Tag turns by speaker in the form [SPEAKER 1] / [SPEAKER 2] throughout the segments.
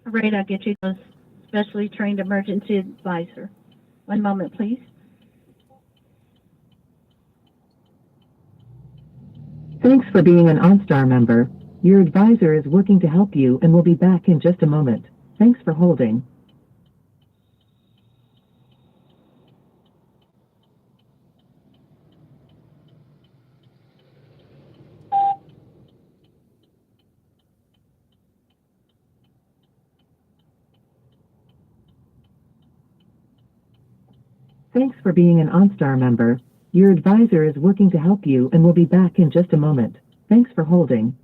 [SPEAKER 1] All right, I'll get you to a specially trained emergency advisor. One moment, please.
[SPEAKER 2] Thanks for being an OnStar member. Your advisor is working to help you and will be back in just a moment. Thanks for holding. Thanks for being an OnStar member. Your advisor is working to help you and will be back in just a moment. Thanks for holding.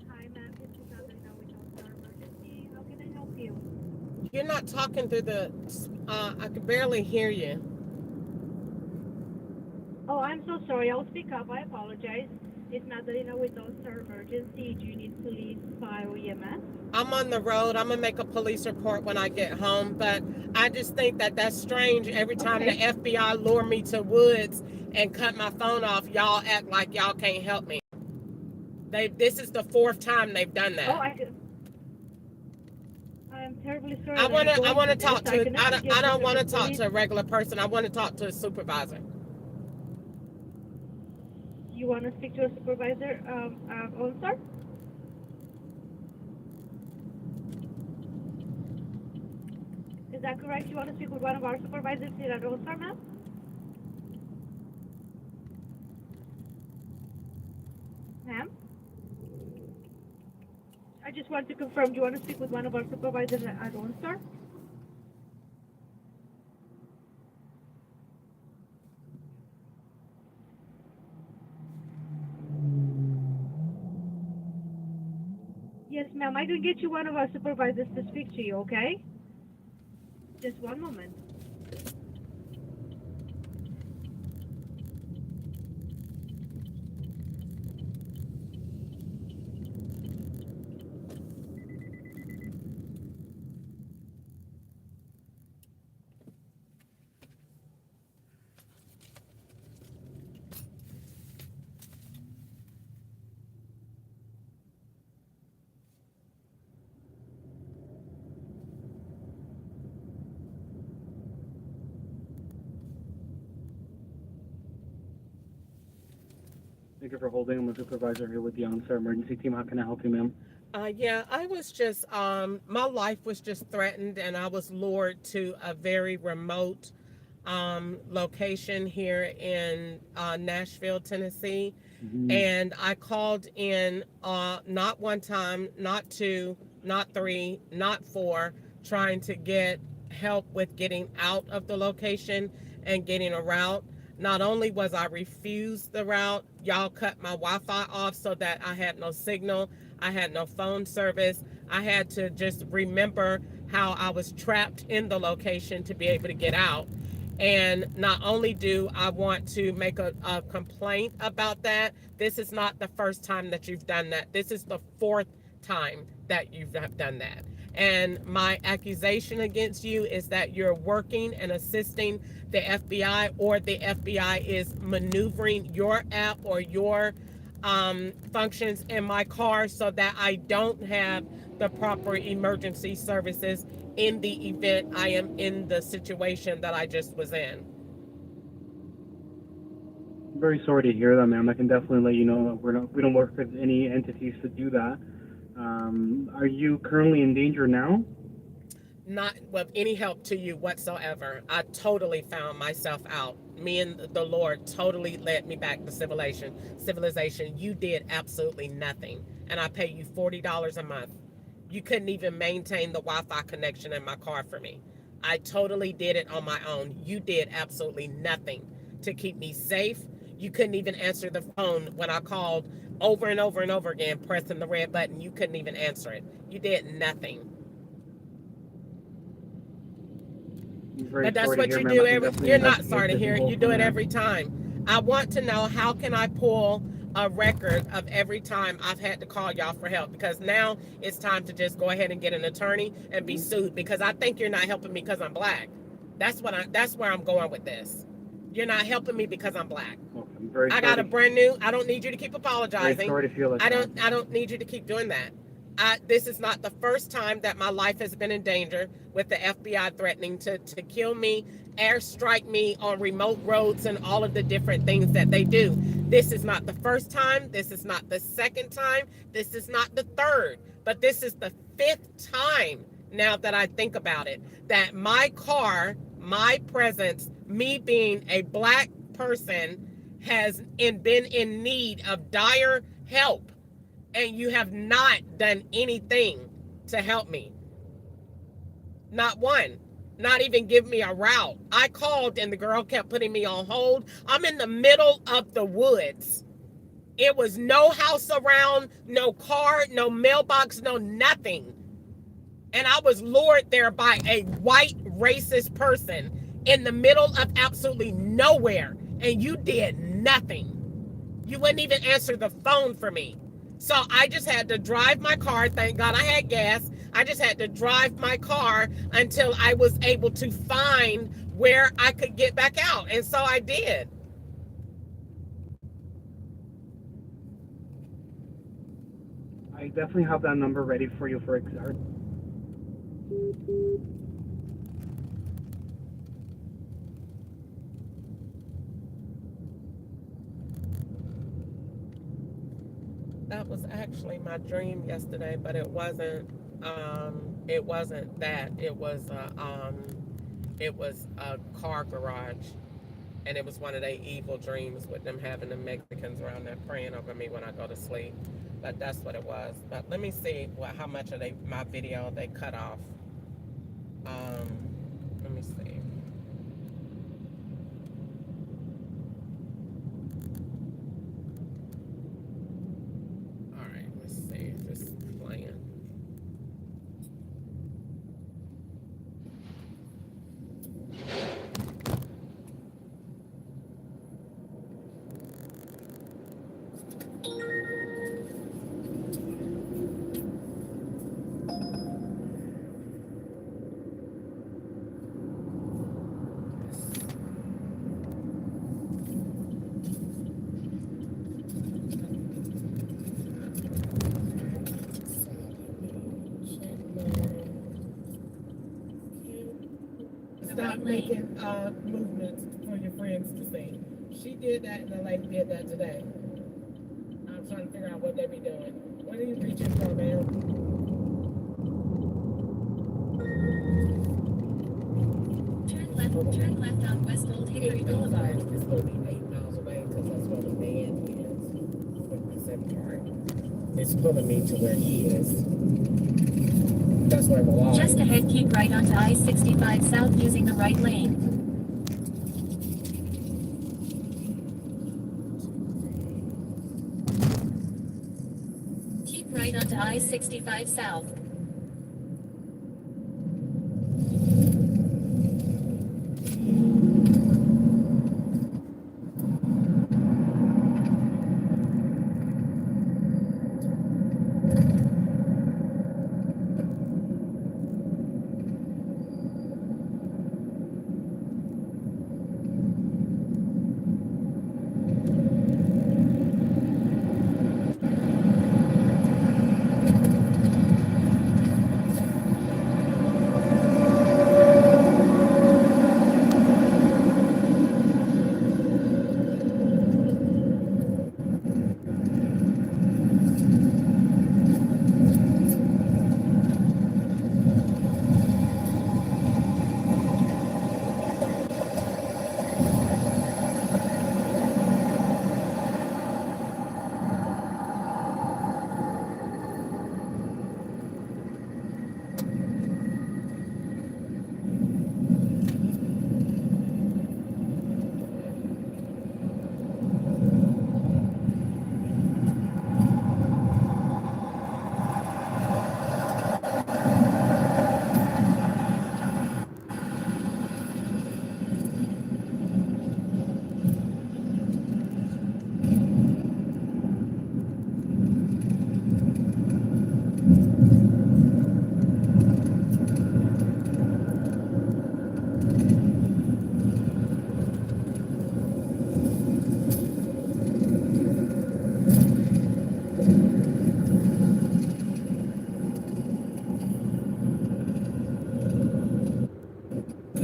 [SPEAKER 1] Hi, ma'am. This is Adelina with All-Star Emergency. How can I help you?
[SPEAKER 3] You're not talking through the. I can barely hear you.
[SPEAKER 1] Oh, I'm so sorry. I'll speak up. I apologize. It's Madalena with All-Star Emergency. Do you need police, fire, or EMS?
[SPEAKER 3] I'm on the road. I'm gonna make a police report when I get home, but I just think that that's strange. Every time
[SPEAKER 1] Okay.
[SPEAKER 3] the FBI lure me to woods and cut my phone off, y'all act like y'all can't help me. This is the fourth time they've done
[SPEAKER 1] Oh,
[SPEAKER 3] that.
[SPEAKER 1] I'm terribly sorry
[SPEAKER 3] I
[SPEAKER 1] that you're
[SPEAKER 3] wanna I
[SPEAKER 1] going
[SPEAKER 3] wanna
[SPEAKER 1] through this.
[SPEAKER 3] talk
[SPEAKER 1] I
[SPEAKER 3] to
[SPEAKER 1] can
[SPEAKER 3] I
[SPEAKER 1] never
[SPEAKER 3] don't,
[SPEAKER 1] get
[SPEAKER 3] I
[SPEAKER 1] you
[SPEAKER 3] don't
[SPEAKER 1] through
[SPEAKER 3] want
[SPEAKER 1] to
[SPEAKER 3] to talk
[SPEAKER 1] police.
[SPEAKER 3] to a regular person. I want to talk to a supervisor.
[SPEAKER 1] You want to speak to a supervisor All-Star? Is that correct? You want to speak with one of our supervisors here at All-Star, ma'am? Ma'am? I just want to confirm. Do you want to speak with one of our supervisors at All-Star? Yes, ma'am. I can get you one of our supervisors to speak to you, okay? Just one moment.
[SPEAKER 4] Thank you for holding. I'm a supervisor here with the OnStar Emergency Team. How can I help you, ma'am?
[SPEAKER 3] Yeah, I was just my life was just threatened, and I was lured to a very remote location here in Nashville, Tennessee.
[SPEAKER 4] Mm-hmm.
[SPEAKER 3] And I called in not one time, not two, not three, not four, trying to get help with getting out of the location and getting a route. Not only was I refused the route, y'all cut my Wi-Fi off so that I had no signal, I had no phone service. I had to just remember how I was trapped in the location to be able to get out. And not only do I want to make a complaint about that, this is not the first time that you've done that. This is the fourth time that you've done that. And my accusation against you is that you're working and assisting the FBI, or the FBI is maneuvering your app or your functions in my car so that I don't have the proper emergency services in the event I am in the situation that I just was in.
[SPEAKER 4] I'm very sorry to hear that, ma'am. I can definitely let you know that we don't work with any entities to do that. Are you currently in danger now?
[SPEAKER 3] not with any help to you whatsoever. I totally found myself out. Me and the Lord totally led me back to civilization. You did absolutely nothing. And I pay you $40 a month. You couldn't even maintain the Wi-Fi connection in my car for me. I totally did it on my own. You did absolutely nothing to keep me safe. You couldn't even answer the phone when I called over and over and over again, pressing the red button. You couldn't even answer it. You did nothing. But that's what you do you're not sorry to hear it. You do it every time. I want to know, how can I pull a record of every time I've had to call y'all for help? Because now it's time to just go ahead and get an attorney and be sued, because I think you're not helping me because I'm black. That's where I'm going with this. You're not helping me because I'm black.
[SPEAKER 4] Okay,
[SPEAKER 3] I got a brand new. I don't need you to keep apologizing.
[SPEAKER 4] Very sorry to feel like
[SPEAKER 3] I don't need you to keep doing that. This is not the first time that my life has been in danger, with the FBI threatening to kill me, airstrike me on remote roads, and all of the different things that they do. This is not the first time. This is not the second time. This is not the third. But this is the fifth time, now that I think about it, that my car, my presence, me being a black person, has been in need of dire help. And you have not done anything to help me. Not one. Not even give me a route. I called and the girl kept putting me on hold. I'm in the middle of the woods. It was no house around, no car, no mailbox, no nothing. And I was lured there by a white racist person in the middle of absolutely nowhere. And you did nothing. You wouldn't even answer the phone for me. So I just had to drive my car. Thank God I had gas. I just had to drive my car until I was able to find where I could get back out. And so I did.
[SPEAKER 4] I definitely have that number ready for you for exact.
[SPEAKER 3] That was actually my dream yesterday, but it wasn't. It wasn't that. It was a car garage, and it was one of their evil dreams with them having the Mexicans around there praying over me when I go to sleep. But that's what it was. But let me see how much of my video they cut off. Let me see. Stop making movements for your friends to see. She did that, and the lady did that today. I'm trying to figure out what they be doing. What are you reaching for, man?
[SPEAKER 5] Turn left on West Old Hickory Boulevard.
[SPEAKER 3] It's going to be 8 miles away, because that's where the man is with the zip card. It's pulling me to where he is. That's where we're walking.
[SPEAKER 5] Just ahead, keep right onto I-65 South using the right lane. Keep right onto I-65 South.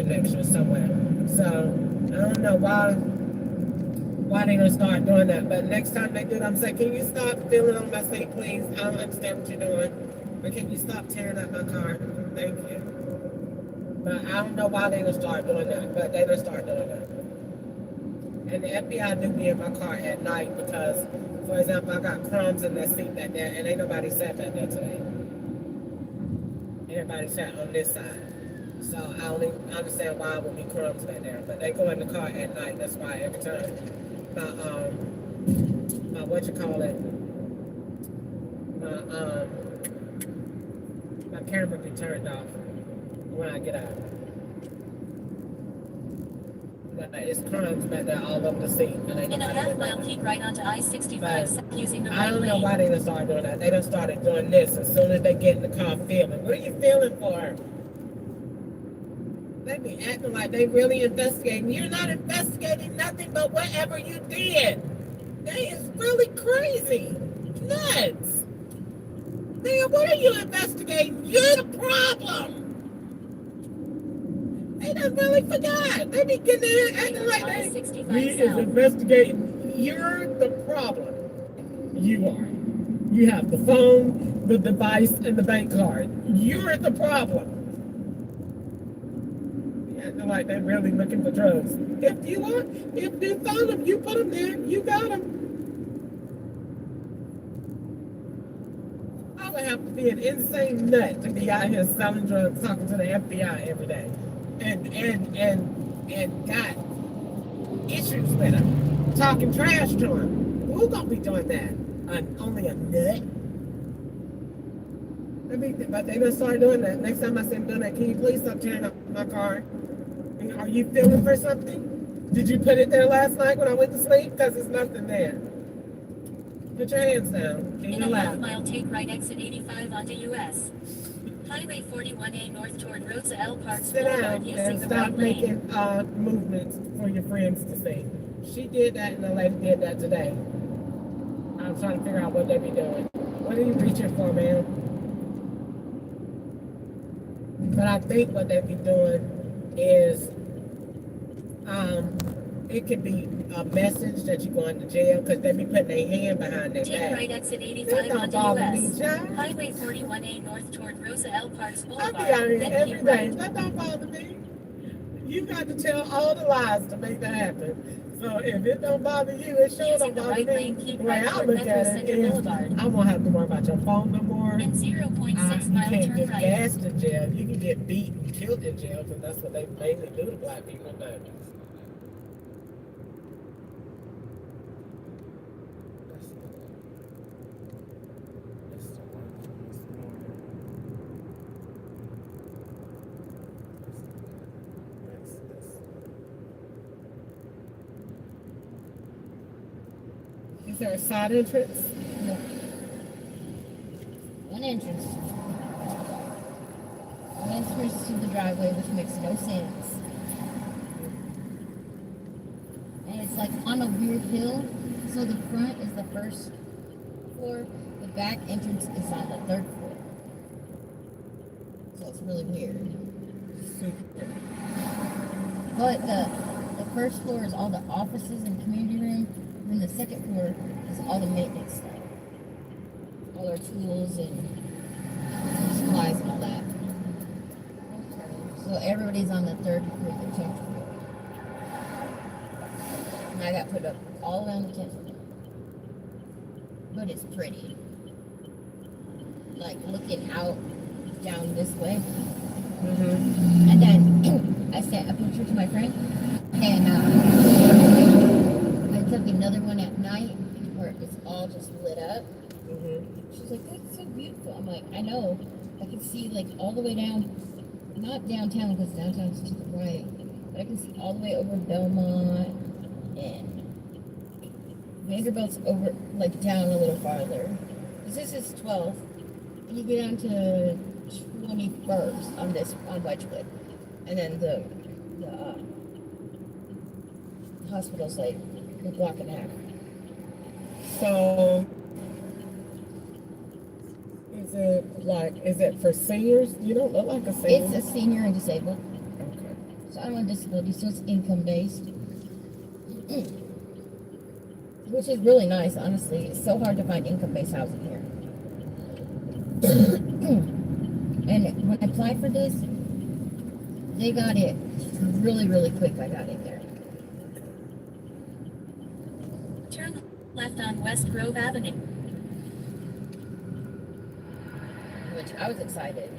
[SPEAKER 3] connection somewhere. So I don't know why they don't start doing that. But next time they do it, I'm saying, can you stop filling on my seat, please? I don't understand what you're doing. But can you stop tearing up my car? Thank you. But I don't know why they don't start doing that. But they don't start doing that. And the FBI knew me in my car at night because, for example, I got crumbs in that seat back there, and ain't nobody sat back there today. Everybody sat on this side. So I don't even understand why it would be crumbs back there. But they go in the car at night. That's why every time my what you call it, my camera be turned off when I get out. It's crumbs back there all over the seat. And
[SPEAKER 5] In a half mile, keep right onto I-65 using the right
[SPEAKER 3] I don't know
[SPEAKER 5] lane.
[SPEAKER 3] why they done started doing that. They done started doing this as soon as they get in the car filming. What are you filming for? They be acting like they really investigating. You're not investigating nothing but whatever you did. That is really crazy. Nuts. Man, what are you investigating? You're the problem. They done really forgot. They be getting there acting like they is investigating. You're the problem. You are. You have the phone, the device, and the bank card. You're the problem. Acting like they're really looking for drugs. If you found them, you put them there. You got them. I would have to be an insane nut to be out here selling drugs, talking to the FBI every day. And got issues with them, talking trash to them. Who's gonna be doing that? Only a nut. But they gonna start doing that. Next time I see them doing that, can you please stop tearing up my car? Are you feeling for something? Did you put it there last night when I went to sleep? Because there's nothing there. Put your hands down in
[SPEAKER 5] In
[SPEAKER 3] your
[SPEAKER 5] a
[SPEAKER 3] lap.
[SPEAKER 5] half mile, take right exit 85 onto US. Highway 41A north toward Rosa L. Parks
[SPEAKER 3] Sit
[SPEAKER 5] Boulevard
[SPEAKER 3] down
[SPEAKER 5] using
[SPEAKER 3] and
[SPEAKER 5] the
[SPEAKER 3] stop
[SPEAKER 5] right lane.
[SPEAKER 3] making movements for your friends to see. She did that and the lady did that today. I'm trying to figure out what they be doing. What are you reaching for, man? But I think what they be doing is it could be a message that you're going to jail because they be putting their hand behind their
[SPEAKER 5] Take
[SPEAKER 3] back.
[SPEAKER 5] right exit
[SPEAKER 3] That
[SPEAKER 5] 85
[SPEAKER 3] don't
[SPEAKER 5] onto
[SPEAKER 3] bother me,
[SPEAKER 5] US.
[SPEAKER 3] child.
[SPEAKER 5] Highway 41A north toward Rosa L. Parks
[SPEAKER 3] I
[SPEAKER 5] Boulevard.
[SPEAKER 3] be out here
[SPEAKER 5] Then
[SPEAKER 3] every
[SPEAKER 5] keep
[SPEAKER 3] day.
[SPEAKER 5] right.
[SPEAKER 3] That don't bother me. You got to tell all the lies to make that happen. So if it don't bother you, it sure
[SPEAKER 5] Using
[SPEAKER 3] don't
[SPEAKER 5] the
[SPEAKER 3] bother
[SPEAKER 5] right
[SPEAKER 3] me.
[SPEAKER 5] lane, keep
[SPEAKER 3] The way
[SPEAKER 5] right
[SPEAKER 3] I
[SPEAKER 5] toward
[SPEAKER 3] look
[SPEAKER 5] Metro
[SPEAKER 3] at it
[SPEAKER 5] Center
[SPEAKER 3] is,
[SPEAKER 5] Boulevard.
[SPEAKER 3] I won't have to worry about your phone no more.
[SPEAKER 5] And 0.6
[SPEAKER 3] You
[SPEAKER 5] mile
[SPEAKER 3] can't
[SPEAKER 5] turn
[SPEAKER 3] get
[SPEAKER 5] right.
[SPEAKER 3] gassed in jail. You can get beat and killed in jail because that's what they mainly do to black people. But is there a side entrance?
[SPEAKER 6] No. One entrance. One entrance to the driveway, which makes no sense. And it's like on a weird hill. So the front is the first floor. The back entrance is on the third floor. So it's really weird.
[SPEAKER 3] Super.
[SPEAKER 6] But the first floor is all the offices and community room. And then the second floor is all the maintenance stuff. All our tools and supplies and all that. So everybody's on the third floor, the 10th floor. And I got put up all around the 10th floor. But it's pretty. Like looking out down this way.
[SPEAKER 3] Mm-hmm.
[SPEAKER 6] And then I sent a picture to my friend. And I took another one at night where it's all just lit up.
[SPEAKER 3] Mm-hmm.
[SPEAKER 6] She's like, that's so beautiful. I'm like, I know. I can see like all the way down, not downtown because downtown's to the right, but I can see all the way over Belmont and Vanderbilt's over, like down a little farther. This is 12th, and you go down to 21st on Wedgewood, and then the hospital's like a block and a half.
[SPEAKER 3] So, is it for seniors? You don't look like a senior.
[SPEAKER 6] It's a senior and disabled.
[SPEAKER 3] Okay.
[SPEAKER 6] So I'm on disability, so it's income based. Which is really nice, honestly. It's so hard to find income based housing here. And when I applied for this, they got it really, really quick. I got in there.
[SPEAKER 5] Turn left on West Grove Avenue.
[SPEAKER 6] Which I was excited.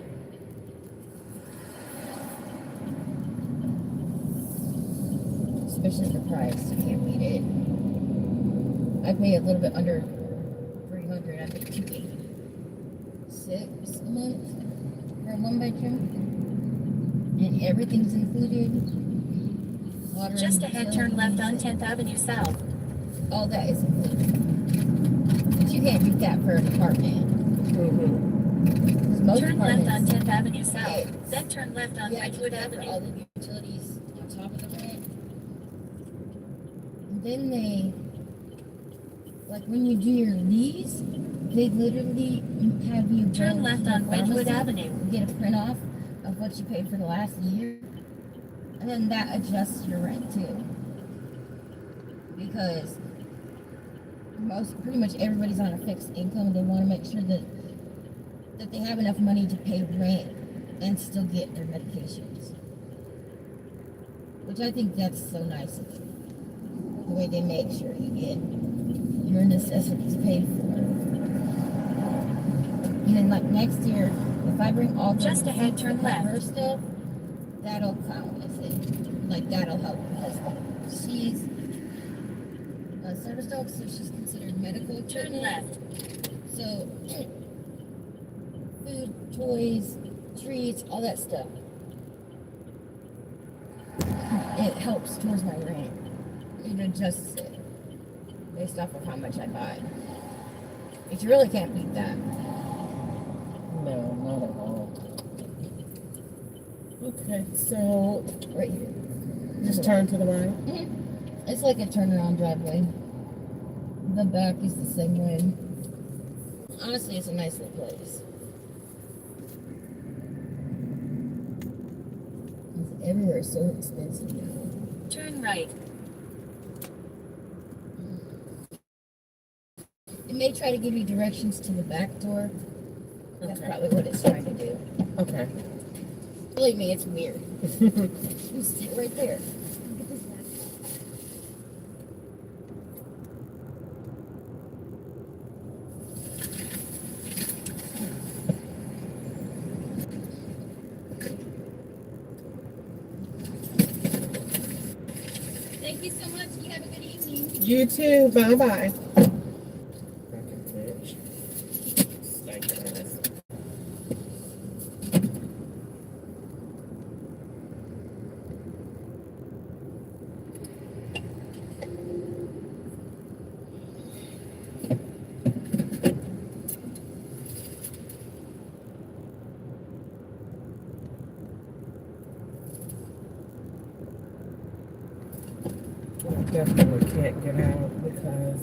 [SPEAKER 6] Especially the price. You can't beat it. I pay a little bit under $300. I pay $286 a month for a 1-bedroom. And everything's included. Water
[SPEAKER 5] Just
[SPEAKER 6] and
[SPEAKER 5] ahead, turn left on
[SPEAKER 6] utilities.
[SPEAKER 5] 10th Avenue South.
[SPEAKER 6] All that is included. But you can't beat that for an apartment.
[SPEAKER 3] Mm-hmm.
[SPEAKER 6] 'Cause most
[SPEAKER 5] Turn left on
[SPEAKER 6] apartments,
[SPEAKER 5] 10th Avenue South.
[SPEAKER 6] Yeah.
[SPEAKER 5] Then turn left on
[SPEAKER 6] you have to
[SPEAKER 5] Redwood
[SPEAKER 6] pay for
[SPEAKER 5] Avenue.
[SPEAKER 6] all the utilities on top of the rent. And then they, like when you do your lease, they literally have you go
[SPEAKER 5] Turn left
[SPEAKER 6] to the
[SPEAKER 5] on Redwood
[SPEAKER 6] pharmacy
[SPEAKER 5] Avenue.
[SPEAKER 6] and get a print off of what you paid for the last year. And then that adjusts your rent too. Because pretty much everybody's on a fixed income and they want to make sure that they have enough money to pay rent and still get their medications. Which I think that's so nice of them. The way they make sure you get your necessities paid for. And then like next year, if I bring all the
[SPEAKER 5] Just ahead, turn left.
[SPEAKER 6] her stuff, that'll count as it. Like that'll help because she's a service dog, so she's considered medical
[SPEAKER 5] Turn
[SPEAKER 6] equipment.
[SPEAKER 5] left.
[SPEAKER 6] So food, toys, treats, all that stuff. It helps towards my rent. It adjusts it based off of how much I buy. But you really can't beat that.
[SPEAKER 3] No, not at all. Okay, so
[SPEAKER 6] Right here.
[SPEAKER 3] just turn to the right.
[SPEAKER 6] It's like a turnaround driveway. The back is the same way. Honestly, it's a nice little place. Everywhere is so expensive now.
[SPEAKER 5] Turn right.
[SPEAKER 6] It may try to give you directions to the back door. That's
[SPEAKER 3] Okay.
[SPEAKER 6] probably what it's trying to do.
[SPEAKER 3] Okay.
[SPEAKER 6] Believe me, it's weird. You sit right there. Look at this back. Thank you so much. You have a good evening.
[SPEAKER 3] You too. Bye bye. Definitely can't get out because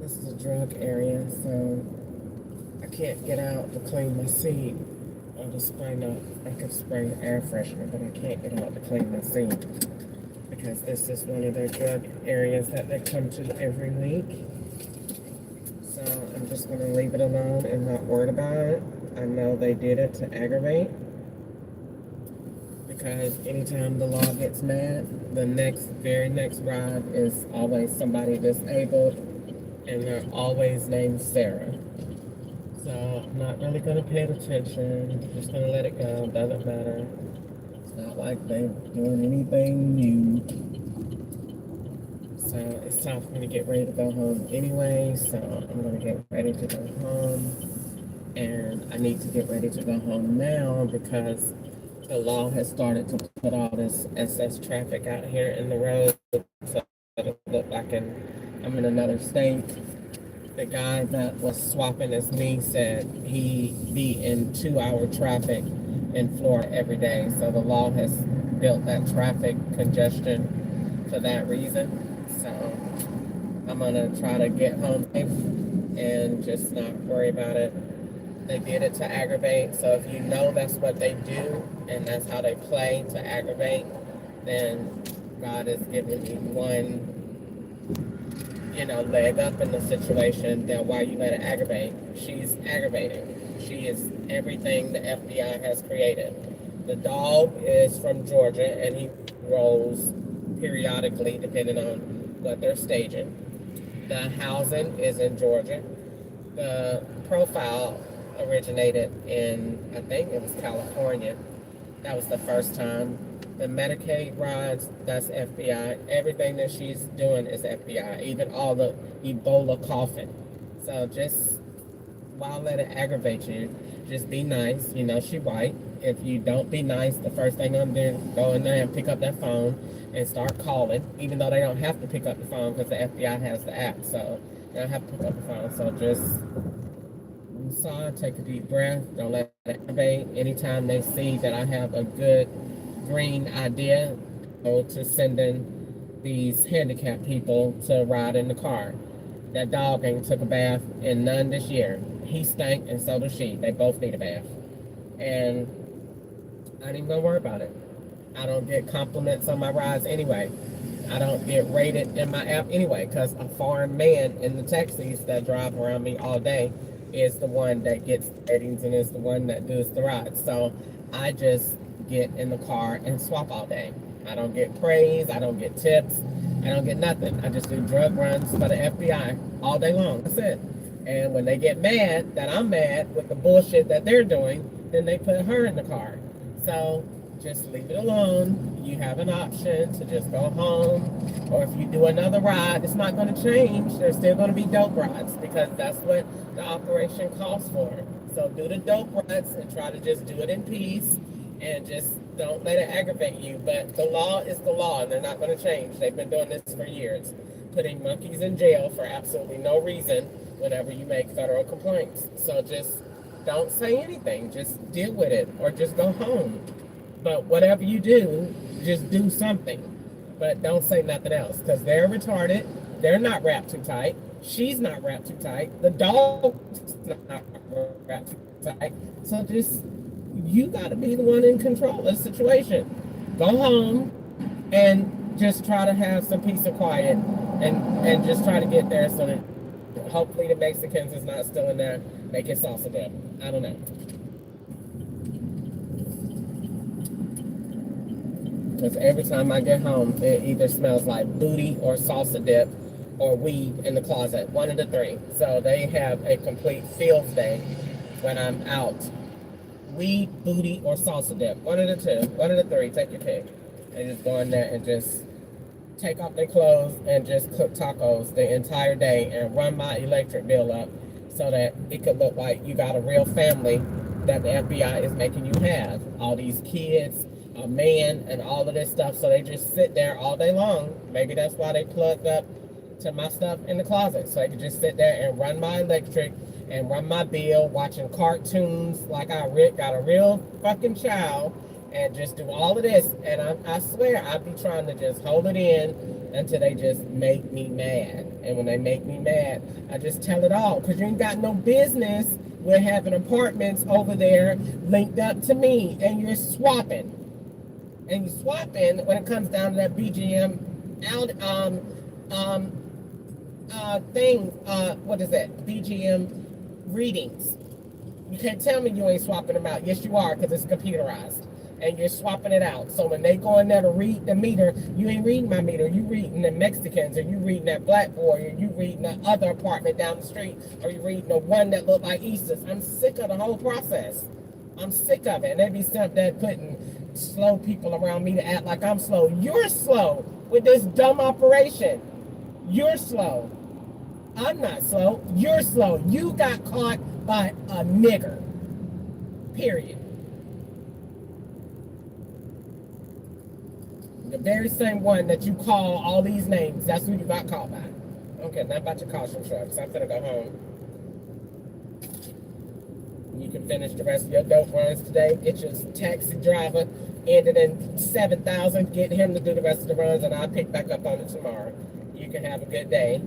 [SPEAKER 3] this is a drug area, so I can't get out to clean my seat. I'll just I could spray air freshener, but I can't get out to clean my seat because this is one of their drug areas that they come to every week. So I'm just going to leave it alone and not worry about it. I know they did it to aggravate. Because anytime the law gets mad, the very next ride is always somebody disabled, and they're always named Sarah. So I'm not really going to pay attention. I'm just going to let it go. Doesn't matter. It's not like they're doing anything new. So it's time for me to get ready to go home anyway. So I'm going to get ready to go home. And I need to get ready to go home now because the law has started to put all this excess traffic out here in the road, so it look like I'm in another state. The guy that was swapping as me said he'd be in 2-hour traffic in Florida every day. So the law has built that traffic congestion for that reason. So I'm gonna try to get home safe and just not worry about it. They did it to aggravate. So if you know that's what they do and that's how they play to aggravate, then God is giving you one, leg up in the situation. Then why you let it aggravate? She's aggravating. She is everything the FBI has created. The dog is from Georgia, and he rolls periodically depending on what they're staging. The housing is in Georgia. The profile originated in, I think it was California. That was the first time. The Medicaid rides, that's FBI. Everything that she's doing is FBI, even all the Ebola coughing. So just, why let it aggravate you? Just be nice. She white. If you don't be nice, the first thing I'm doing is go in there and pick up that phone and start calling, even though they don't have to pick up the phone because the FBI has the app. So they don't have to pick up the phone. So just take a deep breath. Don't let it aggravate. Anytime they see that I have a good green idea, to sending these handicapped people to ride in the car. That dog ain't took a bath in none this year. He stank and so does she. They both need a bath. And I ain't even gonna worry about it. I don't get compliments on my rides anyway. I don't get rated in my app anyway, because a foreign man in the taxis that drive around me all day is the one that gets ratings and is the one that does the rides. So I just get in the car and swap all day. I don't get praise. I don't get tips. I don't get nothing. I just do drug runs for the FBI all day long. That's it. And when they get mad that I'm mad with the bullshit that they're doing, then they put her in the car. So just leave it alone. You have an option to just go home. Or if you do another ride, it's not going to change. There's still going to be dope rides because that's what the operation calls for. So do the dope rides and try to just do it in peace and just don't let it aggravate you. But the law is the law and they're not going to change. They've been doing this for years, putting monkeys in jail for absolutely no reason whenever you make federal complaints. So just don't say anything. Just deal with it or just go home. But whatever you do, just do something. But don't say nothing else because they're retarded. They're not wrapped too tight. She's not wrapped too tight. The dog's not wrapped too tight. So just, you got to be the one in control of the situation. Go home and just try to have some peace and quiet and just try to get there so that hopefully the Mexicans is not still in there making salsa dip. I don't know. Because every time I get home, it either smells like booty or salsa dip or weed in the closet. One of the three. So they have a complete field day when I'm out. Weed, booty, or salsa dip. One of the two. One of the three. Take your pick. They just go in there and just take off their clothes and just cook tacos the entire day and run my electric bill up so that it could look like you got a real family that the FBI is making you have. All these kids, a man, and all of this stuff. So they just sit there all day long. Maybe that's why they plugged up to my stuff in the closet. So they could just sit there and run my electric and run my bill, watching cartoons like I got a real fucking child, and just do all of this. And I swear, I'd be trying to just hold it in until they just make me mad. And when they make me mad, I just tell it all. Because you ain't got no business with having apartments over there linked up to me. And you're swapping. And you're swapping when it comes down to that BGM thing. What is that? BGM readings. You can't tell me you ain't swapping them out. Yes, you are, because it's computerized. And you're swapping it out. So when they go in there to read the meter, you ain't reading my meter. You reading the Mexicans, or you reading that black boy, or you reading the other apartment down the street, or you reading the one that looked like Eastus. I'm sick of the whole process. I'm sick of it. And they be stuff that putting slow people around me to act like I'm slow. You're slow with this dumb operation. You're slow. I'm not slow. You're slow. You got caught by a nigger. Period. The very same one that you call all these names, that's who you got caught by. I don't care nothing about your caution trucks. I'm gonna go home. You can finish the rest of your dope runs today. Get your taxi driver, ended in 7,000. Get him to do the rest of the runs, and I'll pick back up on it tomorrow. You can have a good day.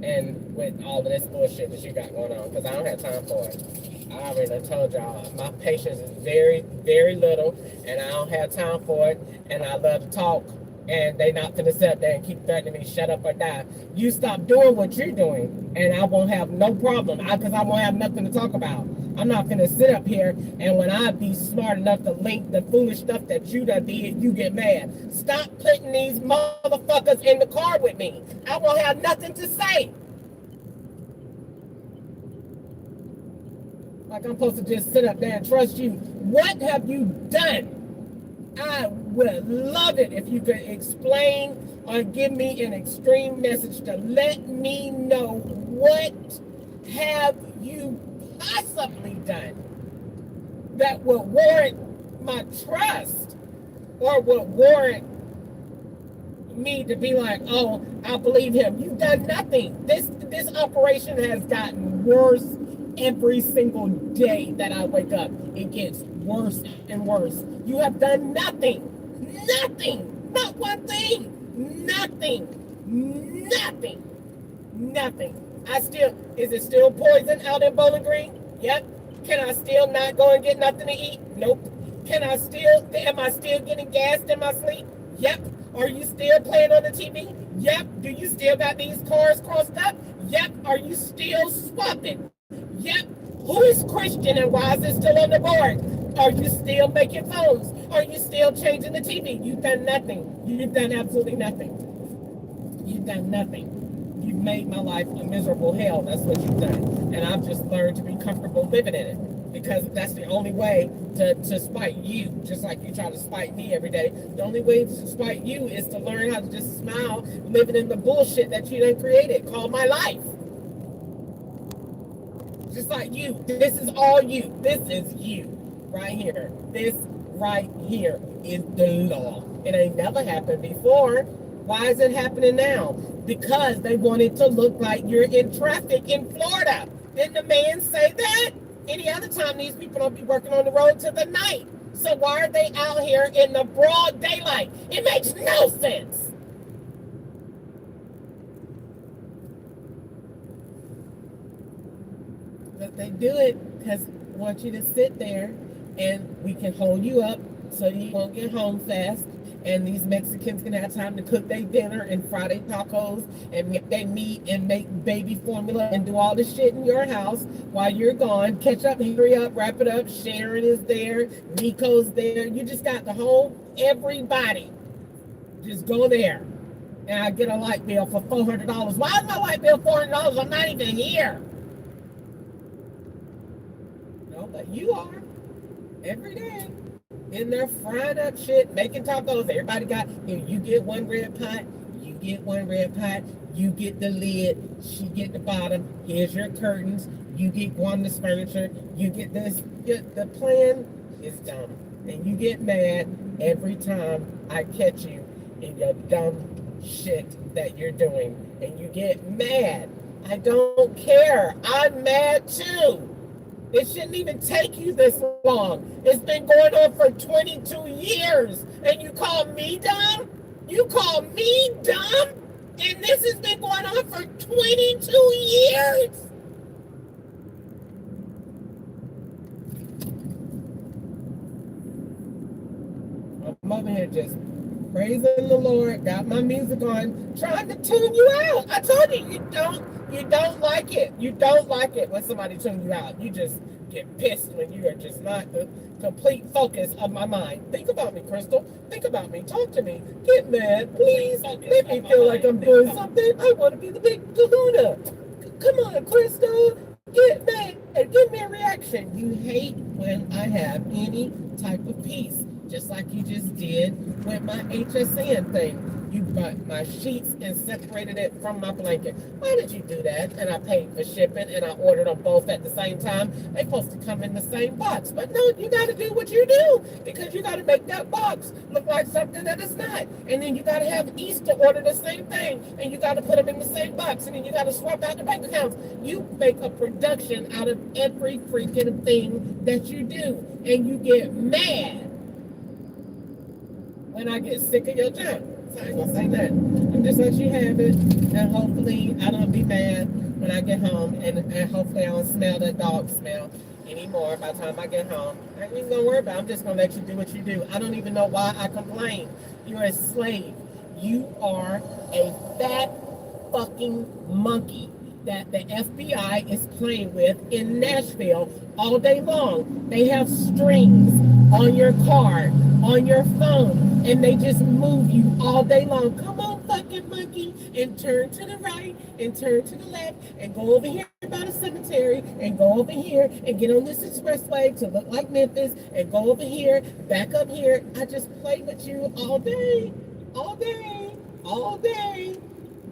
[SPEAKER 3] and with all of this bullshit that you got going on, because I don't have time for it. I already done told y'all, my patience is very, very little, and I don't have time for it, and I love to talk, and they not gonna sit up there and keep threatening me, shut up or die. You stop doing what you're doing, and I won't have no problem, because I won't have nothing to talk about. I'm not gonna sit up here, and when I be smart enough to link the foolish stuff that you done did, you get mad. Stop putting these motherfuckers in the car with me. I won't have nothing to say. Like I'm supposed to just sit up there and trust you. What have you done? I would love it if you could explain or give me an extreme message to let me know what have you possibly done that would warrant my trust or would warrant me to be like, oh, I believe him. You've done nothing. This operation has gotten worse every single day that I wake up. It gets worse and worse. You have done nothing. Nothing. Not one thing. Nothing. Nothing. Nothing. Is it still poison out in Bowling Green? Yep. Can I still not go and get nothing to eat? Nope. Am I still getting gassed in my sleep? Yep. Are you still playing on the TV? Yep. Do you still got these cars crossed up? Yep. Are you still swapping? Yep. Who is Christian and why is it still on the board? Are you still making phones? Are you still changing the TV? You've done nothing. You've done absolutely nothing. You've done nothing. You've made my life a miserable hell. That's what you've done. And I've just learned to be comfortable living in it. Because that's the only way to spite you, just like you try to spite me every day. The only way to spite you is to learn how to just smile, living in the bullshit that you done created, called my life. Just like you. This is all you. This is you. Right here. This right here is the law. It ain't never happened before. Why is it happening now? Because they want it to look like you're in traffic in Florida. Didn't the man say that? Any other time, these people don't be working on the road till the night. So why are they out here in the broad daylight? It makes no sense. But they do it because they want you to sit there and we can hold you up so you won't get home fast. And these Mexicans can have time to cook their dinner and fry their tacos and make their meat and make baby formula and do all this shit in your house while you're gone. Catch up, hurry up, wrap it up. Sharon is there. Nico's there. You just got the whole everybody. Just go there. And I get a light bill for $400. Why is my light bill $400? I'm not even here. No, but you are. Every day. In there frying up shit, making tacos. Everybody got, here, you get one red pot, you get one red pot, you get the lid, she get the bottom, here's your curtains, you get Wanda's furniture, you get this. The plan is dumb. And you get mad every time I catch you in your dumb shit that you're doing. And you get mad. I don't care. I'm mad too. It shouldn't even take you this long. It's been going on for 22 years. And you call me dumb? You call me dumb? And this has been going on for 22 years. I'm over here just praising the Lord, got my music on, trying to tune you out. I told you, you don't like it. You don't like it when somebody tunes you out. You just get pissed when you are just not the complete focus of my mind. Think about me, Crystal. Think about me. Talk to me. Get mad, please. Let me feel like I'm doing something. I want to be the big kahuna. Come on, Crystal. Get mad and give me a reaction. You hate when I have any type of peace, just like you just did with my HSN thing. You bought my sheets and separated it from my blanket. Why did you do that? And I paid for shipping and I ordered them both at the same time. They're supposed to come in the same box. But no, you got to do what you do because you got to make that box look like something that it's not. And then you got to have Easter order the same thing. And you got to put them in the same box. And then you got to swap out the bank accounts. You make a production out of every freaking thing that you do. And you get mad when I get sick of your junk. So I ain't gonna say nothing. I'm just let you have it, and hopefully I don't be mad when I get home, and hopefully I don't smell that dog smell anymore by the time I get home. I ain't even gonna worry about it. I'm just gonna let you do what you do. I don't even know why I complain. You're a slave. You are a fat fucking monkey that the FBI is playing with in Nashville all day long. They have strings on your car, on your phone, and they just move you all day long. Come on, fucking monkey, and turn to the right, and turn to the left, and go over here by the cemetery, and go over here, and get on this expressway to look like Memphis, and go over here, back up here. I just play with you all day, all day, all day.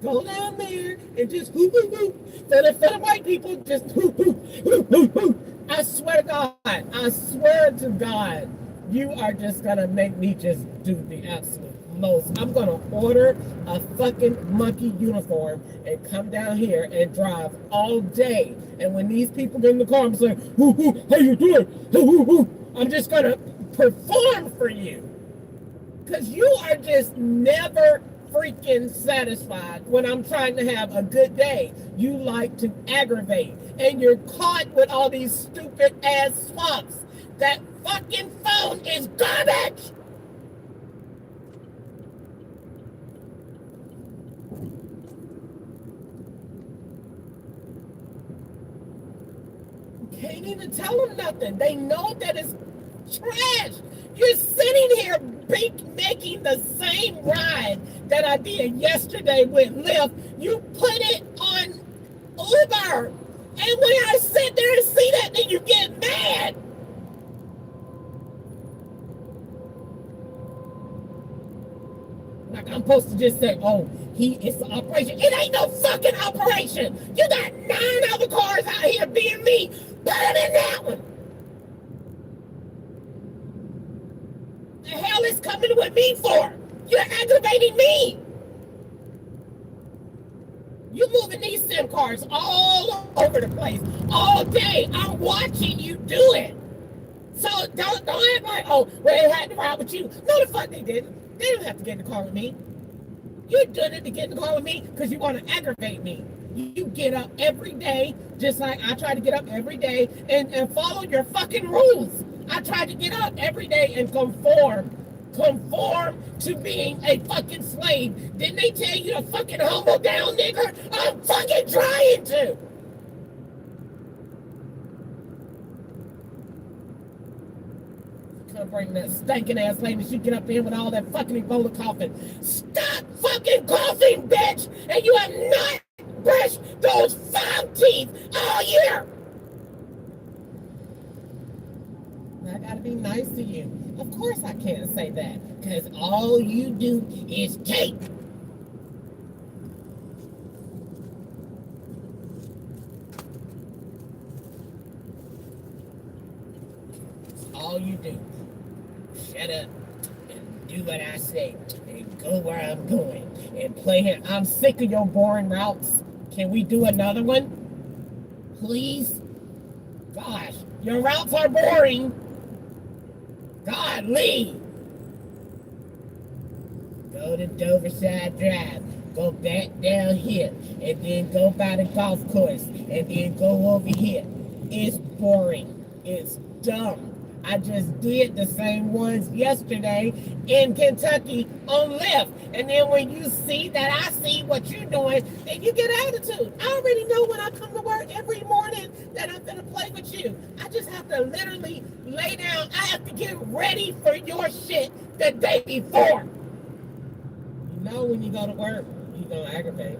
[SPEAKER 3] Go down there and just hoop, hoop, hoop. For the white people, just hoop, hoop, hoop, hoop, hoop. I swear to God, you are just gonna make me just do the absolute most. I'm gonna order a fucking monkey uniform and come down here and drive all day. And when these people get in the car, I'm saying, hoo, hoo, how you doing? Hoo, hoo, hoo. I'm just gonna perform for you. Because you are just never freaking satisfied when I'm trying to have a good day. You like to aggravate. And you're caught with all these stupid ass swaps. That fucking phone is garbage! Can't even tell them nothing. They know that it's trash. You're sitting here making the same ride that I did yesterday with Lyft. You put it on Uber. And when I sit there and see that, then you get mad. Like I'm supposed to just say, oh, it's an operation. It ain't no fucking operation. You got 9 other cars out here being me. Put them in that one. The hell is coming with me for? You're aggravating me. You moving these SIM cards all over the place all day. I'm watching you do it. So don't act like, oh, well, it had to ride with you. No, the fuck they didn't. They didn't have to get in the car with me. You're doing it to get in the car with me because you want to aggravate me. You get up every day, just like I try to get up every day and follow your fucking rules. I try to get up every day and conform to being a fucking slave. Didn't they tell you to fucking humble down, nigger? I'm fucking trying to. Come bring that stinking ass lady. She get up there with all that fucking Ebola coughing. Stop fucking coughing, bitch! And you have not brushed those 5 teeth all year. I gotta be nice to you. Of course I can't say that, because all you do is take. All you do. Shut up and do what I say and go where I'm going and play here. I'm sick of your boring routes. Can we do another one? Please? Gosh, your routes are boring. Godly. Go to Doverside Drive. Go back down here. And then go by the golf course. And then go over here. It's boring. It's dumb. I just did the same ones yesterday in Kentucky on Lyft. And then when you see that I see what you're doing, then you get attitude. I already know when I come to work every morning that I'm going to play with you. I just have to literally lay down. I have to get ready for your shit the day before. You know when you go to work, you're going to aggravate.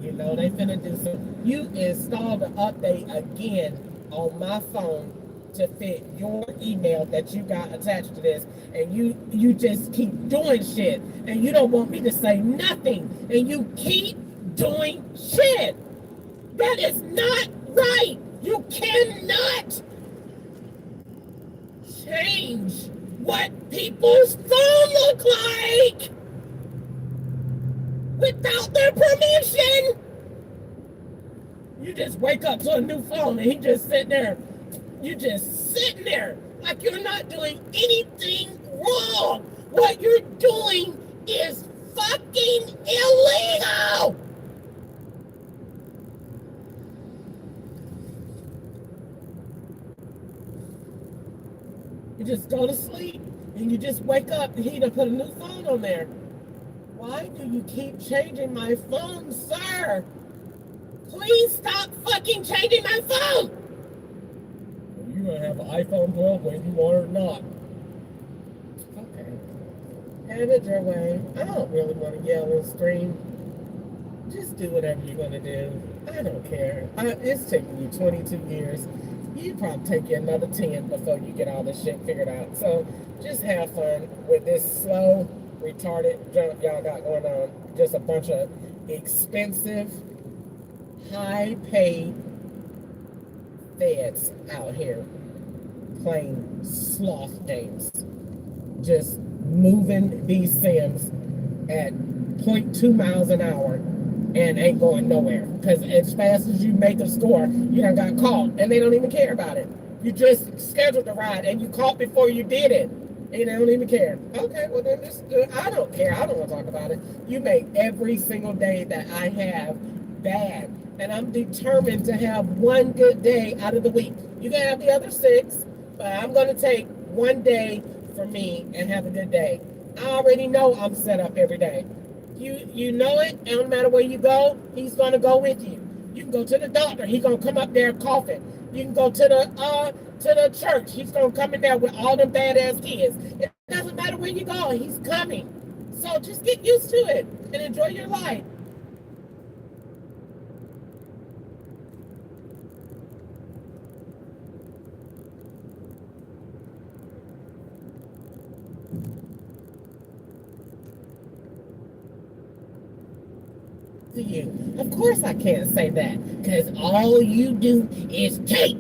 [SPEAKER 3] You know they finna do something. You installed the update again on my phone to fit your email that you got attached to this, and you just keep doing shit, and you don't want me to say nothing, and you keep doing shit. That is not right. You cannot change what people's phone look like without their permission. You just wake up to a new phone and he just sit there. You just sitting there like you're not doing anything wrong. What you're doing is fucking illegal. You just go to sleep and you just wake up and he done put a new phone on there. Why do you keep changing my phone, sir? Please stop fucking changing my phone! You're gonna have an iPhone 12 whether you want it or not. Okay. Have it your way. I don't really want to yell and scream. Just do whatever you're gonna do. I don't care. It's taken you 22 years. You'd probably take you another 10 before you get all this shit figured out. So just have fun with this slow, retarded junk y'all got going on. Just a bunch of expensive, high-paid feds out here playing sloth games. Just moving these Sims at 0.2 miles an hour and ain't going nowhere. Because as fast as you make a score, you done got caught, and they don't even care about it. You just scheduled the ride, and you caught before you did it, and they don't even care. Okay, well then this is good. I don't care. I don't want to talk about it. You make every single day that I have bad, and I'm determined to have one good day out of the week. You can have the other 6, but I'm going to take one day for me and have a good day. I already know I'm set up every day. You know it, and no matter where you go, he's going to go with you. You can go to the doctor, he's going to come up there coughing. You can go to the church, he's going to come in there with all them badass kids. It doesn't matter where you go, he's coming. So just get used to it and enjoy your life. To you. Of course I can't say that, because all you do is take.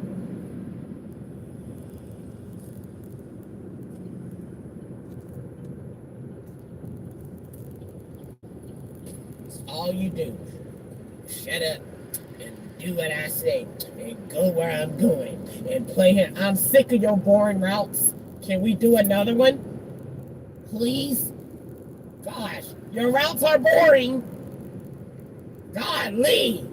[SPEAKER 3] It's all you do. Shut up and do what I say and go where I'm going and play here. I'm sick of your boring routes. Can we do another one? Please? Gosh, your routes are boring. Golly!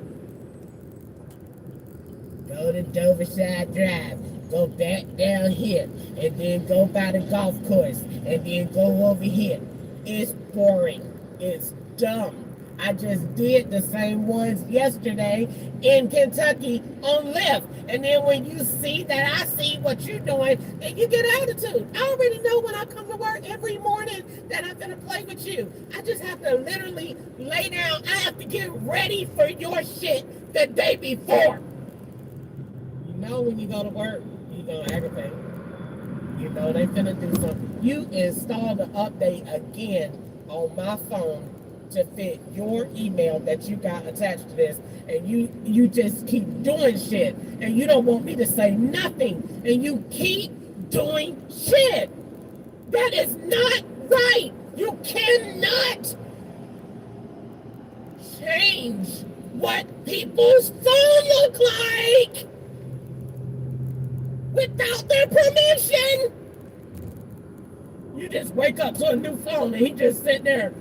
[SPEAKER 3] Go to Doverside Drive, go back down here, and then go by the golf course, and then go over here. It's boring. It's dumb. I just did the same ones yesterday in Kentucky on Lyft. And then when you see that I see what you're doing, then you get attitude. I already know when I come to work every morning that I'm going to play with you. I just have to literally lay down. I have to get ready for your shit the day before. You know when you go to work, you're going to aggravate. You know they finna do something. You install the update again on my phone to fit your email that you got attached to this, and you just keep doing shit, and you don't want me to say nothing, and you keep doing shit. That is not right. You cannot change what people's phone look like without their permission. You just wake up to a new phone and he just sit there.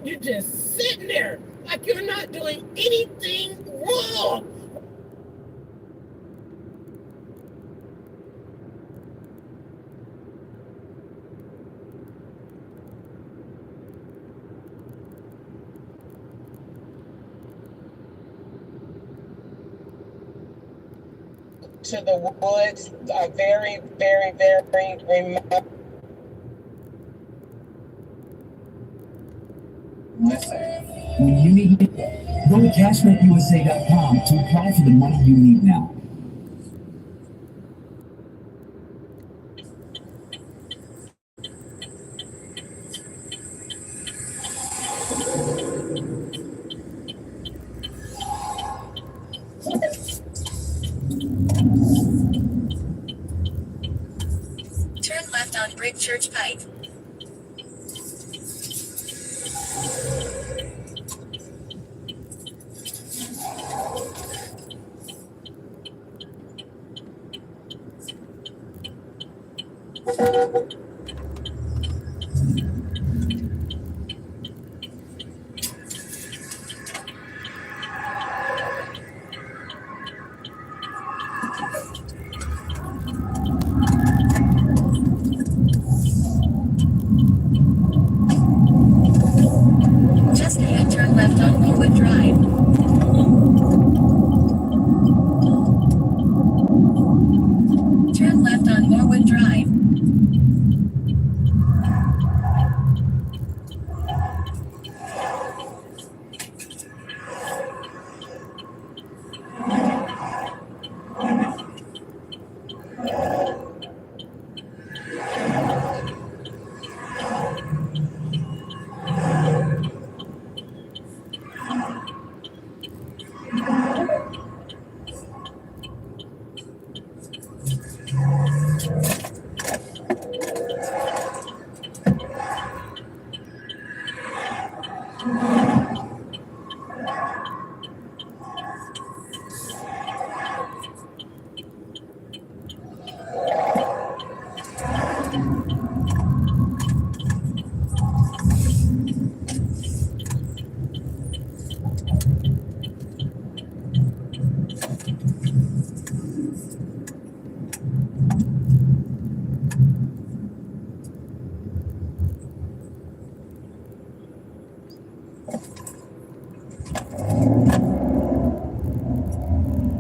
[SPEAKER 3] You're just sitting there like you're not doing anything wrong. To the woods are very, very, very remote.
[SPEAKER 7] When you need it, go to cashmakeusa.com to apply for the money you need now.
[SPEAKER 5] Turn left on Brick Church Pike.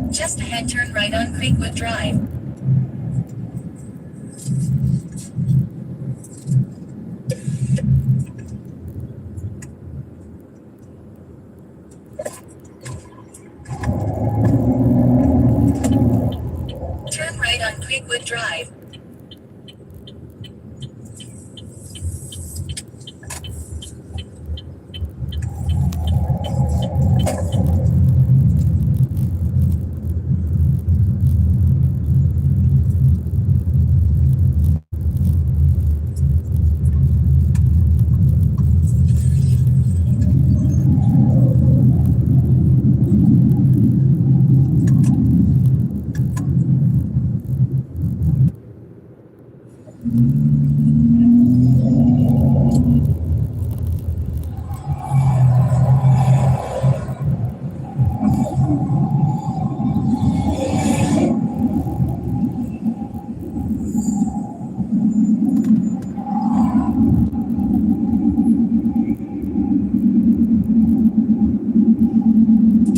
[SPEAKER 5] Just ahead, turn right on Creekwood Drive. Turn right on Creekwood Drive.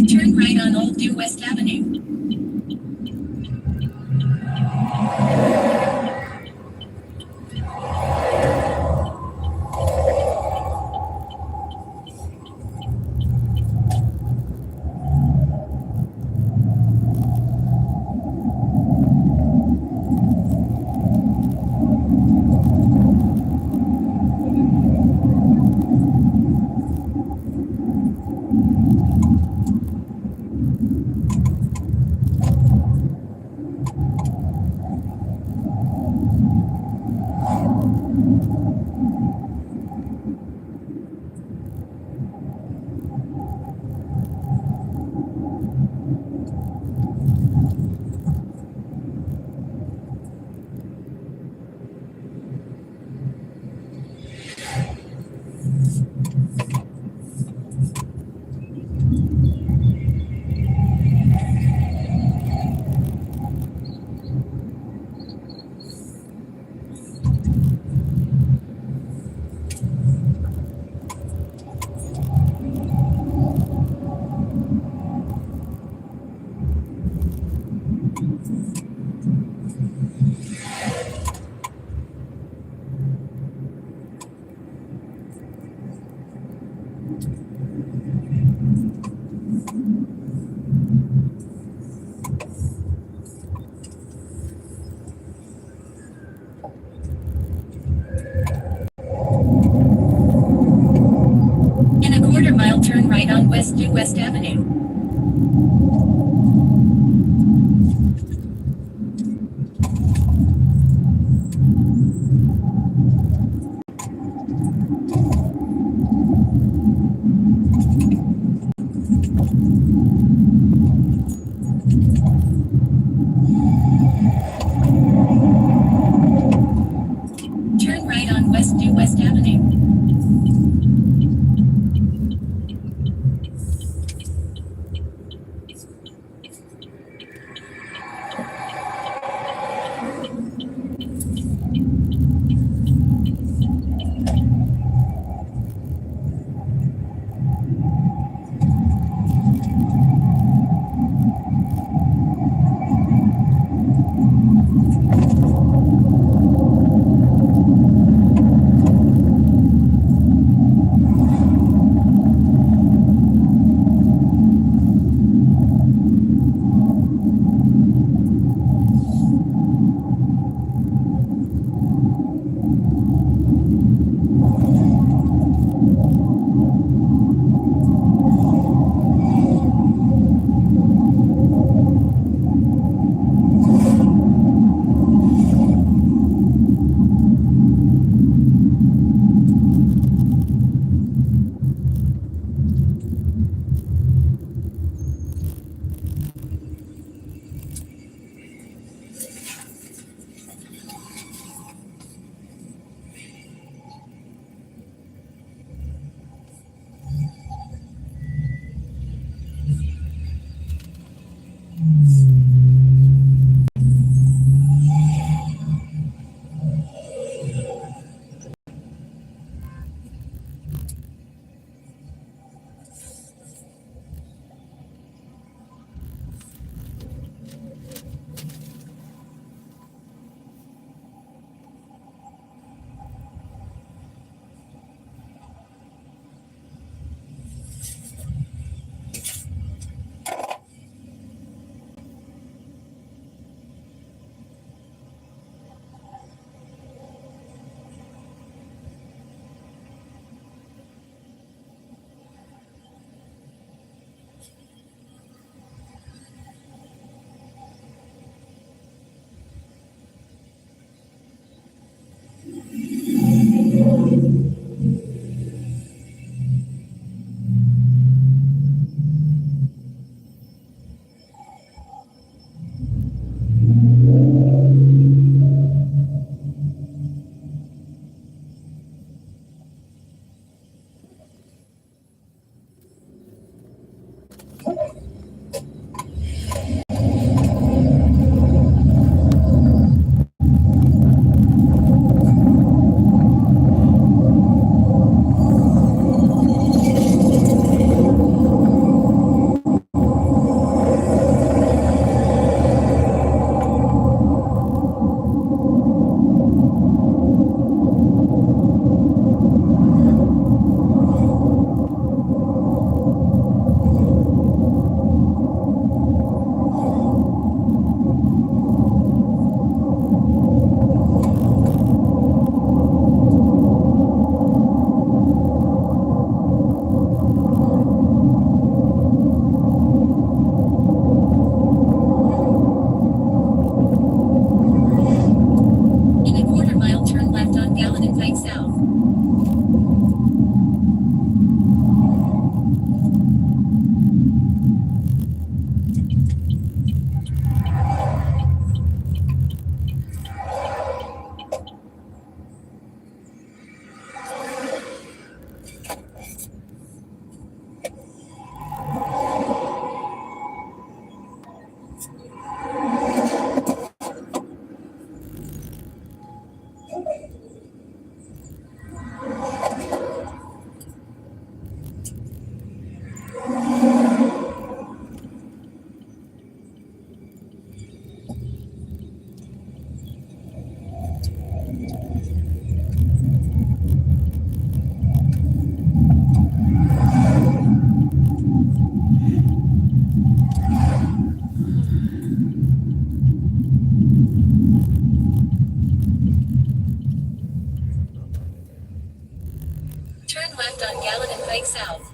[SPEAKER 5] Turn right on Old New West Avenue. In a quarter mile, turn right on West New West Avenue. Turn right on West New West Avenue. Turn left on Gallatin Pike South.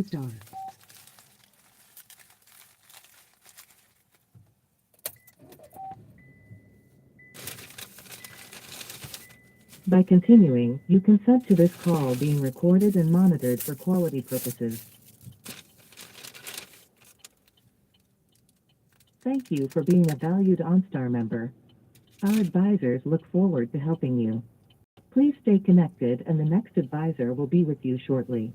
[SPEAKER 2] OnStar. By continuing, you consent to this call being recorded and monitored for quality purposes. Thank you for being a valued OnStar member. Our advisors look forward to helping you. Please stay connected and the next advisor will be with you shortly.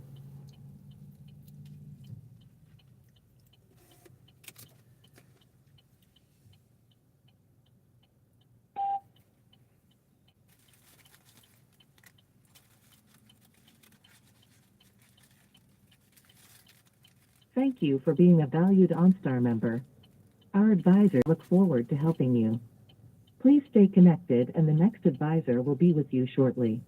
[SPEAKER 2] Thank you for being a valued OnStar member. Our advisors look forward to helping you. Please stay connected and the next advisor will be with you shortly.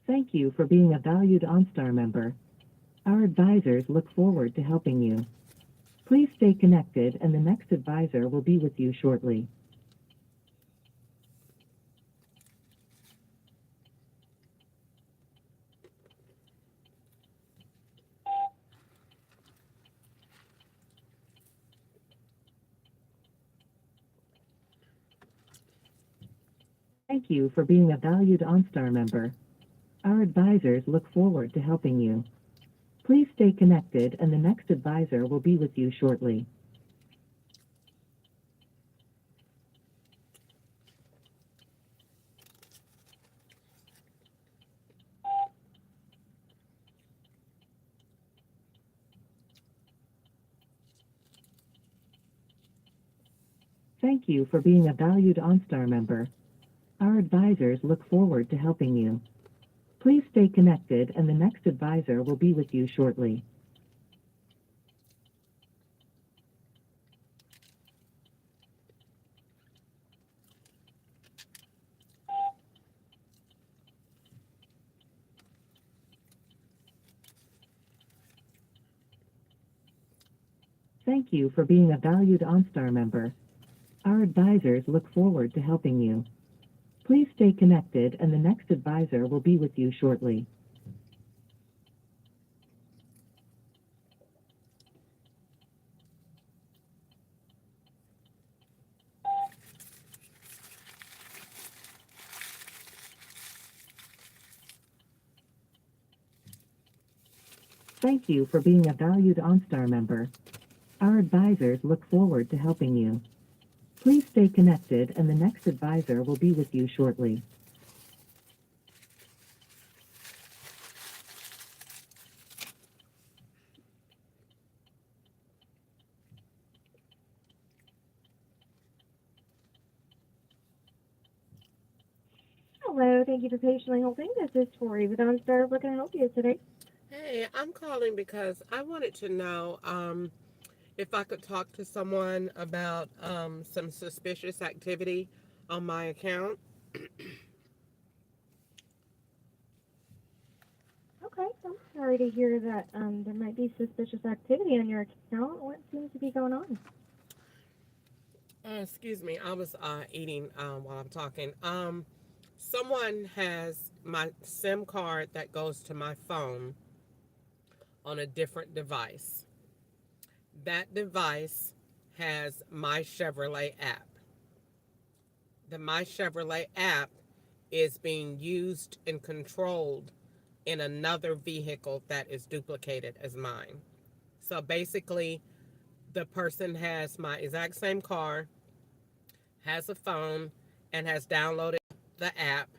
[SPEAKER 2] Thank you for being a valued OnStar member. Our advisors look forward to helping you. Please stay connected and the next advisor will be with you shortly. Thank you for being a valued OnStar member. Our advisors look forward to helping you. Please stay connected and the next advisor will be with you shortly. Thank you for being a valued OnStar member. Our advisors look forward to helping you. Please stay connected and the next advisor will be with you shortly. Thank you for being a valued OnStar member. Our advisors look forward to helping you. Please stay connected and the next advisor will be with you shortly. Thank you for being a valued OnStar member. Our advisors look forward to helping you. Please stay connected and the next advisor will be with you shortly.
[SPEAKER 1] Hello, thank you for patiently holding. This is Tori with OnStar. What can I help you today?
[SPEAKER 3] Hey, I'm calling because I wanted to know if I could talk to someone about some suspicious activity on my account.
[SPEAKER 1] Okay, I'm sorry to hear that there might be suspicious activity on your account. What seems to be going on?
[SPEAKER 3] Excuse me, I was eating while I'm talking. Someone has my SIM card that goes to my phone on a different device. That device has my Chevrolet app. The My Chevrolet app is being used and controlled in another vehicle that is duplicated as mine. So basically, the person has my exact same car, has a phone, and has downloaded the app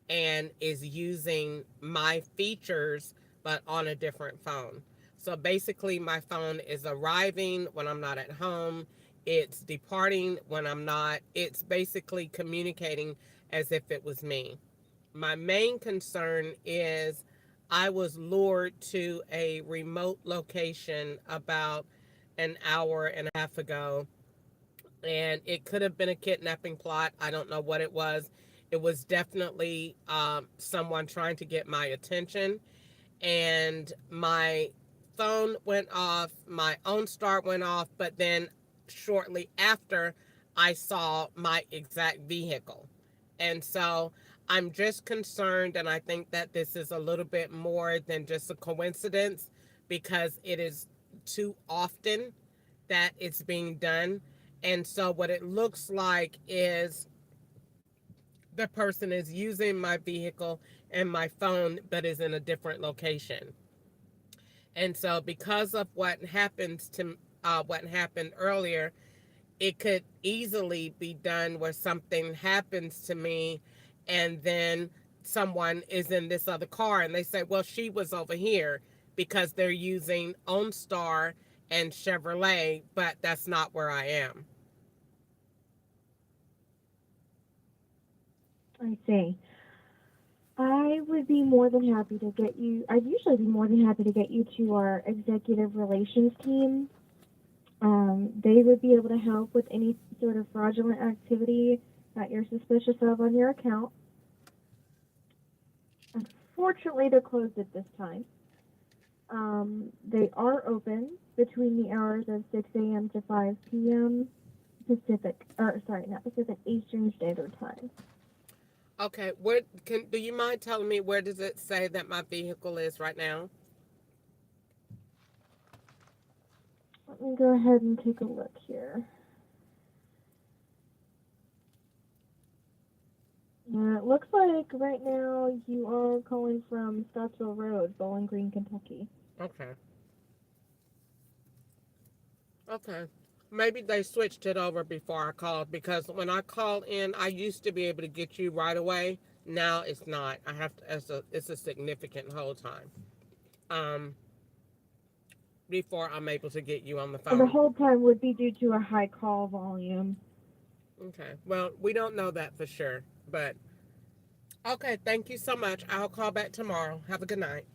[SPEAKER 3] and is using my features but on a different phone. So basically, my phone is arriving when I'm not at home. It's departing when I'm not. It's basically communicating as if it was me. My main concern is I was lured to a remote location about an hour and a half ago, and it could have been a kidnapping plot. I don't know what it was. It was definitely someone trying to get my attention. and my phone went off, my OnStar went off, but then shortly after, I saw my exact vehicle. And so I'm just concerned, and I think that this is a little bit more than just a coincidence because it is too often that it's being done. And so what it looks like is the person is using my vehicle and my phone, but is in a different location. And so because of what happened earlier, it could easily be done where something happens to me and then someone is in this other car and they say, well, she was over here because they're using OnStar and Chevrolet, but that's not where I am.
[SPEAKER 8] I see. I would be more than happy to get you, I'd usually be more than happy to get you to our executive relations team. They would be able to help with any sort of fraudulent activity that you're suspicious of on your account. Unfortunately, they're closed at this time. They are open between the hours of 6 a.m. to 5 p.m. Pacific, or sorry, not Pacific, Eastern Standard Time.
[SPEAKER 3] Okay, do you mind telling me where does it say that my vehicle is right now?
[SPEAKER 8] Let me go ahead and take a look here. It looks like right now you are calling from Scottsville Road, Bowling Green, Kentucky.
[SPEAKER 3] Okay. Okay. Maybe they switched it over before I called because when I called in, I used to be able to get you right away. Now it's not. I have to. It's a significant hold time. Before I'm able to get you on the
[SPEAKER 8] And the
[SPEAKER 3] phone.
[SPEAKER 8] hold time would be due to a high call volume.
[SPEAKER 3] Okay. Well, we don't know that for sure, but okay. Thank you so much. I'll call back tomorrow. Have a good night.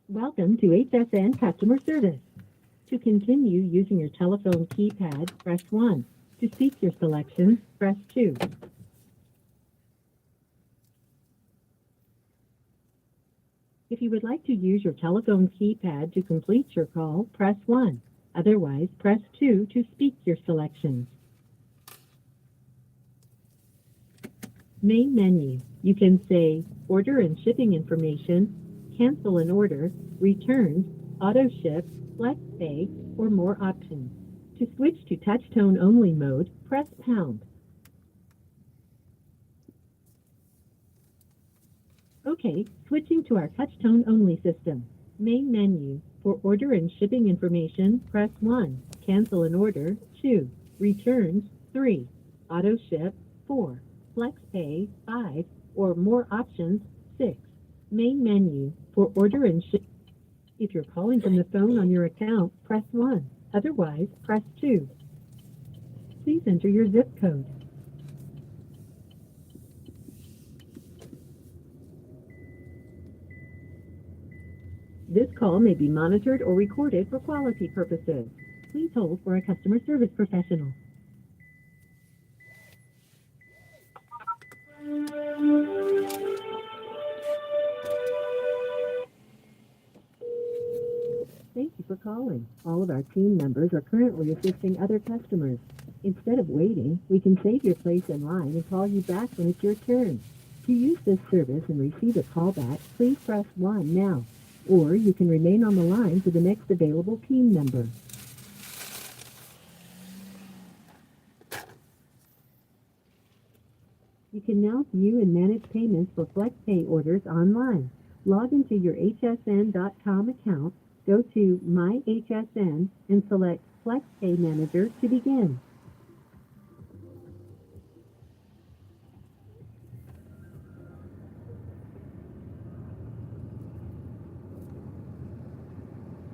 [SPEAKER 2] Welcome to HSN Customer Service. To continue using your telephone keypad, press 1. To speak your selection, press 2. If you would like to use your telephone keypad to complete your call, press 1. Otherwise, press 2 to speak your selections. Main menu. You can say order and shipping information, cancel an order, returns, auto ship, flex pay, or more options. To switch to touch tone only mode, press pound. Okay, switching to our touch tone only system. Main menu. For order and shipping information, press 1. Cancel an order, 2. Returns, 3. Auto ship, 4. Flex pay, 5. Or more options, 6. Main menu. For order and ship. If you're calling from the phone on your account, press 1. Otherwise, press 2. Please enter your zip code. This call may be monitored or recorded for quality purposes. Please hold for a customer service professional. Thank you for calling. All of our team members are currently assisting other customers. Instead of waiting, we can save your place in line and call you back when it's your turn. To use this service and receive a callback, please press 1 now. Or you can remain on the line for the next available team member. You can now view and manage payments for FlexPay orders online. Log into your hsn.com account, go to My HSN, and select FlexPay Manager to begin.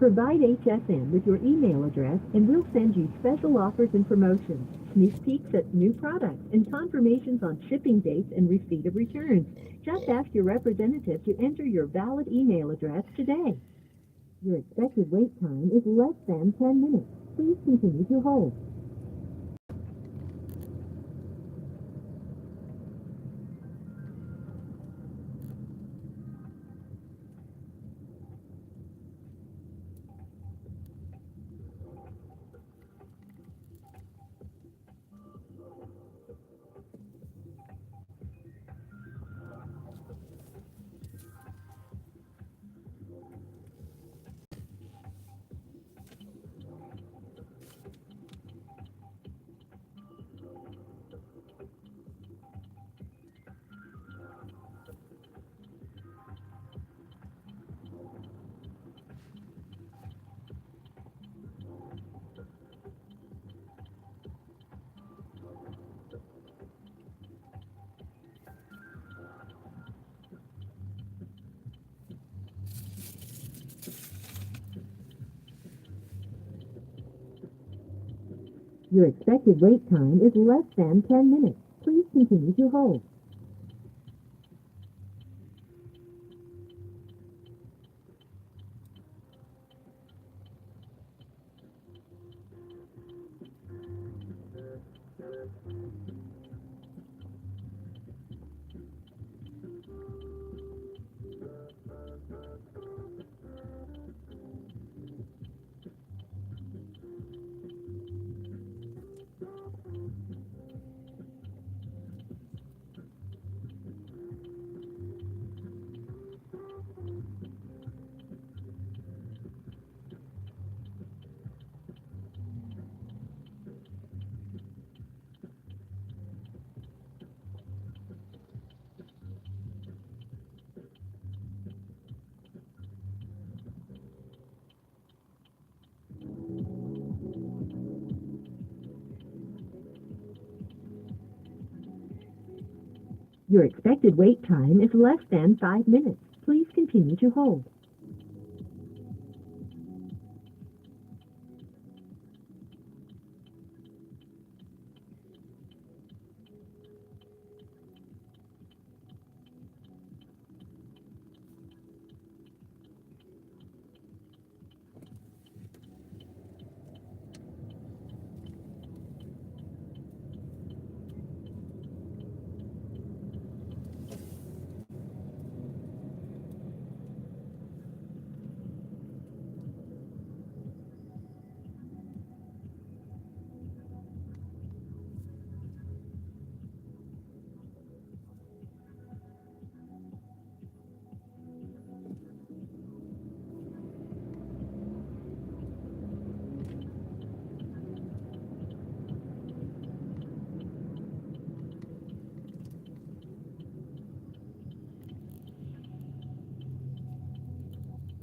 [SPEAKER 2] Provide HSN with your email address and we'll send you special offers and promotions, sneak peeks at new products, and confirmations on shipping dates and receipt of returns. Just ask your representative to enter your valid email address today. Your expected wait time is less than 10 minutes. Please continue to hold. Your expected wait time is less than 10 minutes. Please continue to hold. Your expected wait time is less than 5 minutes. Please continue to hold.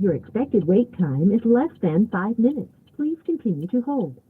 [SPEAKER 2] Your expected wait time is less than 5 minutes. Please continue to hold.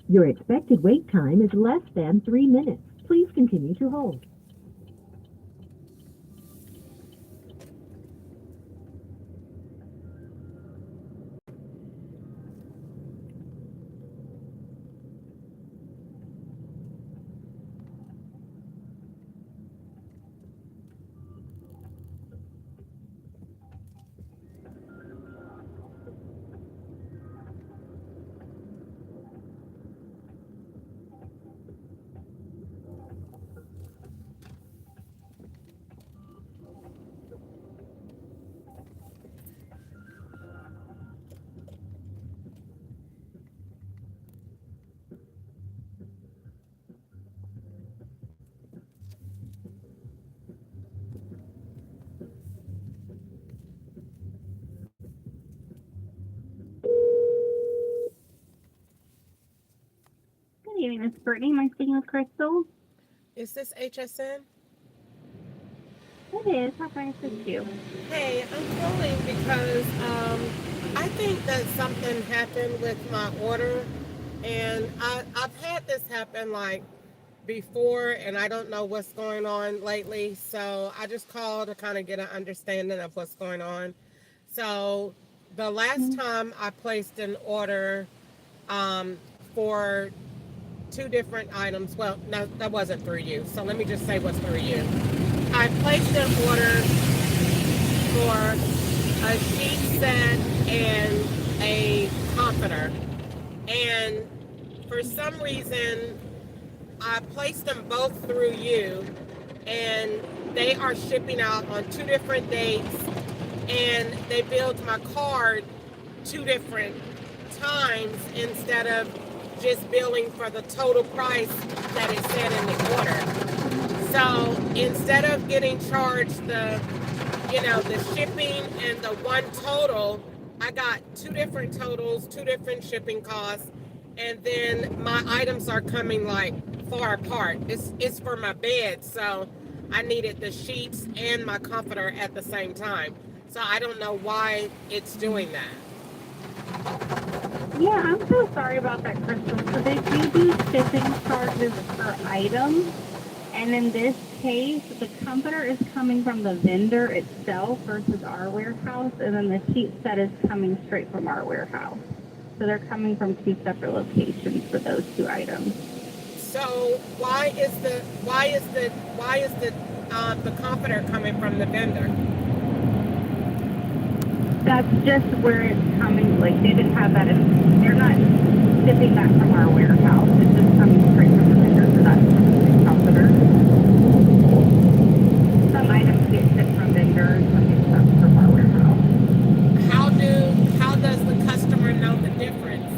[SPEAKER 2] Your expected wait time is less than 3 minutes. Please continue to hold.
[SPEAKER 1] Good evening, Miss Brittany. Am I speaking with Crystal?
[SPEAKER 3] Is this HSN?
[SPEAKER 1] It is. How can I assist you?
[SPEAKER 3] Hey, I'm calling because I think that something happened with my order, and I've had this happen like before, and I don't know what's going on lately. So I just called to kind of get an understanding of what's going on. So the last time I placed an order for two different items. Well, no, that wasn't through you. So let me just say what's through you. I placed an order for a sheet set and a comforter. And for some reason, I placed them both through you, and they are shipping out on two different dates, and they billed my card two different times instead of just billing for the total price that it said in the order. So instead of getting charged the shipping and the one total, I got two different totals, two different shipping costs, and then my items are coming like far apart. It's for my bed, so I needed the sheets and my comforter at the same time. So I don't know why it's doing that.
[SPEAKER 1] Yeah, I'm so sorry about that, Crystal. So they do shipping charges per item. And in this case, the comforter is coming from the vendor itself versus our warehouse. And then the sheet set is coming straight from our warehouse. So they're coming from two separate locations for those two items.
[SPEAKER 3] So why is the comforter coming from the vendor?
[SPEAKER 1] That's just where it's coming. Like, they didn't have that they're not shipping that from our warehouse. It's just coming straight from the vendor. So that's the comforter. Some items get shipped from vendors, some get shipped from our warehouse.
[SPEAKER 3] How does the customer know the difference?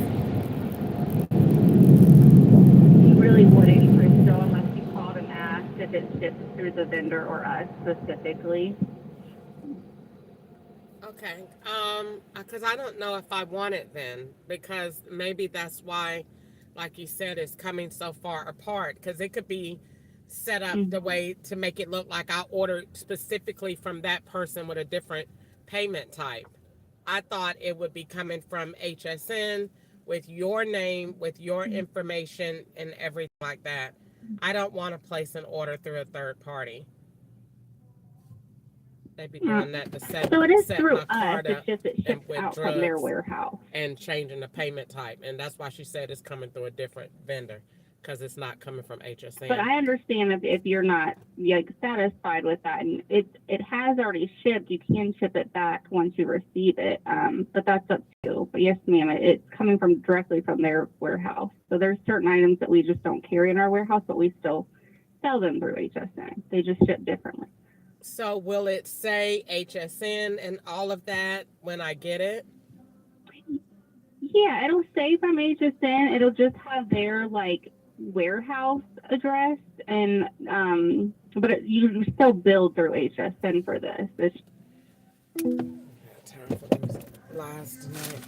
[SPEAKER 1] You really wouldn't, Crystal, unless you called and asked if it's shipped through the vendor or us specifically.
[SPEAKER 3] Okay, because I don't know if I want it then, because maybe that's why, like you said, it's coming so far apart, because it could be set up the way to make it look like I ordered specifically from that person with a different payment type. I thought it would be coming from HSN with your name, with your information and everything like that. I don't want to place an order through a third party. They be doing that to set
[SPEAKER 1] So it is
[SPEAKER 3] set
[SPEAKER 1] through
[SPEAKER 3] my
[SPEAKER 1] us.
[SPEAKER 3] card
[SPEAKER 1] It's
[SPEAKER 3] up
[SPEAKER 1] just it
[SPEAKER 3] and
[SPEAKER 1] ships
[SPEAKER 3] with
[SPEAKER 1] out from their
[SPEAKER 3] drugs
[SPEAKER 1] warehouse.
[SPEAKER 3] and changing the payment type, and that's why she said it's coming through a different vendor because it's not coming from HSN.
[SPEAKER 1] But I understand if you're not like satisfied with that, and it has already shipped, you can ship it back once you receive it. But that's up to you. But yes, ma'am, it's coming from directly from their warehouse. So there's certain items that we just don't carry in our warehouse, but we still sell them through HSN. They just ship differently.
[SPEAKER 3] So will it say HSN and all of that when I get it?
[SPEAKER 1] Yeah, it'll say from HSN. It'll just have their like warehouse address, and but you still bill through HSN for this. It's
[SPEAKER 3] Time for those lies tonight.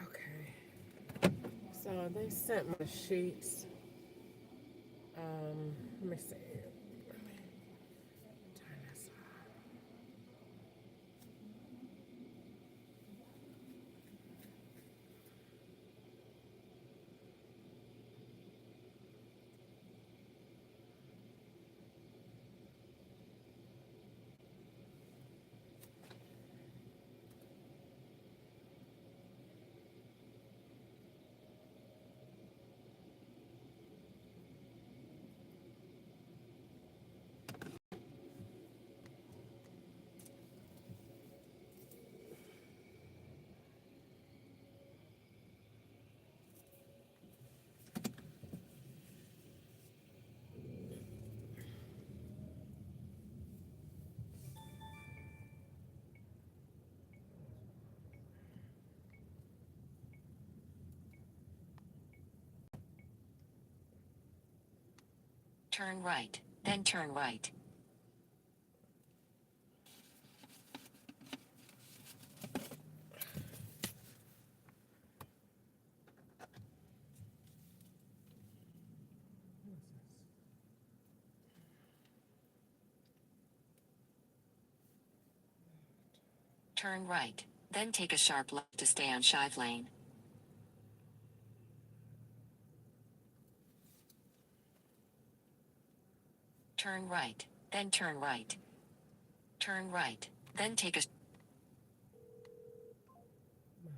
[SPEAKER 3] Okay. So they sent my sheets. Let me see. Turn this off.
[SPEAKER 5] Turn right, then turn right. Turn right, then take a sharp left to stay on Shive Lane. Turn right, then turn right. Turn right, then take a...
[SPEAKER 3] My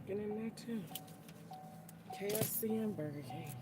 [SPEAKER 3] chicken in there too. KFC and Burger King.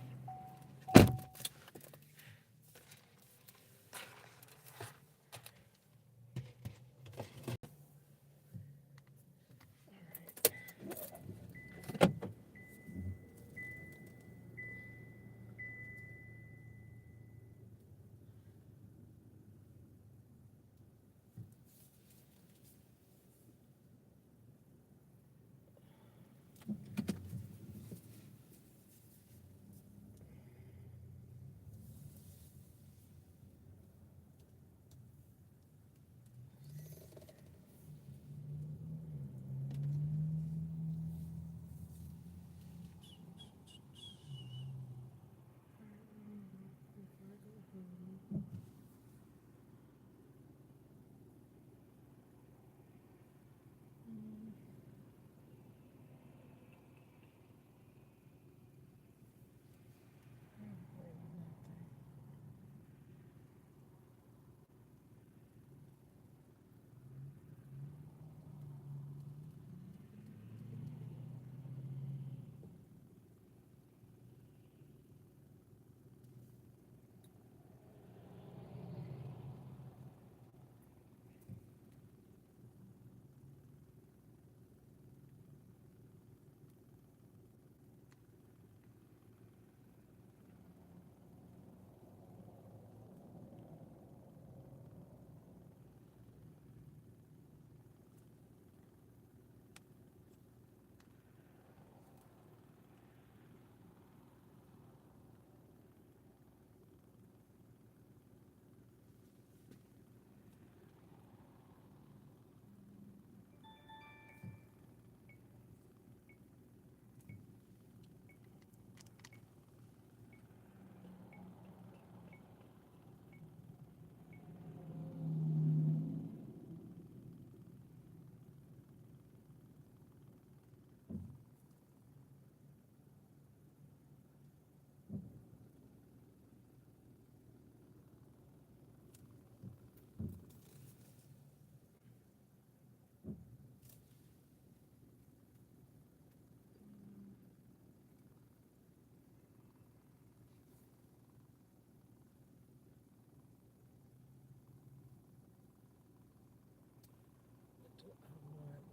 [SPEAKER 3] What do I want?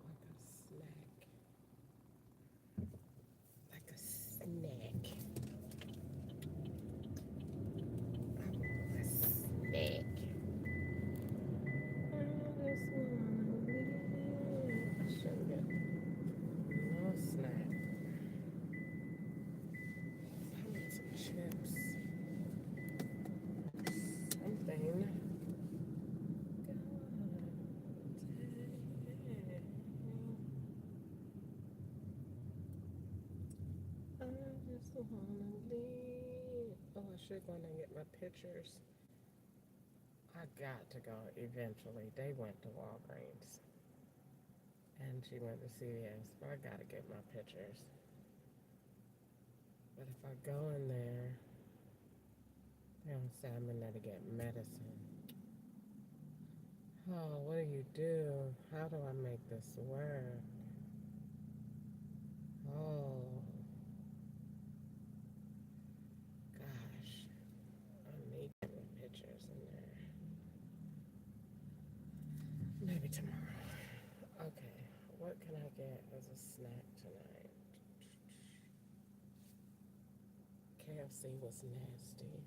[SPEAKER 3] Like a snack. I want a snack. I just wanna live. Sugar. No snack. I want some chips. Something. I just wanna live. Oh, I should go and get my pictures. I got to go eventually. They went to Walgreens. And she went to CVS. But I gotta get my pictures. But if I go in there, they're gonna say I'm in there to get medicine. Oh, what do you do? How do I make this work? Oh, gosh. I need to get pictures in there. Maybe tomorrow. Okay, what can I get as a snack tonight? KFC was nasty.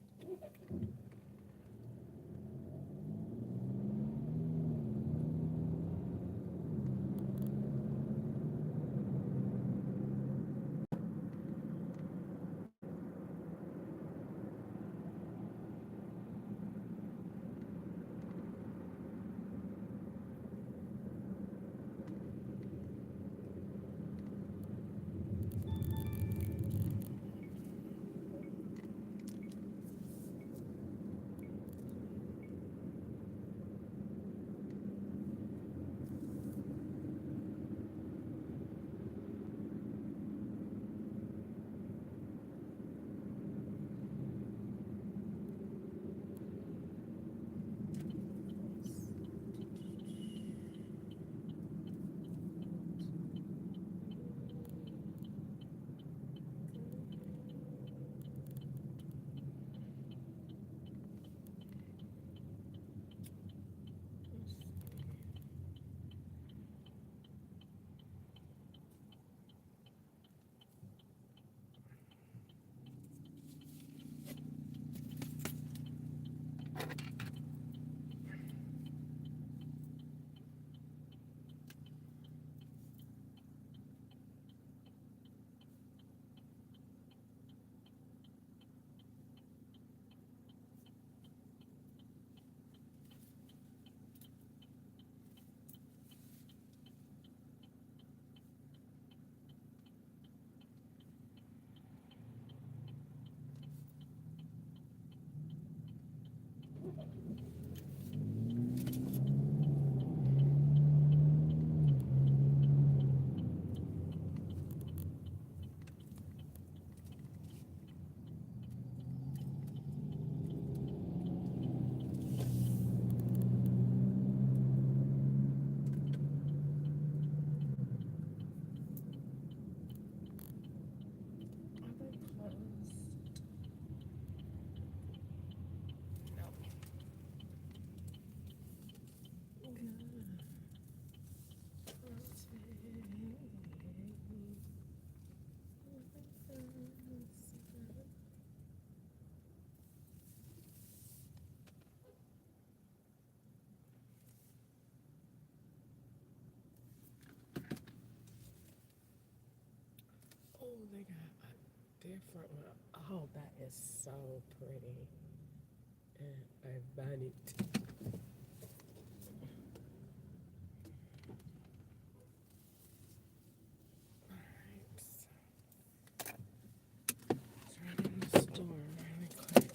[SPEAKER 3] Oh, they got a different one. Oh, that is so pretty. And I bought it. Alright, so it's right in the store really quick.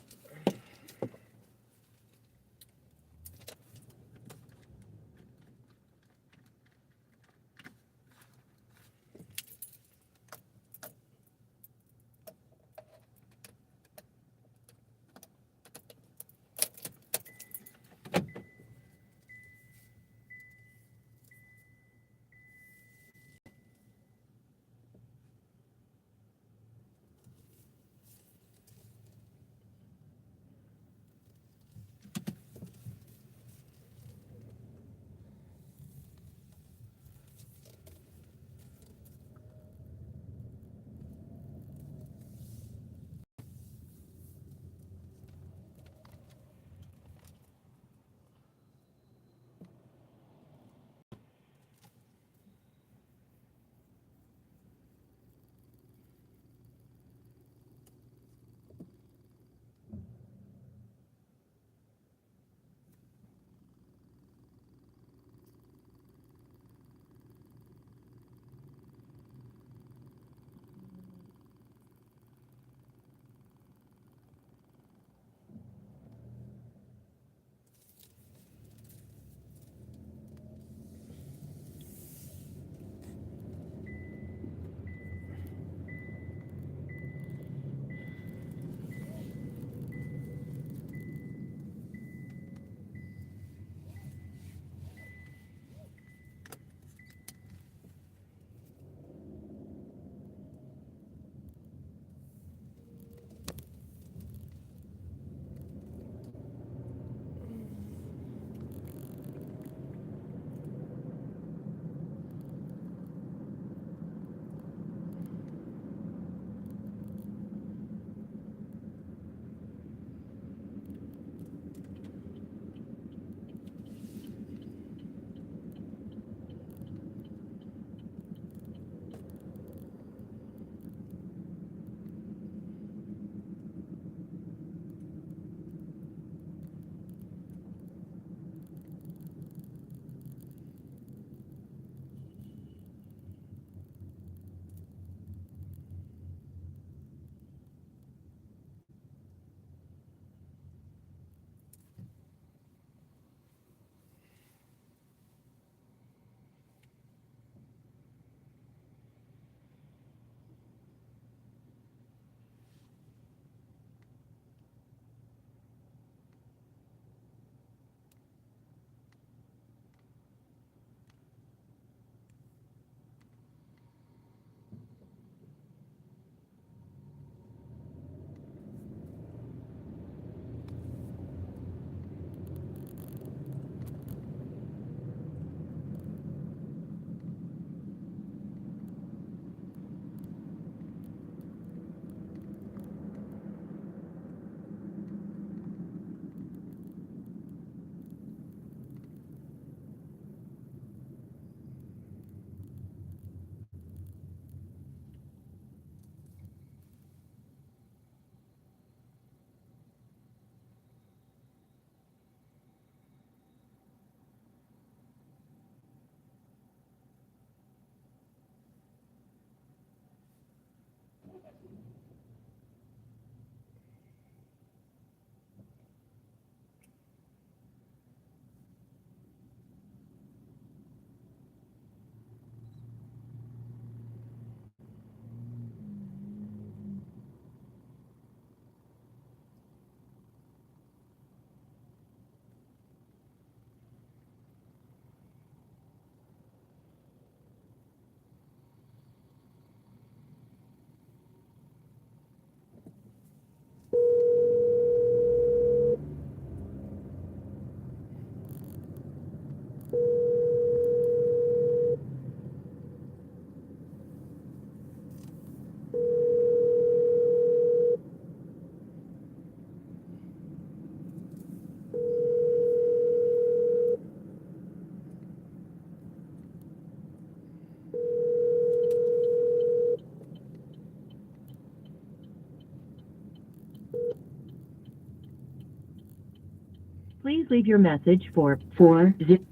[SPEAKER 2] Please leave your message for 40.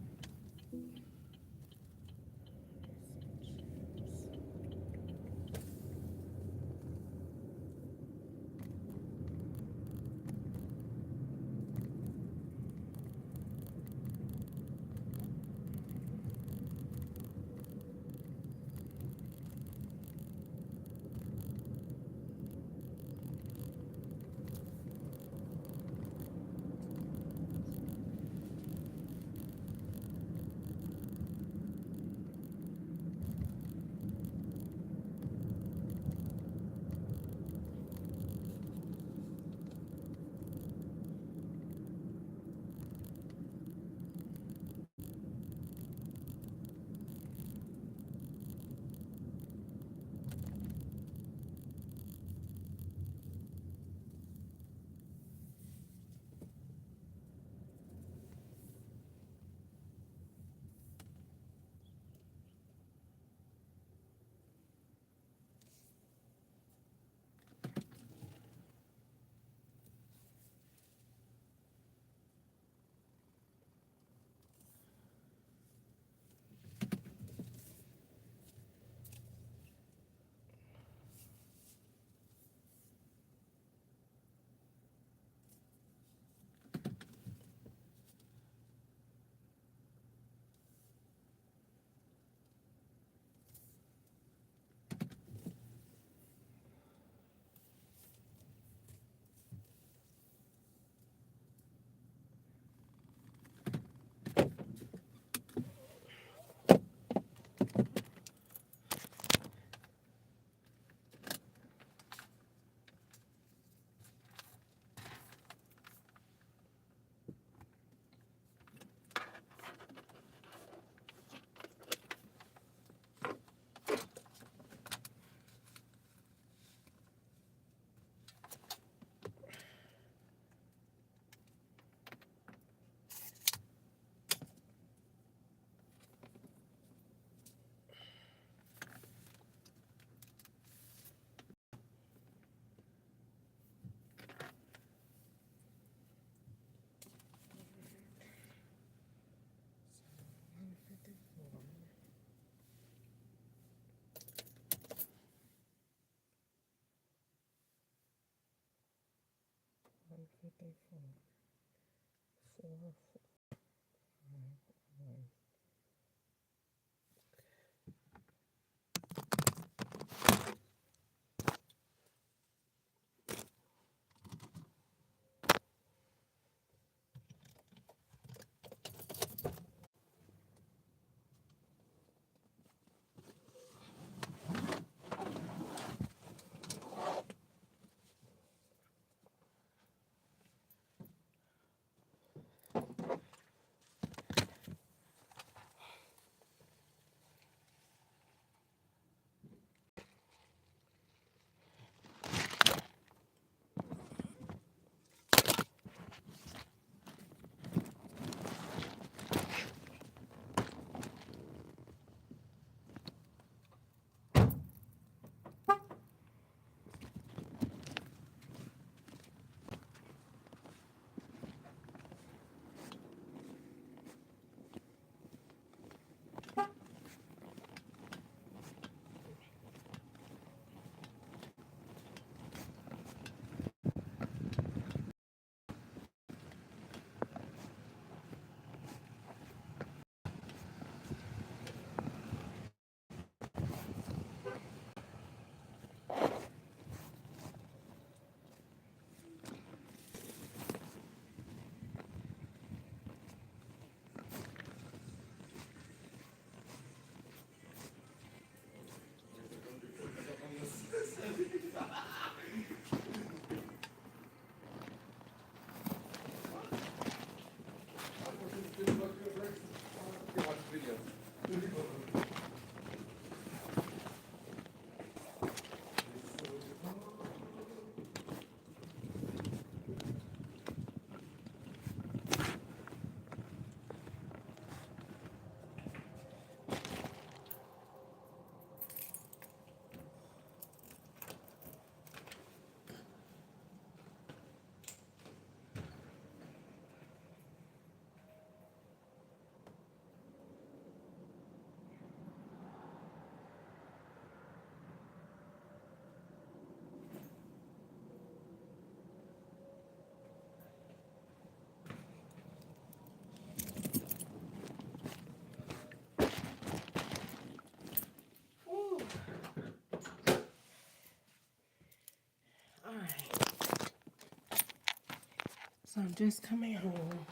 [SPEAKER 3] So I'm just coming home,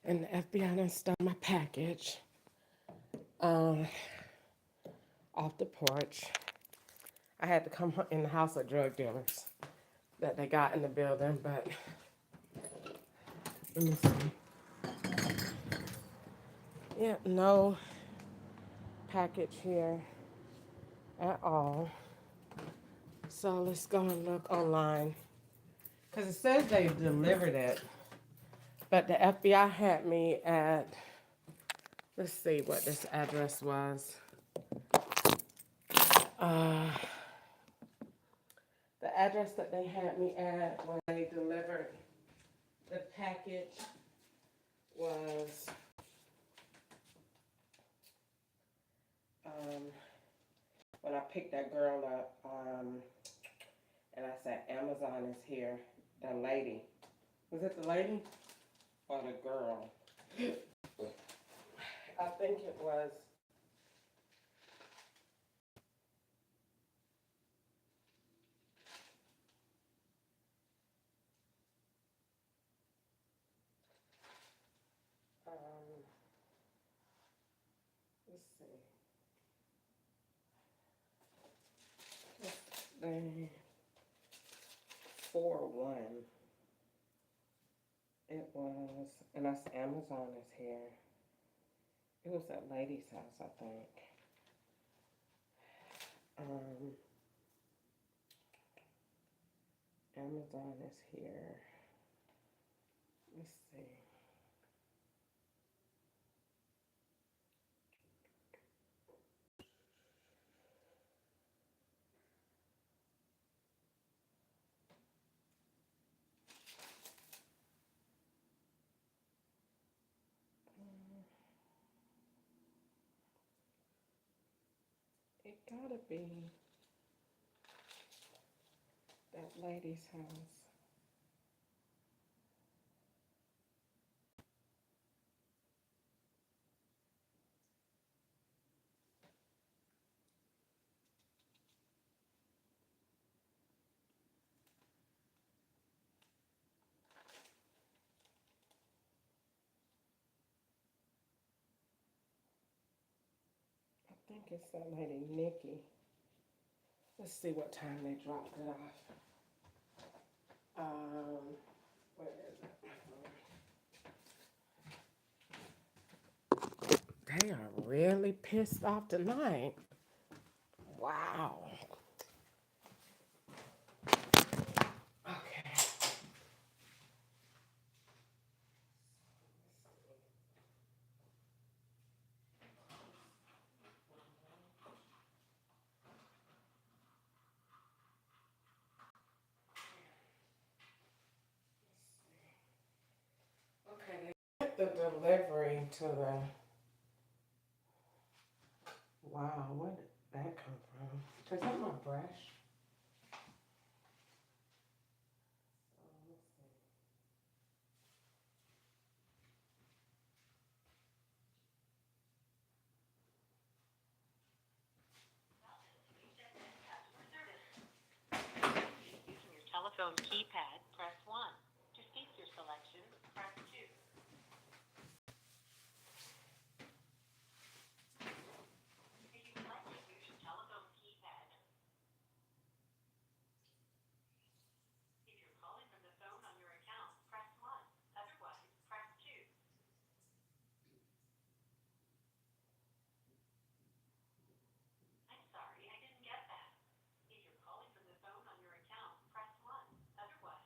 [SPEAKER 3] and the FBI done stole my package off the porch. I had to come in the house of drug dealers that they got in the building, but let me see. Yeah, no package here at all. So let's go and look online. Because it says they delivered it, but the FBI had me at, let's see what this address was. The address that they had me at when they delivered the package was when I picked that girl up, and I said, Amazon is here. The lady. Was it the lady or the girl? I think it was. Let's see. The 4-1. It was, and that's Amazon is here. It was at lady's house, I think. Amazon is here. Let's see. It gotta be that lady's house. I think it's that lady Nikki. Let's see what time they dropped it off. Where is it? They are really pissed off tonight. Wow. Okay. Okay, they get the delivery to the. Wow, where did that come from? Is that my brush?
[SPEAKER 9] Using your telephone keypad, press 1. To speak your selection, press 2. If you would like to use your telephone keypad, if you're calling from the phone on your account, press 1. Otherwise, press 2. I'm sorry, I didn't get that. If you're calling from the phone on your account, press 1. Otherwise,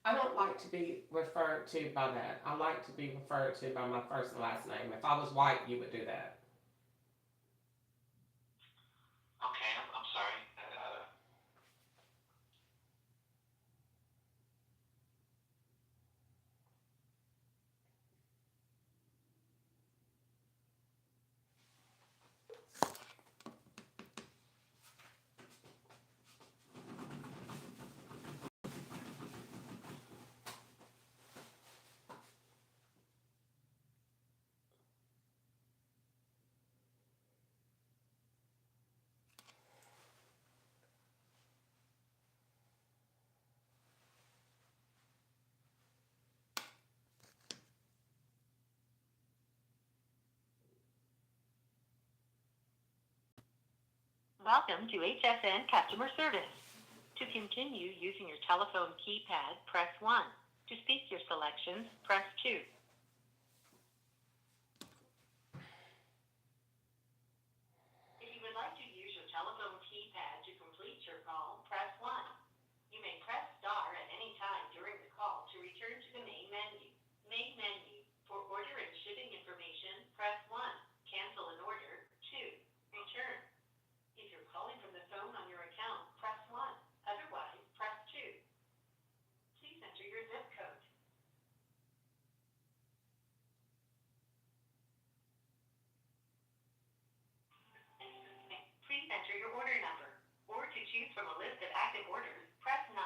[SPEAKER 3] I don't like to be referred to by that. I like to be referred to by my first and last name. If I was white, you would do that.
[SPEAKER 9] Okay, I'm sorry. Welcome to HSN Customer Service. To continue using your telephone keypad, press 1. To speak your selections, press 2. If you would like to use your telephone keypad to complete your call, press 1. You may press star at any time during the call to return to the main menu. Main menu. For order and shipping information, press 1. Cancel an order, 2. Return. If you're calling from the phone on your account, press 1. Otherwise, press 2. Please enter your zip code. Please enter your order number. Or to choose from a list of active orders, press 9.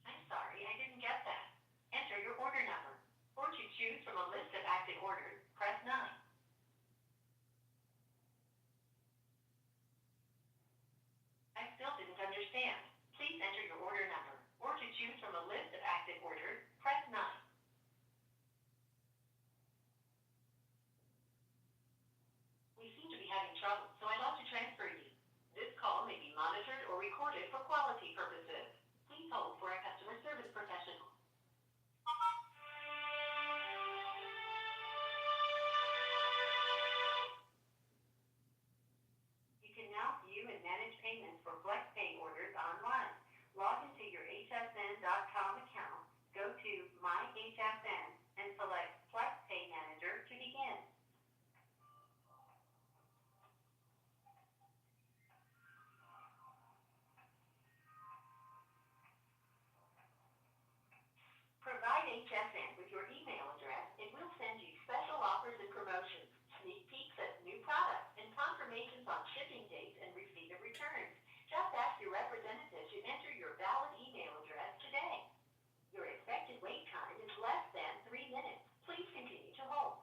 [SPEAKER 9] I'm sorry, I didn't get that. Enter your order number. Or to choose from a list of active orders, press 9. I still didn't understand. Please enter your order number. Or to choose from a list of active orders, press 9. We seem to be having trouble, so I'd like to transfer you. This call may be monitored or recorded for quality purposes. Please hold for a customer service professional. You can now view and manage payments for FlexPay orders online. Log into your hsn.com account, go to My HSN, and select FlexPay Manager to begin. Provide HSN with your email address and we'll send you special offers and promotions, sneak peeks at new products, and confirmations on shipping dates and receipt of returns. Just ask your representative to enter your valid email address today. Your expected wait time is less than 3 minutes. Please continue to hold.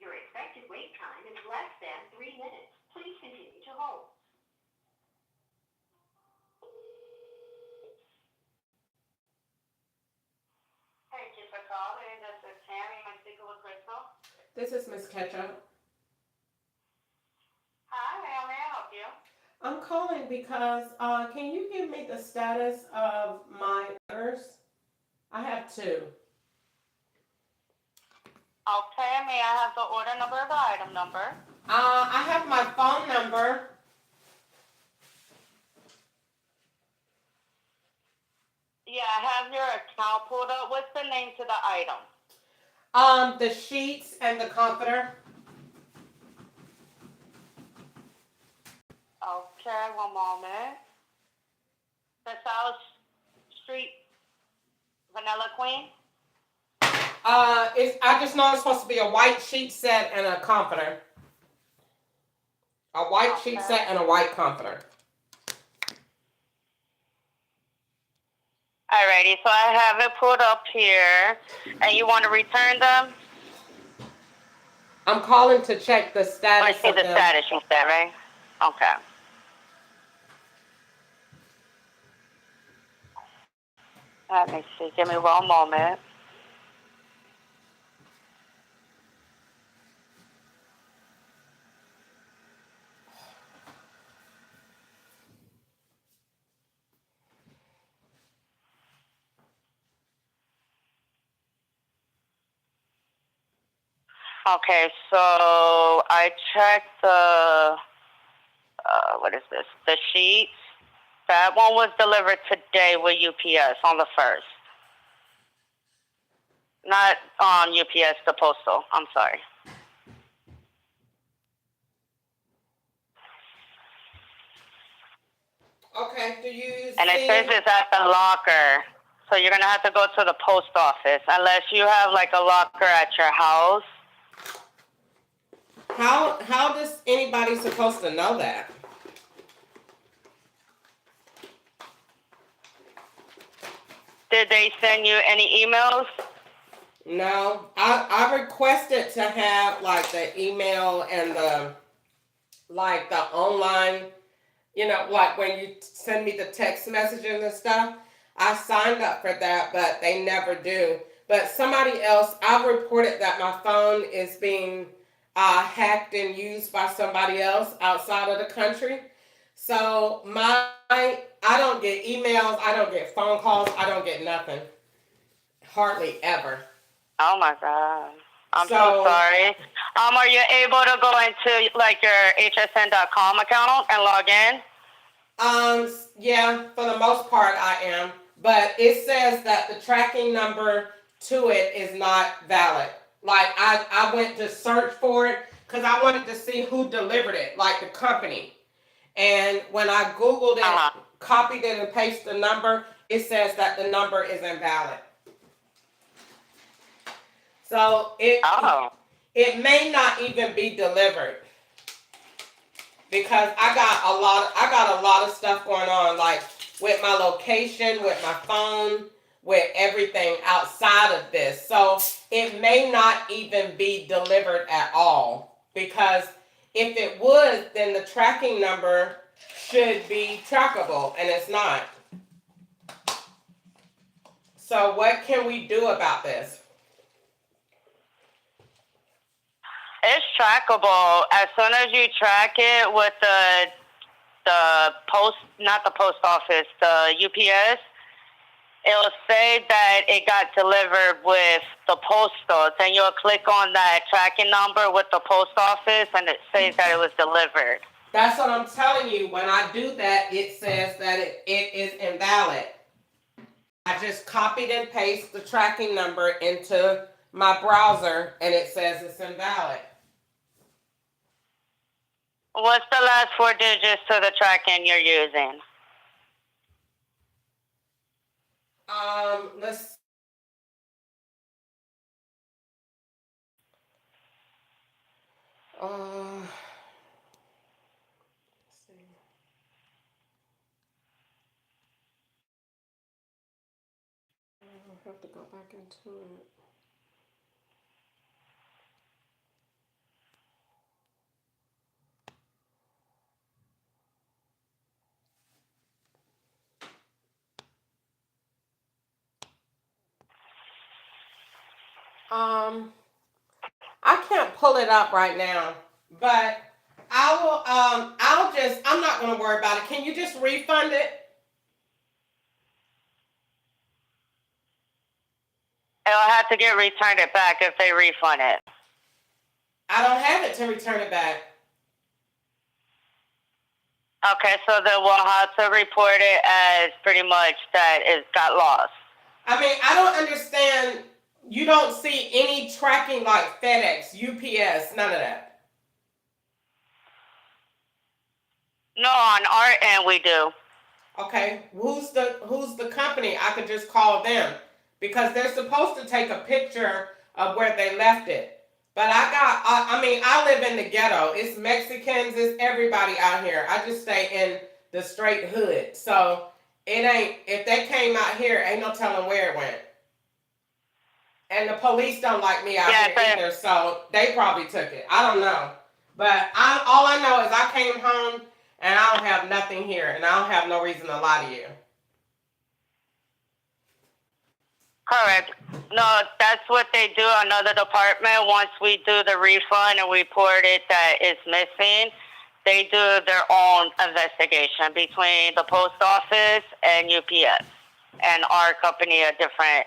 [SPEAKER 9] Your expected wait time is less than 3 minutes. Please continue to hold. Thank you for calling. This is Tammy. Am I speaking with Crystal?
[SPEAKER 3] This is Miss Ketchup.
[SPEAKER 9] Hi, how may I help you?
[SPEAKER 3] I'm calling because can you give me the status of my orders? I have 2.
[SPEAKER 9] Okay, may I have the order number or the item number?
[SPEAKER 3] I have my phone number.
[SPEAKER 9] Yeah, I have your account pulled up. What's the name to the item?
[SPEAKER 3] The sheets and the comforter.
[SPEAKER 9] Okay. Okay, one moment. The South Street Vanilla Queen?
[SPEAKER 3] I just know it's supposed to be a white sheet set and a comforter. A white sheet set and a white comforter.
[SPEAKER 9] Alrighty, so I have it pulled up here, and you want to return them?
[SPEAKER 3] I'm calling to check the status
[SPEAKER 9] see
[SPEAKER 3] of
[SPEAKER 9] the
[SPEAKER 3] them.
[SPEAKER 9] status, you said, right? Okay. Let me see. Give me one moment. Okay, so I checked the, what is this? The sheets. That one was delivered today with UPS on the 1st. Not on UPS, the postal. I'm sorry.
[SPEAKER 3] Okay, do you
[SPEAKER 9] And it
[SPEAKER 3] see?
[SPEAKER 9] says it's at the locker. So you're going to have to go to the post office unless you have like a locker at your house.
[SPEAKER 3] How does anybody supposed to know that?
[SPEAKER 9] Did they send you any emails?
[SPEAKER 3] No, I requested to have like the email and the online, like when you send me the text messages and stuff. I signed up for that, but they never do. But somebody else, I've reported that my phone is being hacked and used by somebody else outside of the country. So I don't get emails, I don't get phone calls, I don't get nothing. Hardly ever.
[SPEAKER 9] Oh my God. I'm so sorry. Are you able to go into like your hsn.com account and log in?
[SPEAKER 3] Yeah, for the most part I am. But it says that the tracking number to it is not valid. Like I went to search for it because I wanted to see who delivered it, like the company. And when I Googled it, copied it and pasted the number, it says that the number is invalid. So it may not even be delivered because I got a lot of stuff going on, like with my location, with my phone, with everything outside of this. So it may not even be delivered at all, because if it would, then the tracking number should be trackable, and it's not. So what can we do about this?
[SPEAKER 9] It's trackable. As soon as you track it with the post, not the post office, the UPS, it'll say that it got delivered with the postal. Then you'll click on that tracking number with the post office, and it says that it was delivered.
[SPEAKER 3] That's what I'm telling you. When I do that, it says that it is invalid. I just copied and pasted the tracking number into my browser, and it says it's invalid.
[SPEAKER 9] What's the last 4 digits to the tracking you're using?
[SPEAKER 3] Let's. Let's see. I'll have to go back into it. I can't pull it up right now, but I will. I'm not going to worry about it. Can you just refund it?
[SPEAKER 9] It'll have to get returned it back if they refund it.
[SPEAKER 3] I don't have it to return it back.
[SPEAKER 9] Okay, so then we'll have to report it as pretty much that it got lost.
[SPEAKER 3] I mean, I don't understand. You don't see any tracking like FedEx, UPS, none of that.
[SPEAKER 10] No, on our end we do.
[SPEAKER 3] Okay, who's the company? I could just call them because they're supposed to take a picture of where they left it. But I mean, I live in the ghetto. It's Mexicans, it's everybody out here. I just stay in the straight hood. So it ain't, if they came out here, ain't no telling where it went. And the police don't like me out here either, so they probably took it. I don't know. But all I know is I came home and I don't have nothing here, and I don't have no reason to lie to you.
[SPEAKER 10] Correct. No, that's what they do. Another department, once we do the refund and report it that it's missing, they do their own investigation between the post office and UPS. And our company, a different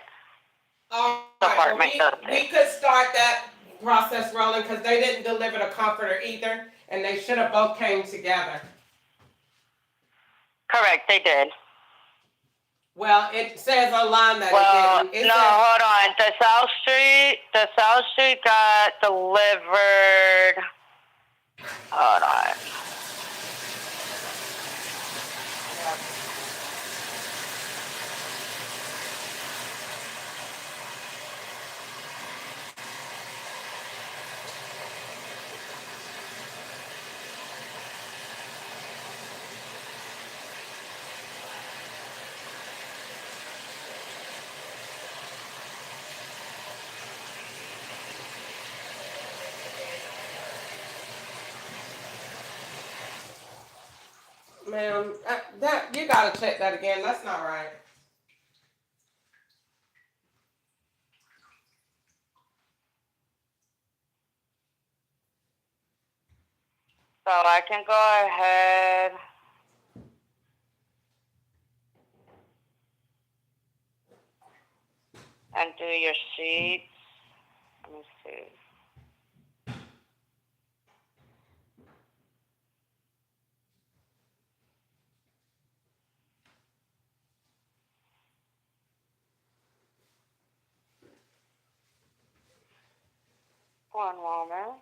[SPEAKER 10] department.
[SPEAKER 3] Well, we could start that process rolling because they didn't deliver the comforter either, and they should have both came together.
[SPEAKER 10] Correct, they did.
[SPEAKER 3] Well, it says online that it didn't.
[SPEAKER 10] Hold on. The South Street got delivered. Hold on.
[SPEAKER 3] Ma'am, that you gotta check that again. That's not right.
[SPEAKER 10] So I can go ahead and do your sheets. Let me see. One moment.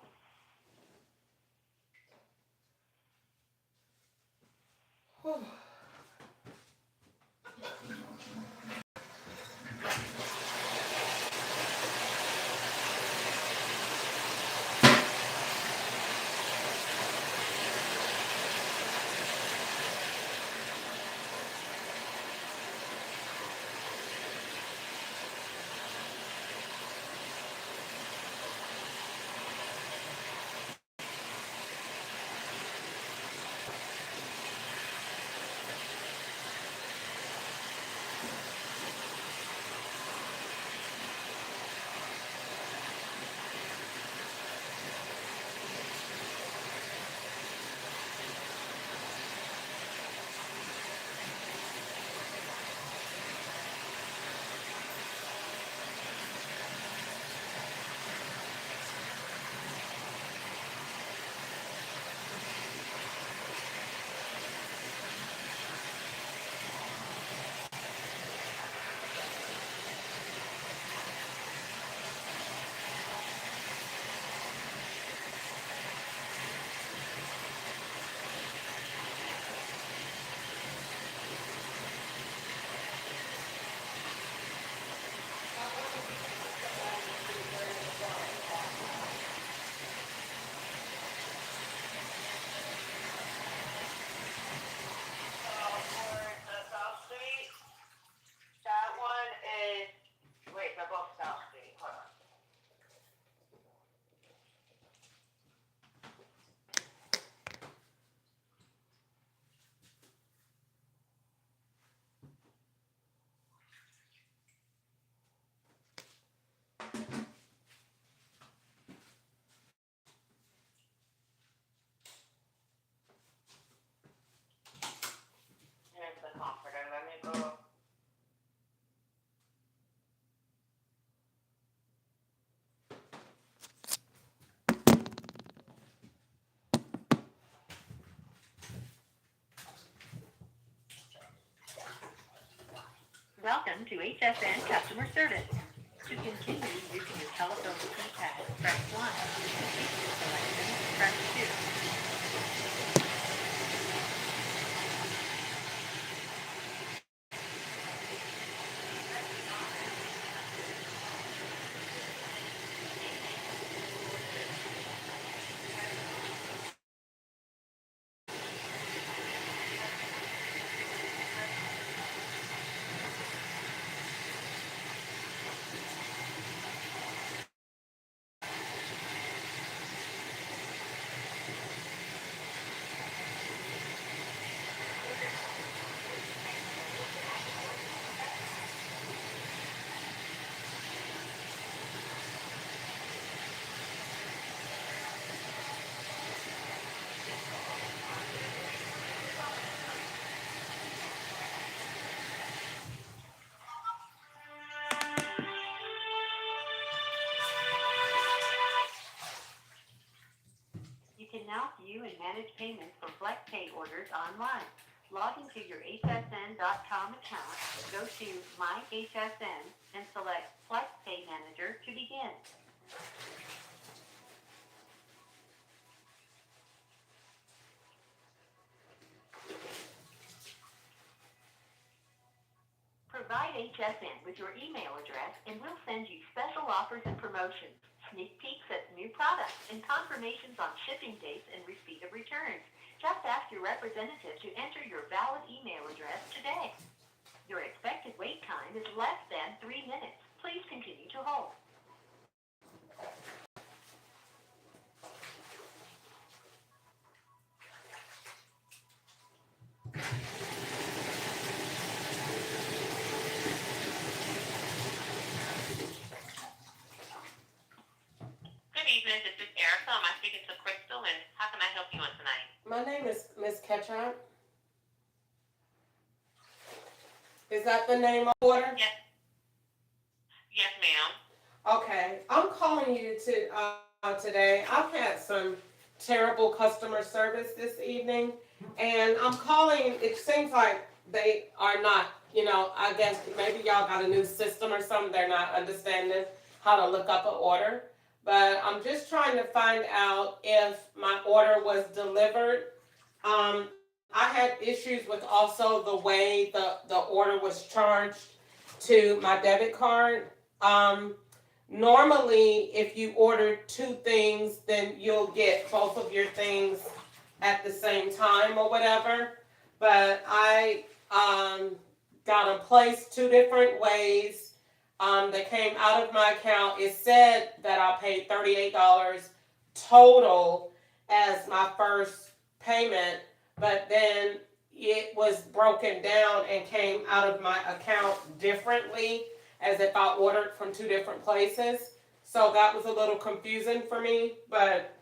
[SPEAKER 10] Here's the comforter. Let me go.
[SPEAKER 5] Welcome to HSN Customer Service. To continue using your telephone keypad, press 1. To repeat your selection, press 2.
[SPEAKER 9] manage payments for FlexPay orders online. Log into your hsn.com account, go to My HSN, and select FlexPay Manager to begin. Provide HSN with your email address and we'll send you special offers and promotions, sneak peeks at new products, and confirmations on shipping dates and receipt of returns. Just ask your representative to enter your valid email address today. Your expected wait time is less than 3 minutes. Please continue to hold. Good evening, this is Erica. Am I speaking to Crystal, and how can I help you on tonight?
[SPEAKER 3] My name is Miss Ketchup. Is that the name of the order?
[SPEAKER 9] Yes. Yes, ma'am.
[SPEAKER 3] Okay, I'm calling you today. I've had some terrible customer service this evening, and I'm calling. It seems like they are not, I guess maybe y'all got a new system or something. They're not understanding how to look up an order. But I'm just trying to find out if my order was delivered. I had issues with also the way the order was charged to my debit card. Normally, if you order 2 things, then you'll get both of your things at the same time or whatever. But I got them placed 2 different ways. They came out of my account. It said that I paid $38 total as my first payment, but then it was broken down and came out of my account differently, as if I ordered from 2 different places. So that was a little confusing for me. But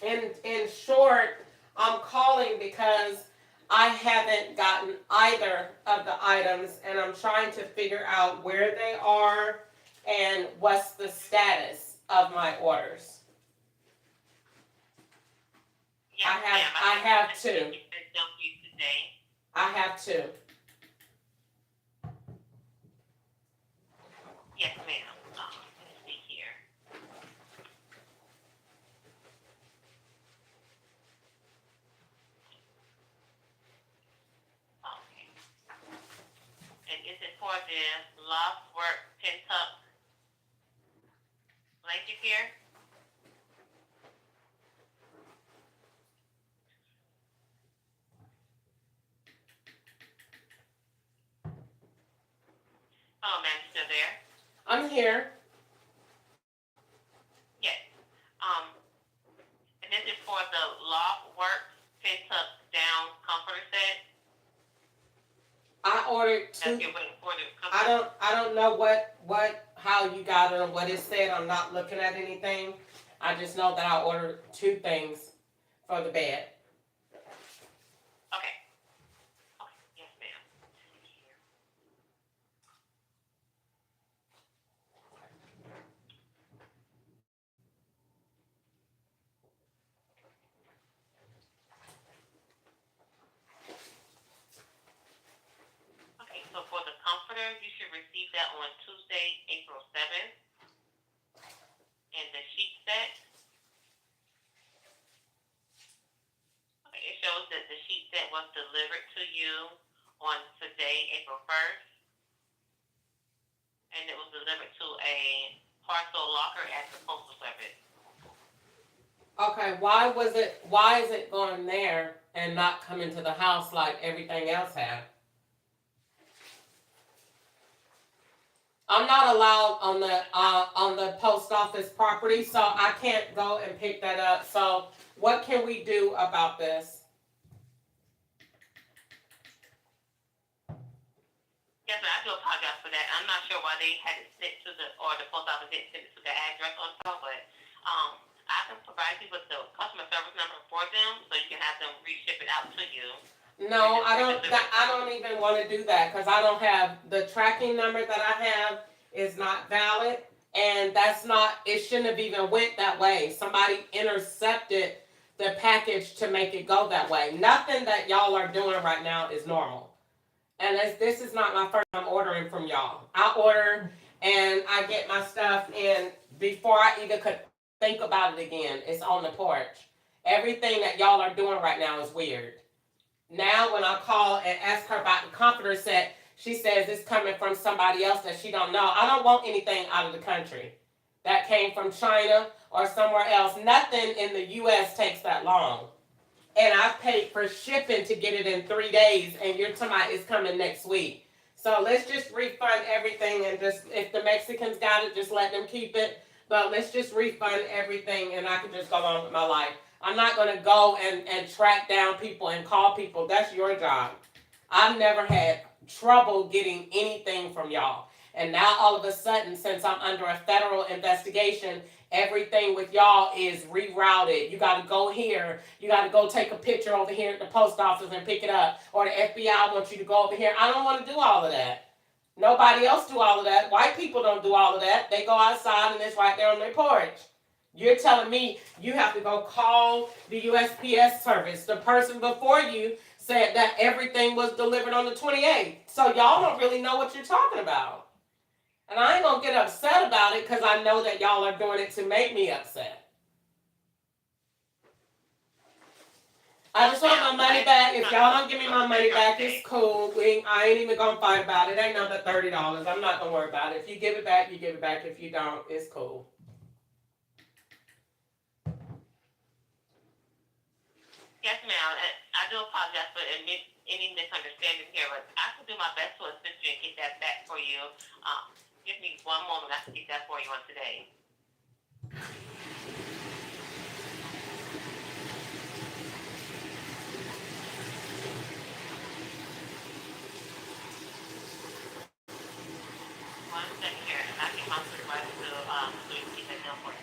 [SPEAKER 3] in short, I'm calling because I haven't gotten either of the items, and I'm trying to figure out where they are and what's the status of my orders.
[SPEAKER 9] Yes,
[SPEAKER 3] I have-
[SPEAKER 9] ma'am.
[SPEAKER 3] I have two.
[SPEAKER 9] Today.
[SPEAKER 3] I have 2.
[SPEAKER 9] Yes, ma'am. Let's see here. Okay. And is it for the loft work pent-up blanket here? Oh, ma'am, you still there?
[SPEAKER 3] I'm here.
[SPEAKER 9] Yes. And this is for the loft work pent-up down comforter set.
[SPEAKER 3] I ordered 2.
[SPEAKER 9] That's your waiting for the comforter.
[SPEAKER 3] I don't know how you got it or what it said. I'm not looking at anything. I just know that I ordered 2 things for the bed.
[SPEAKER 9] Okay. Okay. Yes, ma'am. Okay, so for the comforter, you should receive that on Tuesday, April 7th. And the sheet set. Okay, it shows that the sheet set was delivered to you on today, April 1st. And it was delivered to a parcel locker at the postal service.
[SPEAKER 3] Okay, why is it going there and not coming to the house like everything else had? I'm not allowed on the post office property, so I can't go and pick that up. So what can we do about this?
[SPEAKER 9] Yes, ma'am, I do apologize for that. I'm not sure why they had it sent to the post office didn't send it to the address on top, but I can provide you with the customer service number for them so you can have them reship it out to you.
[SPEAKER 3] No, I don't even want to do that because I don't have the tracking number that I have is not valid, and it shouldn't have even went that way. Somebody intercepted the package to make it go that way. Nothing that y'all are doing right now is normal. And this is not my first time ordering from y'all. I order and I get my stuff in before I even could think about it again. It's on the porch. Everything that y'all are doing right now is weird. Now when I call and ask her about the comforter set, she says it's coming from somebody else that she don't know. I don't want anything out of the country. That came from China or somewhere else. Nothing in the U.S. takes that long. And I paid for shipping to get it in 3 days, and you're talking about it's coming next week. So let's just refund everything, and just, if the Mexicans got it, just let them keep it. But let's just refund everything, and I can just go on with my life. I'm not going to go and track down people and call people. That's your job. I've never had trouble getting anything from y'all. And now all of a sudden, since I'm under a federal investigation, everything with y'all is rerouted. You got to go here. You got to go take a picture over here at the post office and pick it up. Or the FBI wants you to go over here. I don't want to do all of that. Nobody else do all of that. White people don't do all of that. They go outside and it's right there on their porch. You're telling me you have to go call the USPS service. The person before you said that everything was delivered on the 28th. So y'all don't really know what you're talking about. And I ain't gonna get upset about it because I know that y'all are doing it to make me upset. I just want my money back. If y'all don't give me my money back, it's cool. I ain't even gonna fight about it. Ain't nothing but $30. I'm not gonna worry about it. If you give it back, you give it back. If you don't, it's cool.
[SPEAKER 9] Yes, ma'am. I do apologize for any misunderstanding here, but I can do my best to assist you and get that back for you. Give me one moment. I can get that for you on today. One second here, and I get my supervisor to so we can get that done for you.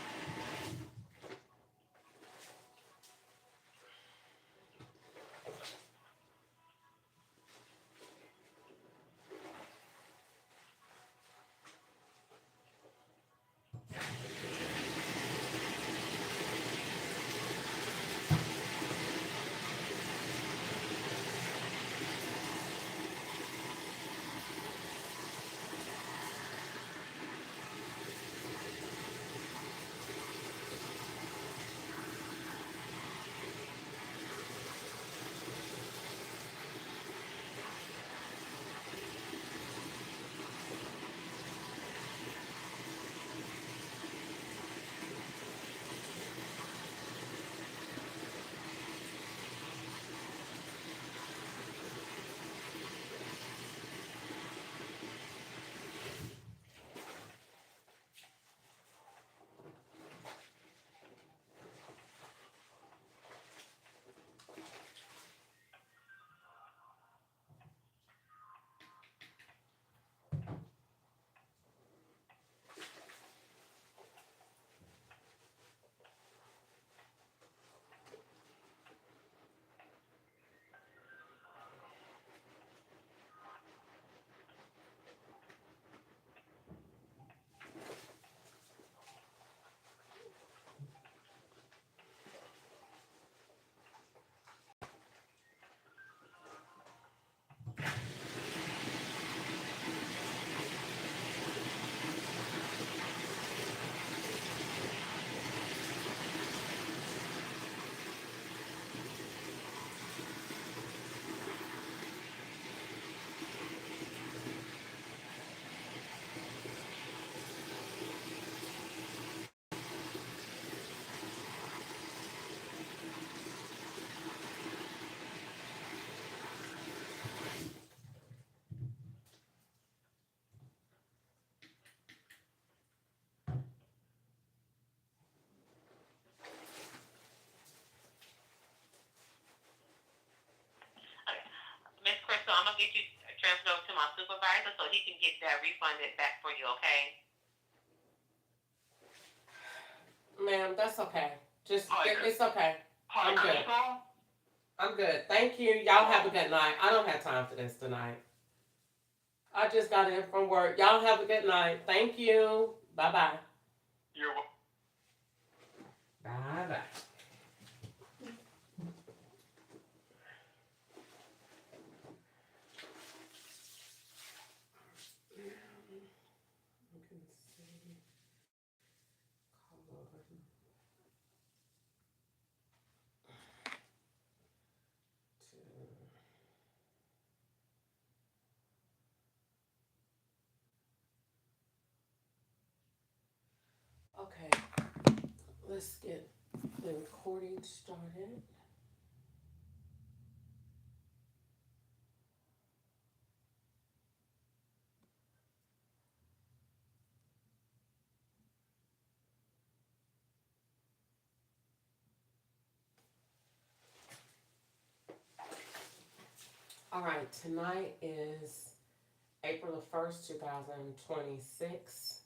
[SPEAKER 9] Miss Crystal, I'm gonna get you transferred over to my supervisor so he can get that refunded back for you, okay?
[SPEAKER 3] Ma'am, that's okay. Just,
[SPEAKER 9] Hi,
[SPEAKER 3] it's okay.
[SPEAKER 9] Hi,
[SPEAKER 3] I'm good.
[SPEAKER 9] Crystal.
[SPEAKER 3] I'm good. Thank you. Y'all have a good night. I don't have time for this tonight. I just got in from work. Y'all have a good night. Thank you. Bye-bye.
[SPEAKER 9] You're welcome.
[SPEAKER 3] Bye-bye. can see. Color. Okay, let's get the recording started. All right, tonight is April the 1st, 2026,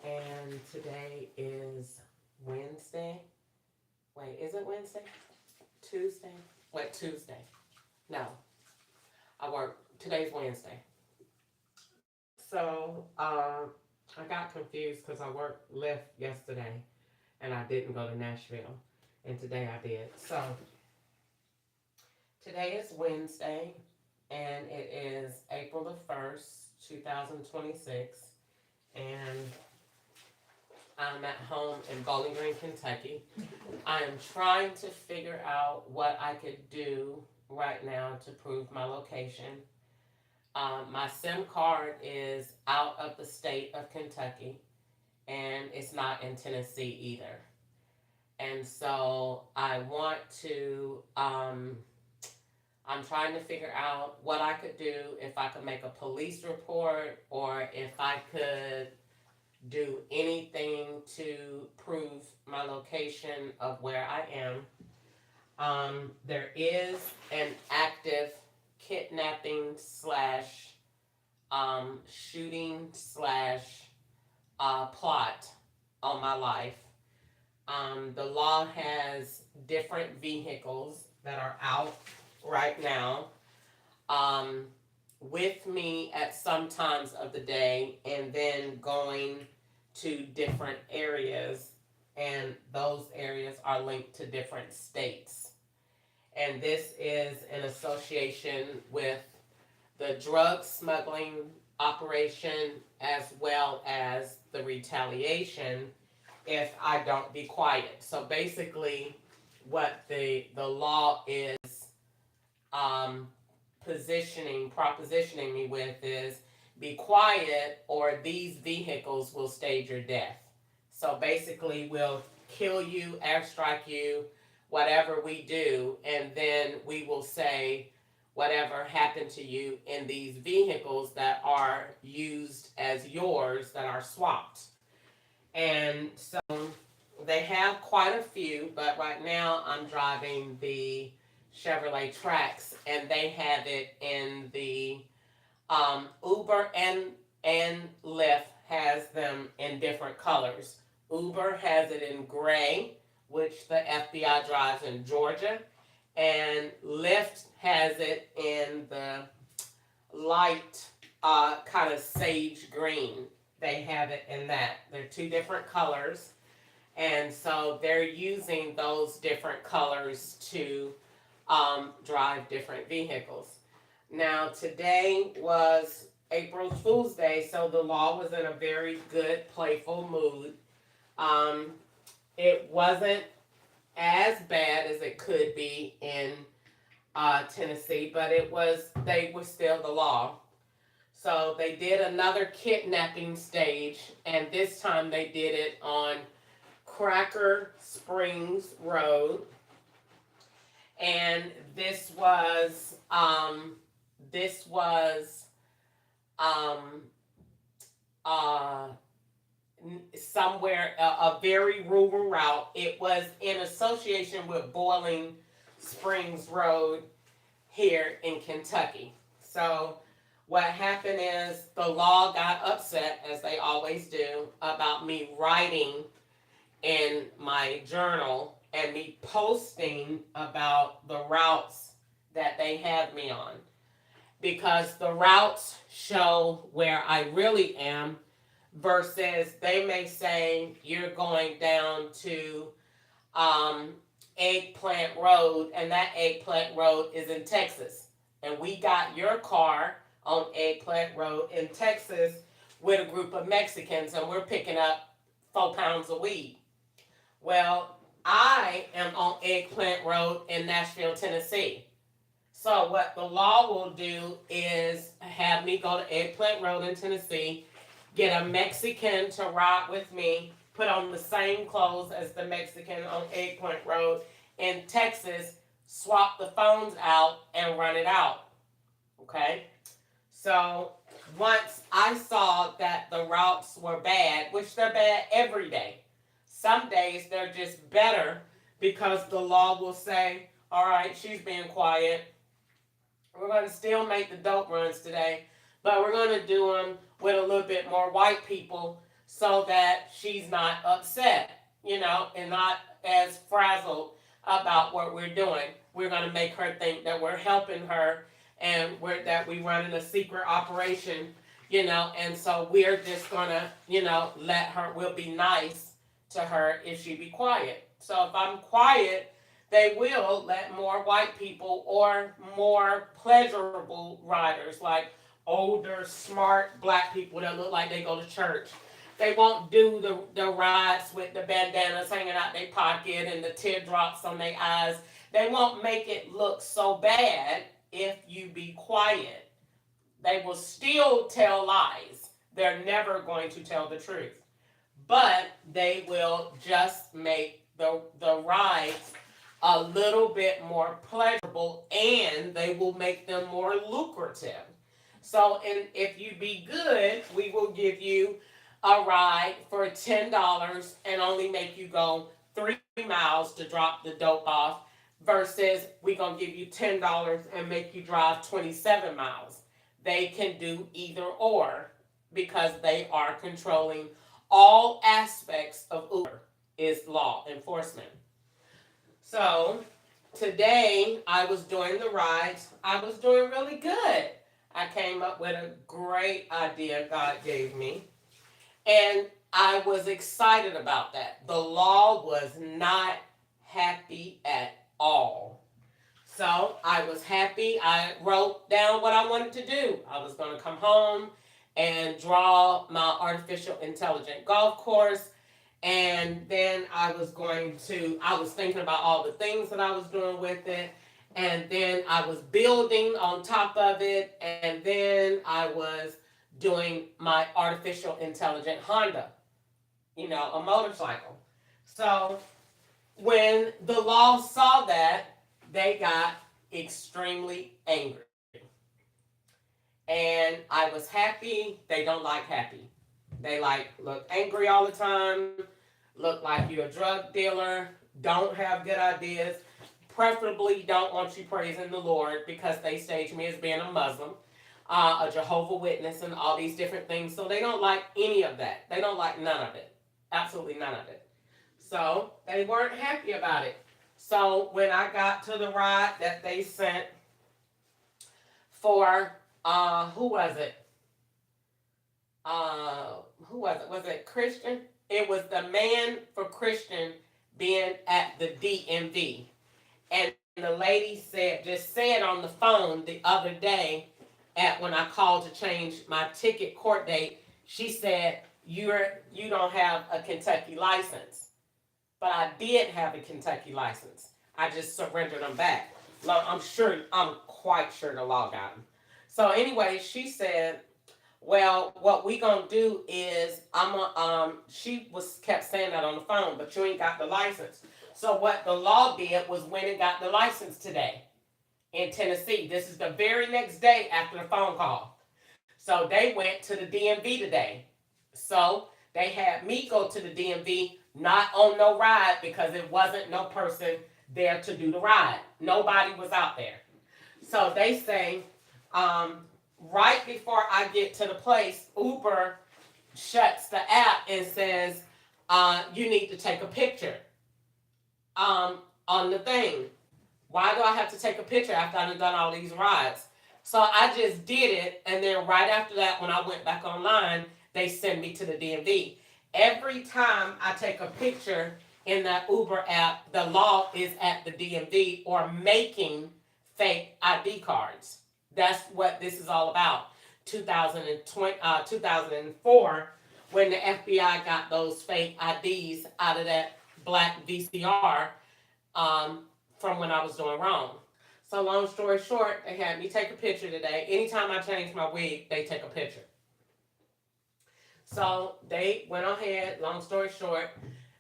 [SPEAKER 3] and today is Wednesday. Wait, is it Wednesday? Tuesday? What, Tuesday? No, I work. Today's Wednesday. So, I got confused because I worked Lyft yesterday and I didn't go to Nashville, and today I did. So, today is Wednesday, and it is April the 1st, 2026, and I'm at home in Bowling Green, Kentucky. I am trying to figure out what I could do right now to prove my location. My SIM card is out of the state of Kentucky, and it's not in Tennessee either. And so I want to, I'm trying to figure out what I could do, if I could make a police report or if I could do anything to prove my location of where I am. There is an active kidnapping slash shooting slash plot on my life. The law has different vehicles that are out right now with me at some times of the day, and then going to different areas, and those areas are linked to different states. And this is in association with the drug smuggling operation as well as the retaliation if I don't be quiet. So basically, what the law is um, propositioning me with is be quiet or these vehicles will stage your death. So basically, we'll kill you, airstrike you, whatever we do, and then we will say whatever happened to you in these vehicles that are used as yours, that are swapped. And so they have quite a few, but right now I'm driving the Chevrolet Trax, and they have it in the Uber and Lyft has them in different colors. Uber has it in gray, which the FBI drives in Georgia, and Lyft has it in the light kind of sage green. They have it in that. They're two different colors. And so they're using those different colors to drive different vehicles. Now, today was April Fool's Day, so the law was in a very good, playful mood. It wasn't as bad as it could be in Tennessee, but they were still the law. So they did another kidnapping stage, and this time they did it on Cracker Springs Road. And this was um, uh, somewhere, a very rural route. It was in association with Boiling Springs Road here in Kentucky. So what happened is the law got upset, as they always do, about me writing in my journal and me posting about the routes that they have me on. Because the routes show where I really am, versus they may say you're going down to Eggplant Road, and that Eggplant Road is in Texas. And we got your car on Eggplant Road in Texas, with a group of Mexicans and we're picking up 4 pounds of weed. Well, I am on Eggplant Road in Nashville, Tennessee. So what the law will do is have me go to Eggplant Road in Tennessee, get a Mexican to ride with me, put on the same clothes as the Mexican on Eggplant Road in Texas, swap the phones out and run it out. Okay? So once I saw that the routes were bad, which they're bad every day, some days they're just better because the law will say, all right, she's being quiet. We're going to still make the dope runs today, but we're going to do them with a little bit more white people so that she's not upset, and not as frazzled about what we're doing. We're going to make her think that we're helping her and that we running a secret operation, and so we're just going to, let her, we'll be nice to her if she be quiet. So if I'm quiet, they will let more white people or more pleasurable riders, like older, smart black people that look like they go to church. They won't do the rides with the bandanas hanging out their pocket and the teardrops on their eyes. They won't make it look so bad if you be quiet. They will still tell lies. They're never going to tell the truth. But they will just make the rides a little bit more pleasurable, and they will make them more lucrative. So, if you be good, we will give you a ride for $10 and only make you go 3 miles to drop the dope off, versus we gonna give you $10 and make you drive 27 miles. They can do either or because they are controlling all aspects of Uber is law enforcement. So today I was doing the rides. I was doing really good. I came up with a great idea God gave me. And I was excited about that. The law was not happy at all. So I was happy. I wrote down what I wanted to do. I was going to come home and draw my artificial intelligent golf course. And then I was thinking about all the things that I was doing with it. And then I was building on top of it. And then I was doing my artificial intelligent Honda, a motorcycle. So when the law saw that, they got extremely angry. And I was happy. They don't like happy. They look angry all the time, look like you're a drug dealer, don't have good ideas, preferably don't want you praising the Lord because they stage me as being a Muslim, a Jehovah Witness, and all these different things. So they don't like any of that. They don't like none of it. Absolutely none of it. So they weren't happy about it. So when I got to the ride that they sent for, who was it? Was it Christian? It was the man for Christian being at the DMV. And the lady said on the phone the other day when I called to change my ticket court date, she said, you don't have a Kentucky license. But I did have a Kentucky license. I just surrendered them back. I'm quite sure the law got them. So anyway, she said, well, what we gonna do is she kept saying that on the phone, but you ain't got the license. So what the law did was went and got the license today in Tennessee. This is the very next day after the phone call. So they went to the DMV today. So they had me go to the DMV, not on no ride because it wasn't no person there to do the ride. Nobody was out there. So they say, right before I get to the place, Uber shuts the app and says, you need to take a picture on the thing. Why do I have to take a picture after I've done all these rides? So I just did it, and then right after that, when I went back online, they send me to the DMV. Every time I take a picture in that Uber app, the law is at the DMV or making fake ID cards. That's what this is all about. 2004 when the FBI got those fake IDs out of that black VCR from when I was doing wrong. So long story short, they had me take a picture today. Anytime I change my wig, they take a picture. So they went ahead, long story short,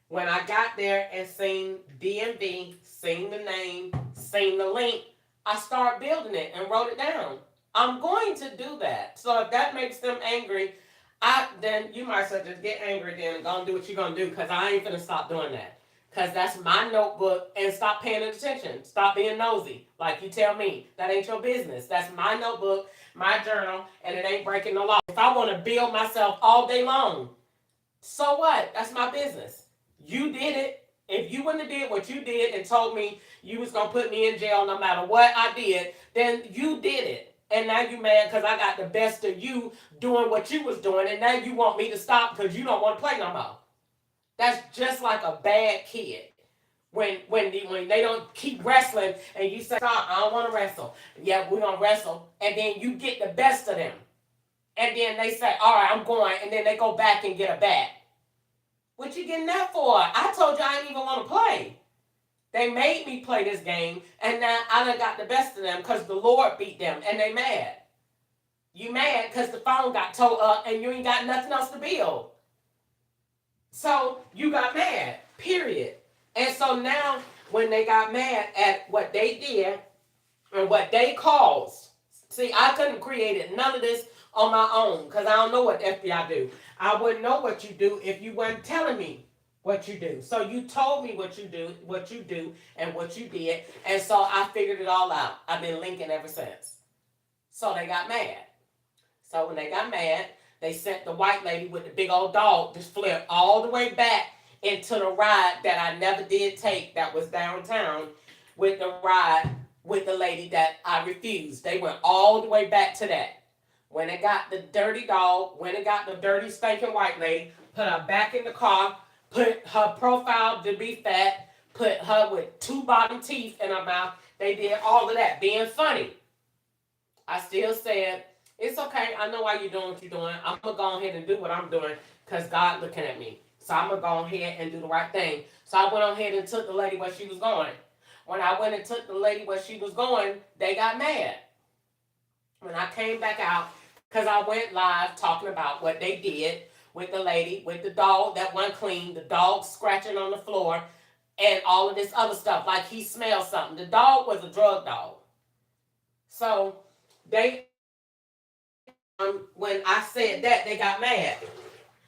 [SPEAKER 3] when I got there and seen DMV, seen the name, seen the link, I started building it and wrote it down. I'm going to do that. So if that makes them angry, then you might as well just get angry then and go and do what you're going to do, because I ain't going to stop doing that. Because that's my notebook, and stop paying attention. Stop being nosy. Like you tell me, that ain't your business. That's my notebook, my journal, and it ain't breaking the law. If I want to build myself all day long, so what? That's my business. You did it. If you wouldn't have did what you did and told me you was going to put me in jail no matter what I did, then you did it. And now you mad because I got the best of you doing what you was doing, and now you want me to stop because you don't want to play no more. That's just like a bad kid. When they don't keep wrestling and you say, stop, I don't want to wrestle. Yeah, we're going to wrestle. And then you get the best of them. And then they say, all right, I'm going. And then they go back and get a bat. What you getting that for? I told you I didn't even want to play. They made me play this game. And now I done got the best of them because the Lord beat them. And they mad. You mad because the phone got towed up and you ain't got nothing else to build. So you got mad, period. And so now when they got mad at what they did and what they caused, see, I couldn't create none of this on my own because I don't know what the FBI do. I wouldn't know what you do if you weren't telling me what you do. So you told me what you do, and what you did. And so I figured it all out. I've been linking ever since. So they got mad. So when they got mad, they sent the white lady with the big old dog to flip all the way back into the ride that I never did take, that was downtown, with the ride with the lady that I refused. They went all the way back to that. When it got the dirty dog, when it got the dirty stinking white lady, put her back in the car, put her profile to be fat, put her with 2 bottom teeth in her mouth. They did all of that, being funny. I still said, it's okay. I know why you're doing what you're doing. I'm going to go ahead and do what I'm doing because God looking at me. So I'm going to go ahead and do the right thing. So I went on ahead and took the lady where she was going. When I went and took the lady where she was going, they got mad. When I came back out, because I went live talking about what they did with the lady, with the dog that wasn't clean, the dog scratching on the floor, and all of this other stuff, like he smelled something. The dog was a drug dog. So they... when I said that, they got mad.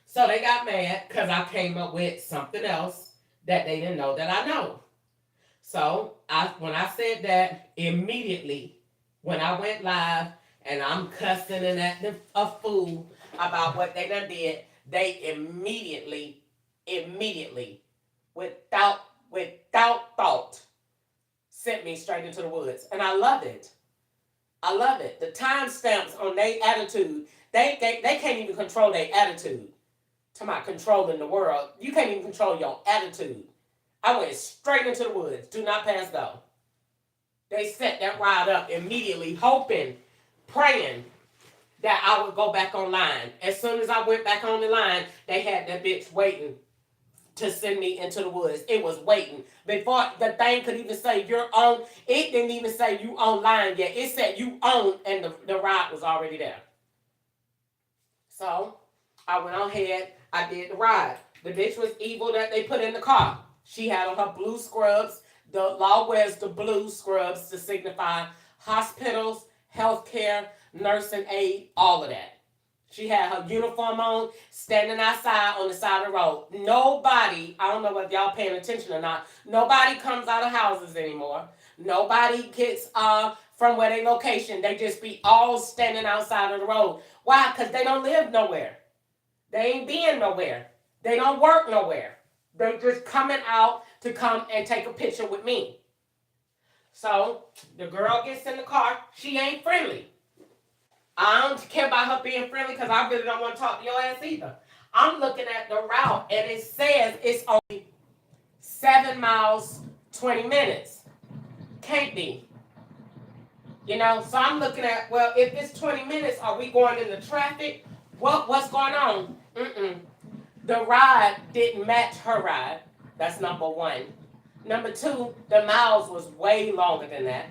[SPEAKER 3] So they got mad because I came up with something else that they didn't know that I know. So when I said that, immediately, when I went live and I'm cussing and acting a fool about what they done did, they immediately, without thought, sent me straight into the woods. And I love it. I love it. The timestamps on their attitude, they can't even control their attitude. Talking about controlling the world. You can't even control your attitude. I went straight into the woods. Do not pass go. They set that ride up immediately, hoping, praying that I would go back online. As soon as I went back on the line, they had that bitch waiting to send me into the woods. It was waiting. Before the thing could even say you're on, it didn't even say you online yet. It said you on, and the ride was already there. So I went on ahead, I did the ride. The bitch was evil that they put in the car. She had on her blue scrubs. The law wears the blue scrubs to signify hospitals, healthcare, nursing aid, all of that. She had her uniform on, standing outside on the side of the road. Nobody, I don't know whether y'all paying attention or not, nobody comes out of houses anymore. Nobody gets from where they location. They just be all standing outside of the road. Why? Because they don't live nowhere. They ain't being nowhere. They don't work nowhere. They just coming out to come and take a picture with me. So the girl gets in the car. She ain't friendly. I don't care about her being friendly because I really don't want to talk to your ass either. I'm looking at the route and it says it's only 7 miles, 20 minutes. Can't be. You know, so I'm looking at, well, if it's 20 minutes, are we going into traffic? What's going on? Mm-mm. The ride didn't match her ride. That's number one. Number two, the miles was way longer than that.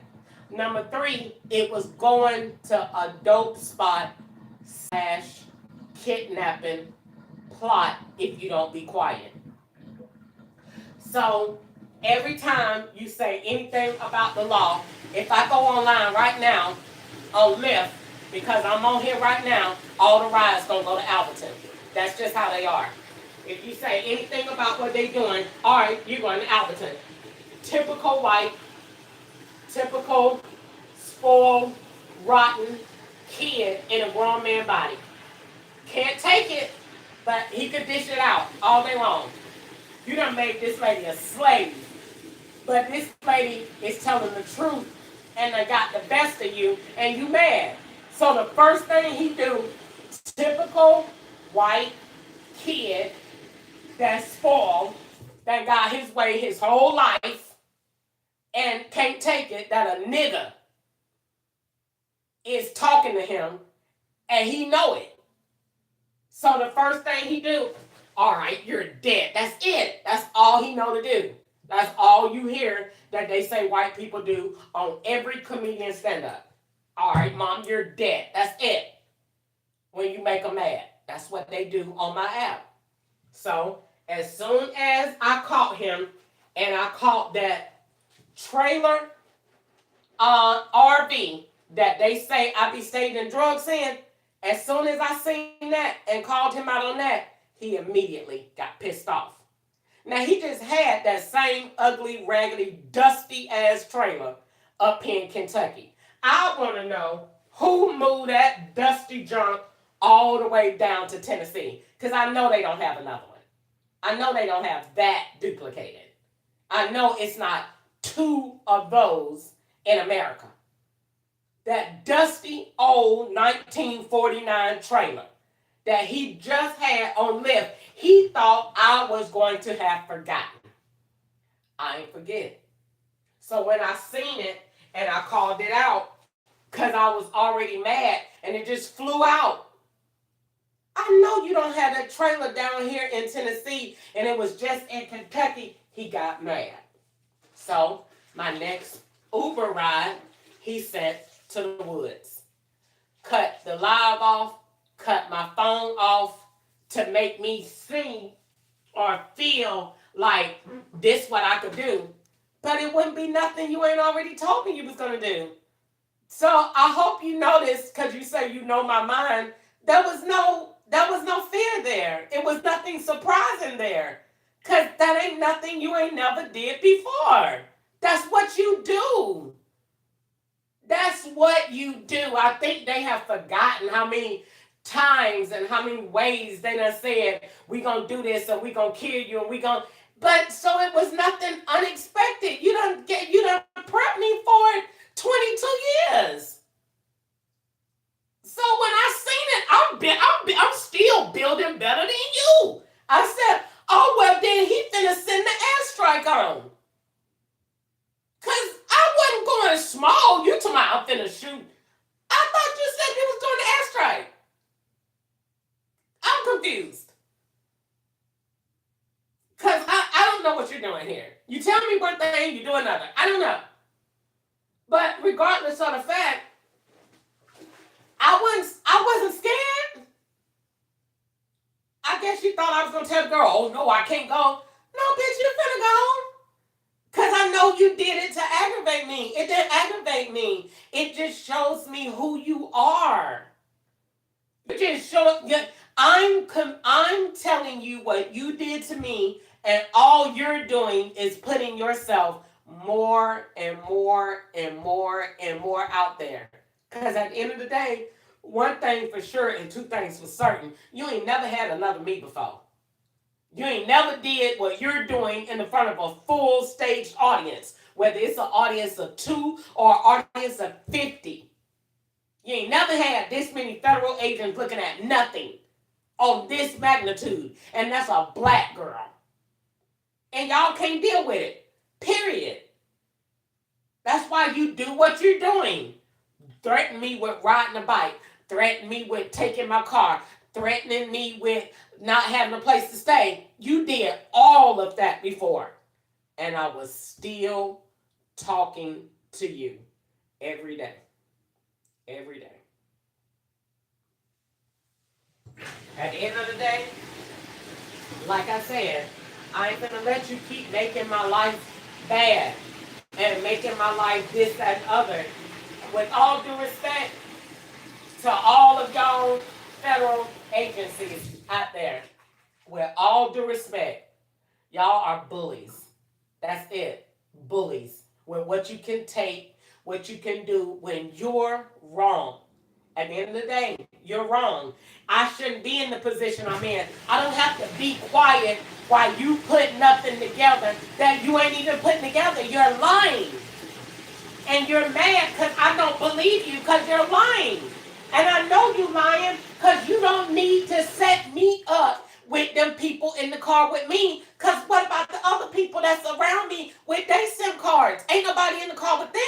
[SPEAKER 3] Number three, it was going to a dope spot slash kidnapping plot if you don't be quiet. So every time you say anything about the law, if I go online right now on Lyft, because I'm on here right now, all the rides gonna go to Alberton. That's just how they are. If you say anything about what they're doing, all right, you're going to Alberton. Typical white, typical spoiled, rotten kid in a grown man body. Can't take it, but he could dish it out all day long. You done made this lady a slave. But this lady is telling the truth and they got the best of you and you mad. So the first thing he do, typical white kid that's spoiled, that got his way his whole life and can't take it that a nigga is talking to him and he know it. So the first thing he do, all right, you're dead. That's it. That's all he know to do. That's all you hear that they say white people do on every comedian stand-up. All right, mom, you're dead. That's it. When you make them mad. That's what they do on my app. So as soon as I caught him and I caught that trailer RV that they say I be saving drugs in, as soon as I seen that and called him out on that, he immediately got pissed off. Now, he just had that same ugly, raggedy, dusty ass trailer up here in Kentucky. I want to know who moved that dusty junk all the way down to Tennessee, because I know they don't have another one. I know they don't have that duplicated. I know it's not two of those in America. That dusty old 1949 trailer that he just had on Lyft, he thought I was going to have forgotten. I ain't forget. So when I seen it and I called it out, because I was already mad and it just flew out. I know you don't have that trailer down here in Tennessee and it was just in Kentucky. He got mad. So my next Uber ride, he sent to the woods. Cut the live off, cut my phone off to make me see or feel like this what I could do. But it wouldn't be nothing you ain't already told me you was gonna do. So I hope you noticed, because you say you know my mind, there was no fear there. It was nothing surprising there. Because that ain't nothing you ain't never did before. That's what you do. That's what you do. I think they have forgotten how many times and how many ways they done said, we gonna do this and we gonna kill you and we gonna, but so it was nothing unexpected. You done prepped me for it 22 years. So when I seen it, I'm still building better than you. I said, oh well, then he finna send the airstrike on. Cause I wasn't going small. You talking about I'm finna shoot. I thought you said you was doing the airstrike. I'm confused. Cause I don't know what you're doing here. You tell me one thing, you do another. I don't know. But regardless of the fact, I wasn't scared. I guess you thought I was gonna tell the girl, oh no, I can't go. No, bitch, you finna go. Because I know you did it to aggravate me. It didn't aggravate me. It just shows me who you are. It just shows. I'm telling you what you did to me, and all you're doing is putting yourself more and more and more and more out there. Because at the end of the day, one thing for sure and two things for certain, you ain't never had another me before. You ain't never did what you're doing in the front of a full staged audience, whether it's an audience of 2 or an audience of 50. You ain't never had this many federal agents looking at nothing on this magnitude, and that's a black girl. And y'all can't deal with it, period. That's why you do what you're doing. threatened me with riding a bike, threatened me with taking my car, threatening me with not having a place to stay. You did all of that before. And I was still talking to you every day. Every day. At the end of the day, like I said, I ain't gonna let you keep making my life bad and making my life this, that, and other. With all due respect to all of y'all federal agencies out there, with all due respect, y'all are bullies. That's it. Bullies. With what you can take, what you can do when you're wrong. At the end of the day, you're wrong. I shouldn't be in the position I'm in. I don't have to be quiet while you put nothing together that you ain't even putting together. You're lying. And you're mad because I don't believe you because you're lying. And I know you lying because you don't need to set me up with them people in the car with me. Because what about the other people that's around me with their SIM cards? Ain't nobody in the car with them.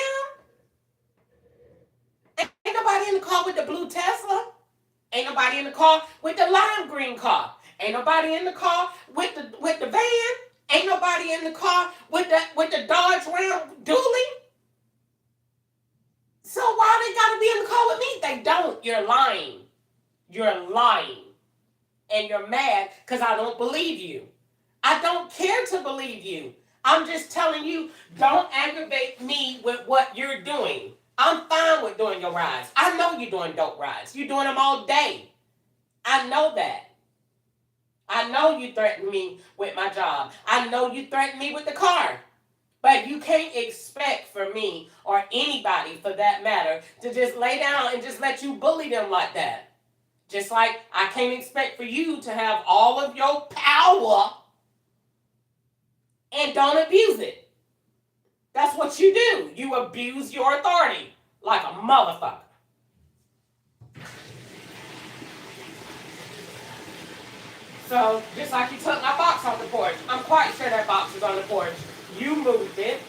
[SPEAKER 3] Ain't nobody in the car with the blue Tesla. Ain't nobody in the car with the lime green car. Ain't nobody in the car with the van. Ain't nobody in the car with the Dodge Ram dually. So why they gotta be in the car with me? They don't. You're lying. You're lying. And you're mad because I don't believe you. I don't care to believe you. I'm just telling you, don't aggravate me with what you're doing. I'm fine with doing your rides. I know you're doing dope rides. You're doing them all day. I know that. I know you threatened me with my job. I know you threatened me with the car. But you can't expect for me or anybody for that matter to just lay down and just let you bully them like that. Just like I can't expect for you to have all of your power and don't abuse it. That's what you do. You abuse your authority like a motherfucker. So, just like you took my box off the porch, I'm quite sure that box is on the porch. You moved it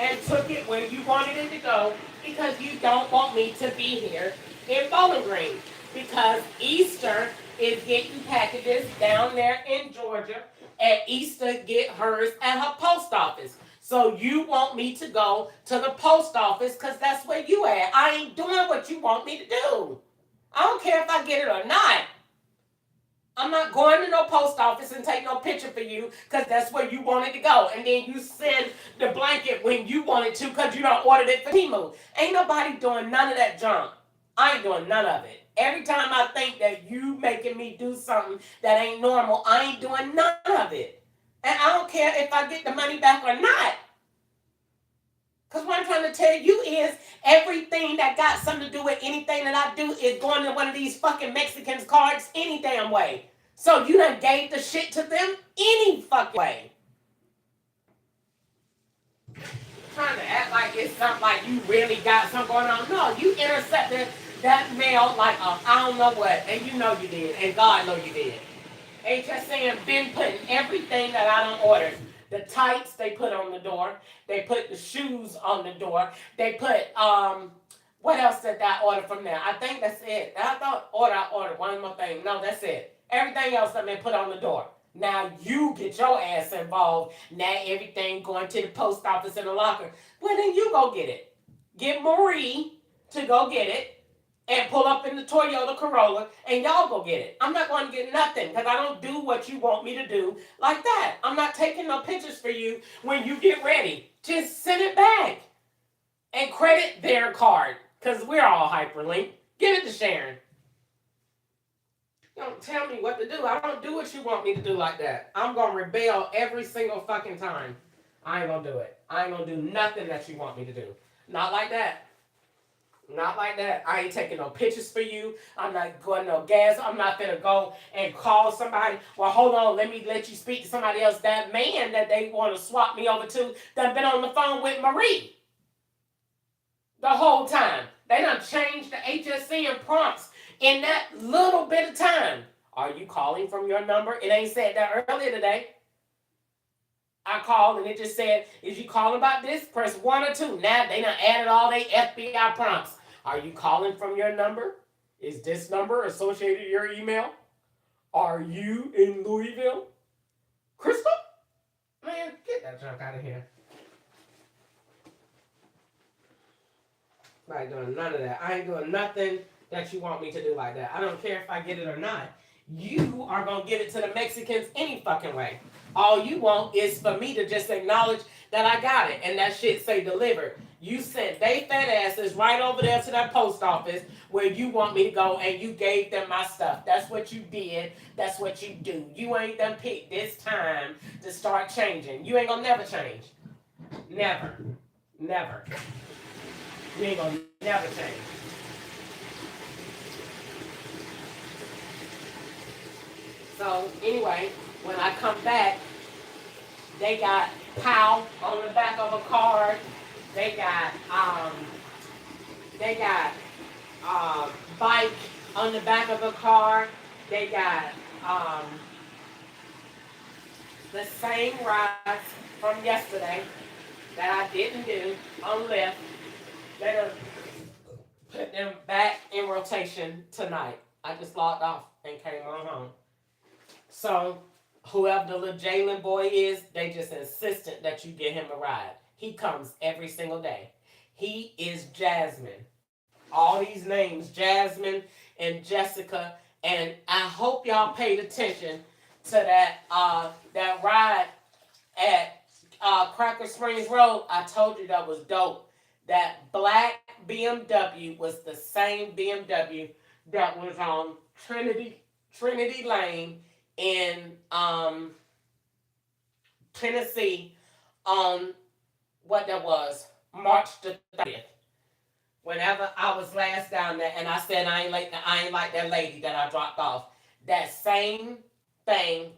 [SPEAKER 3] and took it where you wanted it to go because you don't want me to be here in Bowling Green. Because Easter is getting packages down there in Georgia, and Easter get hers at her post office. So you want me to go to the post office because that's where you at. I ain't doing what you want me to do. I don't care if I get it or not. I'm not going to no post office and take no picture for you because that's where you wanted to go. And then you send the blanket when you wanted to because you don't ordered it for Temu. Ain't nobody doing none of that junk. I ain't doing none of it. Every time I think that you making me do something that ain't normal, I ain't doing none of it. And I don't care if I get the money back or not. Because what I'm trying to tell you is everything that got something to do with anything that I do is going to one of these fucking Mexicans' cards any damn way. So you done gave the shit to them any fucking way. Trying to act like it's something like you really got something going on. No, you intercepted that mail like I don't know what. And you know you did. And God know you did. HSN been putting everything that I done ordered. The tights they put on the door. They put the shoes on the door. They put what else did I order from there? I think that's it. I ordered one more thing. No, that's it. Everything else that been put on the door. Now you get your ass involved. Now everything going to the post office in the locker. Well, then you go get it. Get Marie to go get it. And pull up in the Toyota Corolla, and y'all go get it. I'm not going to get nothing, because I don't do what you want me to do like that. I'm not taking no pictures for you when you get ready. Just send it back. And credit their card, because we're all hyperlinked. Give it to Sharon. Don't tell me what to do. I don't do what you want me to do like that. I'm going to rebel every single fucking time. I ain't going to do it. I ain't going to do nothing that you want me to do. Not like that. Not like that. I ain't taking no pictures for you. I'm not going no gas. I'm not gonna go and call somebody. Well, hold on. Let me let you speak to somebody else. That man that they want to swap me over to that been on the phone with Marie the whole time. They done changed the HSN prompts in that little bit of time. Are you calling from your number? It ain't said that earlier today. I called and it just said, is you calling about this? Press 1 or 2. Now they done added all they FBI prompts. Are you calling from your number? Is this number associated with your email? Are you in Louisville? Crystal? Man, get that junk out of here. I ain't doing none of that. I ain't doing nothing that you want me to do like that. I don't care if I get it or not. You are going to give it to the Mexicans any fucking way. All you want is for me to just acknowledge that I got it and that shit say delivered. You sent they fat asses right over there to that post office where you want me to go and you gave them my stuff. That's what you did. That's what you do. You ain't done picked this time to start changing. You ain't going to never change. Never. Never. You ain't going to never change. So anyway, when I come back, they got POW on the back of a card. They got bike on the back of a car. They got the same rides from yesterday that I didn't do on Lyft. They're gonna put them back in rotation tonight. I just logged off and came on home. So whoever the little Jalen boy is, they just insistent that you get him a ride. He comes every single day. He is Jasmine. All these names, Jasmine and Jessica, and I hope y'all paid attention to that ride at Cracker Springs Road. I told you that was dope. That black BMW was the same BMW that was on Trinity Lane in Tennessee on what that was, March the 30th. Whenever I was last down there, and I said I ain't like that lady that I dropped off. That same thing,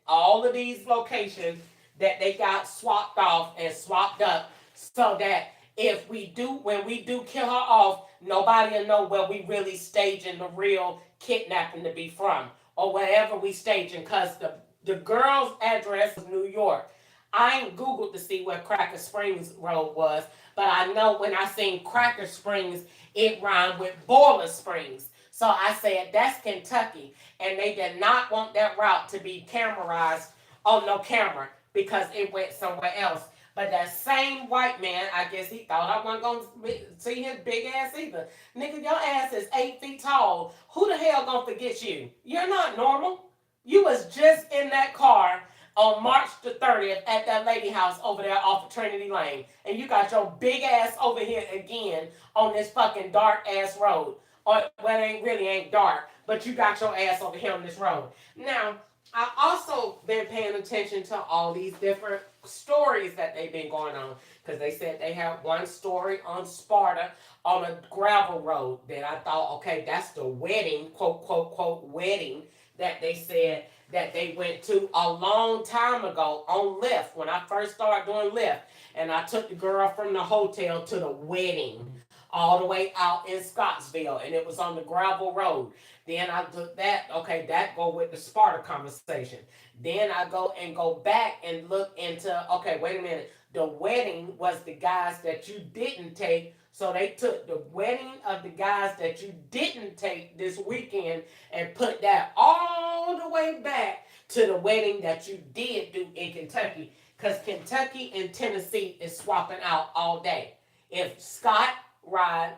[SPEAKER 3] all of these locations that they got swapped off and swapped up, so that when we do kill her off, nobody will know where we really staging the real kidnapping to be from, or wherever we staging, because the girl's address was New York. I ain't Googled to see where Cracker Springs Road was, but I know when I seen Cracker Springs, it rhymed with Boiler Springs. So I said, that's Kentucky. And they did not want that route to be camerized on no camera because it went somewhere else. But that same white man, I guess he thought I wasn't going to see his big ass either. Nigga, your ass is 8 feet tall. Who the hell gonna forget you? You're not normal. You was just in that car on March the 30th at that lady house over there off of Trinity Lane. And you got your big ass over here again on this fucking dark ass road. Or, well, it really ain't dark, but you got your ass over here on this road. Now, I also been paying attention to all these different stories that they've been going on. Because they said they had one story on Sparta on a gravel road. Then I thought, okay, that's the wedding, quote, quote, quote, wedding that they said that they went to a long time ago on Lyft, when I first started doing Lyft. And I took the girl from the hotel to the wedding all the way out in Scottsville, and it was on the gravel road. Then I took that, okay, that go with the Sparta conversation. Then I go back and look into, okay, wait a minute. The wedding was the guys that you didn't take. So they took the wedding of the guys that you didn't take this weekend and put that all the way back to the wedding that you did do in Kentucky. Because Kentucky and Tennessee is swapping out all day. If Scott ride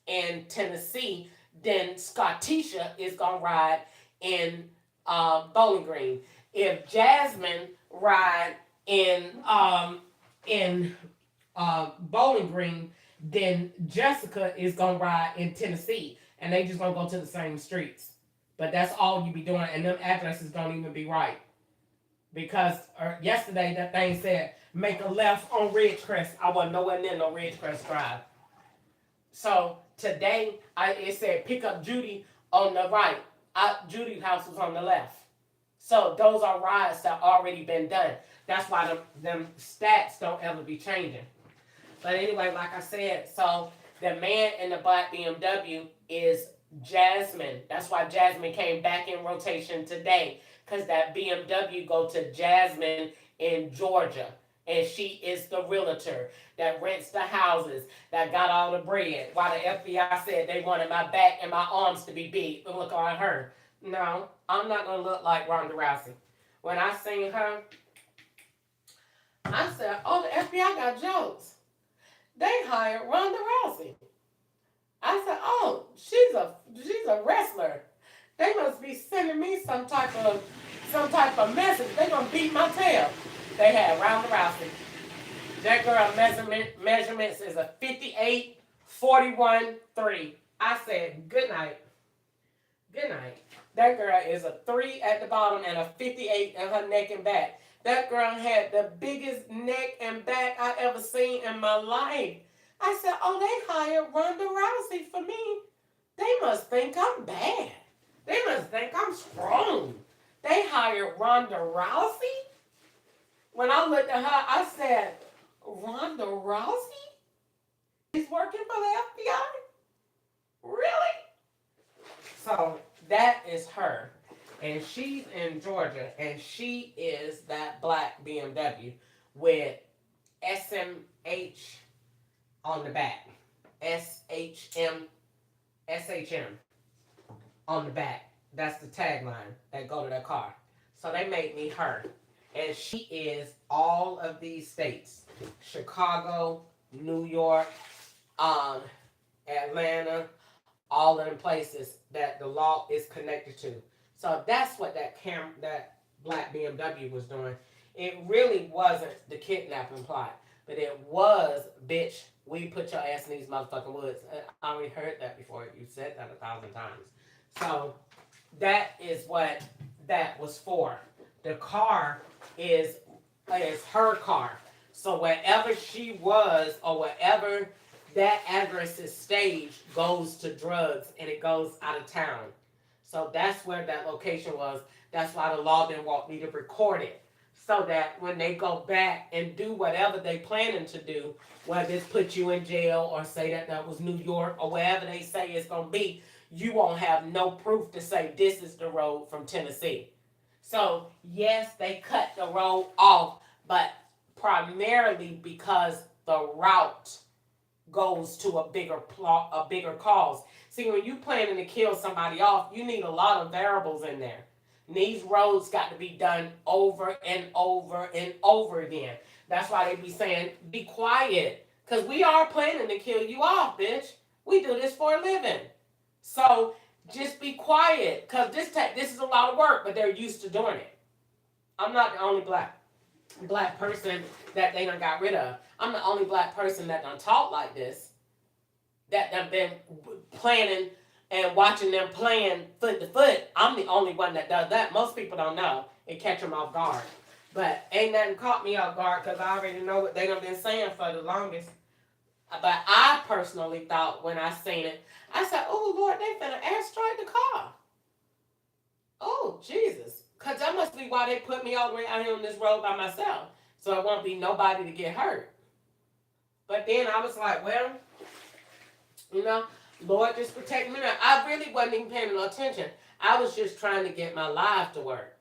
[SPEAKER 3] in Tennessee, then Scottisha is going to ride in Bowling Green. If Jasmine ride in Bowling Green, then Jessica is going to ride in Tennessee. And they just going to go to the same streets. But that's all you be doing. And them addresses don't even be right. Because yesterday that thing said, make a left on Ridgecrest. I wasn't nowhere near no Ridgecrest Drive. So today, it said, pick up Judy on the right. Judy's house was on the left. So those are rides that already been done. That's why them stats don't ever be changing. But anyway, like I said, so the man in the black BMW is Jasmine. That's why Jasmine came back in rotation today. Because that BMW go to Jasmine in Georgia. And she is the realtor that rents the houses, that got all the bread. While the FBI said they wanted my back and my arms to be big. Look on her. No, I'm not going to look like Ronda Rousey. When I seen her, I said, oh, the FBI got jokes. They hired Ronda Rousey. I said, oh, she's a wrestler. They must be sending me some type of message. They gonna beat my tail. They had Ronda Rousey. That girl measurements is a 58, 41, 3. I said, good night. Good night. That girl is a 3 at the bottom and a 58 in her neck and back. That girl had the biggest neck and back I ever seen in my life. I said, oh, they hired Ronda Rousey for me. They must think I'm bad. They must think I'm strong. They hired Ronda Rousey? When I looked at her, I said, Ronda Rousey? She's working for the FBI? Really? So that is her. And she's in Georgia. And she is that black BMW with SMH on the back. SHM. On the back. That's the tagline that go to that car. So they made me her. And she is all of these states. Chicago, New York, Atlanta, all of the places that the law is connected to. So that's what that black BMW was doing. It really wasn't the kidnapping plot, but it was, bitch, we put your ass in these motherfucking woods. I already heard that before. You said that 1,000 times. So that is what that was for. The car is her car. So wherever she was or wherever that address is staged goes to drugs and it goes out of town. So that's where that location was. That's why the law didn't want me to record it. So that when they go back and do whatever they planning to do, whether it's put you in jail or say that was New York or wherever they say it's going to be, you won't have no proof to say this is the road from Tennessee. So yes, they cut the road off, but primarily because the route goes to a bigger cause. See, when you planning to kill somebody off, you need a lot of variables in there. And these roads got to be done over and over and over again. That's why they be saying, be quiet. Because we are planning to kill you off, bitch. We do this for a living. So just be quiet. Because this is a lot of work, but they're used to doing it. I'm not the only black person that they done got rid of. I'm the only black person that done talk like this, that done been planning and watching them playing foot to foot. I'm the only one that does that. Most people don't know. It catch them off guard. But ain't nothing caught me off guard because I already know what they done been saying for the longest. But I personally thought when I seen it, I said, oh, Lord, they finna airstrike the car. Oh, Jesus. Because that must be why they put me all the way out here on this road by myself. So it won't be nobody to get hurt. But then I was like, well, Lord, just protect me now. I really wasn't even paying no attention. I was just trying to get my life to work.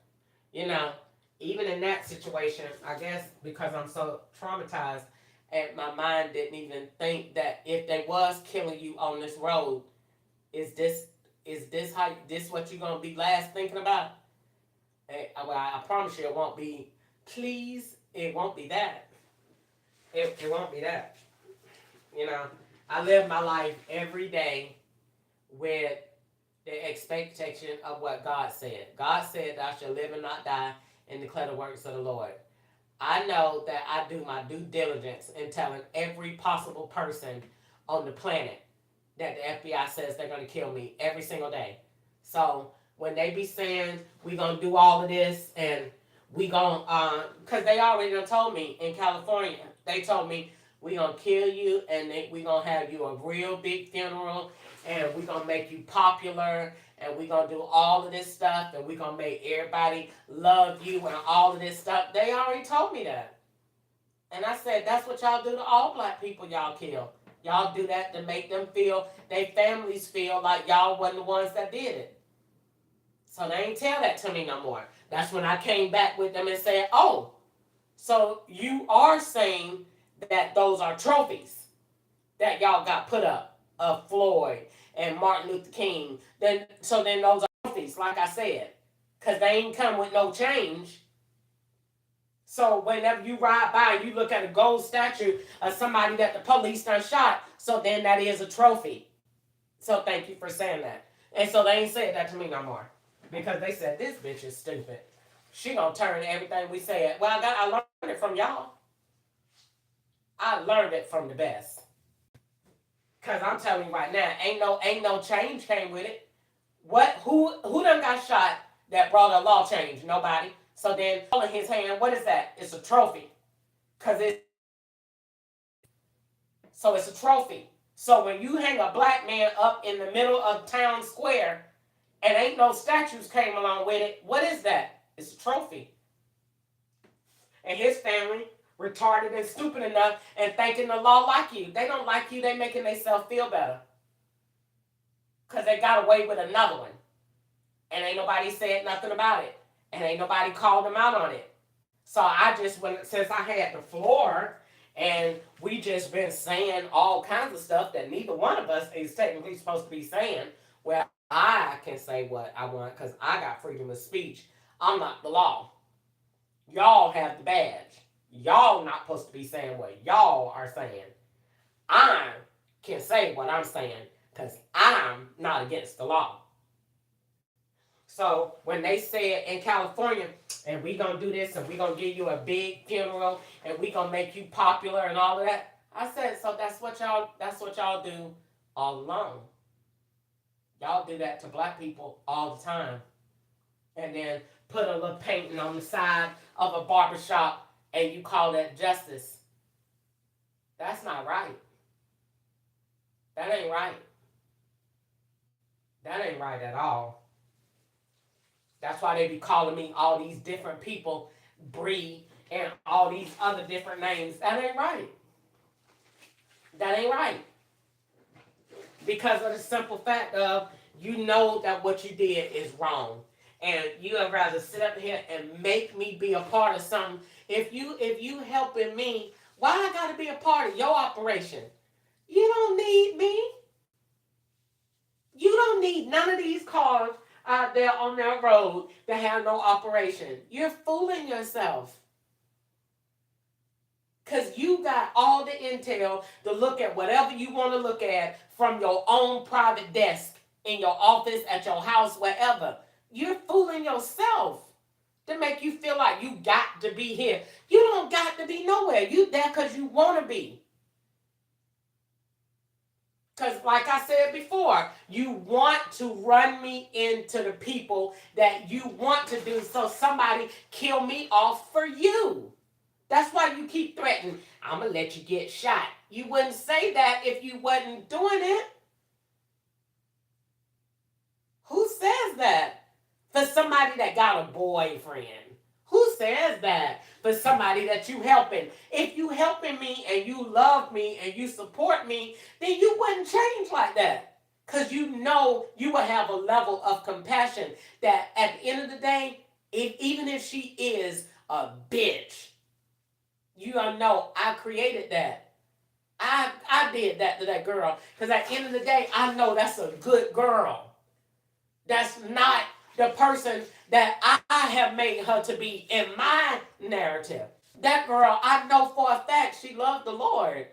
[SPEAKER 3] Even in that situation, I guess because I'm so traumatized, and my mind didn't even think that if they was killing you on this road, is this what you're gonna be last thinking about? I promise you, it won't be. Please, it won't be that. It won't be that. I live my life every day with the expectation of what God said. God said that I shall live and not die and declare the works of the Lord. I know that I do my due diligence in telling every possible person on the planet that the FBI says they're going to kill me every single day. So when they be saying we going to do all of this and we going to, because they already done told me in California, they told me we going to kill you and we going to have you a real big funeral and we going to make you popular and we going to do all of this stuff and we going to make everybody love you and all of this stuff. They already told me that. And I said, that's what y'all do to all black people y'all kill. Y'all do that to make them feel, their families feel like y'all wasn't the ones that did it. So they ain't tell that to me no more. That's when I came back with them and said, oh, So you are saying that those are trophies that y'all got put up of Floyd and Martin Luther King. Then those are trophies, like I said, because they ain't come with no change. So whenever you ride by and you look at a gold statue of somebody that the police done shot, so then that is a trophy. So thank you for saying that. And so they ain't said that to me no more. Because they said, this bitch is stupid. She gonna turn everything we said. Well, I learned it from y'all. I learned it from the best. Cause I'm telling you right now, ain't no change came with it. Who done got shot that brought a law change? Nobody. So then holding his hand, what is that? It's a trophy. So it's a trophy. So when you hang a black man up in the middle of town square and ain't no statues came along with it, what is that? It's a trophy. And his family, retarded and stupid enough and thinking the law like you. They don't like you, they making themselves feel better. Because they got away with another one. And ain't nobody said nothing about it. And ain't nobody called them out on it. So I just went, since I had the floor, and we just been saying all kinds of stuff that neither one of us is technically supposed to be saying, well, I can say what I want because I got freedom of speech. I'm not the law. Y'all have the badge. Y'all not supposed to be saying what y'all are saying. I can say what I'm saying because I'm not against the law. So when they said in California, and we gonna do this, and we gonna give you a big funeral, and we gonna make you popular and all of that, I said, so that's what y'all do all along. Y'all do that to black people all the time. And then put a little painting on the side of a barbershop and you call that justice. That's not right. That ain't right. That ain't right at all. That's why they be calling me all these different people, Bree, and all these other different names. That ain't right. That ain't right. Because of the simple fact of you know that what you did is wrong. And you would rather sit up here and make me be a part of something. If you helping me, why I gotta be a part of your operation? You don't need me. You don't need none of these cars out there on that road that have no operation. You're fooling yourself. Because you got all the intel to look at whatever you want to look at from your own private desk, in your office, at your house, wherever. You're fooling yourself to make you feel like you got to be here. You don't got to be nowhere. You there because you want to be. Because like I said before, you want to run me into the people that you want to do so somebody kill me off for you. That's why you keep threatening, I'm going to let you get shot. You wouldn't say that if you wasn't doing it. Who says that? For somebody that got a boyfriend. Who says that? For somebody that you helping. If you helping me and you love me and you support me, then you wouldn't change like that. Because you know you will have a level of compassion that at the end of the day, even if she is a bitch, you don't know I created that. I did that to that girl. Because at the end of the day, I know that's a good girl. That's not the person that I have made her to be in my narrative. That girl, I know for a fact she loved the Lord.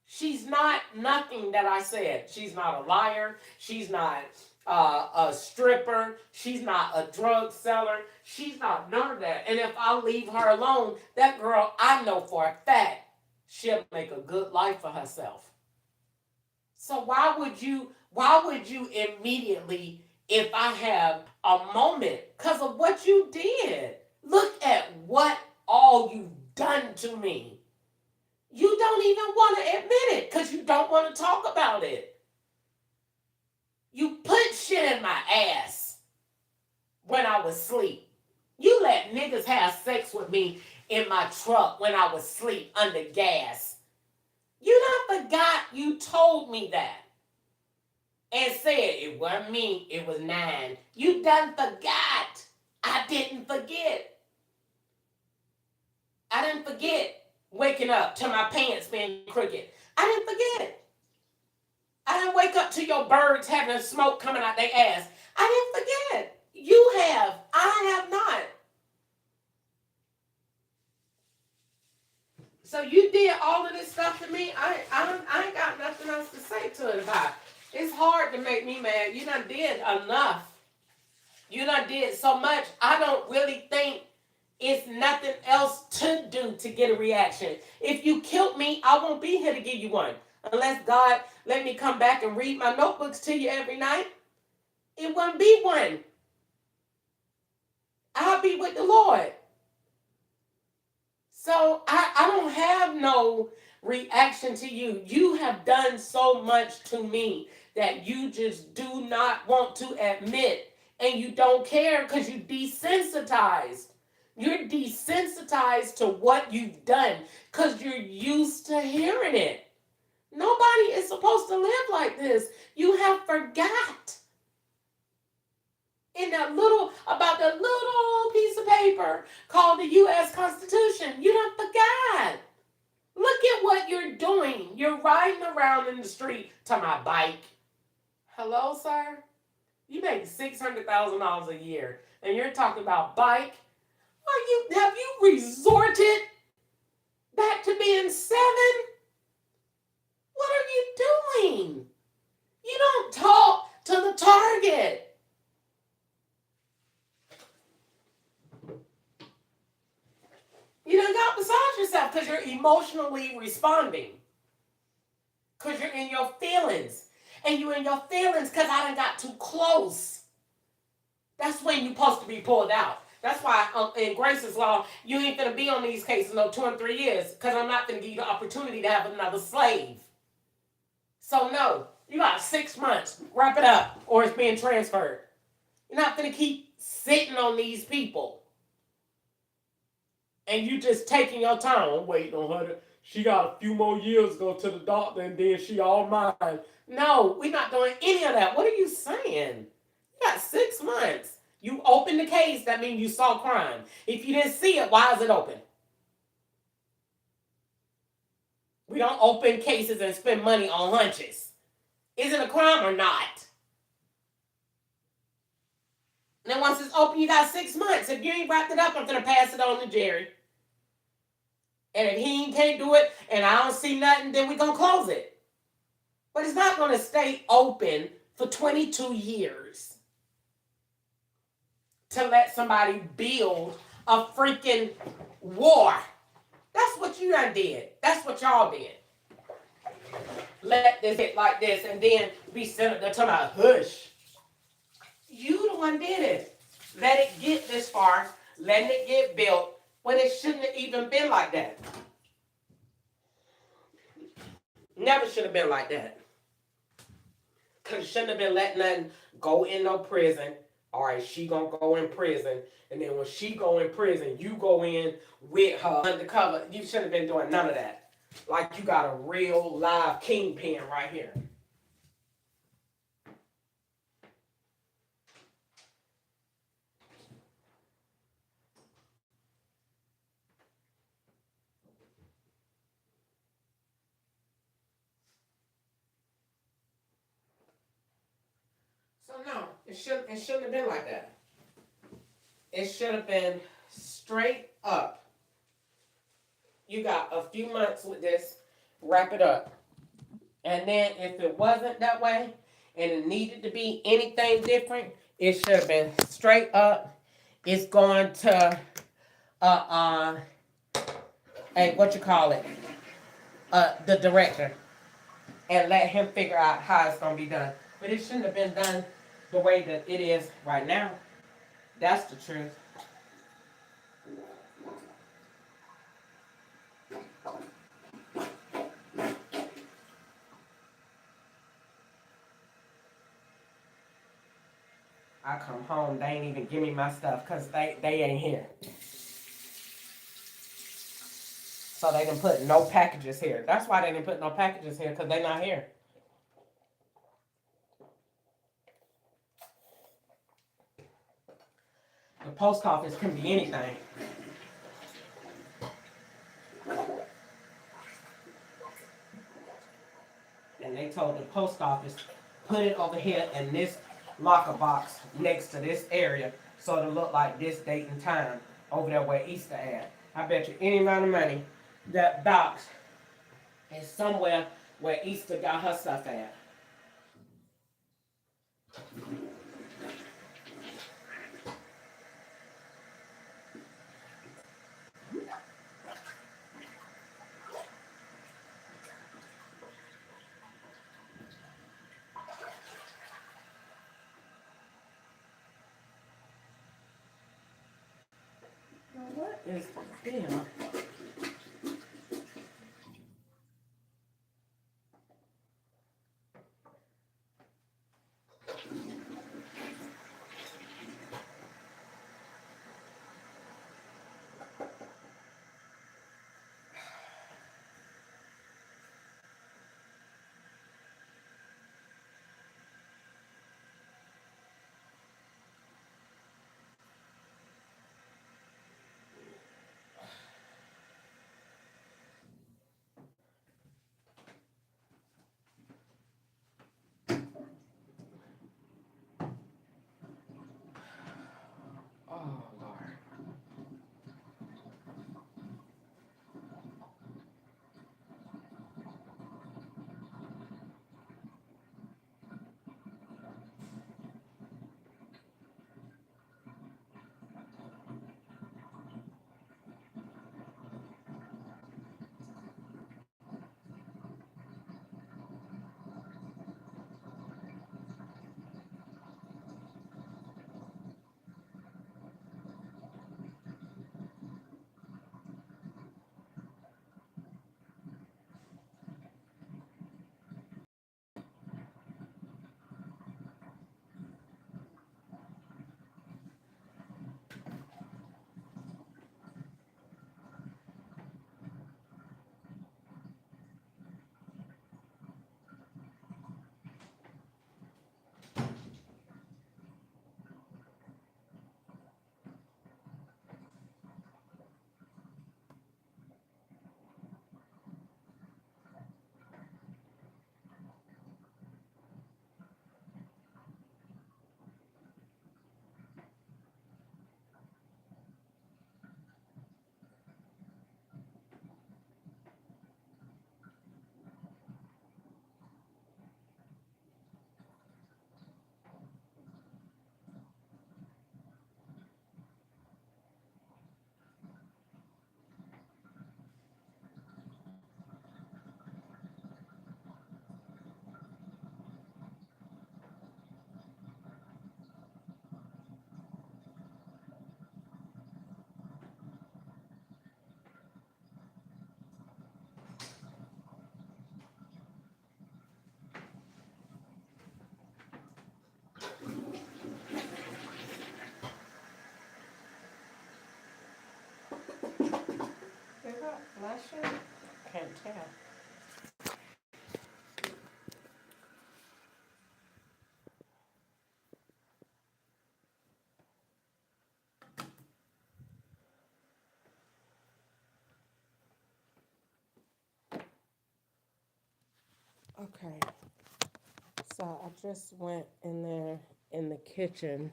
[SPEAKER 3] She's not nothing that I said. She's not a liar. She's not a stripper. She's not a drug seller. She's not none of that. And if I leave her alone, that girl, I know for a fact, she'll make a good life for herself. So why would you immediately, if I have a moment, because of what you did, look at what all you've done to me. You don't even want to admit it because you don't want to talk about it. You put shit in my ass when I was asleep. You let niggas have sex with me in my truck when I was asleep under gas. You done forgot you told me that. And said it wasn't me, it was 9. You done forgot. I didn't forget. I didn't forget waking up to my pants being crooked. I didn't forget. I didn't wake up to your birds having smoke coming out their ass. I didn't forget. You have. I have not. So you did all of this stuff to me. I ain't got nothing else to say to it about. It's hard to make me mad. You done did enough. You done did so much. I don't really think it's nothing else to do to get a reaction. If you killed me, I won't be here to give you one. Unless God let me come back and read my notebooks to you every night. It wouldn't be one. I'll be with the Lord. So I don't have no reaction to you. You have done so much to me that you just do not want to admit. And you don't care because you desensitized. You're desensitized to what you've done because you're used to hearing it. Nobody is supposed to live like this. You have forgot. In that little, about the little piece of paper called the U.S. Constitution. You done forgot. Look at what you're doing. You're riding around in the street to my bike. Hello, sir? You make $600,000 a year, and you're talking about bike? Have you resorted back to being 7? What are you doing? You don't talk to the target. You done got beside yourself because you're emotionally responding. Because you're in your feelings. And you're in your feelings because I done got too close. That's when you're supposed to be pulled out. That's why in Grace's Law, you ain't going to be on these cases no 2 and 3 years because I'm not going to give you the opportunity to have another slave. So no, you got 6 months. Wrap it up or it's being transferred. You're not going to keep sitting on these people. And you just taking your time. I'm waiting on her. She got a few more years to go to the doctor and then she all mine. No, we're not doing any of that. What are you saying? You got 6 months. You opened the case, that means you saw crime. If you didn't see it, why is it open? We don't open cases and spend money on hunches. Is it a crime or not? And then once it's open, you got 6 months. If you ain't wrapped it up, I'm going to pass it on to Jerry. And if he can't do it and I don't see nothing, then we're going to close it. But it's not going to stay open for 22 years to let somebody build a freaking war. That's what you done did. That's what y'all did. Let this hit like this and then be sent to my hush. You the one did it. Let it get this far, letting it get built when it shouldn't have even been like that. Never should have been like that. Because you shouldn't have been letting nothing go in no prison. All right, she gonna go in prison. And then when she go in prison, you go in with her undercover. You shouldn't have been doing none of that. Like you got a real live kingpin right here. So no, it shouldn't have been like that. It should have been straight up. You got a few months with this, wrap it up. And then if it wasn't that way and it needed to be anything different, it should have been straight up. It's going to the director, and let him figure out how it's gonna be done. But it shouldn't have been done the way that it is right now. That's the truth. I come home, they ain't even give me my stuff because they ain't here. So they didn't put no packages here. That's why they didn't put no packages here, because they not here. The post office can be anything. they told the post office, put it over here in this locker box next to this area so it'll look like this date and time over there where Easter at. I bet you any amount of money that box is somewhere where Easter got her stuff at. Now what is the deal? Oh Lord. Is that flashing? Can't tell. Okay. So I just went in there in the kitchen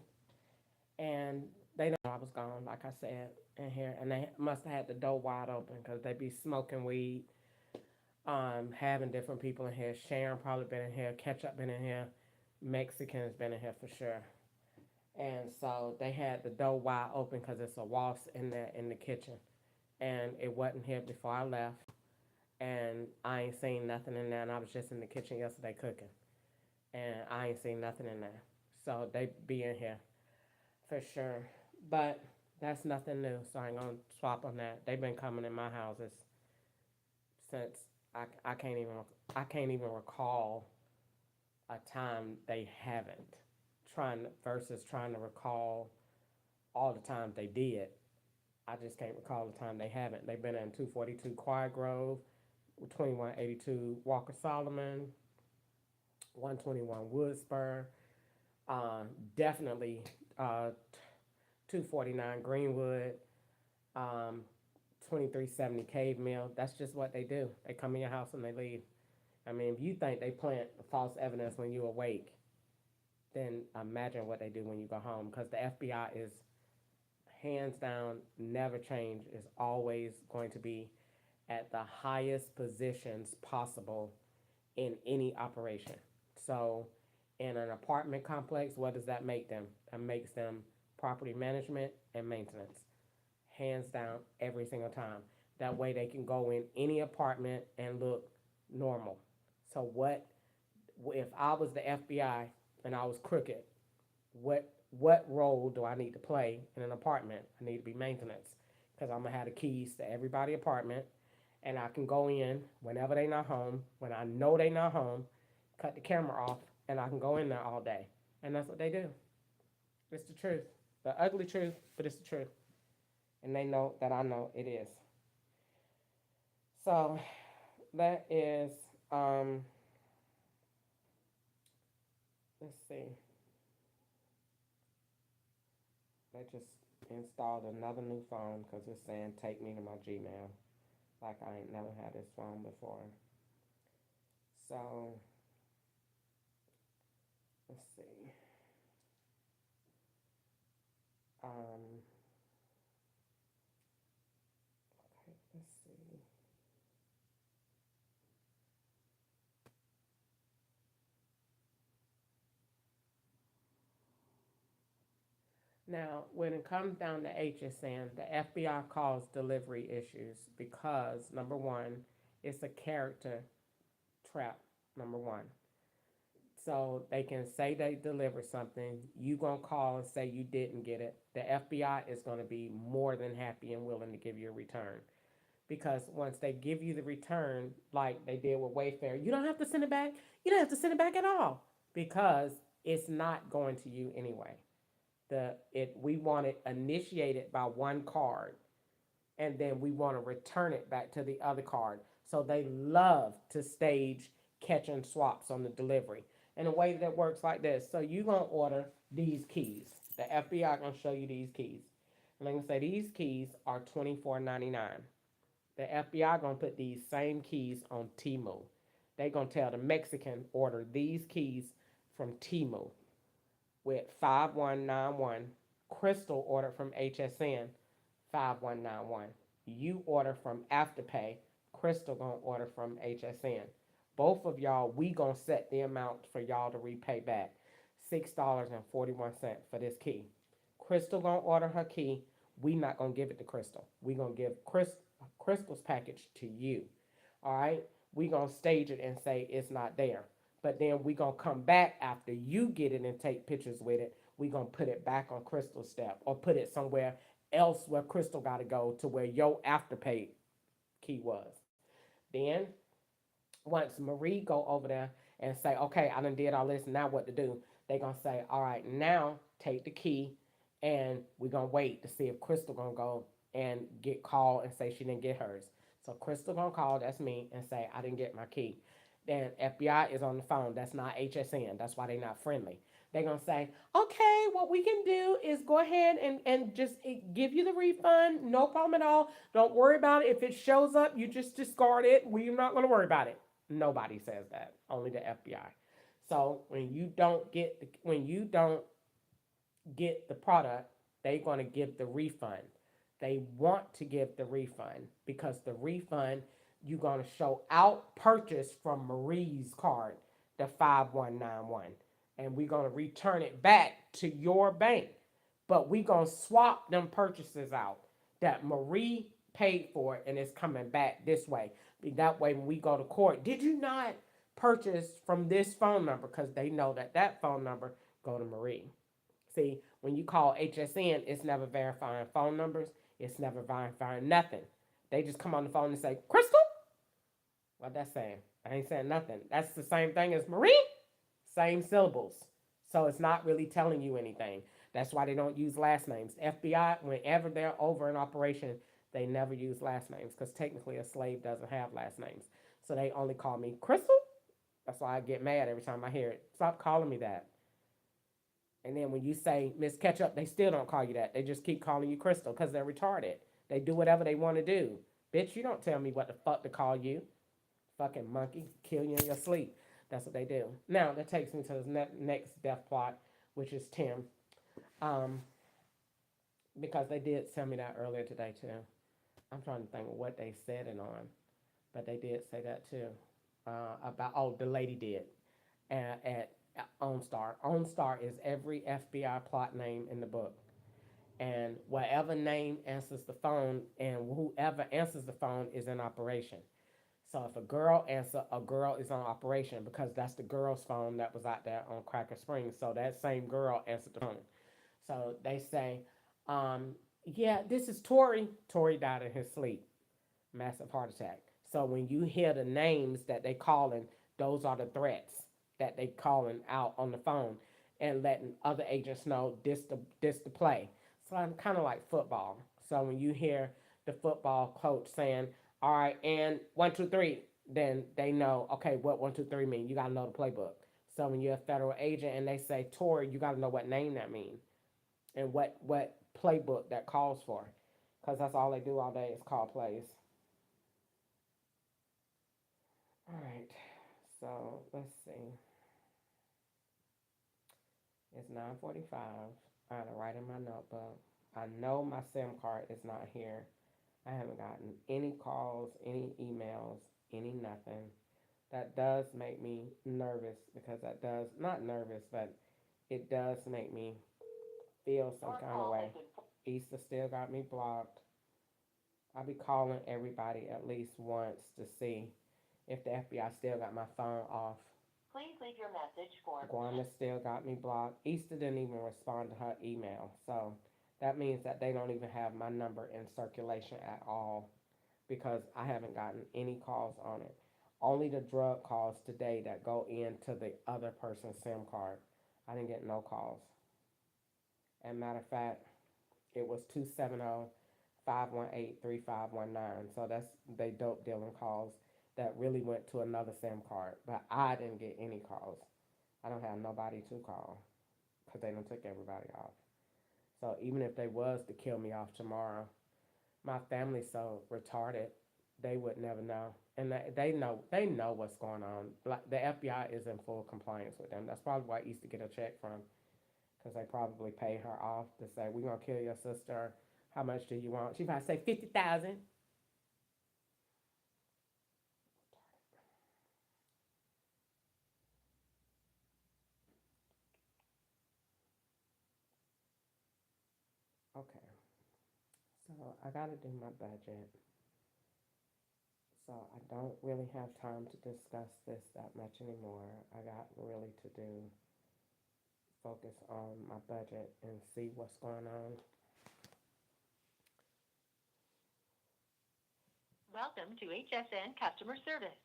[SPEAKER 3] and they know I was gone, like I said, in here. And they must have had the door wide open because they be smoking weed, having different people in here. Sharon probably been in here. Ketchup been in here. Mexican's been in here for sure. And so they had the door wide open because it's a waltz in there in the kitchen. And it wasn't here before I left. And I ain't seen nothing in there. And I was just in the kitchen yesterday cooking. And I ain't seen nothing in there. So they be in here for sure. But that's nothing new. So I ain't gonna swap on that. They've been coming in my houses since I can't even recall a time they haven't. Trying to recall all the times they did. I just can't recall the time they haven't. They've been in 242 Choir Grove, 2182 Walker Solomon, 121 Woodspur, definitely 249 Greenwood, 2370 Cave Mill. That's just what they do. They come in your house and they leave. I mean, if you think they plant false evidence when you're awake, then imagine what they do when you go home. Because the FBI is hands down never change, is always going to be at the highest positions possible in any operation. So, in an apartment complex, what does that make them? That makes them property management and maintenance, hands down, every single time. That way, they can go in any apartment and look normal. So, what if I was the FBI and I was crooked? What role do I need to play in an apartment? I need to be maintenance because I'm gonna have the keys to everybody apartment, and I can go in whenever they not home. When I know they not home, cut the camera off, and I can go in there all day. And that's what they do. It's the truth, the ugly truth, but it's the truth, and they know that I know it is. So that is, um, let's see. They just installed another new phone because it's saying take me to my Gmail. Like I ain't never had this phone before. So let's see. Um, okay, let's see. Now, when it comes down to HSN, the FBI calls delivery issues because number one, it's a character trap. Number one, so they can say they delivered something. You gonna call and say you didn't get it. The FBI is gonna be more than happy and willing to give you a return because once they give you the return, like they did with Wayfair, you don't have to send it back. You don't have to send it back at all because it's not going to you anyway. We want it initiated by one card, and then we want to return it back to the other card. So they love to stage catch and swaps on the delivery. And the way that works like this, so you're gonna order these keys. The FBI gonna show you these keys. And they're gonna say these keys are $24.99. The FBI gonna put these same keys on Temu. They gonna tell the Mexican order these keys from Temu with 5191. Crystal ordered from HSN 5191. You order from Afterpay. Crystal gonna order from HSN. Both of y'all, we gonna set the amount for y'all to repay back. $6.41 for this key. Crystal gonna order her key. We not gonna give it to Crystal. We gonna give Crystal's package to you. All right. We gonna stage it and say it's not there. But then we gonna come back after you get it and take pictures with it. We gonna put it back on Crystal's step or put it somewhere else where Crystal got to go to where your afterpay key was. Then once Marie go over there and say, okay, I done did all this, now what to do? They gonna say, all right, now take the key, and we gonna wait to see if Crystal gonna go and get called and say she didn't get hers. So Crystal gonna call, that's me, and say I didn't get my key. Then FBI is on the phone. That's not HSN. That's why they not friendly. They're gonna say, okay, what we can do is go ahead and just give you the refund. No problem at all. Don't worry about it. If it shows up, you just discard it. We're not gonna worry about it. Nobody says that. Only the FBI. So when you don't get the product, they're going to give the refund. They want to give the refund because the refund, you're going to show out purchase from Marie's card, the 5191. And we're going to return it back to your bank. But we're going to swap them purchases out that Marie paid for and it's coming back this way. That way, when we go to court, did you not purchase from this phone number? Because they know that phone number go to Marie. See, when you call HSN, it's never verifying phone numbers. It's never verifying nothing. They just come on the phone and say, Crystal? What that saying? I ain't saying nothing. That's the same thing as Marie. Same syllables. So it's not really telling you anything. That's why they don't use last names. FBI, whenever they're over an operation, they never use last names because technically a slave doesn't have last names. So they only call me Crystal. That's why I get mad every time I hear it. Stop calling me that. And then when you say Miss Ketchup, they still don't call you that. They just keep calling you Crystal because they're retarded. They do whatever they want to do. Bitch, you don't tell me what the fuck to call you. Fucking monkey, kill you in your sleep. That's what they do. Now that takes me to the next death plot, which is Tim. Um, because they did tell me that earlier today too. I'm trying to think of what they said it on, but they did say that too. The lady did at OnStar. OnStar is every FBI plot name in the book, and whatever name answers the phone, and whoever answers the phone is in operation. So if a girl answer, a girl is on operation because that's the girl's phone that was out there on Cracker Springs. So that same girl answered the phone. So they say, yeah, this is Tori. Tori died in his sleep, massive heart attack. So when you hear the names that they calling, those are the threats that they calling out on the phone and letting other agents know this the play. So I'm kind of like football. So when you hear the football coach saying, "All right, and 1, 2, 3," then they know, okay, what 1, 2, 3 mean. You gotta know the playbook. So when you're a federal agent and they say Tori, you gotta know what name that means and what playbook that calls for, because that's all they do all day is call plays. All right, so let's see. It's 9:45. I gotta write in my notebook. I know my SIM card is not here. I haven't gotten any calls, any emails, any nothing. That does make me nervous because that does, not nervous, but it does make me feel some kind of way. Easter still got me blocked. I'll be calling everybody at least once to see if the FBI still got my phone off.
[SPEAKER 9] Please leave your message for
[SPEAKER 3] Guana still got me blocked. Easter didn't even respond to her email. So that means that they don't even have my number in circulation at all because I haven't gotten any calls on it. Only the drug calls today that go into the other person's SIM card. I didn't get no calls. And matter of fact, it was 270-518-3519. So that's they dope dealing calls that really went to another SIM card. But I didn't get any calls. I don't have nobody to call because they don't took everybody off. So even if they was to kill me off tomorrow, my family's so retarded, they would never know. And they know what's going on. Like the FBI is in full compliance with them. That's probably why I used to get a check from, because they probably pay her off to say, we're gonna kill your sister. How much do you want? She probably say 50,000. Okay. So I gotta do my budget. So I don't really have time to discuss this that much anymore. I got really to focus on my budget and see what's going on.
[SPEAKER 9] Welcome to HSN Customer Service.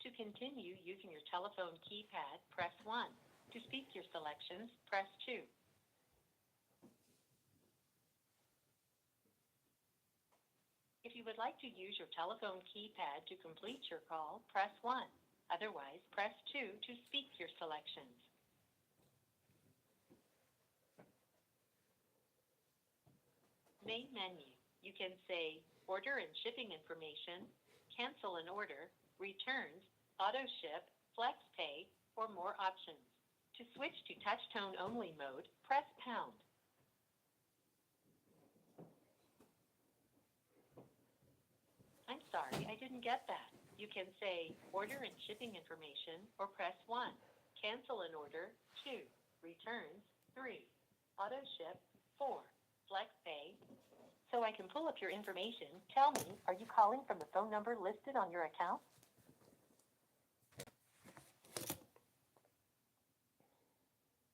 [SPEAKER 9] To continue using your telephone keypad, press 1. To speak your selections, press 2. If you would like to use your telephone keypad to complete your call, press 1. Otherwise, press 2 to speak your selections. Main menu. You can say order and shipping information, cancel an order, returns, auto ship, flex pay, or more options. To switch to touch tone only mode, press pound. I'm sorry, I didn't get that. You can say order and shipping information or press 1. Cancel an order, 2. Returns, 3. Auto ship, 4. Flex pay. So I can pull up your information. Tell me, are you calling from the phone number listed on your account?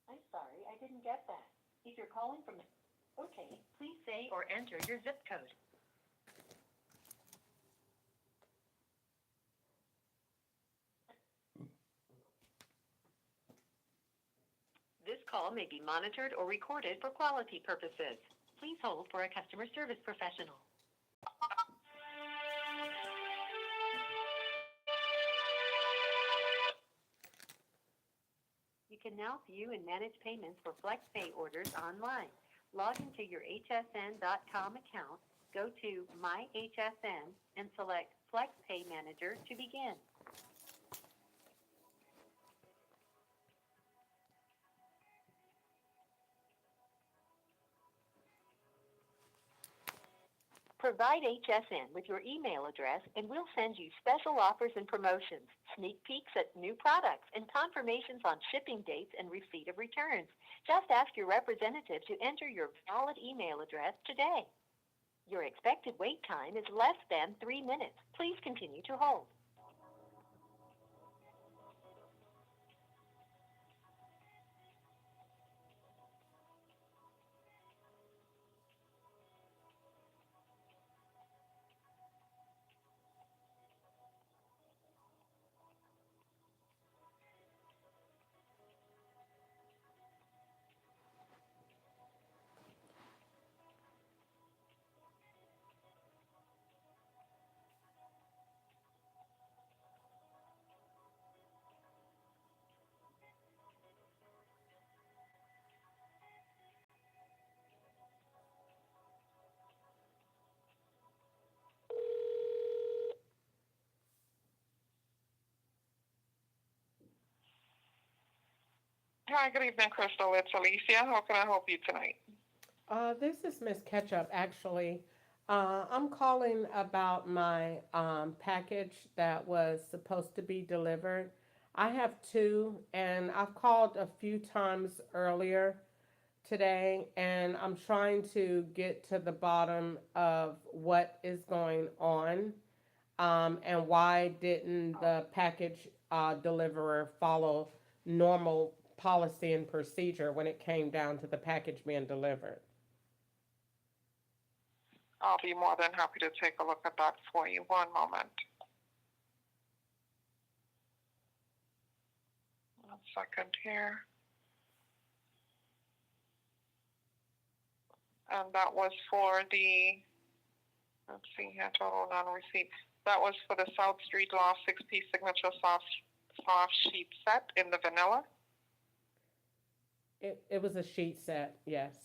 [SPEAKER 9] I'm sorry, I didn't get that. If you're calling from the... Okay, please say or enter your zip code. This call may be monitored or recorded for quality purposes. Please hold for a customer service professional. You can now view and manage payments for FlexPay orders online. Log into your hsn.com account, go to My HSN, and select FlexPay Manager to begin. Provide HSN with your email address and we'll send you special offers and promotions, sneak peeks at new products, and confirmations on shipping dates and receipt of returns. Just ask your representative to enter your valid email address today. Your expected wait time is less than 3 minutes. Please continue to hold.
[SPEAKER 11] Hi, good evening, Crystal. It's Alicia. How can I help you tonight?
[SPEAKER 3] This is Miss Ketchup, actually. I'm calling about my package that was supposed to be delivered. I have two, and I've called a few times earlier today, and I'm trying to get to the bottom of what is going on, and why didn't the package deliverer follow normal policy and procedure when it came down to the package being delivered.
[SPEAKER 11] I'll be more than happy to take a look at that for you. One moment. One second here. And that was for the, let's see here, total non-receipt. That was for the South Street Loft 6-piece signature soft sheet set in the vanilla.
[SPEAKER 3] It was a sheet set, yes.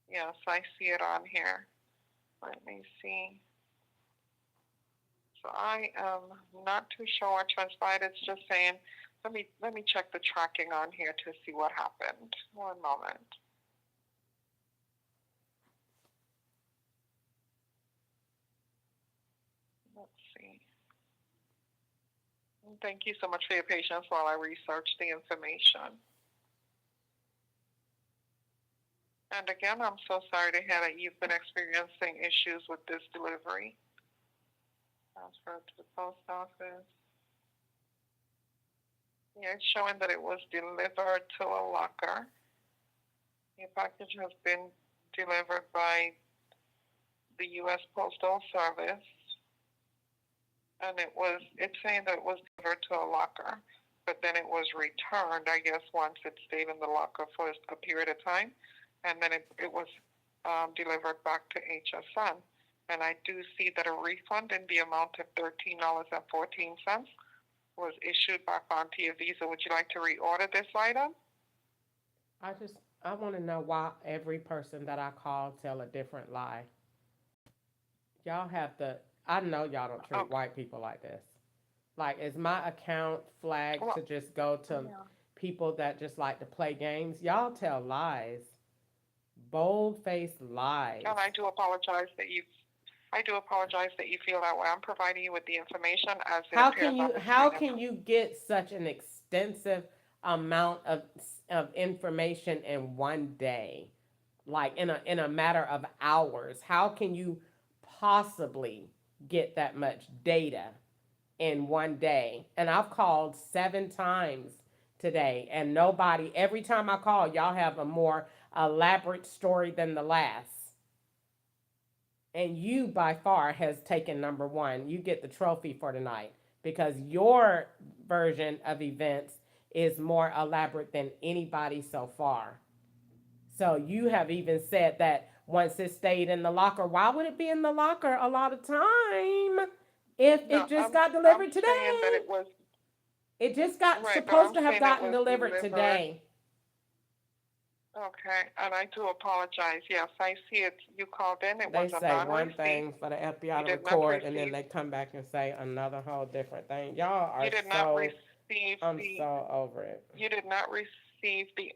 [SPEAKER 11] Yes, I see it on here. Let me see. So I am not too sure what transpired. It's just saying, let me check the tracking on here to see what happened. One moment. Let's see. Thank you so much for your patience while I research the information. And again, I'm so sorry to hear that you've been experiencing issues with this delivery. Transfer to the post office. Yeah, it's showing that it was delivered to a locker. Your package has been delivered by the U.S. Postal Service. And it's saying that it was delivered to a locker, but then it was returned, I guess, once it stayed in the locker for a period of time. And then it was delivered back to HSN. And I do see that a refund in the amount of $13.14 was issued back onto your Visa. Would you like to reorder this item?
[SPEAKER 3] I want to know why every person that I call tell a different lie. I know y'all don't treat white people like this. Like, is my account flagged to just go to people that just like to play games? Y'all tell lies. Bold-faced lies.
[SPEAKER 11] And I do apologize that you feel that way. I'm providing you with the information as it appears on the screen.
[SPEAKER 3] How can you get such an extensive amount of information in one day? Like in a matter of hours. How can you possibly get that much data in one day? And I've called 7 times today, and every time I call, y'all have a more elaborate story than the last. And you, by far, has taken number one. You get the trophy for tonight because your version of events is more elaborate than anybody so far. So you have even said that once it stayed in the locker, why would it be in the locker a lot of time if it just got delivered today? It just got supposed to have gotten delivered today.
[SPEAKER 11] Okay, and I do apologize. Yes, I see it. You called in. It was a non-receipt.
[SPEAKER 3] They say one thing for the FBI to record, and then they come back and say another whole different thing. Y'all are I'm so over it.
[SPEAKER 11] You did not receive the.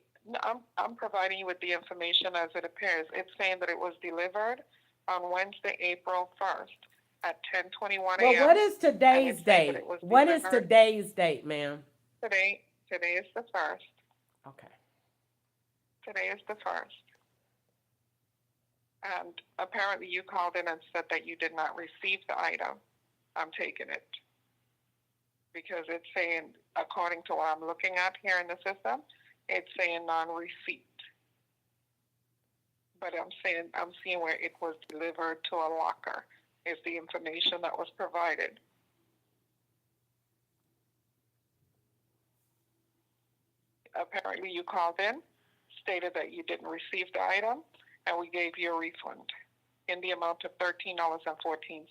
[SPEAKER 11] I'm providing you with the information as it appears. It's saying that it was delivered, on Wednesday, April 1st at 10:21
[SPEAKER 3] Well,
[SPEAKER 11] a.m.
[SPEAKER 3] what is
[SPEAKER 11] and
[SPEAKER 3] today's
[SPEAKER 11] it said that
[SPEAKER 3] date?
[SPEAKER 11] it was
[SPEAKER 3] What is
[SPEAKER 11] delivered
[SPEAKER 3] today's date, ma'am?
[SPEAKER 11] today is the 1st.
[SPEAKER 3] Okay.
[SPEAKER 11] Today is the 1st. And apparently you called in and said that you did not receive the item. I'm taking it because it's saying, according to what I'm looking at here in the system, it's saying non-receipt. But I'm seeing where it was delivered to a locker is the information that was provided. Apparently you called in, stated that you didn't receive the item, and we gave you a refund in the amount of $13.14.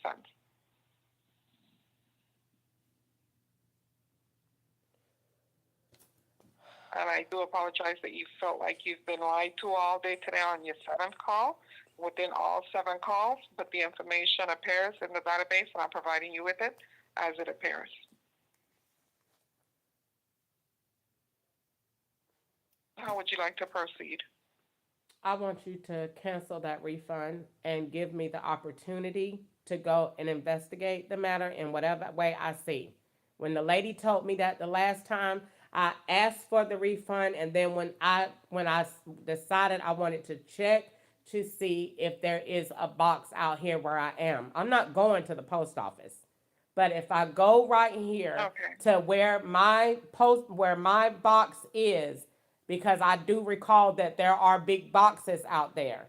[SPEAKER 11] And I do apologize that you felt like you've been lied to all day today on your 7th call, within all 7 calls, but the information appears in the database, and I'm providing you with it as it appears. How would you like to proceed?
[SPEAKER 3] I want you to cancel that refund and give me the opportunity to go and investigate the matter in whatever way I see. When the lady told me that the last time, I asked for the refund, and then when I decided I wanted to check to see if there is a box out here where I am. I'm not going to the post office. But if I go right here to where my box is, because I do recall that there are big boxes out there.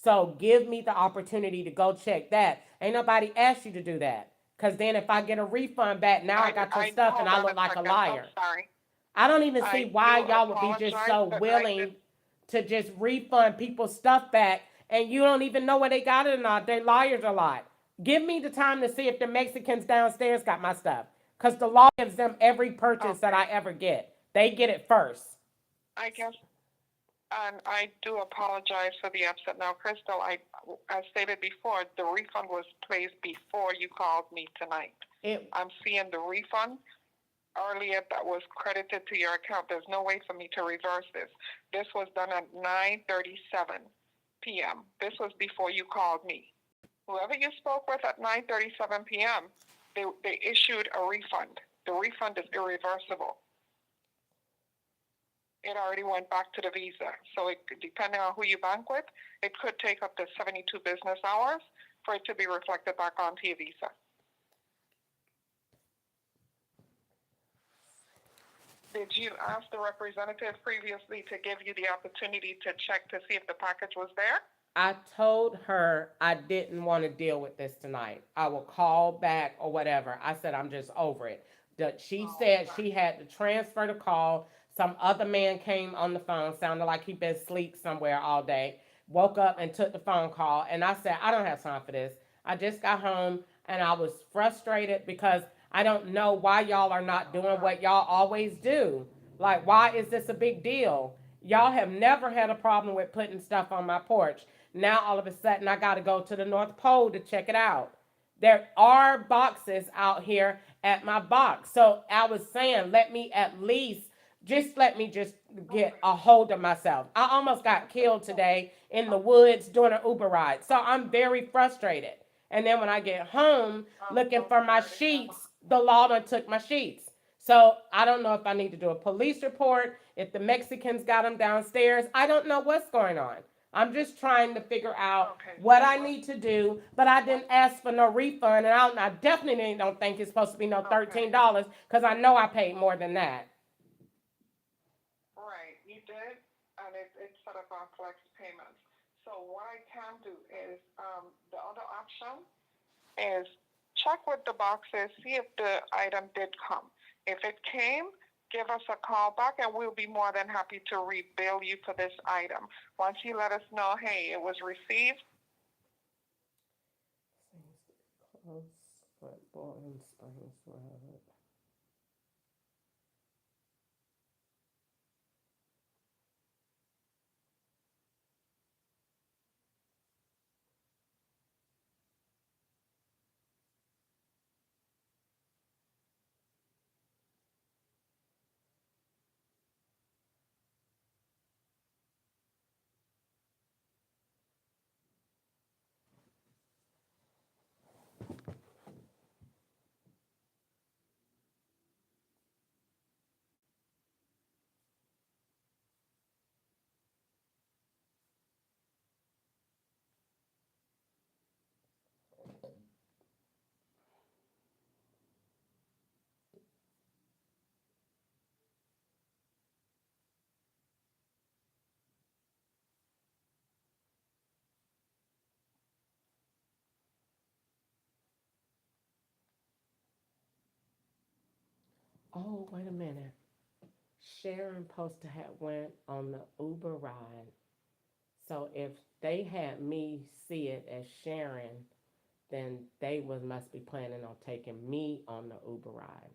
[SPEAKER 3] So give me the opportunity to go check that. Ain't nobody asked you to do that. Because then if I get a refund back, now I got your stuff and I look like a liar.
[SPEAKER 11] I'm sorry.
[SPEAKER 3] I don't even see why y'all would be just so
[SPEAKER 11] but
[SPEAKER 3] willing to just refund people's stuff back and you don't even know where they got it or not. They liars a lot. Give me the time to see if the Mexicans downstairs got my stuff. Because the law gives them every purchase that I ever get. They get it first.
[SPEAKER 11] I guess, and I do apologize for the upset. Now, Crystal, as stated before, the refund was placed before you called me tonight. I'm seeing the refund earlier that was credited to your account. There's no way for me to reverse this. This was done at 9:37 p.m. This was before you called me. Whoever you spoke with at 9:37 p.m., they issued a refund. The refund is irreversible. It already went back to the Visa. So depending on who you bank with, it could take up to 72 business hours for it to be reflected back onto your Visa. Did you ask the representative previously to give you the opportunity to check to see if the package was there?
[SPEAKER 3] I told her I didn't want to deal with this tonight. I will call back or whatever. I said I'm just over it. She said she had to transfer the call. Some other man came on the phone, sounded like he'd been asleep somewhere all day, woke up and took the phone call. And I said, I don't have time for this. I just got home and I was frustrated because I don't know why y'all are not doing what y'all always do. Like, why is this a big deal? Y'all have never had a problem with putting stuff on my porch. Now all of a sudden I got to go to the North Pole to check it out. There are boxes out here at my box. So I was saying, let me let me just get a hold of myself. I almost got killed today in the woods doing an Uber ride. So I'm very frustrated. And then when I get home looking for my sheets, the law done took my sheets. So I don't know if I need to do a police report, if the Mexicans got them downstairs. I don't know what's going on. I'm just trying to figure out what I need to do, but I didn't ask for no refund, and I definitely don't think it's supposed to be no $13 because I know I paid more than that.
[SPEAKER 11] Right, you did, and it's set up on flex payments. So what I can do is the other option is check with the boxes, see if the item did come. If it came, give us a call back and we'll be more than happy to rebill you for this item. Once you let us know, hey, it was received.
[SPEAKER 3] Oh, wait a minute. Sharon supposed to have went on the Uber ride. So if they had me see it as Sharon, then they must be planning on taking me on the Uber ride.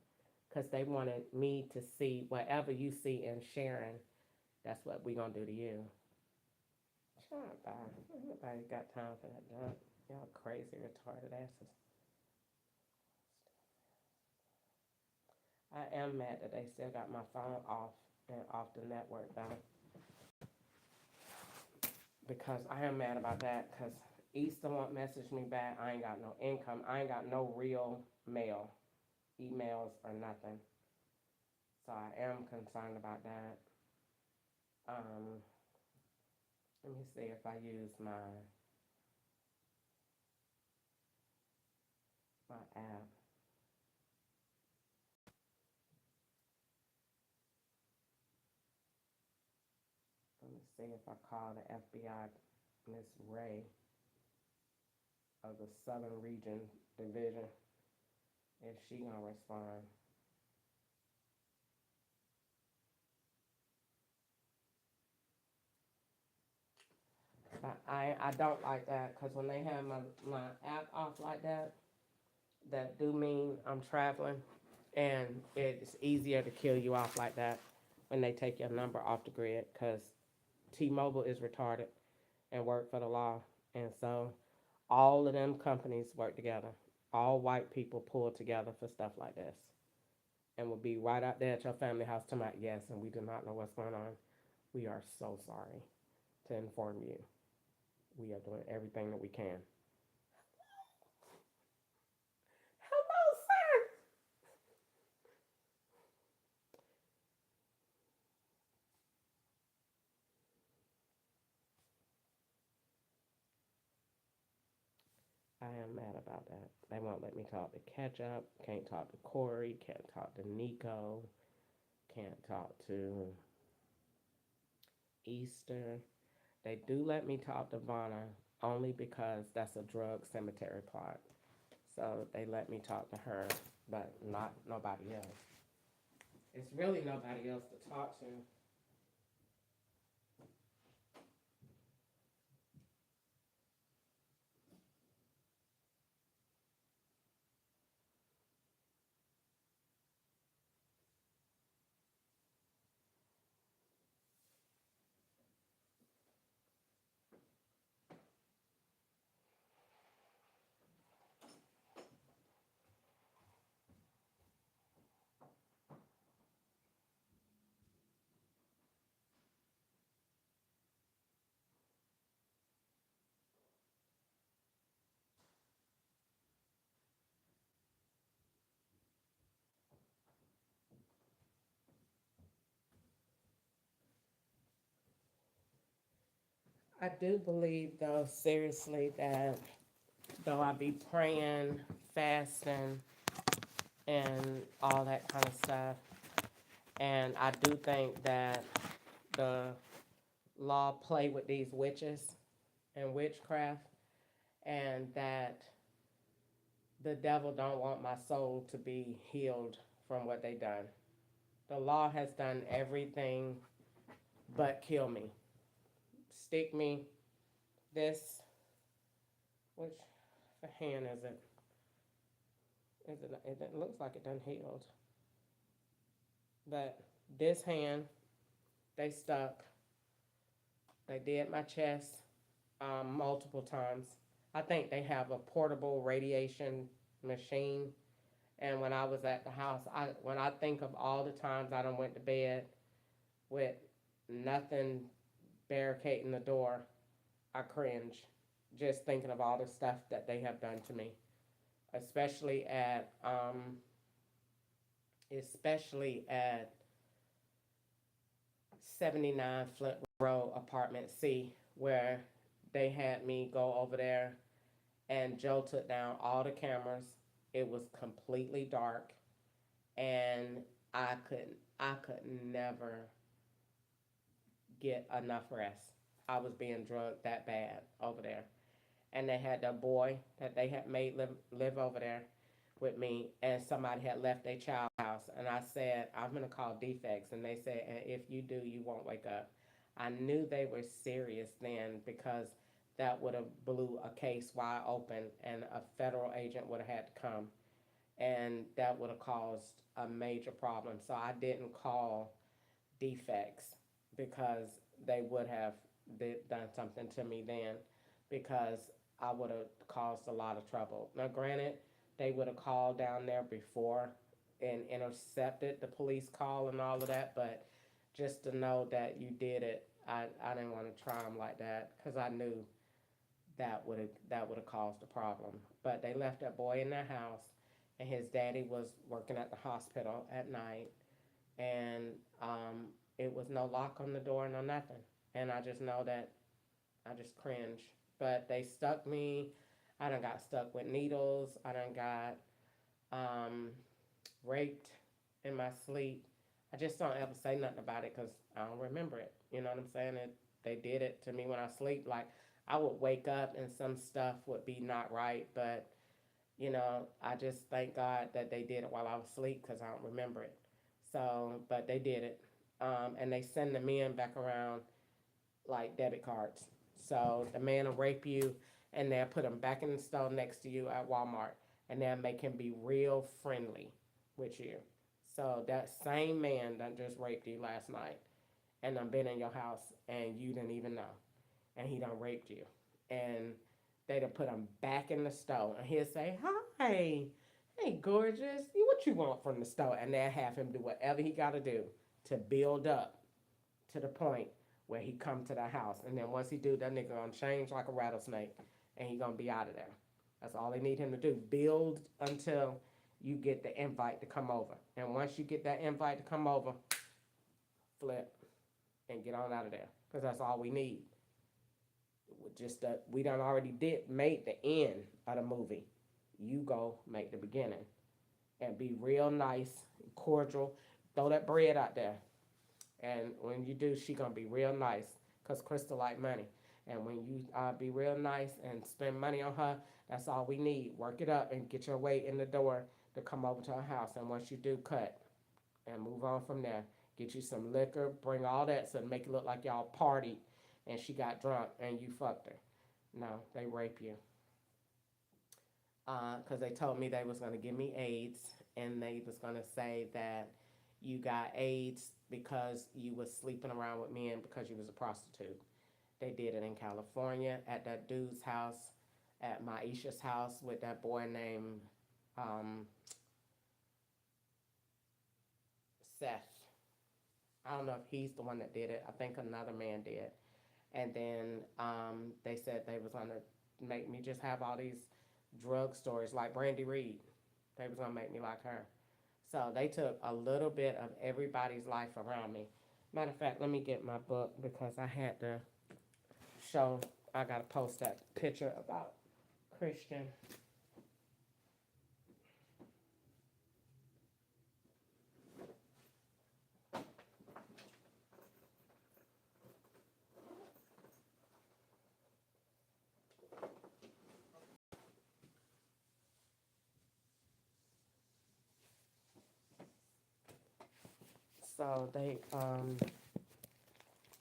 [SPEAKER 3] Because they wanted me to see whatever you see in Sharon, that's what we gonna do to you. Shut up, nobody got time for that junk. Y'all crazy, retarded asses. I am mad that they still got my phone off and off the network though. Because I am mad about that because Easter won't message me back. I ain't got no income. I ain't got no real mail, emails or nothing. So I am concerned about that. Let me see if I use my app. Let me see if I call the FBI, Miss Ray of the Southern Region Division, if she gonna respond. But I don't like that because when they have my app off like that, that do mean I'm traveling, and it's easier to kill you off like that when they take your number off the grid because T-Mobile is retarded and work for the law, and so all of them companies work together. All white people pull together for stuff like this, and will be right out there at your family house tonight. Yes, and we do not know what's going on. We are so sorry to inform you. We are doing everything that we can. Hello, sir. I am mad about that. They won't let me talk to Ketchup, can't talk to Corey, can't talk to Nico, can't talk to Easter. They do let me talk to Vanna only because that's a drug cemetery plot. So they let me talk to her, but not nobody else. It's really nobody else to talk to. I do believe, though, seriously, that though I be praying, fasting, and all that kind of stuff, and I do think that the law play with these witches and witchcraft, and that the devil don't want my soul to be healed from what they done. The law has done everything but kill me, stick me. This, which hand is it? Is it? It looks like it done healed, but this hand they stuck. They did my chest multiple times. I think they have a portable radiation machine. And when I was at the house, when I think of all the times I done went to bed with nothing barricading the door, I cringe just thinking of all the stuff that they have done to me, especially at 79 Flint Road, Apartment C, where they had me go over there and Joe took down all the cameras. It was completely dark, and I could never get enough rest. I was being drugged that bad over there, and they had that boy that they had made live over there. with me, and somebody had left their child house, and I said, I'm gonna call defects, and they said, and if you do, you won't wake up. I knew they were serious then because that would have blew a case wide open, and a federal agent would have had to come, and that would have caused a major problem. So I didn't call defects because they would have done something to me then, because I would have caused a lot of trouble. Now, granted, they would have called down there before and intercepted the police call and all of that, but just to know that you did it, I didn't want to try them like that because I knew that would have caused a problem. But they left that boy in their house, and his daddy was working at the hospital at night, and it was no lock on the door, no nothing. And I just know that I just cringe. But they stuck me. I done got stuck with needles. I done got um, raped in my sleep. I just don't ever say nothing about it because I don't remember it. You know what I'm saying? They did it to me when I sleep. Like, I would wake up and some stuff would be not right, but I just thank God that they did it while I was asleep because I don't remember it. So, but they did it. And they send the men back around like debit cards. So the man will rape you, and they'll put him back in the store next to you at Walmart, and they'll make him be real friendly with you. So that same man that just raped you last night, and done been in your house, and you didn't even know, and he done raped you, and they done put him back in the store, and he'll say, "Hi, hey, gorgeous, what you want from the store?" And they'll have him do whatever he got to do to build up to the point where he come to the house. And then once he do, that nigga gonna change like a rattlesnake, and he gonna be out of there. That's all they need him to do. Build until you get the invite to come over. And once you get that invite to come over, flip and get on out of there. Because that's all we need. Just that we done already made the end of the movie. You go make the beginning. And be real nice, cordial. Throw that bread out there. And when you do, she gonna be real nice, cause Crystal like money. And when you be real nice and spend money on her, that's all we need. Work it up and get your way in the door to come over to her house. And once you do, cut and move on from there. Get you some liquor, bring all that, so make it look like y'all partied and she got drunk and you fucked her. No, they rape you. Cause they told me they was gonna give me AIDS, and they was gonna say that you got AIDS because you was sleeping around with men because you was a prostitute. They did it in California at that dude's house, at Maisha's house with that boy named um, Seth. I don't know if he's the one that did it. I think another man did. And then they said they was gonna make me just have all these drug stories like Brandy Reed. They was gonna make me like her. So they took a little bit of everybody's life around me. Matter of fact, let me get my book because I had to show. I gotta post that picture about Christian.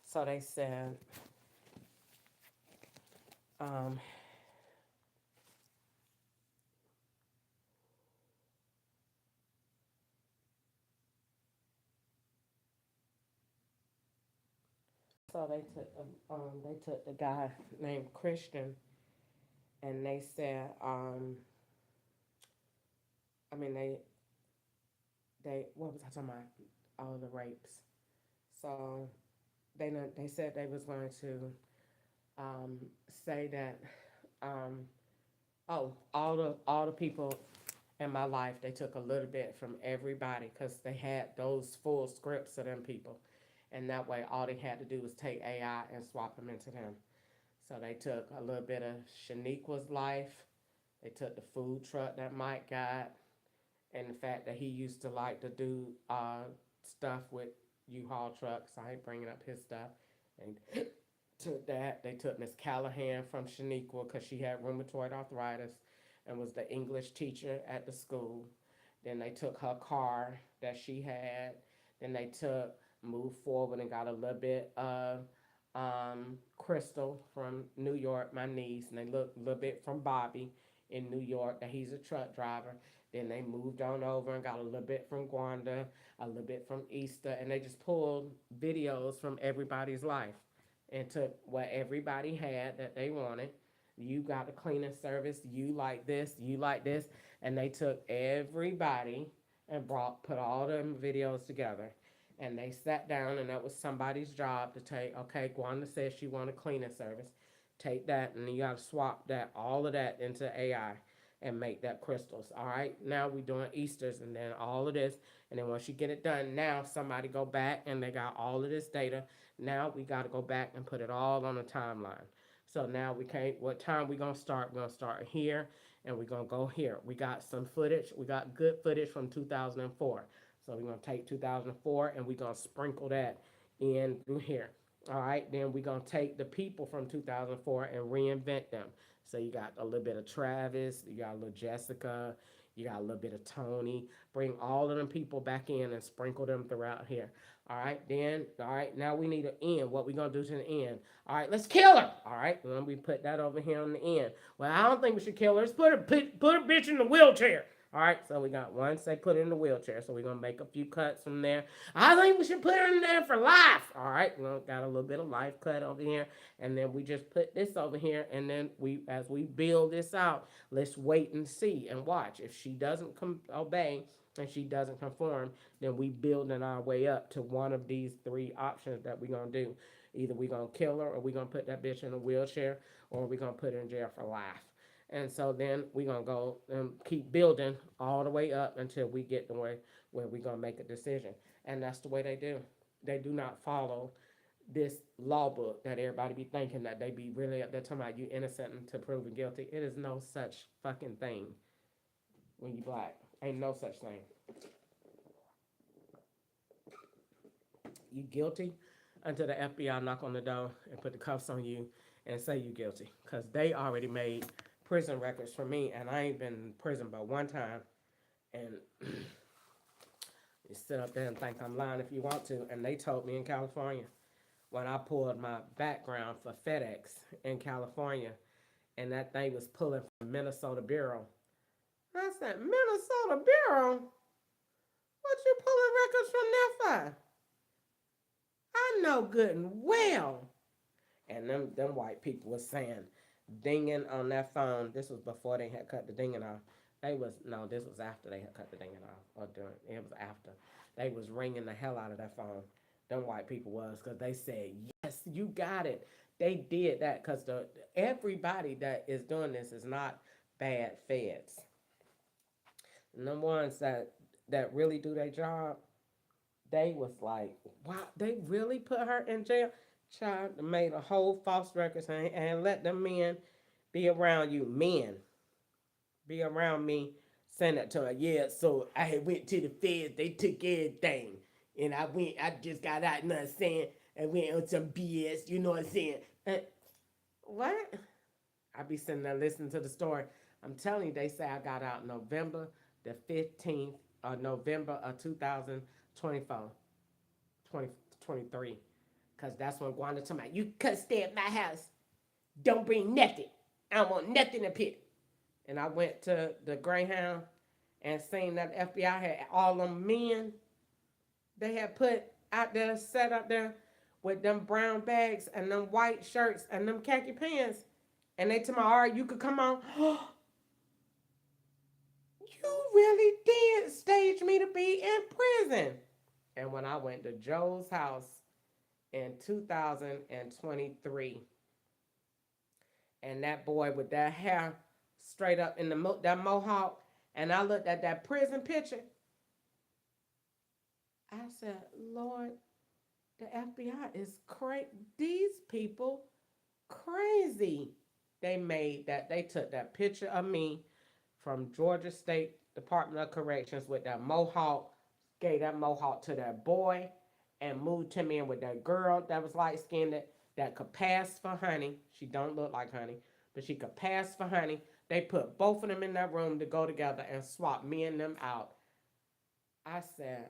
[SPEAKER 3] So they said um, so they took the guy named Christian, and they said I mean they what was I talking about, all the rapes. So they said they was going to um, say that um, all the people in my life, they took a little bit from everybody because they had those full scripts of them people, and that way all they had to do was take AI and swap them into them. So they took a little bit of Shaniqua's life. They took the food truck that Mike got, and the fact that he used to like to do stuff with U-Haul trucks. I ain't bringing up his stuff. And took that. They took Miss Callahan from Shaniqua because she had rheumatoid arthritis. and was the English teacher at the school. Then they took her car that she had. Then they took, moved forward and got a little bit of Crystal from New York, my niece, and they looked a little bit from Bobby in New York, that he's a truck driver. Then they moved on over and got a little bit from Gwanda, a little bit from Easter, and they just pulled videos from everybody's life and took what everybody had that they wanted. You got a cleaning service, you like this, you like this, and they took everybody and put all them videos together. And they sat down, and that was somebody's job to take. Okay, Gwanda says she want a cleaning service. Take that, and you got to swap that, all of that, into AI and make that crystals. All right, now we doing Easters, and then all of this, and then once you get it done, now somebody go back and they got all of this data. Now we got to go back and put it all on a timeline. So now we can't. What time we gonna start? We're gonna start here, and we're gonna go here. We got some footage. We got good footage from 2004. So we're gonna take 2004 and we're gonna sprinkle that in through here. All right, then we're gonna take the people from 2004 and reinvent them. So you got a little bit of Travis, you got a little Jessica, you got a little bit of Tony. Bring all of them people back in and sprinkle them throughout here. All right, then, all right, now we need an end. What we gonna do to the end? All right, let's kill her. All right, then we put that over here on the end. Well, I don't think we should kill her. Let's put a bitch in the wheelchair. All right, so we got once they put her in the wheelchair, so we're gonna make a few cuts from there. I think we should put her in there for life. All right, we got a little bit of life cut over here, and then we just put this over here, and then as we build this out, let's wait and see and watch. If she doesn't obey and she doesn't conform, then we building our way up to one of these three options that we're gonna do. Either we're gonna kill her, or we're gonna put that bitch in a wheelchair, or we're gonna put her in jail for life. And so then we're going to go and keep building all the way up until we get the way where we're going to make a decision. And that's the way they do. They do not follow this law book that everybody be thinking that they be really up there talking about you innocent until proven guilty. It is no such fucking thing when you black. Ain't no such thing. You guilty until the FBI knock on the door and put the cuffs on you and say you guilty. Because they already made prison records for me, and I ain't been in prison but one time. And you sit up there and think I'm lying if you want to. And they told me in California when I pulled my background for FedEx in California, and that thing was pulling from Minnesota Bureau. I said, Minnesota Bureau? What you pulling records from there for? I know good and well. And them white people was saying, dinging on that phone. This was before they had cut the dinging off. This was after they had cut the dinging off. It was after. They was ringing the hell out of that phone. Them white people was, because they said, yes, you got it. They did that because everybody that is doing this is not bad feds. And the ones that really do their job, they was like, wow, they really put her in jail? Child made a whole false record and let them men be around you. Men be around me, send that to her. Yeah, so I went to the feds, they took everything. And I just got out, you know what I'm saying? And went on some BS, you know what I'm saying? What? I be sitting there listening to the story. I'm telling you, they say I got out November the 15th of November of 2024, 2023. Because that's when Gwanda told me, you couldn't stay at my house. Don't bring nothing. I don't want nothing to pit. And I went to the Greyhound and seen that the FBI had all them men they had put out there, set up there with them brown bags and them white shirts and them khaki pants. And they told me, all right, you could come on. You really did stage me to be in prison. And when I went to Joe's house in 2023, and that boy with that hair straight up in that mohawk, and I looked at that prison picture, I said, Lord, the FBI is crazy. These people crazy. They took that picture of me from Georgia State Department of Corrections with that mohawk, gave that mohawk to that boy, and moved him in with that girl that was light-skinned that could pass for honey. She don't look like honey, but she could pass for honey. They put both of them in that room to go together and swap me and them out. I said,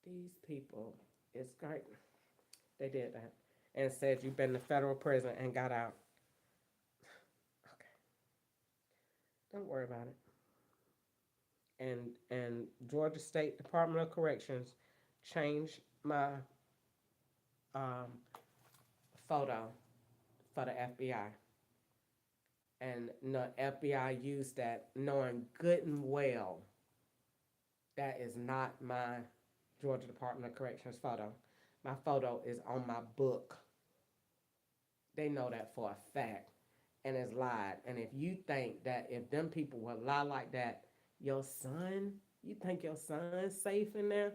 [SPEAKER 3] these people is great. They did that and said you've been to federal prison and got out. Okay, don't worry about it. And Georgia State Department of Corrections changed my um, photo for the FBI, and the FBI used that, knowing good and well that is not my Georgia Department of Corrections photo. My photo is on my book. They know that for a fact, and it's lied. And if you think that if them people will lie like that, your son, you think your son's safe in there?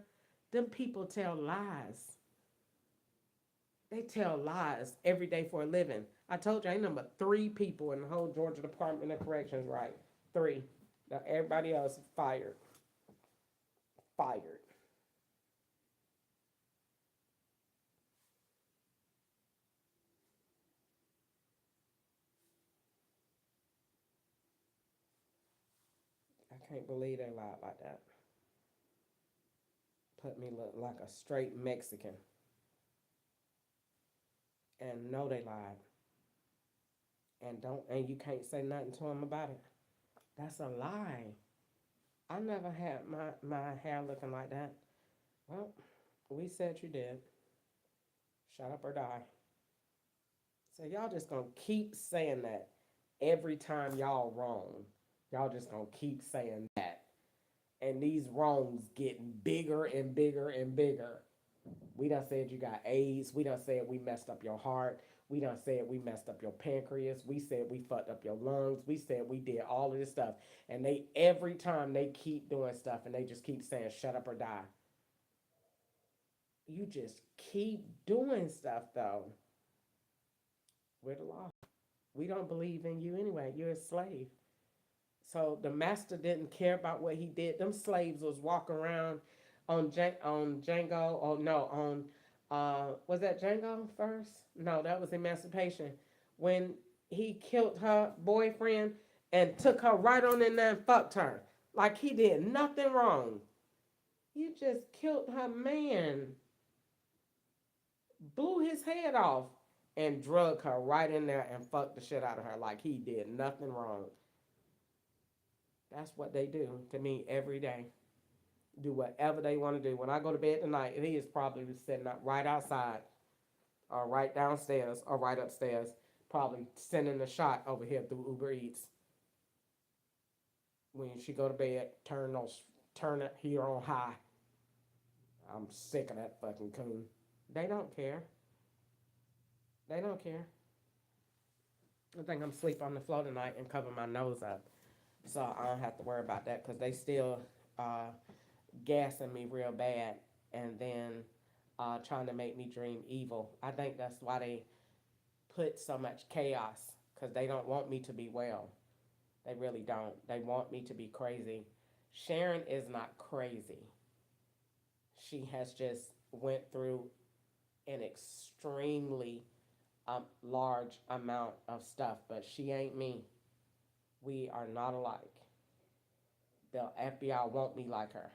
[SPEAKER 3] Them people tell lies. They tell lies every day for a living. I told you, I ain't number three people in the whole Georgia Department of Corrections, right? Three. Now everybody else fired. Fired. I can't believe they lied like that. Put me look like a straight Mexican. And know they lied. And you can't say nothing to them about it. That's a lie. I never had my hair looking like that. Well, we said you did. Shut up or die. So y'all just gonna keep saying that every time y'all wrong. Y'all just gonna keep saying that. And these wrongs getting bigger and bigger and bigger. We done said you got AIDS. We done said we messed up your heart. We done said we messed up your pancreas. We said we fucked up your lungs. We said we did all of this stuff. And they every time they keep doing stuff and they just keep saying shut up or die. You just keep doing stuff though. We're the law. We don't believe in you anyway. You're a slave. So the master didn't care about what he did. Them slaves was walking around on Django. Oh no, on was that Django first? No, that was Emancipation. When he killed her boyfriend and took her right on in there and fucked her. Like he did nothing wrong. You just killed her man, blew his head off, and drug her right in there and fucked the shit out of her like he did nothing wrong. That's what they do to me every day. Do whatever they want to do. When I go to bed tonight, he is probably sitting up right outside, or right downstairs, or right upstairs, probably sending a shot over here through Uber Eats. When she go to bed, turn it here on high. I'm sick of that fucking coon. They don't care. They don't care. I think I'm sleep on the floor tonight and cover my nose up, so I don't have to worry about that because they still uh, gassing me real bad, and then trying to make me dream evil. I think that's why they put so much chaos, because they don't want me to be well. They really don't. They want me to be crazy. Sharon is not crazy. She has just went through an extremely large amount of stuff, but she ain't me. We are not alike. The FBI won't be like her.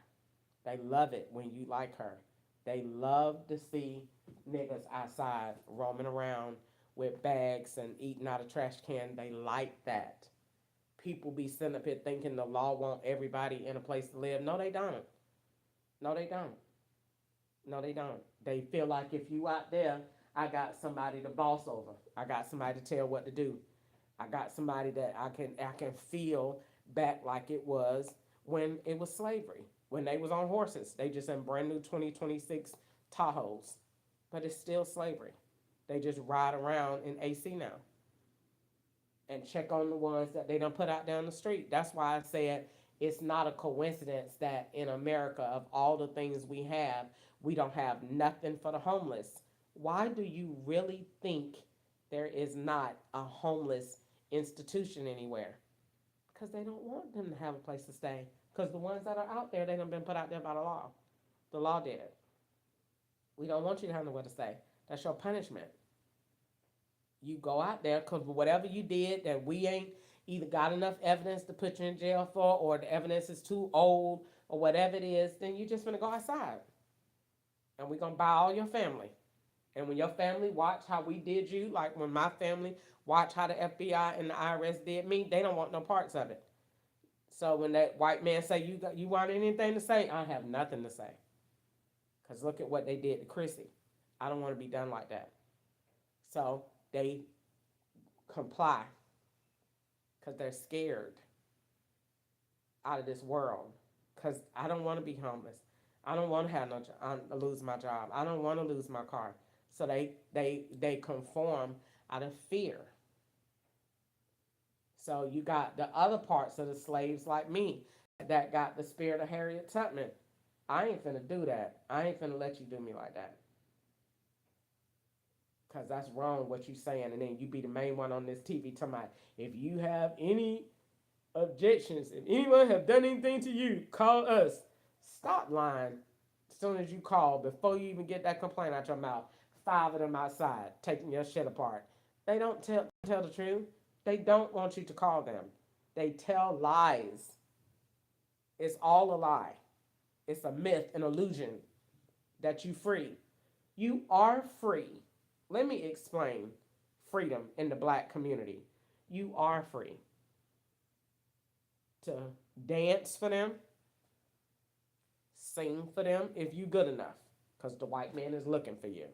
[SPEAKER 3] They love it when you like her. They love to see niggas outside roaming around with bags and eating out of trash can. They like that. People be sitting up here thinking the law want everybody in a place to live. No, they don't. No, they don't. No, they don't. They feel like if you out there, I got somebody to boss over. I got somebody to tell what to do. I got somebody that I can feel back like it was when it was slavery. When they was on horses, they just in brand new 2026 Tahoes, but it's still slavery. They just ride around in AC now and check on the ones that they don't put out down the street. That's why I said it's not a coincidence that in America, of all the things we don't have nothing for the homeless. Why do you really think there is not a homeless institution anywhere? Because they don't want them to have a place to stay. Because the ones that are out there, they done been put out there by the law. The law did it. We don't want you to have nowhere to stay. That's your punishment. You go out there because whatever you did that we ain't either got enough evidence to put you in jail for, or the evidence is too old, or whatever it is, then you just gonna go outside and we're gonna buy all your family. And when your family watch how we did you, like when my family watch how the FBI and the IRS did me, they don't want no parts of it. So when that white man say you want anything to say, I have nothing to say. Cause look at what they did to Chrissy. I don't want to be done like that. So they comply because they're scared out of this world. Because I don't want to be homeless. I don't want to have no lose my job. I don't want to lose my car. So they conform out of fear. So you got the other parts of the slaves like me that got the spirit of Harriet Tubman. I ain't finna do that. I ain't finna let you do me like that. Cause that's wrong what you saying, and then you be the main one on this TV talking about if you have any objections, if anyone have done anything to you, call us. Stop lying. As soon as you call, before you even get that complaint out your mouth, five of them outside taking your shit apart. They don't tell the truth. They don't want you to call them. They tell lies. It's all a lie. It's a myth, an illusion that you free. You are free. Let me explain freedom in the black community. You are free to dance for them, sing for them if you good enough, because the white man is looking for you.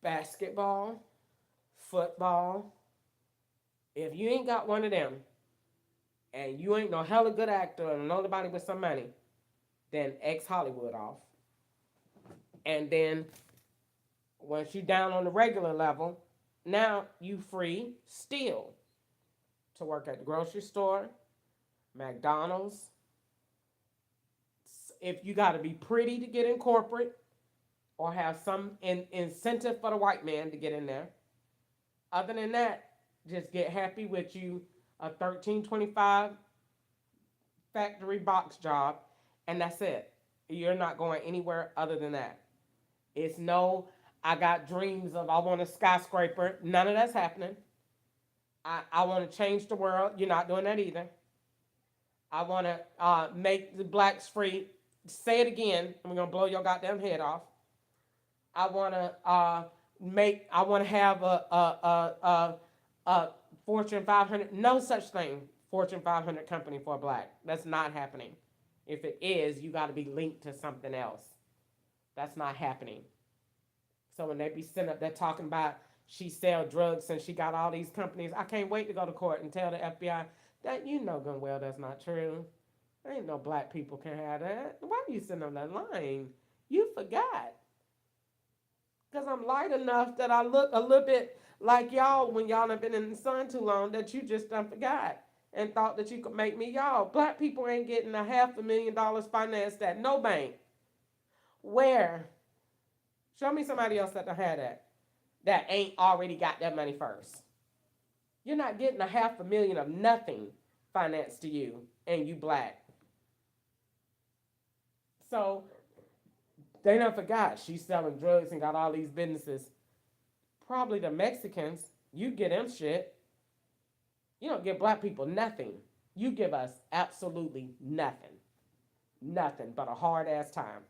[SPEAKER 3] Basketball, football, if you ain't got one of them and you ain't no hella good actor or nobody with some money, then ex Hollywood off. And then once you down on the regular level, now you free still to work at the grocery store, McDonald's. If you got to be pretty to get in corporate or have some incentive for the white man to get in there. Other than that, just get happy with you a 1325 factory box job, and that's it. You're not going anywhere other than that. It's no, I got dreams of I want a skyscraper. None of that's happening. I want to change the world. You're not doing that either. I want to make the blacks free. Say it again, and we're gonna blow your goddamn head off. I want to I want to have a Fortune 500. No such thing. Fortune 500 company for a black. That's not happening. If it is, you got to be linked to something else. That's not happening. So when they be sitting up there talking about she sell drugs and she got all these companies, I can't wait to go to court and tell the FBI that you know good and well that's not true. There ain't no black people can have that. Why are you sitting on that line? You forgot. Because I'm light enough that I look a little bit like y'all when y'all have been in the sun too long that you just done forgot and thought that you could make me y'all. Black people ain't getting $500,000 financed at no bank. Where? Show me somebody else that done had that ain't already got that money first. You're not getting $500,000 of nothing financed to you and you black. So they done forgot she's selling drugs and got all these businesses. Probably the Mexicans, you get them shit. You don't give black people nothing. You give us absolutely nothing. Nothing but a hard ass time.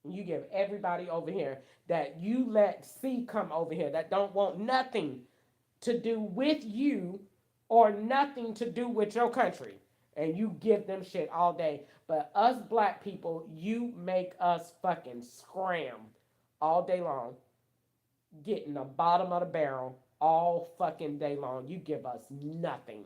[SPEAKER 3] You give everybody over here that you let see come over here that don't want nothing to do with you or nothing to do with your country. And you give them shit all day. But us black people, you make us fucking scram all day long, getting the bottom of the barrel all fucking day long. You give us nothing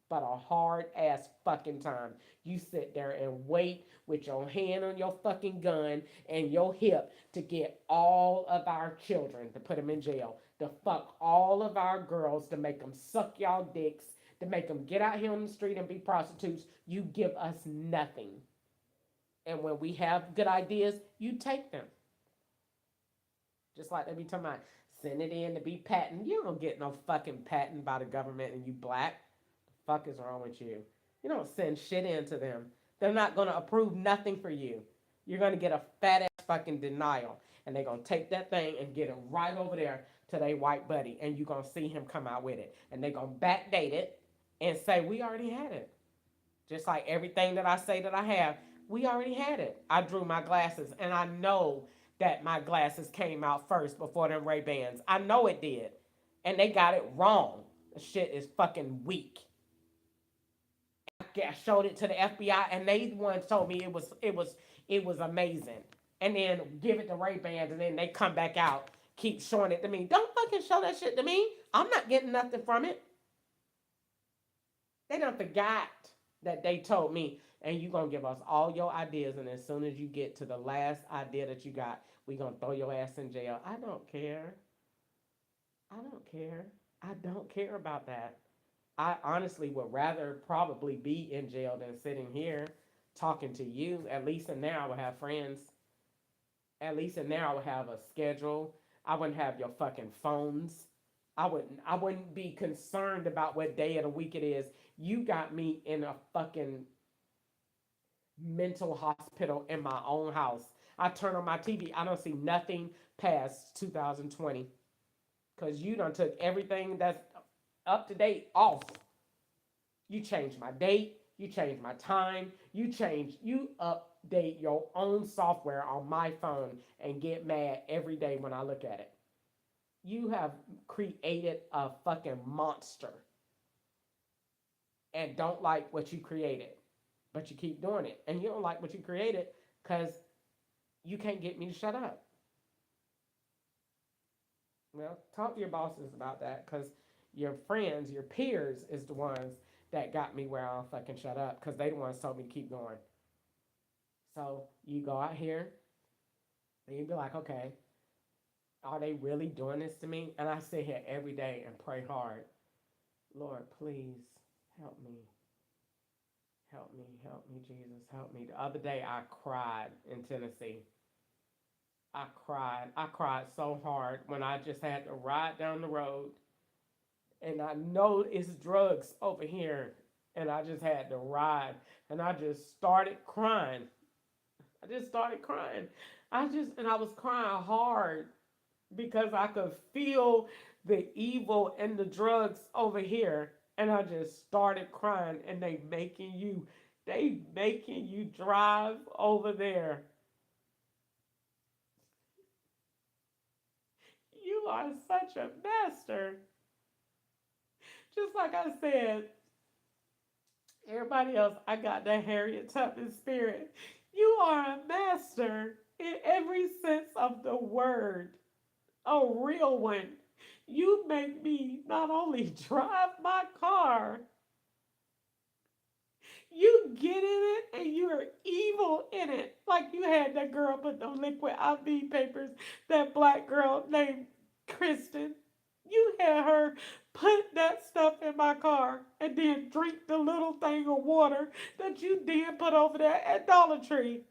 [SPEAKER 3] but a hard ass fucking time. You sit there and wait with your hand on your fucking gun and your hip to get all of our children to put them in jail, to fuck all of our girls, to make them suck y'all dicks, to make them get out here on the street and be prostitutes. You give us nothing. And when we have good ideas, you take them. Just like they be talking about, send it in to be patent. You don't get no fucking patent by the government and you black. The fuck is wrong with you? You don't send shit in to them. They're not going to approve nothing for you. You're going to get a fat ass fucking denial. And they're going to take that thing and get it right over there to their white buddy, and you gonna see him come out with it, and they gonna backdate it and say we already had it. Just like everything that I say that I have, we already had it. I drew my glasses, and I know that my glasses came out first before them Ray Bans. I know it did, and they got it wrong. The shit is fucking weak. I showed it to the FBI, and they one told me it was amazing. And then give it to Ray Bans, and then they come back out, keep showing it to me. Don't fucking show that shit to me. I'm not getting nothing from it. They don't forgot that they told me, and you gonna give us all your ideas, and as soon as you get to the last idea that you got, we gonna throw your ass in jail. I don't care. I don't care. I don't care about that. I honestly would rather probably be in jail than sitting here talking to you. At least in there I would have friends. At least in there I would have a schedule. I wouldn't have your fucking phones. I wouldn't be concerned about what day of the week it is. You got me in a fucking mental hospital in my own house. I turn on my TV, I don't see nothing past 2020. Cause you done took everything that's up to date off. You changed my date, you changed my time, you update your own software on my phone and get mad every day when I look at it. You have created a fucking monster and don't like what you created, but you keep doing it. And you don't like what you created because you can't get me to shut up. Well, talk to your bosses about that because your friends, your peers, is the ones that got me where I'll fucking shut up because they the ones told me to keep going. So you go out here and you be like, okay, are they really doing this to me? And I sit here every day and pray hard. Lord, please help me. Help me, help me, Jesus, help me. The other day I cried in Tennessee. I cried. I cried so hard when I just had to ride down the road and I know it's drugs over here. And I just had to ride and I just started crying. I just started crying. And I was crying hard because I could feel the evil and the drugs over here. And I just started crying and they making you drive over there. You are such a master. Just like I said, everybody else, I got that Harriet Tubman spirit. You are a master in every sense of the word, a real one. You make me not only drive my car, you get in it and you're evil in it. Like you had that girl put the liquid IV papers, that black girl named Kristen. You had her put that stuff in my car and then drink the little thing of water that you then put over there at Dollar Tree.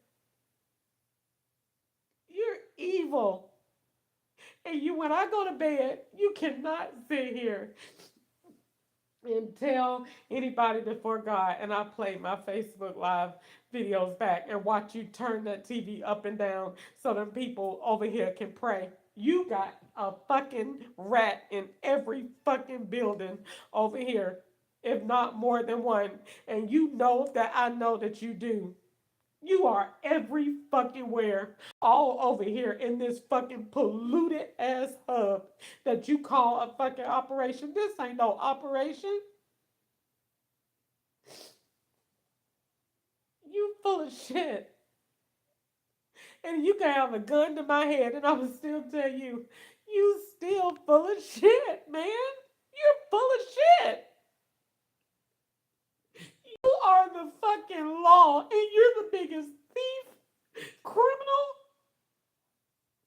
[SPEAKER 3] You're evil. And you, when I go to bed, you cannot sit here and tell anybody before God, and I play my Facebook Live videos back and watch you turn that TV up and down so them people over here can pray. You got a fucking rat in every fucking building over here, if not more than one. And you know that I know that you do. You are every fucking where, all over here in this fucking polluted ass hub that you call a fucking operation. This ain't no operation. You full of shit. And you can have a gun to my head and I will still tell you, you still full of shit, man. You're full of shit. You are the fucking law and you're the biggest thief, criminal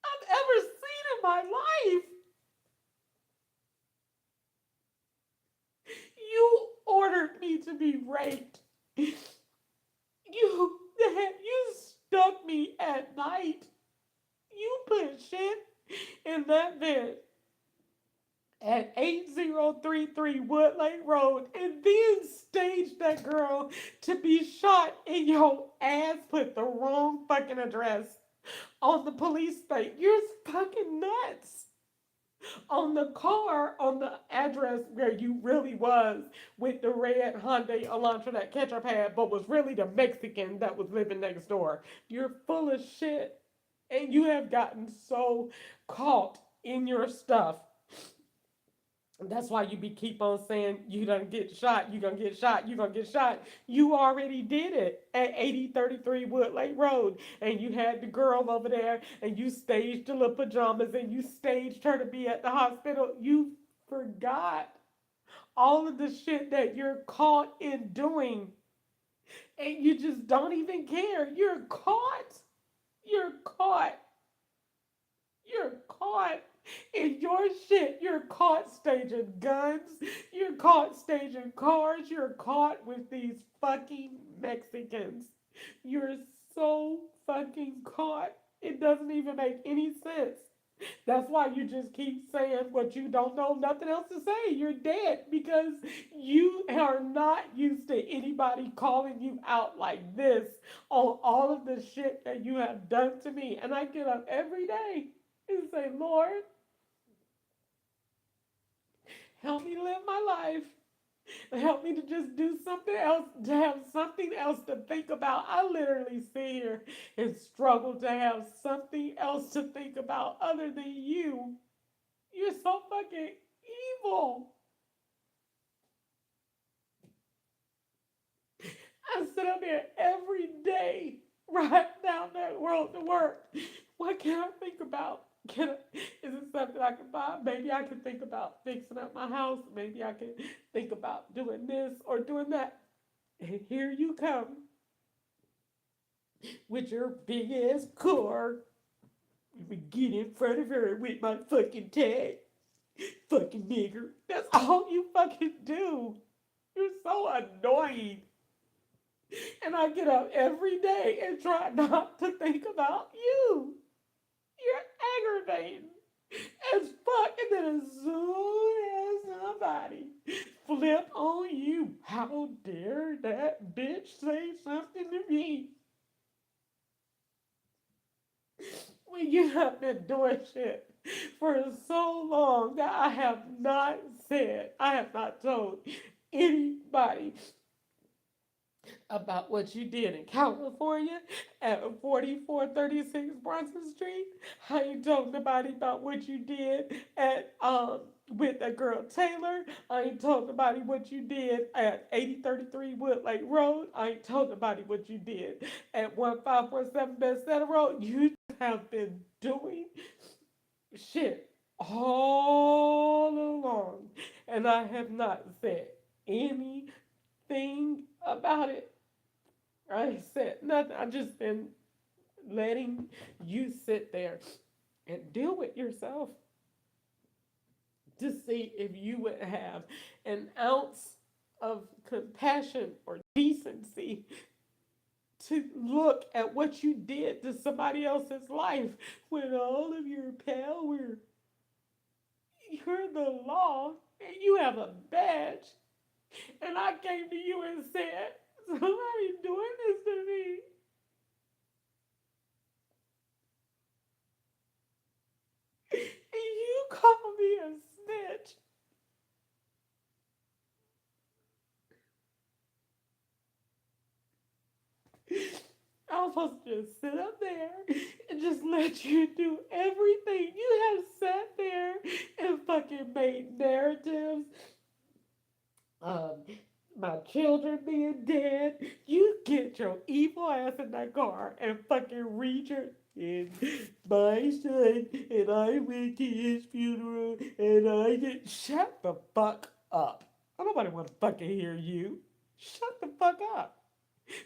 [SPEAKER 3] I've ever seen in my life. You ordered me to be raped. You stuck me at night. You put shit in that bed at 8033 Woodlake Road and then staged that girl to be shot in your ass, put the wrong fucking address on the police state. You're fucking nuts. On the car, on the address where you really was, with the red Hyundai Elantra that ketchup had, but was really the Mexican that was living next door. You're full of shit. And you have gotten so caught in your stuff. That's why you be keep on saying you gonna get shot, you gonna get shot, you gonna get shot. You already did it at 8033 Woodlake Road, and you had the girl over there, and you staged the little pajamas, and you staged her to be at the hospital. You forgot all of the shit that you're caught in doing, and you just don't even care. You're caught. You're caught. You're caught in your shit. You're caught staging guns. You're caught staging cars. You're caught with these fucking Mexicans. You're so fucking caught. It doesn't even make any sense. That's why you just keep saying what you don't know nothing else to say. You're dead because you are not used to anybody calling you out like this on all of the shit that you have done to me. And I get up every day and say, Lord, help me live my life. Help me to just do something else, to have something else to think about. I literally sit here and struggle to have something else to think about other than you. You're so fucking evil. I sit up here every day, right down that road to work. What can I think about? Is it something I can buy? Maybe I can think about fixing up my house. Maybe I can think about doing this or doing that. And here you come with your big ass car. You would get in front of her with my fucking tag. Fucking nigger. That's all you fucking do. You're so annoying. And I get up every day and try not to think about you. You're aggravating as fuck. And then as soon as somebody flip on you, how dare that bitch say something to me? When you have been doing shit for so long that I have not said, I have not told anybody about what you did in California at 4436 Bronson Street. I ain't told nobody about what you did at with that girl Taylor. I ain't told nobody what you did at 8033 Woodlake Road. I ain't told nobody what you did at 1547 Bethesda Road. You have been doing shit all along, and I have not said anything about it. I ain't said nothing. I just been letting you sit there and deal with yourself to see if you would have an ounce of compassion or decency to look at what you did to somebody else's life with all of your power. You're the law and you have a badge. And I came to you and said, somebody's doing this to me. And you call me a snitch. I was supposed to just sit up there and just let you do everything. You have sat there and fucking made narratives of my children being dead. You get your evil ass in that car and fucking read your and my son and I went to his funeral and I did shut the fuck up. I don't nobody want to fucking hear you. Shut the fuck up.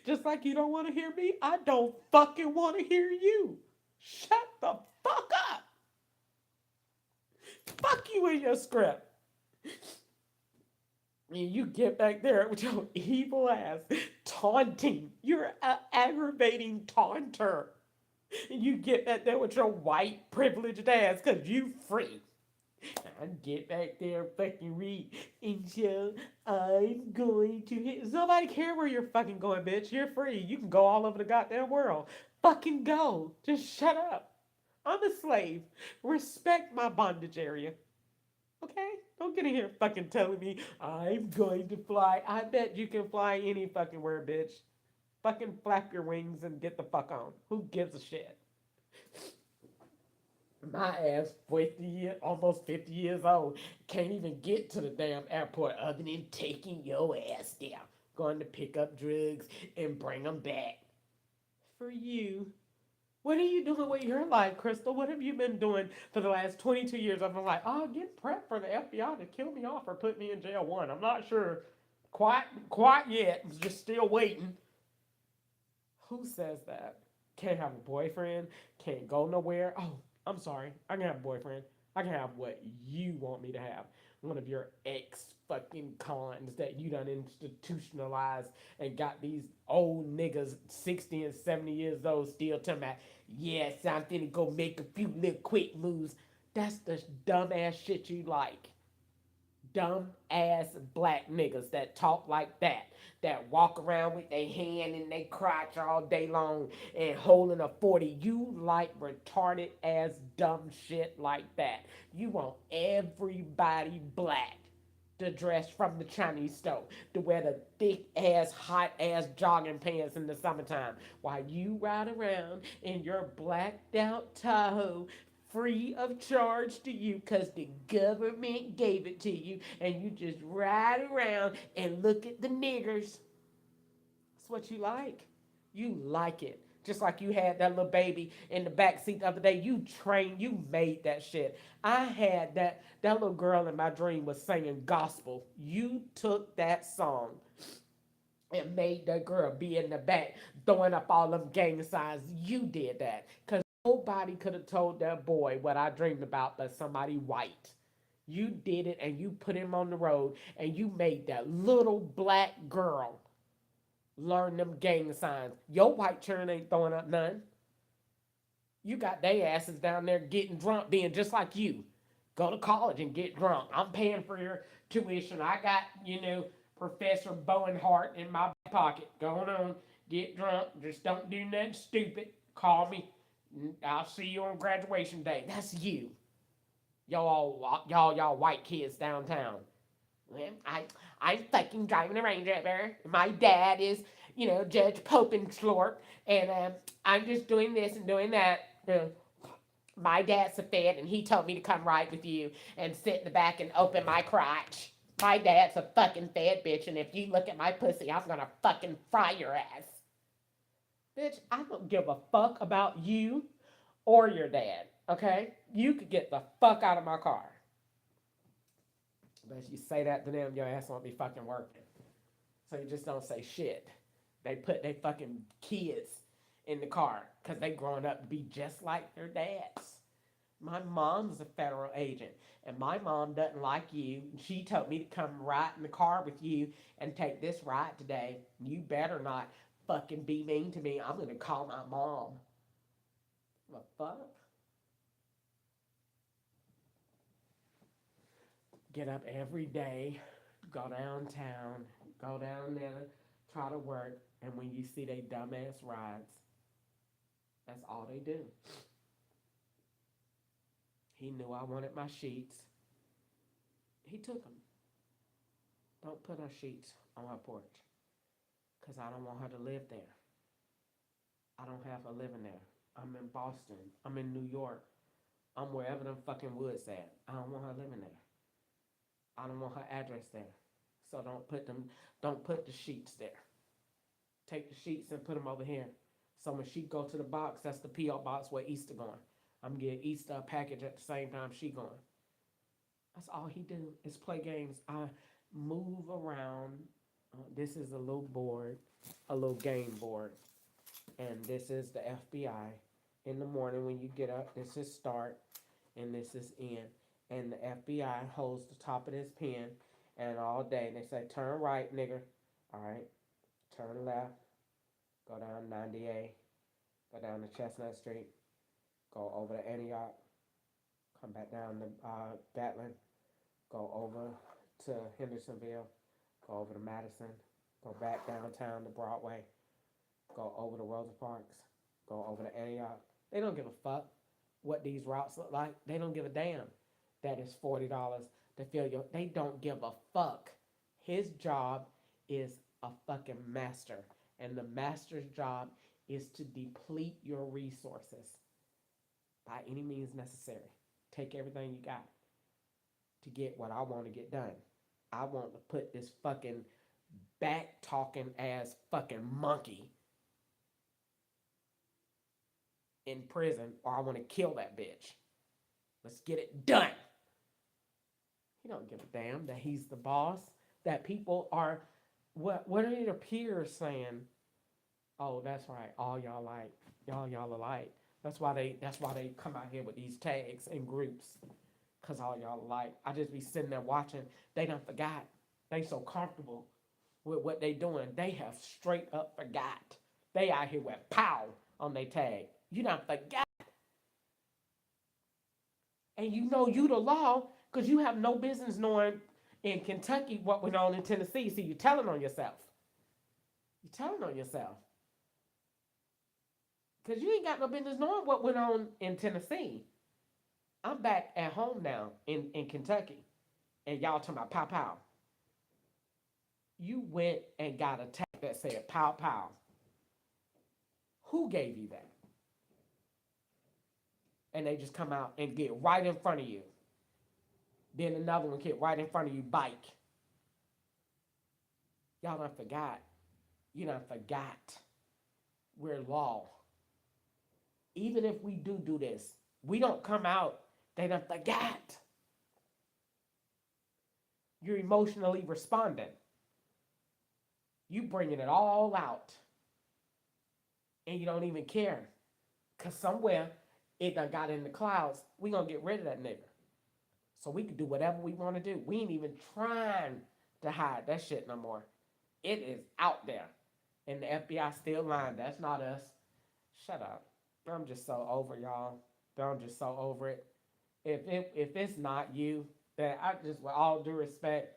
[SPEAKER 3] Just like you don't want to hear me, I don't fucking want to hear you. Shut the fuck up. Fuck you in your script. And you get back there with your evil ass taunting. You're an aggravating taunter. And you get back there with your white privileged ass because you free. And get back there, fucking read. And so I'm going to hit. Does nobody care where you're fucking going, bitch? You're free. You can go all over the goddamn world. Fucking go. Just shut up. I'm a slave. Respect my bondage area. Okay? Don't get in here fucking telling me I'm going to fly. I bet you can fly any fucking where, bitch. Fucking flap your wings and get the fuck on. Who gives a shit? My ass, almost 50 years old, can't even get to the damn airport other than taking your ass there. Going to pick up drugs and bring them back. For you. What are you doing with your life, Crystal? What have you been doing for the last 22 years? I've been like, oh, get prepped for the FBI to kill me off or put me in jail one. I'm not sure quite yet. I'm just still waiting. Who says that? Can't have a boyfriend, can't go nowhere. Oh, I'm sorry. I can have a boyfriend. I can have what you want me to have. One of your ex fucking cons that you done institutionalized and got these old niggas 60 and 70 years old still talking about, yes, I'm finna go make a few little quick moves. That's the dumbass shit you like. Dumb ass black niggas that talk like that walk around with their hand in their crotch all day long and holding a 40. You like retarded ass dumb shit like that. You want everybody black to dress from the Chinese store, to wear the thick ass, hot ass jogging pants in the summertime, while you ride around in your blacked out Tahoe free of charge to you because the government gave it to you, and you just ride around and look at the niggers. That's what you like. You like it. Just like you had that little baby in the back seat the other day. You trained, you made that shit. I had that little girl in my dream was singing gospel. You took that song and made that girl be in the back throwing up all them gang signs. You did that. Because nobody could have told that boy what I dreamed about but somebody white. You did it and you put him on the road and you made that little black girl learn them gang signs. Your white children ain't throwing up none. You got they asses down there getting drunk, being just like you. Go to college and get drunk. I'm paying for your tuition. I got, Professor Bowen Hart in my pocket. Going on, get drunk. Just don't do nothing stupid. Call me. I'll see you on graduation day. That's you. Y'all white kids downtown. Well, I'm fucking driving a Range Rover. My dad is, Judge Popenslorp, and I'm just doing this and doing that. My dad's a Fed, and he told me to come ride with you and sit in the back and open my crotch. My dad's a fucking Fed, bitch, and if you look at my pussy, I'm gonna fucking fry your ass. Bitch, I don't give a fuck about you or your dad, okay? You could get the fuck out of my car. But if you say that to them, your ass won't be fucking working. So you just don't say shit. They put their fucking kids in the car because they growing up to be just like their dads. My mom's a federal agent, and my mom doesn't like you. She told me to come ride in the car with you and take this ride today. You better not fucking be mean to me. I'm gonna call my mom. What the fuck? Get up every day, go downtown, go down there, try to work, and when you see they dumbass rides, that's all they do. He knew I wanted my sheets. He took them. Don't put her sheets on her porch, because I don't want her to live there. I don't have her living there. I'm in Boston. I'm in New York. I'm wherever them fucking woods at. I don't want her living there. I don't want her address there. So don't put the sheets there. Take the sheets and put them over here. So when she go to the box, that's the P.O. box where Easter going. I'm getting Easter package at the same time she going. That's all he do is play games. I move around. This is a little board, a little game board. And this is the FBI. In the morning when you get up, this is start and this is end. And the FBI holds the top of this pen, and all day they say, turn right, nigger. All right, turn left, go down 98, go down to Chestnut Street, go over to Antioch, come back down to Gatlin, go over to Hendersonville, go over to Madison, go back downtown to Broadway, go over to Rosa Parks, go over to Antioch. They don't give a fuck. what these routes look like. They don't give a damn that it's $40 to fill your. They don't give a fuck. His job is a fucking master, and the master's job is to deplete your resources by any means necessary. Take everything you got to get what I want to get done. I want to put this fucking back talking ass fucking monkey in prison, or I want to kill that bitch. Let's get it done. He don't give a damn that he's the boss. That people are, what are your peers saying? Oh, that's right. All y'all like, y'all alike. That's why they come out here with these tags and groups. Cause all y'all alike. I just be sitting there watching. They done forgot. They so comfortable with what they doing. They have straight up forgot. They out here with pow on their tag. You done forgot. And you know you the law because you have no business knowing in Kentucky what went on in Tennessee. See, you're telling on yourself. You're telling on yourself. Because you ain't got no business knowing what went on in Tennessee. I'm back at home now in Kentucky. And y'all talking about pow pow. You went and got a tag that said pow pow. Who gave you that? And they just come out and get right in front of you. Then another one get right in front of you, bike. Y'all done forgot. You done forgot. We're law. Even if we do this, we don't come out, they done forgot. You're emotionally responding. You bringing it all out. And you don't even care. Because somewhere it done got in the clouds. We gonna get rid of that nigga. So we can do whatever we want to do. We ain't even trying to hide that shit no more. It is out there. And the FBI still lying. That's not us. Shut up. I'm just so over y'all. I'm just so over it. If it's not you, then I just, with all due respect,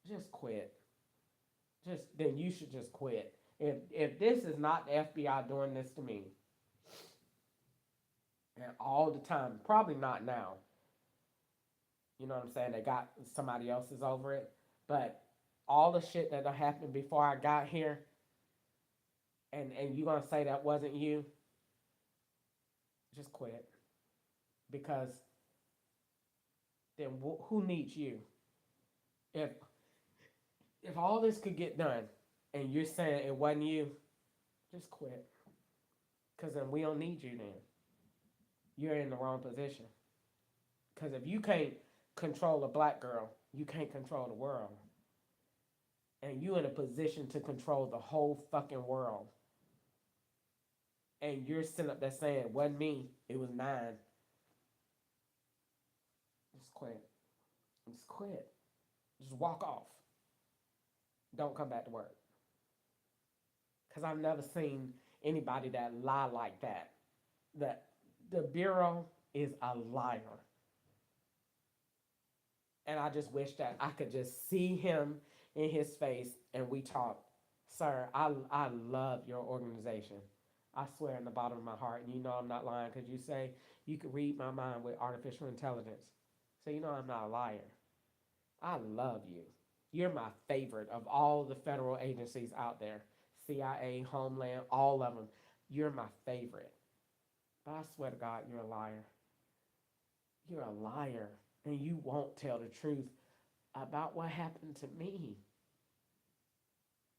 [SPEAKER 3] just quit. Then you should just quit. If this is not the FBI doing this to me, and all the time, probably not now. You know what I'm saying? They got somebody else's over it, but all the shit that happened before I got here, and you gonna say that wasn't you? Just quit, because then who needs you? If if all this could get done, and you're saying it wasn't you, just quit, because then we don't need you. Then you're in the wrong position. Because if you can't control a black girl, you can't control the world. And you in a position to control the whole fucking world. And you're sitting up there saying, it wasn't me, it was nine. Just quit. Just quit. Just walk off. Don't come back to work. Because I've never seen anybody that lie like that. The Bureau is a liar. And I just wish that I could just see him in his face and we talk. Sir, I love your organization. I swear in the bottom of my heart, and you know I'm not lying because you say you could read my mind with artificial intelligence. So you know I'm not a liar. I love you. You're my favorite of all the federal agencies out there. CIA, Homeland, all of them. You're my favorite. But I swear to God, you're a liar. You're a liar. And you won't tell the truth about what happened to me.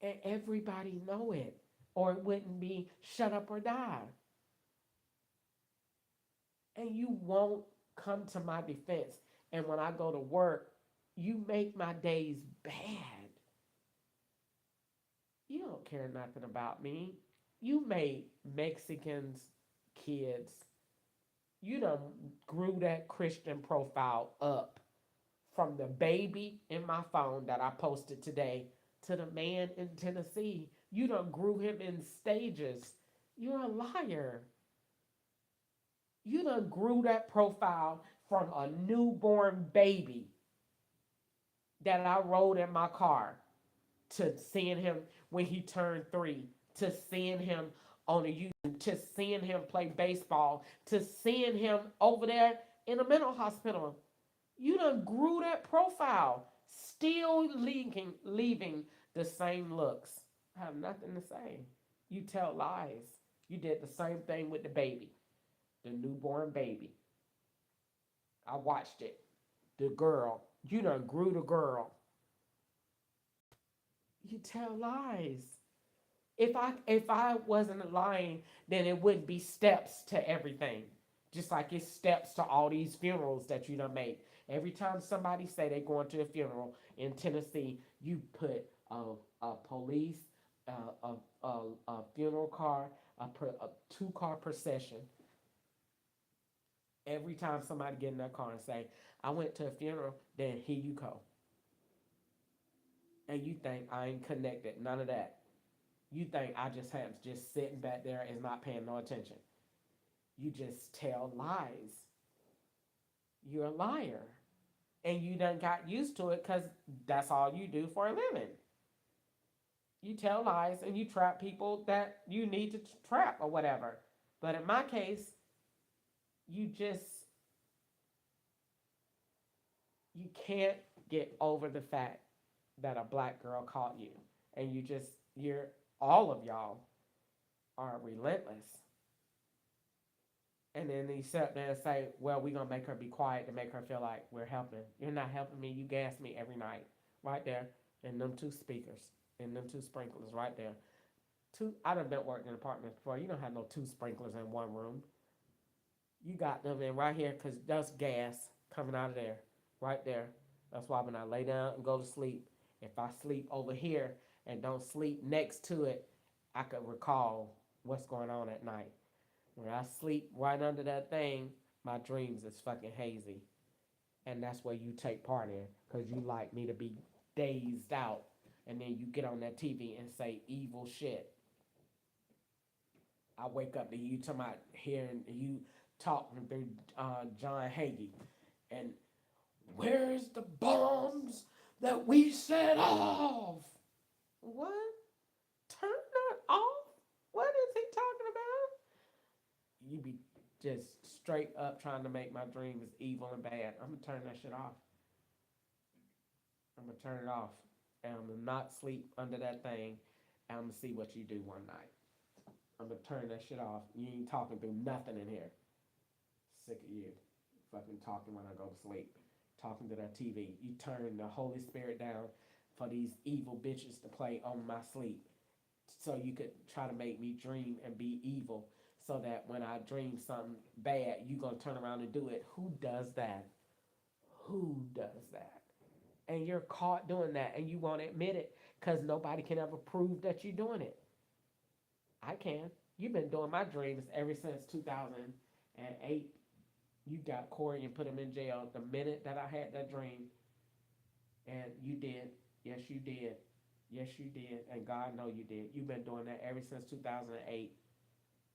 [SPEAKER 3] And everybody know it. Or it wouldn't be shut up or die. And you won't come to my defense. And when I go to work, you make my days bad. You don't care nothing about me. You made Mexicans kids. You done grew that Christian profile up from the baby in my phone that I posted today to the man in Tennessee. You done grew him in stages. You're a liar. You done grew that profile from a newborn baby that I rode in my car to seeing him when he turned 3, to seeing him on a YouTube, to seeing him play baseball, to seeing him over there in a mental hospital. You done grew that profile, still leaving the same looks. I have nothing to say. You tell lies. You did the same thing with the baby, the newborn baby. I watched it. The girl, you done grew the girl. You tell lies. If I wasn't lying, then it wouldn't be steps to everything. Just like it's steps to all these funerals that you done made. Every time somebody say they going to a funeral in Tennessee, you put a police, a funeral car, a 2 car procession. Every time somebody get in that car and say, "I went to a funeral," then here you go, and you think I ain't connected. None of that. You think I just have just sitting back there and not paying no attention. You just tell lies. You're a liar. And you done got used to it because that's all you do for a living. You tell lies and you trap people that you need to trap or whatever. But in my case, you just, you can't get over the fact that a black girl caught you. And all of y'all are relentless. And then you sit there and say, "Well, we're gonna make her be quiet to make her feel like we're helping." You're not helping me. You gas me every night, right there, in them two speakers, in them two sprinklers, right there. Two. I done been working in apartments before. You don't have no two sprinklers in one room. You got them in right here because that's gas coming out of there, right there. That's why when I lay down and go to sleep, if I sleep over here and don't sleep next to it, I could recall what's going on at night. When I sleep right under that thing, my dreams is fucking hazy. And that's where you take part in. Because you like me to be dazed out. And then you get on that TV and say evil shit. I wake up to you talking about hearing you talking through John Hagee. And where's the bombs that we set off? What? Turn that off? What is he talking about? You be just straight up trying to make my dreams evil and bad. I'm gonna turn that shit off. I'm gonna turn it off. And I'm gonna not sleep under that thing. And I'm gonna see what you do one night. I'm gonna turn that shit off. You ain't talking through nothing in here. Sick of you. Fucking talking when I go to sleep. Talking to that TV. You turn the Holy Spirit down for these evil bitches to play on my sleep. So you could try to make me dream and be evil so that when I dream something bad, you gonna turn around and do it. Who does that? Who does that? And you're caught doing that and you won't admit it because nobody can ever prove that you're doing it. I can. You've been doing my dreams ever since 2008. You got Corey and put him in jail the minute that I had that dream. And you did. Yes, you did. Yes, you did. And God know you did. You've been doing that ever since 2008.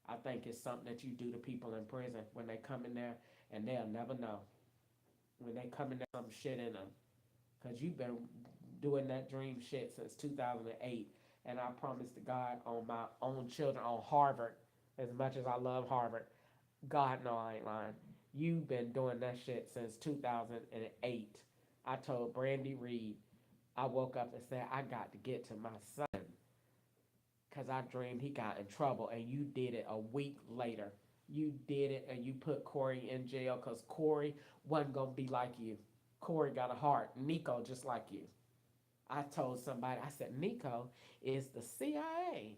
[SPEAKER 3] I think it's something that you do to people in prison when they come in there and they'll never know. When they come in there, some shit in them. Because you've been doing that dream shit since 2008. And I promise to God on my own children, on Harvard, as much as I love Harvard, God no, I ain't lying. You've been doing that shit since 2008. I told Brandy Reed, I woke up and said, I got to get to my son because I dreamed he got in trouble, and you did it a week later. You did it, and you put Corey in jail because Corey wasn't going to be like you. Corey got a heart. Nico just like you. I told somebody, I said, Nico is the CIA.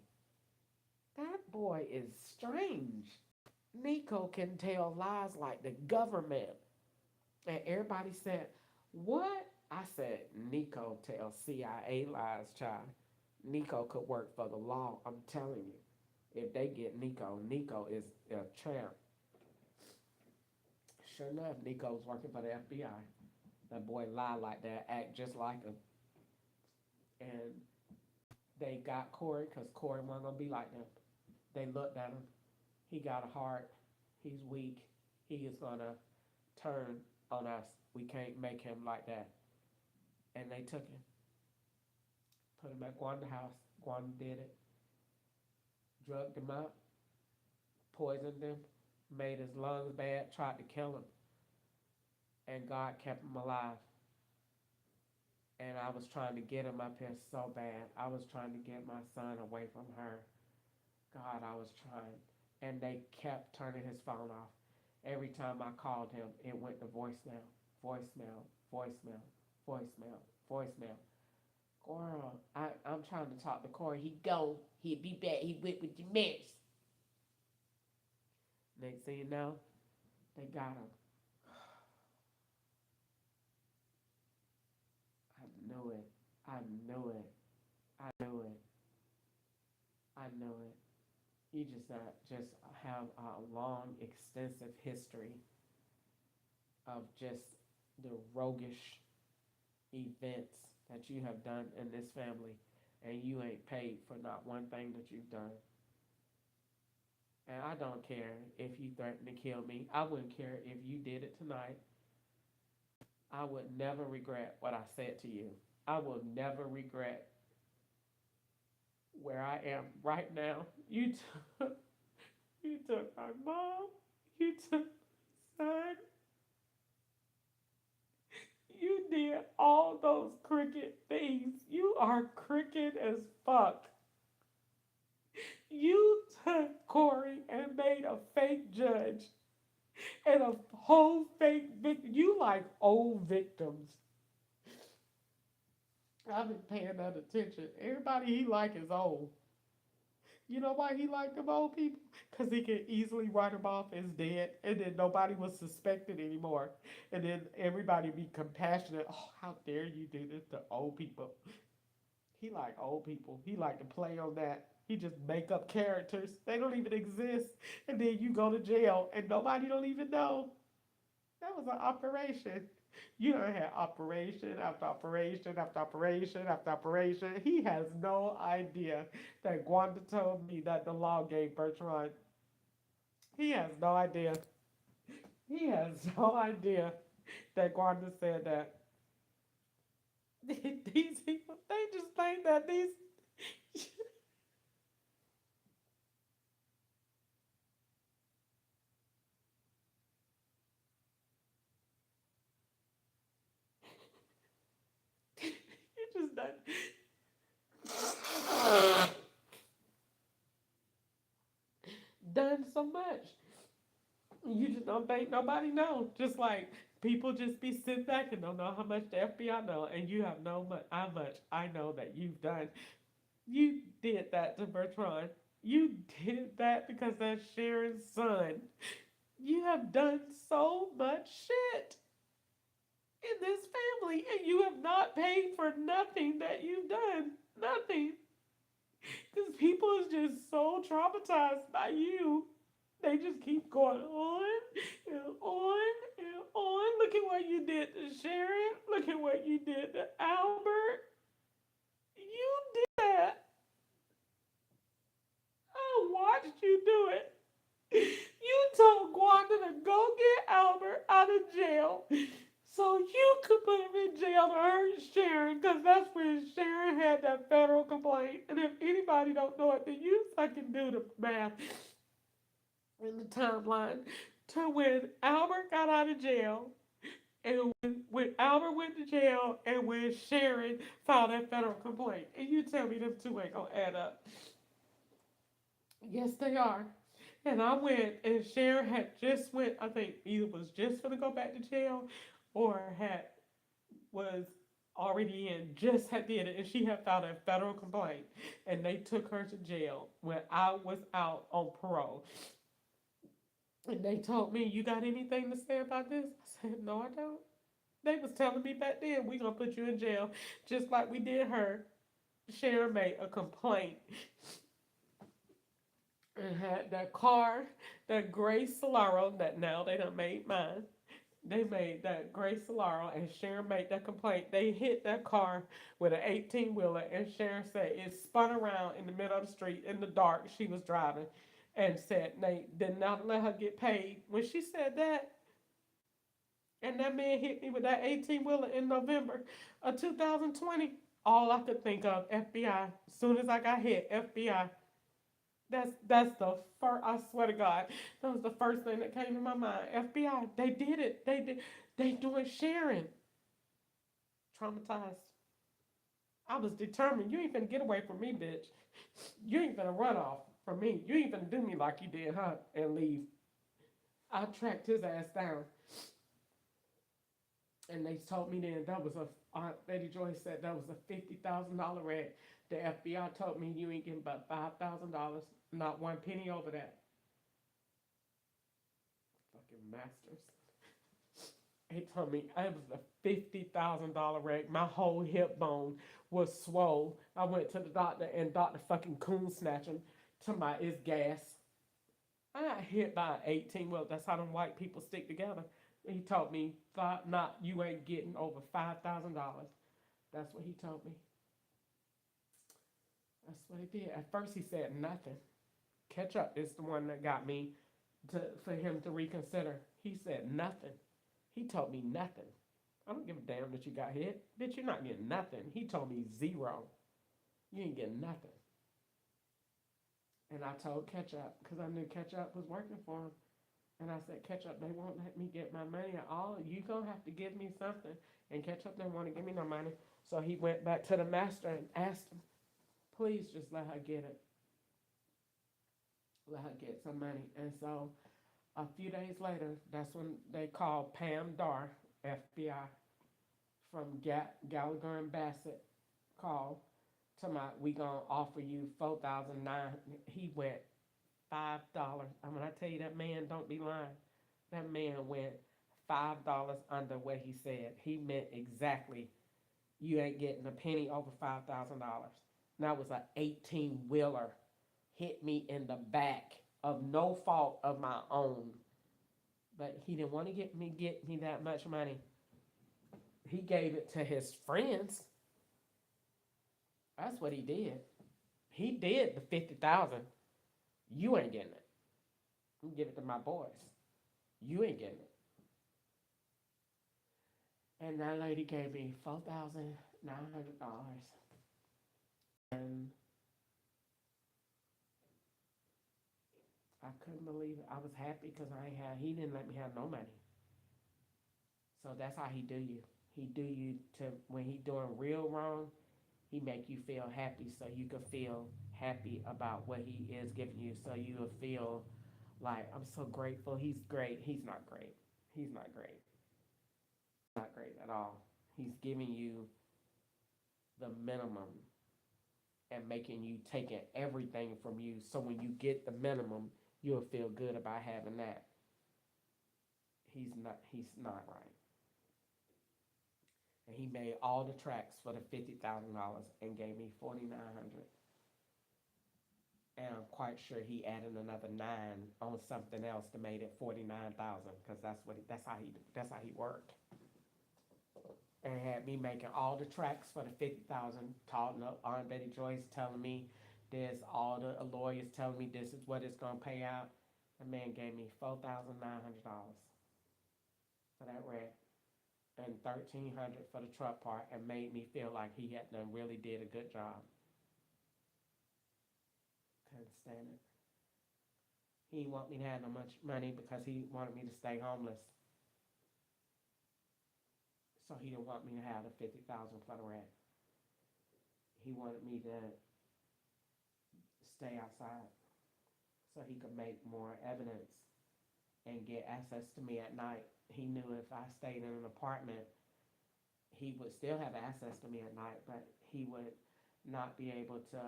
[SPEAKER 3] That boy is strange. Nico can tell lies like the government. And everybody said, what? I said, Nico tells CIA lies, child. Nico could work for the law. I'm telling you. If they get Nico, Nico is a champ. Sure enough, Nico was working for the FBI. That boy lie like that, act just like him. And they got Corey because Corey wasn't going to be like them. They looked at him. He got a heart. He's weak. He is going to turn on us. We can't make him like that. And they took him. Put him at Gwanda's house. Gwanda did it. Drugged him up. poisoned him, made his lungs bad, tried to kill him, and God kept him alive. And I was trying to get him up here so bad. I was trying to get my son away from her. God, I was trying. And they kept turning his phone off. Every time I called him, it went to voicemail, voicemail, voicemail, voicemail, voicemail. Girl, I'm trying to talk to Corey. He go. He'll be back. He went with the mess. Next thing you know, they got him. I knew it. I knew it. I knew it. I knew it. You just have a long, extensive history of just the roguish events that you have done in this family, and you ain't paid for not one thing that you've done. And I don't care if you threaten to kill me. I wouldn't care if you did it tonight. I would never regret what I said to you. I will never regret where I am right now. Took, you took my mom. You took my son. You did all those crooked things. You are crooked as fuck. You took Corey and made a fake judge and a whole fake victim. You like old victims. I've been paying that attention. Everybody he like is old. You know why he liked them old people? Because he could easily write them off as dead, and then nobody was suspected anymore. And then everybody be compassionate. Oh, how dare you do this to old people? He like old people. He like to play on that. He just make up characters. They don't even exist. And then you go to jail, and nobody don't even know. That was an operation. You done had operation after operation after operation after operation. He has no idea that Gwanda told me that the law gave Bertrand. He has no idea. He has no idea that Gwanda said that. These people, they just think that these. You just done so much. You just don't think nobody know. Just like people just be sitting back and don't know how much the FBI know, and you have no how much I know that you've done. You did that to Bertrand. You did that because that's Sharon's son. You have done so much shit in this family, and you have not paid for nothing that you've done. Nothing. Because people is just so traumatized by you. They just keep going on and on and on. Look at what you did to Sharon. Look at what you did to Albert. You did that. I watched you do it. You told Gwanda to go get Albert out of jail so you could put him in jail to hurt Sharon, because that's when Sharon had that federal complaint. And if anybody don't know it, then you fucking do the math in the timeline to when Albert got out of jail, and when Albert went to jail, and when Sharon filed that federal complaint. And you tell me them two ain't gonna add up. Yes, they are. And I went, and Sharon had just went. I think either was just gonna go back to jail, or was already in, just had did it, and she had filed a federal complaint, and they took her to jail when I was out on parole. And they told me, "You got anything to say about this?" I said, "No, I don't." They was telling me back then, "We gonna put you in jail, just like we did her." Sharon made a complaint and had that car, that gray Solaro that now they done made mine. They made that gray Solaro, and Sharon made that complaint. They hit that car with an 18 wheeler, and Sharon said it spun around in the middle of the street in the dark. She was driving, and said they did not let her get paid. When she said that, and that man hit me with that 18 wheeler in November of 2020, all I could think of FBI. As soon as I got hit, FBI. That's the first. I swear to God, that was the first thing that came to my mind. FBI, they did it. They doing sharing. Traumatized. I was determined. You ain't finna get away from me, bitch. You ain't finna run off from me. You ain't finna do me like you did, huh? And leave. I tracked his ass down, and they told me then that was a. Aunt Betty Joy said that was a $50,000 rent. The FBI told me you ain't getting but $5,000, not one penny over that. Fucking masters. He told me it was a $50,000 wreck. My whole hip bone was swole. I went to the doctor and Dr. fucking coon snatching to my it's gas. I got hit by an 18. Well, that's how them white people stick together. He told me, not you ain't getting over $5,000. That's what he told me. That's what he did. At first he said nothing. Ketchup is the one that got me for him to reconsider. He said nothing. He told me nothing. I don't give a damn that you got hit. Bitch, you're not getting nothing. He told me zero. You ain't getting nothing. And I told Ketchup, because I knew Ketchup was working for him. And I said, Ketchup, they won't let me get my money at all. You gonna have to give me something. And Ketchup didn't want to give me no money. So he went back to the master and asked him, please just let her get it. Let her get some money. And so a few days later, that's when they called Pam Dar, FBI, from Gallagher and Bassett, called to my, we gonna offer you 4,009. He went $5. I mean, I tell you, that man don't be lying. That man went $5 under what he said. He meant exactly. You ain't getting a penny over $5,000. That was a 18-wheeler hit me in the back of no fault of my own. But he didn't want to get me that much money. He gave it to his friends. That's what he did. He did the 50,000. You ain't getting it. I'm give it to my boys. You ain't getting it. And that lady gave me $4,900. And I couldn't believe it. I was happy because he didn't let me have no money. So that's how he do you. He do you to, when he doing real wrong, he make you feel happy so you can feel happy about what he is giving you. So you will feel like, I'm so grateful. He's great. He's not great. He's not great. Not great at all. He's giving you the minimum and making you taking everything from you. So when you get the minimum, you'll feel good about having that. He's not right. And he made all the tracks for the $50,000 and gave me 4,900. And I'm quite sure he added another nine on something else to make it 49,000 because that's how he worked. And had me making all the tracks for the 50,000. Talking up Aunt Betty Joyce telling me this, all the lawyers telling me this is what it's gonna pay out. The man gave me $4,900 for that rent and 1,300 for the truck part, and made me feel like he had done really did a good job. Couldn't stand it. He didn't want me to have no much money because he wanted me to stay homeless. So he didn't want me to have the 50,000 for the rent. He wanted me to stay outside so he could make more evidence and get access to me at night. He knew if I stayed in an apartment, he would still have access to me at night, but he would not be able to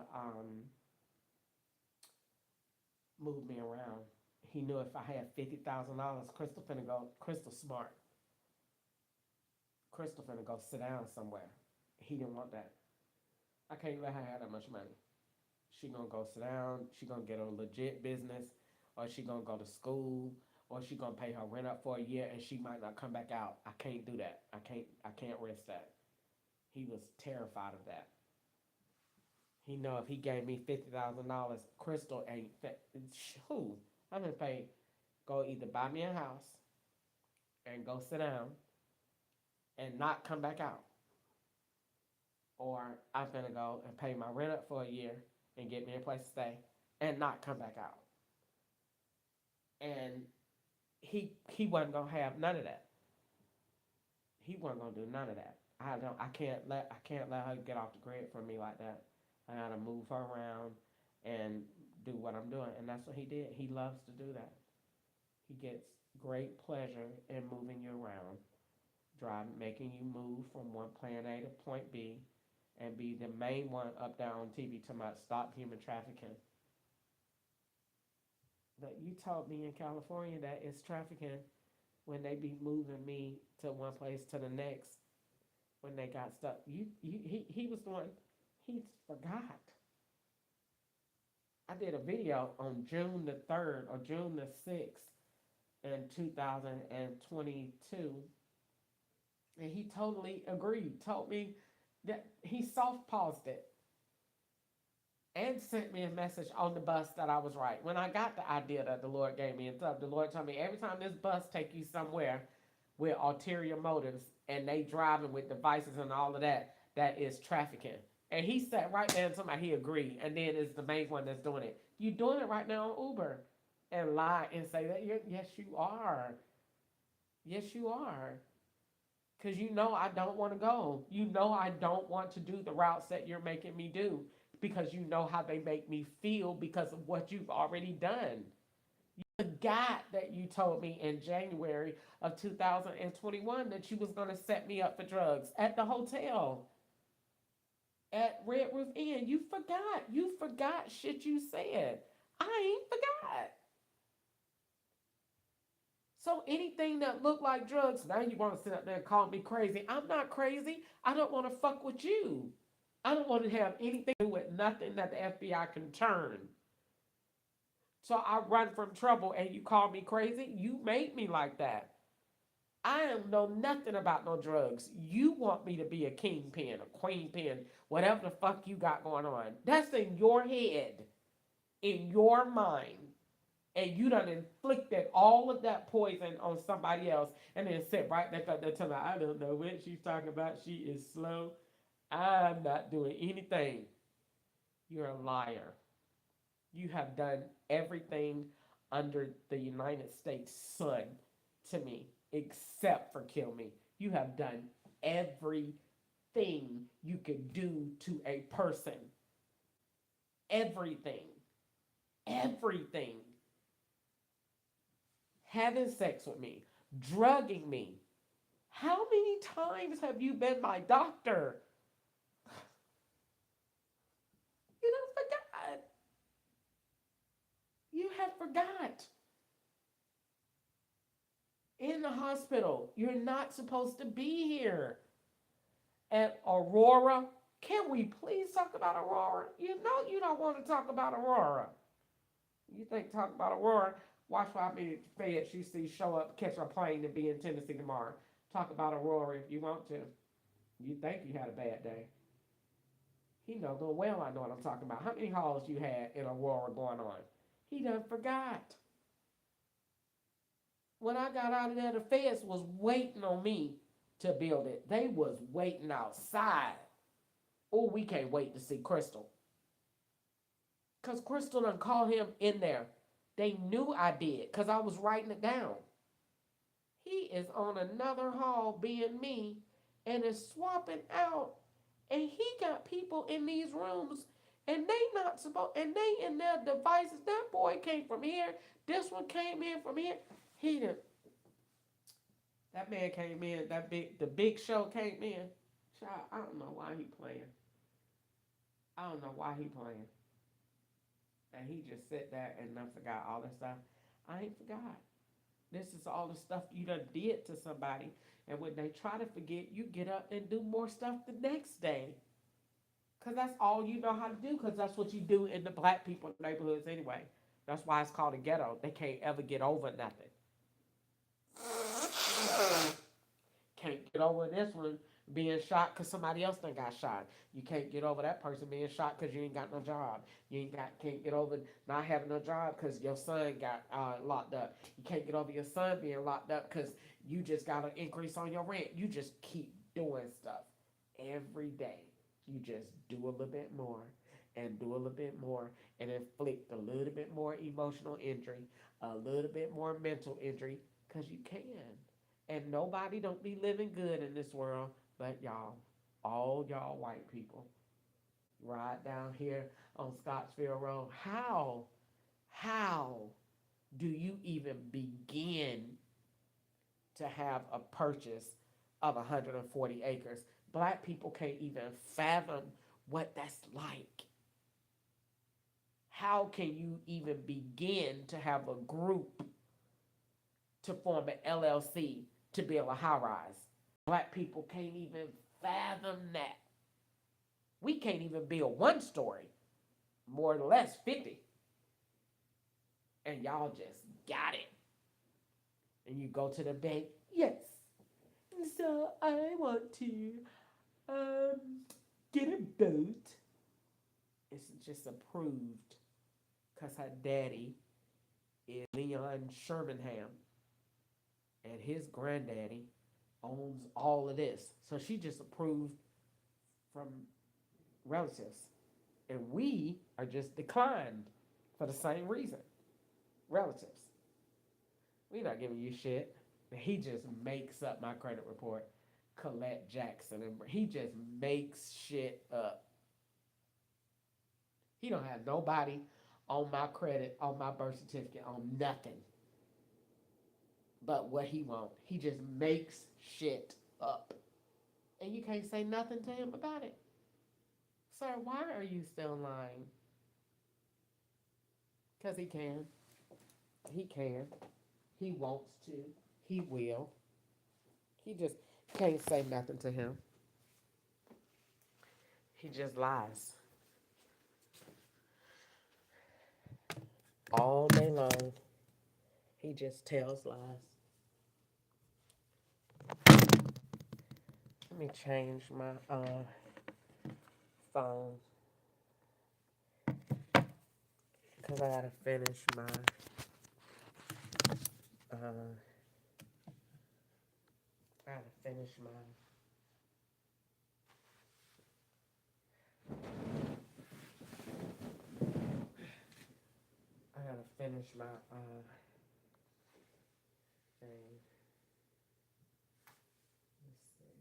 [SPEAKER 3] move me around. He knew if I had $50,000, Crystal smart. Crystal finna go sit down somewhere. He didn't want that. I can't let her have that much money. She gonna go sit down, she gonna get a legit business, or she gonna go to school, or she gonna pay her rent up for a year and she might not come back out. I can't do that. I can't risk that. He was terrified of that. He know if he gave me $50,000, Crystal ain't who I'm gonna pay. Go either buy me a house and go sit down and not come back out, or I'm gonna go and pay my rent up for a year and get me a place to stay and not come back out. And he wasn't gonna have none of that. He wasn't gonna do none of that. I can't let her get off the grid from me like that. I gotta move her around and do what I'm doing, and that's what he did. He loves to do that. He gets great pleasure in moving you around, driving, making you move from one point A to point B, and be the main one up there on TV talking about stop human trafficking. But you told me in California that it's trafficking when they be moving me to one place to the next when they got stuck. He was doing. He forgot. I did a video on June the 3rd or June the 6th in 2022, and he totally agreed. Told me that he soft paused it and sent me a message on the bus that I was right. When I got the idea that the Lord gave me, and stuff, the Lord told me every time this bus take you somewhere with ulterior motives and they driving with devices and all of that, that is trafficking. And he sat right there and somebody he agreed, and then it's the main one that's doing it. You doing it right now on Uber, and lie and say that yes you are, yes you are, because you know I don't want to go. You know I don't want to do the routes that you're making me do because you know how they make me feel because of what you've already done. You forgot that you told me in January of 2021 that you was going to set me up for drugs at the hotel at Red Roof Inn. You forgot. You forgot shit you said. I ain't forgot. So anything that looked like drugs, now you want to sit up there and call me crazy. I'm not crazy. I don't want to fuck with you. I don't want to have anything to do with nothing that the FBI can turn. So I run from trouble and you call me crazy? You made me like that. I don't know nothing about no drugs. You want me to be a kingpin, a queenpin, whatever the fuck you got going on. That's in your head, in your mind. And you done inflicted all of that poison on somebody else and then sit right back up there telling me, I don't know what she's talking about. She is slow. I'm not doing anything. You're a liar. You have done everything under the United States sun to me except for kill me. You have done everything you could do to a person. Everything. Everything. Having sex with me, drugging me. How many times have you been my doctor? You done forgot. You have forgot. In the hospital. You're not supposed to be here. At Aurora. Can we please talk about Aurora? You know you don't want to talk about Aurora. You think talk about Aurora. Watch why I be fed. She see show up, catch a plane, and be in Tennessee tomorrow. Talk about Aurora if you want to. You think you had a bad day. He know good well I know what I'm talking about. How many halls you had in Aurora going on? He done forgot. When I got out of there, the feds was waiting on me to build it. They was waiting outside. Oh, we can't wait to see Crystal. Because Crystal done called him in there. They knew I did because I was writing it down. He is on another hall being me and is swapping out. And he got people in these rooms and they not supposed, and they in their devices. That boy came from here. This one came in from here. He didn't. That man came in, the big show came in. Child, I don't know why he playing. I don't know why he playing. And he just sit there and I forgot all that stuff. I ain't forgot. This is all the stuff you done did to somebody. And when they try to forget, you get up and do more stuff the next day. Because that's all you know how to do. Because that's what you do in the black people neighborhoods anyway. That's why it's called a ghetto. They can't ever get over nothing. Can't get over this one being shot because somebody else done got shot. You can't get over that person being shot because you ain't got no job. Can't get over not having no job because your son got locked up. You can't get over your son being locked up because you just got an increase on your rent. You just keep doing stuff every day. You just do a little bit more
[SPEAKER 12] and do a little bit more and inflict a little bit more emotional injury, a little bit more mental injury, because you can. And nobody don't be living good in this world but y'all. All y'all white people. Right down here on Scottsville Road. How do you even begin to have a purchase of 140 acres? Black people can't even fathom what that's like. How can you even begin to have a group to form an LLC to build a high rise? Black people can't even fathom that. We can't even build one story, more or less 50. And y'all just got it. And you go to the bank, yes. So I want to get a boat. It's just approved because her daddy is Leon Shermanham, and his granddaddy owns all of this. So she just approved from relatives. And we are just declined for the same reason. Relatives. We not giving you shit. He just makes up my credit report. Colette Jackson. And he just makes shit up. He don't have nobody on my credit, on my birth certificate, on nothing. But what he want. He just makes shit up. And you can't say nothing to him about it. Sir, why are you still lying? Because he can. He can. He wants to. He will. He just can't say nothing to him. He just lies. All day long. He just tells lies. Let me change my phone. Because I gotta finish my I gotta finish my thing. Let's see.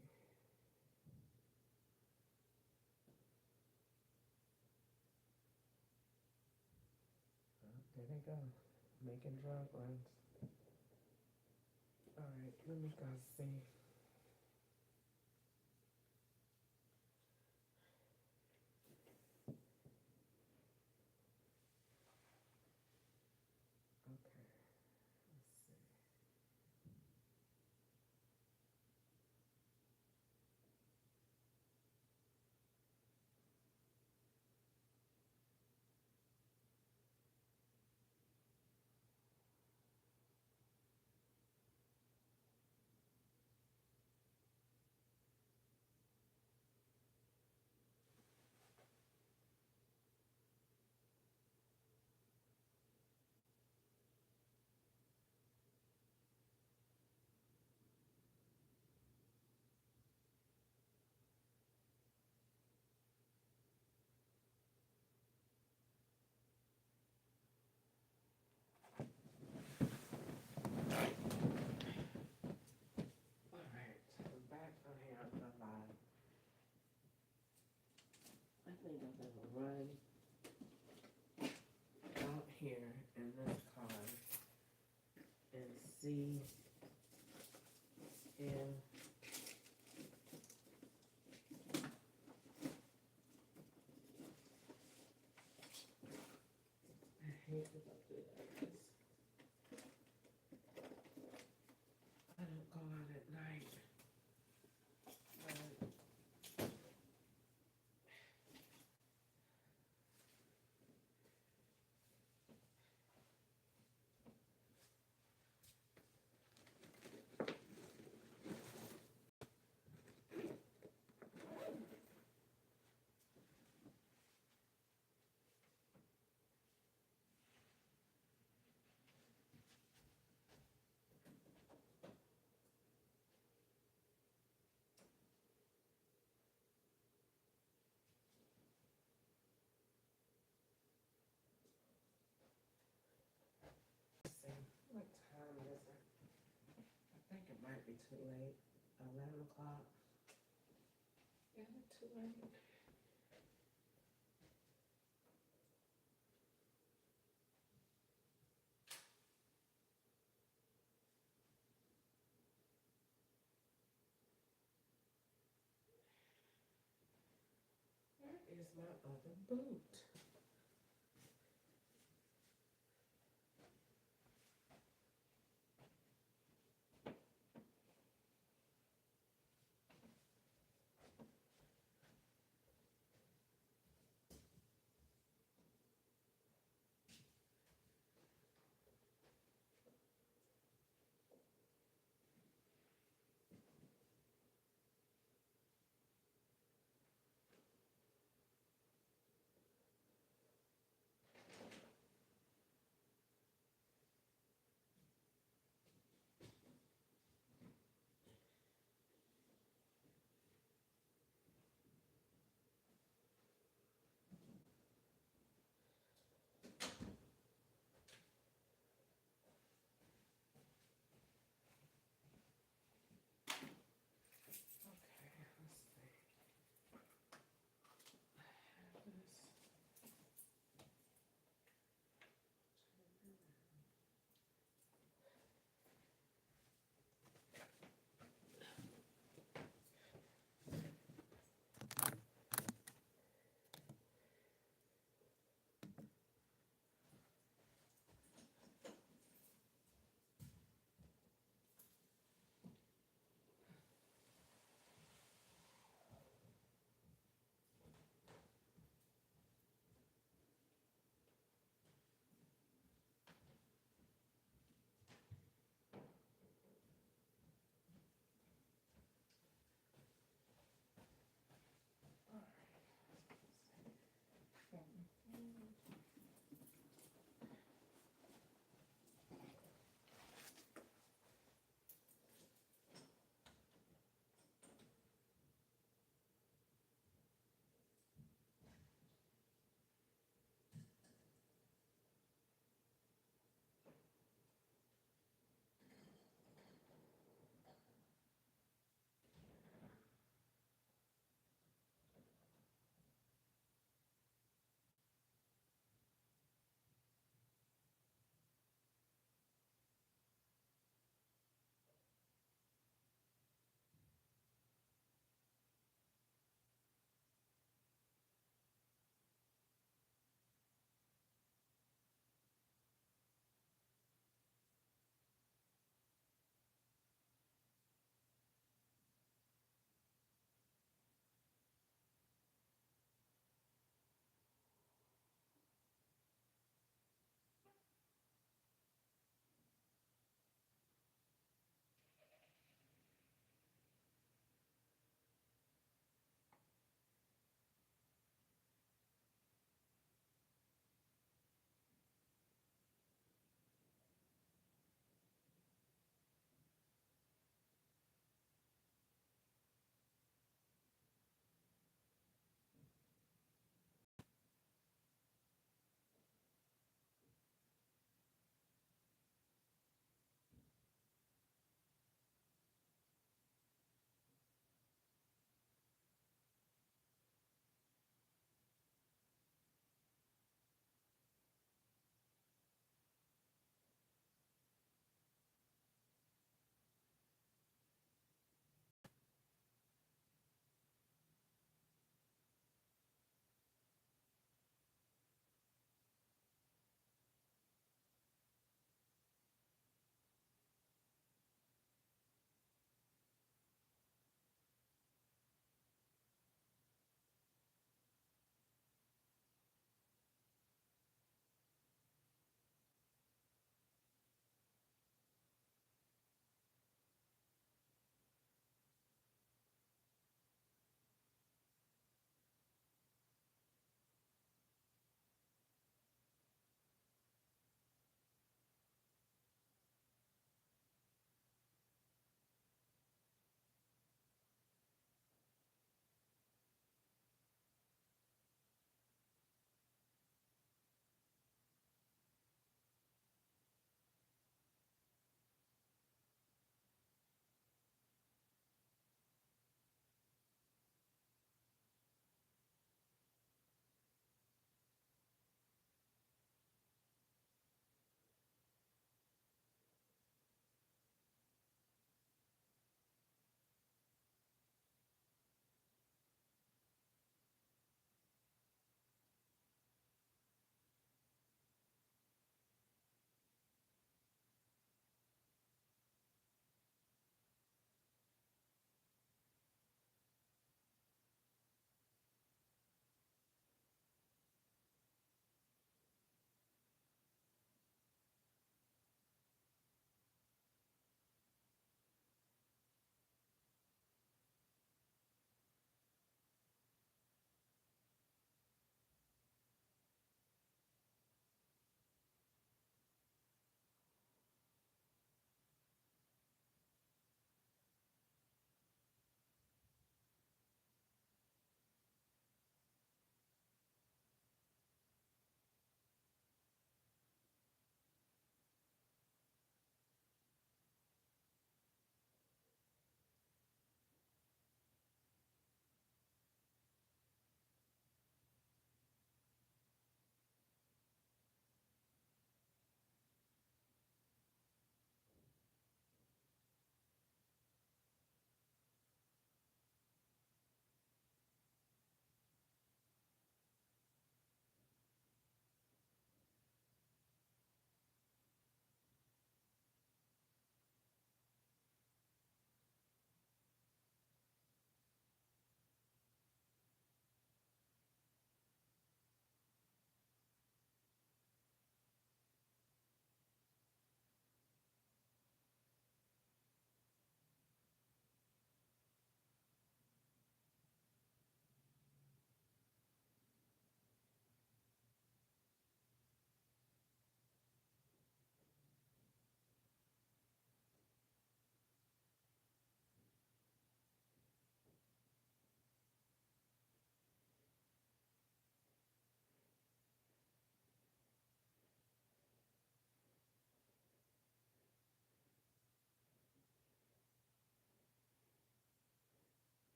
[SPEAKER 12] Oh, there they go. Making drug runs. Alright, let me go see. Okay, let's see. Alright, I'm back on here on the live. I think I'm gonna run out here in this car and see if I hate to do that. I don't go out at night. But be too late. 11 o'clock. Yeah, too late. Where is my other boot?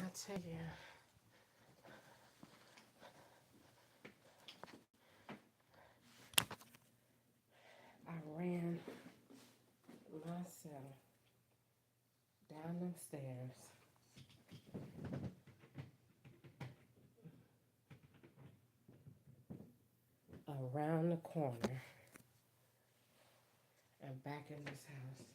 [SPEAKER 3] I tell you, I ran myself down them stairs, around the corner, and back in this house.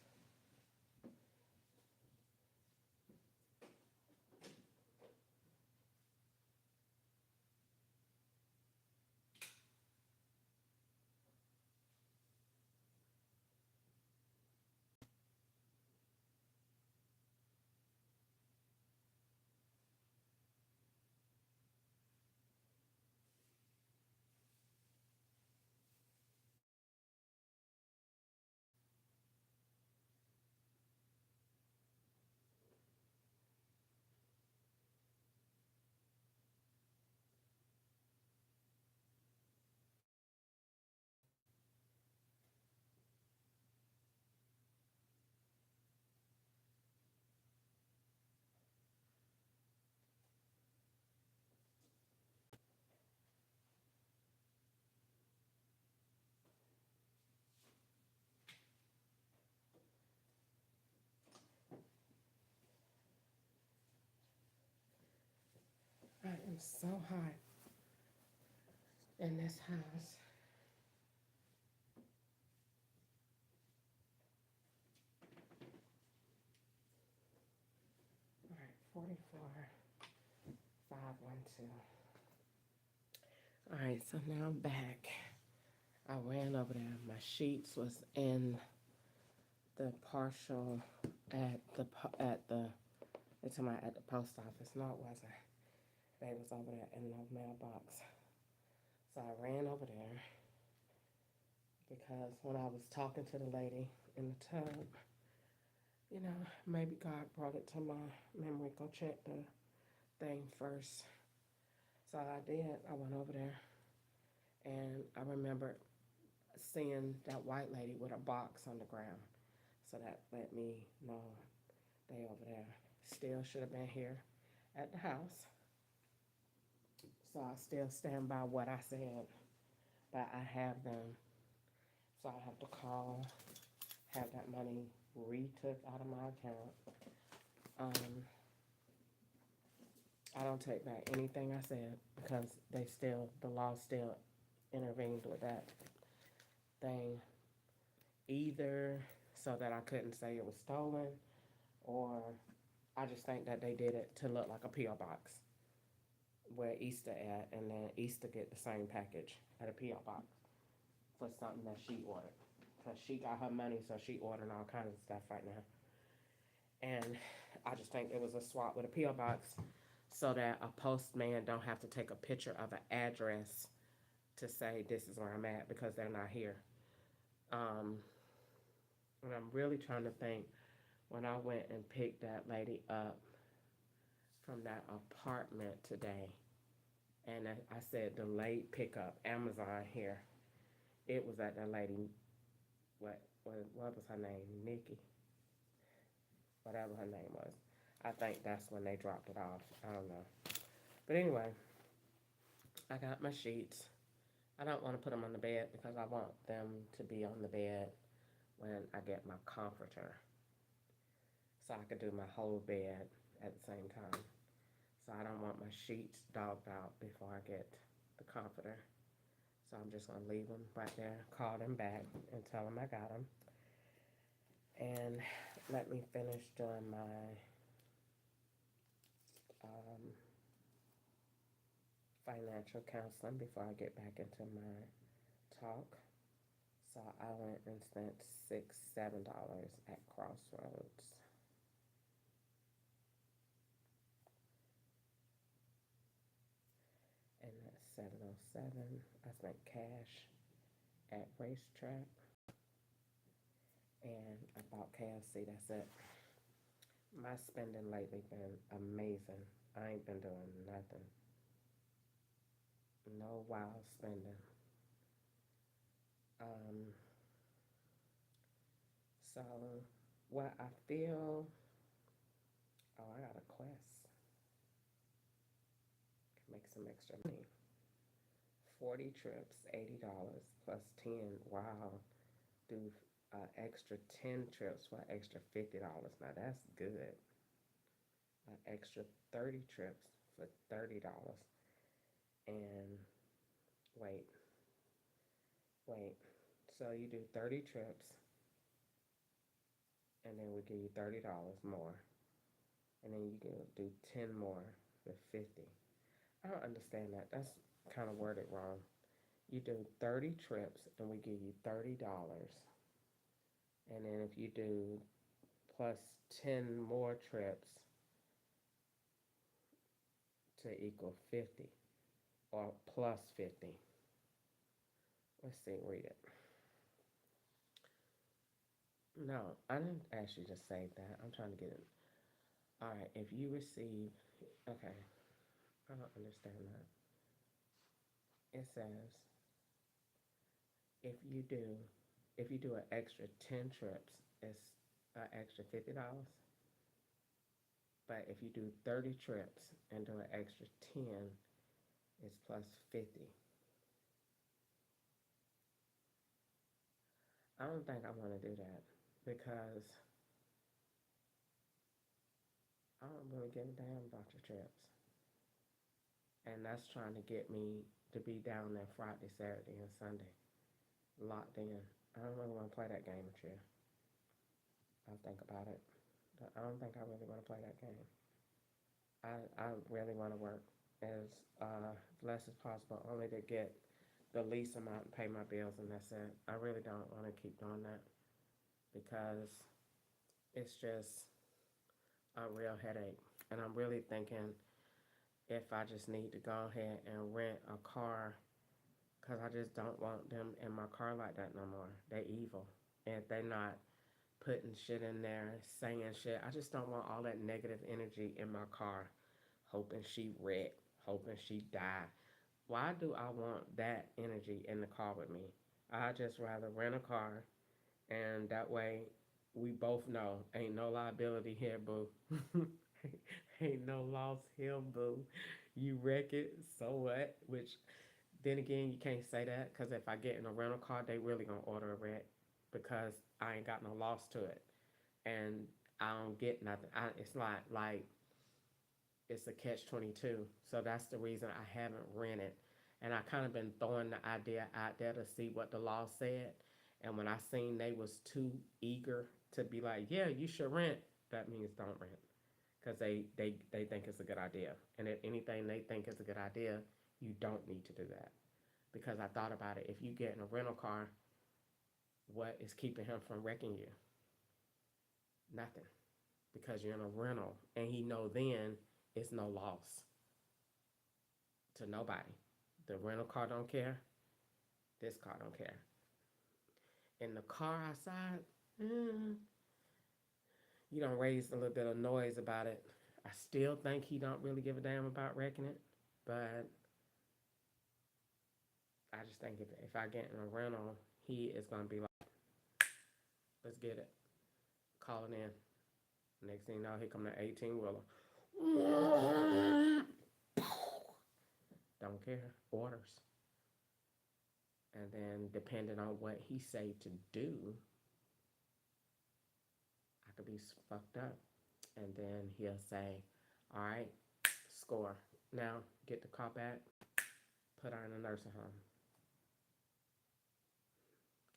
[SPEAKER 3] I am so hot in this house. All right, 44, 512. All right, so now I'm back. I ran over there. My sheets was in the partial it's at the post office. No, it wasn't. They was over there in the mailbox. So I ran over there because when I was talking to the lady in the tub, maybe God brought it to my memory. Go check the thing first. So I did. I went over there and I remember seeing that white lady with a box on the ground. So that let me know they over there. Still should have been here at the house. So I still stand by what I said. But I have them. So I have to call, have that money retook out of my account. I don't take back anything I said because the law still intervened with that thing. Either so that I couldn't say it was stolen, or I just think that they did it to look like a P.O. box where Easter at, and then Easter get the same package at a P.O. box.
[SPEAKER 12] for something that she ordered. Because she got her money, so she ordering all kinds of stuff right now. And I just think it was a swap with a P.O. box so that a postman don't have to take a picture of an address to say this is where I'm at because they're not here. Um, and I'm really trying to think when I went and picked that lady up from that apartment today, and I said delayed pickup, Amazon here. It was at that lady. What was her name? Nikki, whatever her name was. I think that's when they dropped it off. I don't know. But anyway, I got my sheets. I don't want to put them on the bed because I want them to be on the bed when I get my comforter, so I could do my whole bed at the same time. So I don't want my sheets dogged out before I get the comforter. So I'm just gonna leave them right there, call them back, and tell them I got them. And let me finish doing my um, financial counseling before I get back into my talk. So I went and spent $7 at Crossroads. And that's 707. I spent cash at Racetrack. And I bought KFC. That's it. My spending lately been amazing. I ain't been doing nothing. No wild spending. Um, so what I feel, oh, I got a quest. Can make some extra money. 40 trips, $80 plus 10. Wow. Do extra 10 trips for extra $50. Now that's good. An extra 30 trips for $30. And wait. So you do 30 trips, and then we give you $30 more. And then you can do 10 more for 50. I don't understand that. That's kind of worded wrong. You do 30 trips, and we give you $30. And then if you do plus 10 more trips to equal 50, or plus 50. Let's see, read it. No, I didn't ask you to save that. I'm trying to get it. All right, if you receive, okay, I don't understand that. It says if you do, if you do an extra 10 trips, it's an extra $50. But if you do 30 trips and do an extra 10, it's plus 50. I don't think I want to do that because I don't really give a damn about your trips. And that's trying to get me to be down there Friday, Saturday, and Sunday, locked in. I don't really want to play that game with you. I'll think about it. But I don't think I really want to play that game. I really want to work as less as possible, only to get the least amount and pay my bills, and that's it. I really don't want to keep doing that because it's just a real headache. And I'm really thinking if I just need to go ahead and rent a car because I just don't want them in my car like that no more. They're evil. And if they're not putting shit in there, saying shit, I just don't want all that negative energy in my car, hoping she wreck, hoping she die. Why do I want that energy in the car with me? I just rather rent a car, and that way we both know ain't no liability here, boo. Ain't no loss here, boo. You wreck it, so what? Which then again, you can't say that because if I get in a rental car, they really gonna order a wreck because I ain't got no loss to it, and I don't get nothing. It's not like it's a catch-22. So that's the reason I haven't rented. And I kind of been throwing the idea out there to see what the law said. And when I seen they was too eager to be like, yeah, you should rent, that means don't rent. Because they think it's a good idea. And if anything they think is a good idea, you don't need to do that. because I thought about it. If you get in a rental car, what is keeping him from wrecking you? Nothing, because you're in a rental, and he know then it's no loss to nobody. The rental car don't care. This car don't care. In the car outside, you don't raise a little bit of noise about it. I still think he don't really give a damn about wrecking it, but I just think if I get in a rental, he is gonna be like, let's get it, call it in. Next thing you know, here come the 18-wheeler. Don't care, orders. And then depending on what he say to do, I could be fucked up. And then he'll say, all right, score. Now get the car back, put her in a nursing home.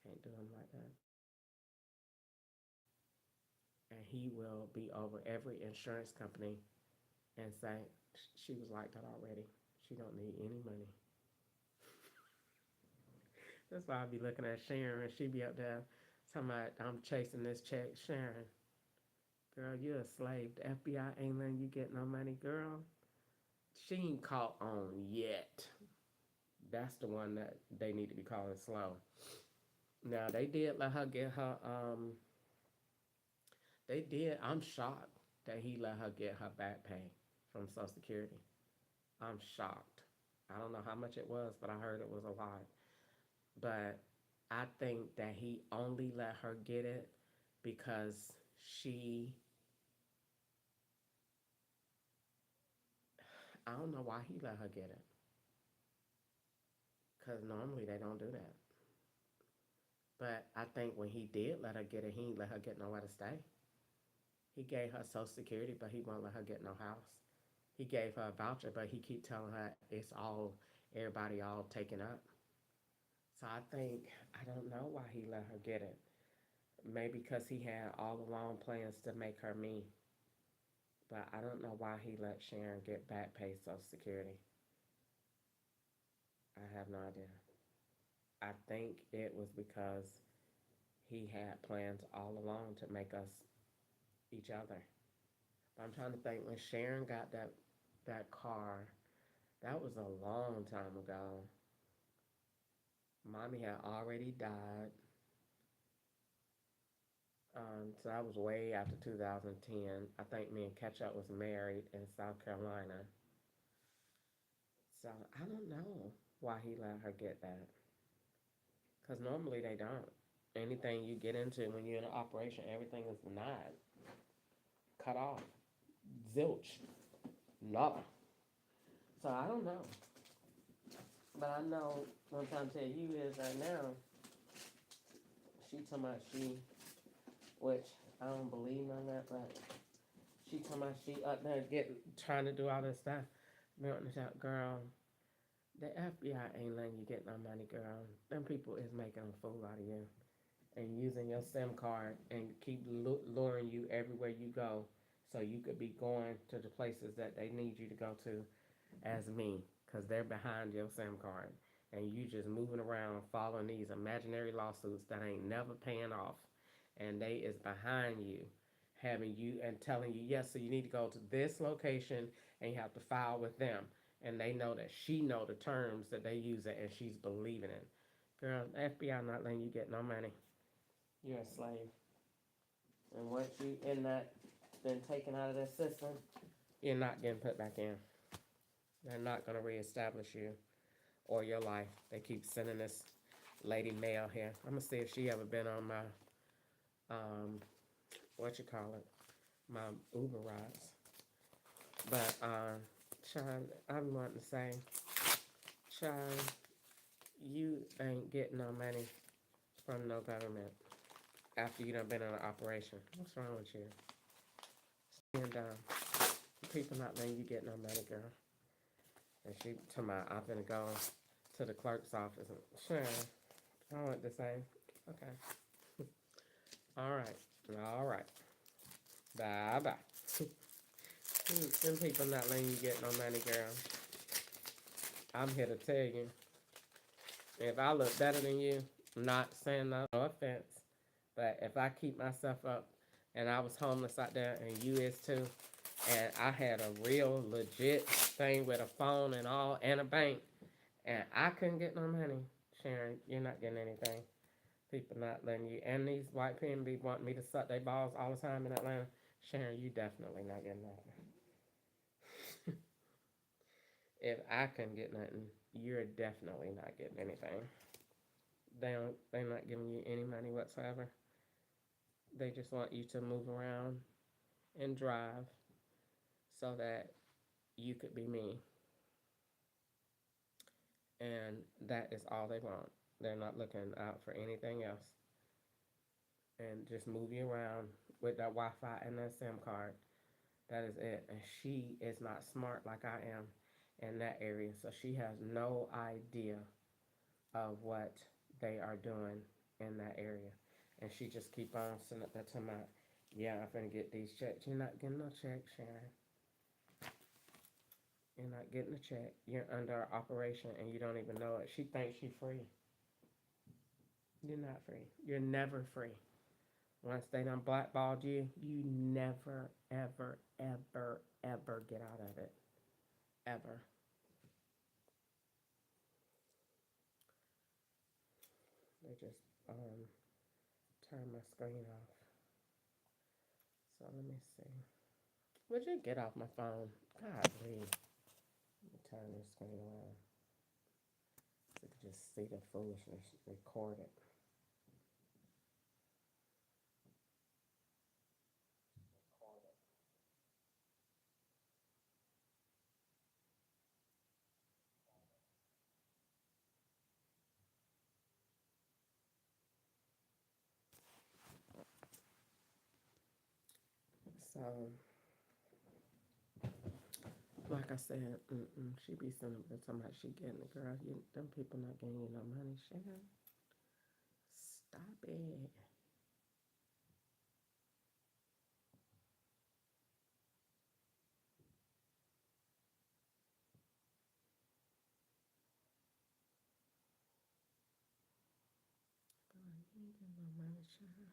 [SPEAKER 12] Can't do him like that. And he will be over every insurance company and say, she was like that already. She don't need any money. That's why I be looking at Sharon, and she be up there talking about, I'm chasing this check. Sharon, girl, you're a slave. The FBI ain't letting you get no money, girl. She ain't caught on yet. That's the one that they need to be calling slow. Now, they did let her get her, I'm shocked that he let her get her back pay from Social Security. I'm shocked. I don't know how much it was, but I heard it was a lot. But I think that he only let her get it because I don't know why he let her get it. Because normally they don't do that. But I think when he did let her get it, he didn't let her get nowhere to stay. He gave her Social Security, but he won't let her get no house. He gave her a voucher, but he keep telling her it's all, everybody all taken up. So I think, I don't know why he let her get it. Maybe because he had all along plans to make her me. But I don't know why he let Sharon get back pay Social Security. I have no idea. I think it was because he had plans all along to make us each other. But I'm trying to think, when Sharon got that car, that was a long time ago. Mommy had already died. So that was way after 2010. I think me and Ketchup was married in South Carolina. So I don't know why he let her get that. Because normally they don't. Anything you get into when you're in an operation, everything is denied. Cut off. Zilch. Nada. So I don't know. But I know what I'm trying to tell you is right now, she talking about which I don't believe none of that, but she talking about she up there trying to do all this stuff. Girl, the FBI ain't letting you get no money, girl. Them people is making a fool out of you and using your SIM card and keep luring you everywhere you go so you could be going to the places that they need you to go to as me, because they're behind your SIM card. And you just moving around following these imaginary lawsuits that ain't never paying off. And they is behind you, having you and telling you, yes, so you need to go to this location and you have to file with them. And they know that she know the terms that they use it, and she's believing it. Girl, the FBI not letting you get no money. You're a slave. And once you in that, been taken out of that system, you're not getting put back in. They're not going to reestablish you or your life. They keep sending this lady mail here. I'm going to see if she ever been on my, my Uber rides. But, Sean, I'm wanting to say, Sean, you ain't getting no money from no government after you done been on an operation. What's wrong with you? Stand down. People not letting you get no money, girl. And she told me, I'm gonna go to the clerk's office. And, sure, I want to say, okay. All right. Bye-bye. Them people not letting you get no money, girl. I'm here to tell you,
[SPEAKER 3] If I look better than you, I'm not saying no offense, but if I keep myself up and I was homeless out there and you is too, and I had a real legit thing with a phone and all and a bank, and I couldn't get no money, Sharon, you're not getting anything. People not letting you, and these white people be wanting me to suck their balls all the time in Atlanta. Sharon, you definitely not getting nothing. If I couldn't get nothing, you're definitely not getting anything. They're not giving you any money whatsoever. They just want you to move around and drive so that you could be me. And that is all they want. They're not looking out for anything else. And just move you around with that Wi-Fi and that SIM card. That is it. And she is not smart like I am in that area. So she has no idea of what they are doing in that area. And she just keep on sitting up there talking about, yeah, I'm finna get these checks. You're not getting no check, Sharon. You're not getting a check. You're under operation and you don't even know it. She thinks she's free. You're not free. You're never free. Once they done blackballed you, you never, ever, ever, ever get out of it. Ever. They just turn my screen off. So let me see. Would you get off my phone? God, please. Let me turn this screen around. So you can just see the foolishness recorded. So, like I said, she be sitting up there talking about she getting the girl. Them people not getting you no money, Sharon. Stop it. You ain't getting no money, Sharon.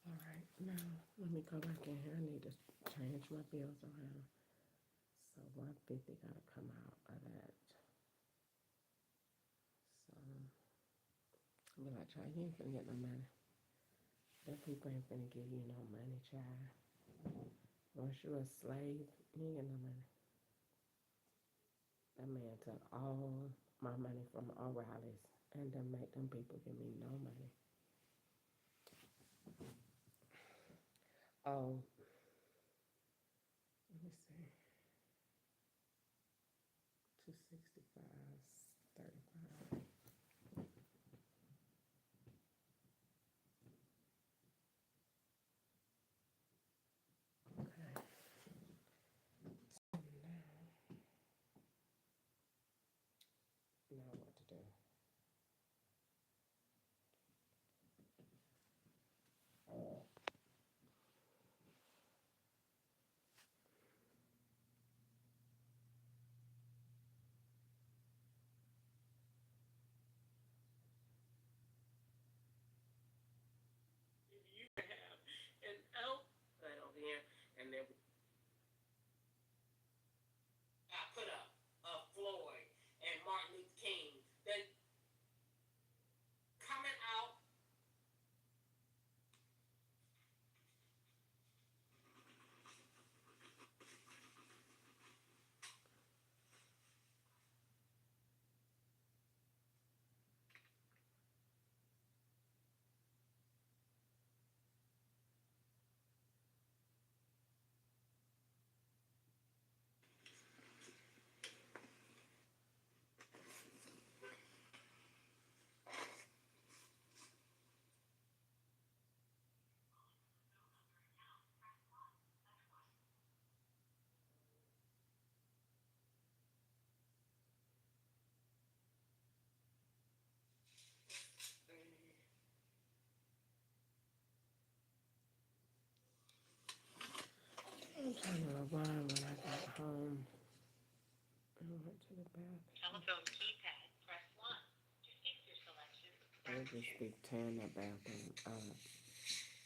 [SPEAKER 3] All right, now let me go back in here. I need to change my bills around. So 150 gotta come out of that. So I'm like, child, you ain't finna get no money. Them people ain't finna give you no money, child. Once you a slave, you ain't get no money. That man took all my money from O'Reilly's and then make them people give me no money. Oh, let me see. 265, 35. Okay. Now what to do? why when I got home, I went to the bathroom.
[SPEAKER 9] Telephone keypad, press 1. To fix your selection,
[SPEAKER 3] I would just be tearing that bathroom up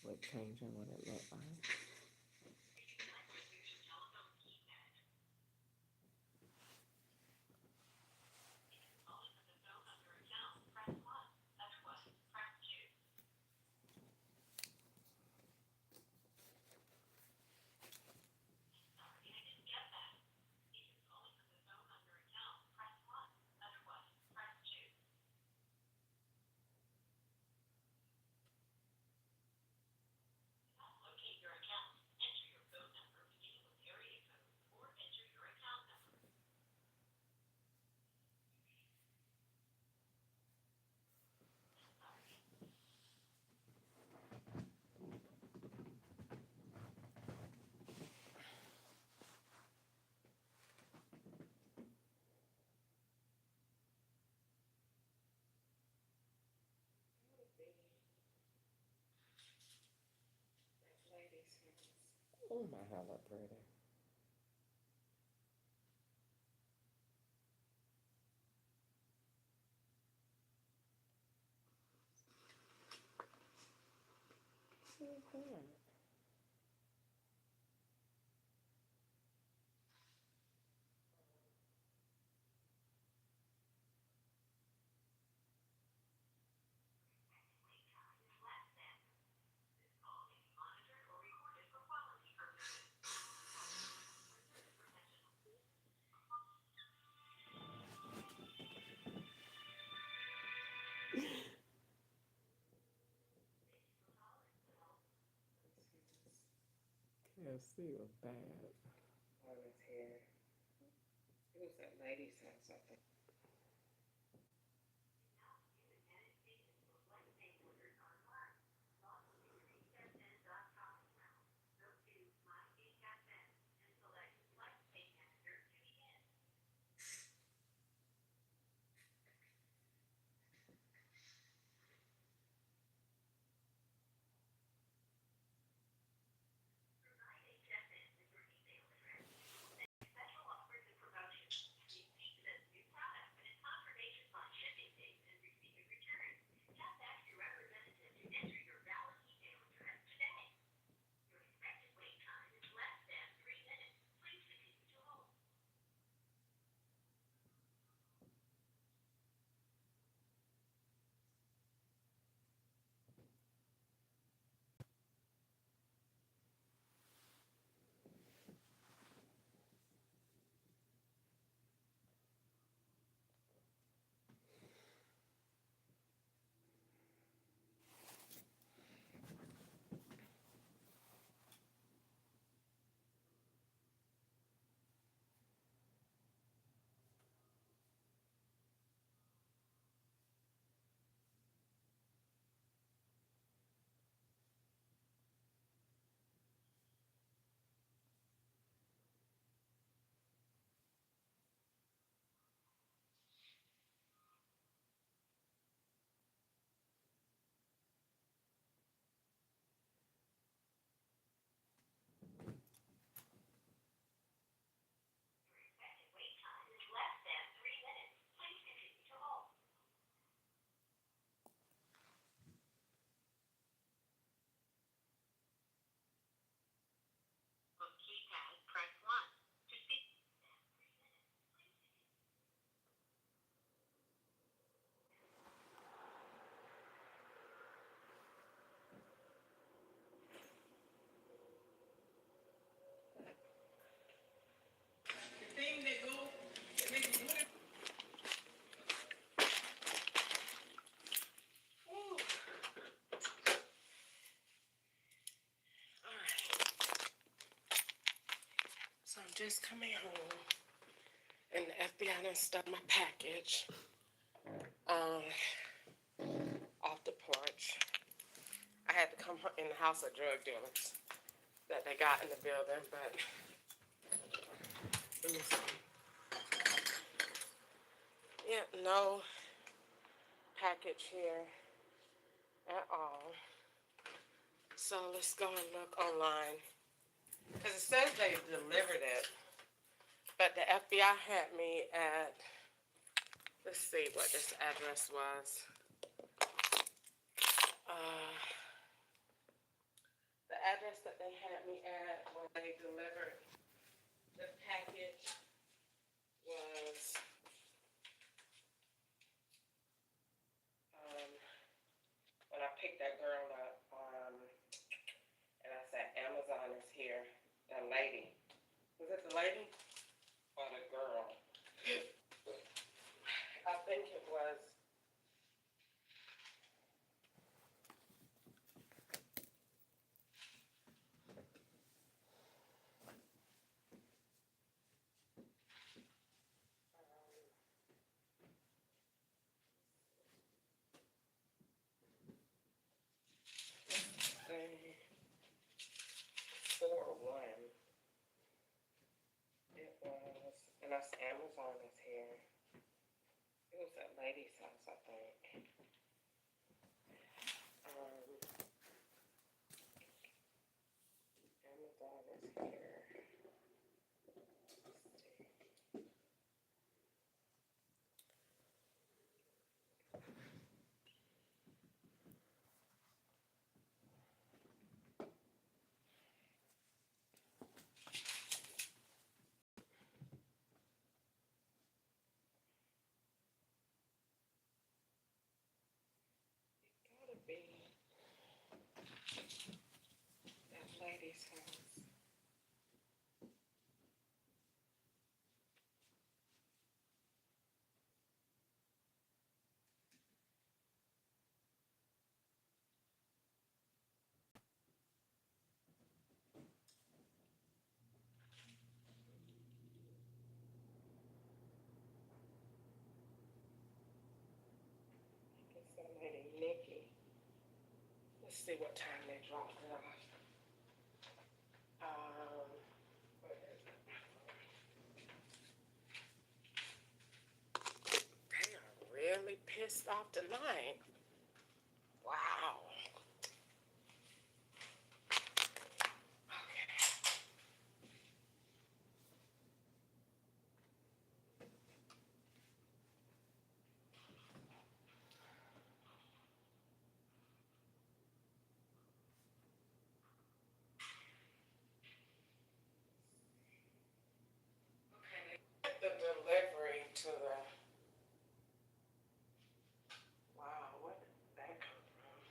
[SPEAKER 3] with changing what it looked like.
[SPEAKER 9] locate your account. Enter your phone number beginning with area code or enter your account number.
[SPEAKER 3] Oh my, how that pretty. Okay. KFC was bad. On his hair. It was that lady's house, I think.
[SPEAKER 9] Keypad, press 1. To speak.
[SPEAKER 3] The thing that go, that make you wonder. Alright. So I'm just coming home and the FBI done stuck my package off the porch. I had to come in the house of drug dealers that they got in the building, but let me see. Yeah, no package here at all. So let's go and look online Because it says they delivered it, but the FBI had me at, let's see what this address was. The address that they had me at when they delivered the package was, when I picked that girl up, and I said, Amazon is here. The lady. Was it the lady or the girl? I think it was. Say 4-1. It was, and that's Amazon is here. It was at lady's house, I think. Amazon is here. Let's see. Gotta be that lady's house. It's that lady Nikki. Let's see what time they dropped it off. What is it? They are really pissed off tonight. Wow. Okay. The delivery to the, wow, where did that come from?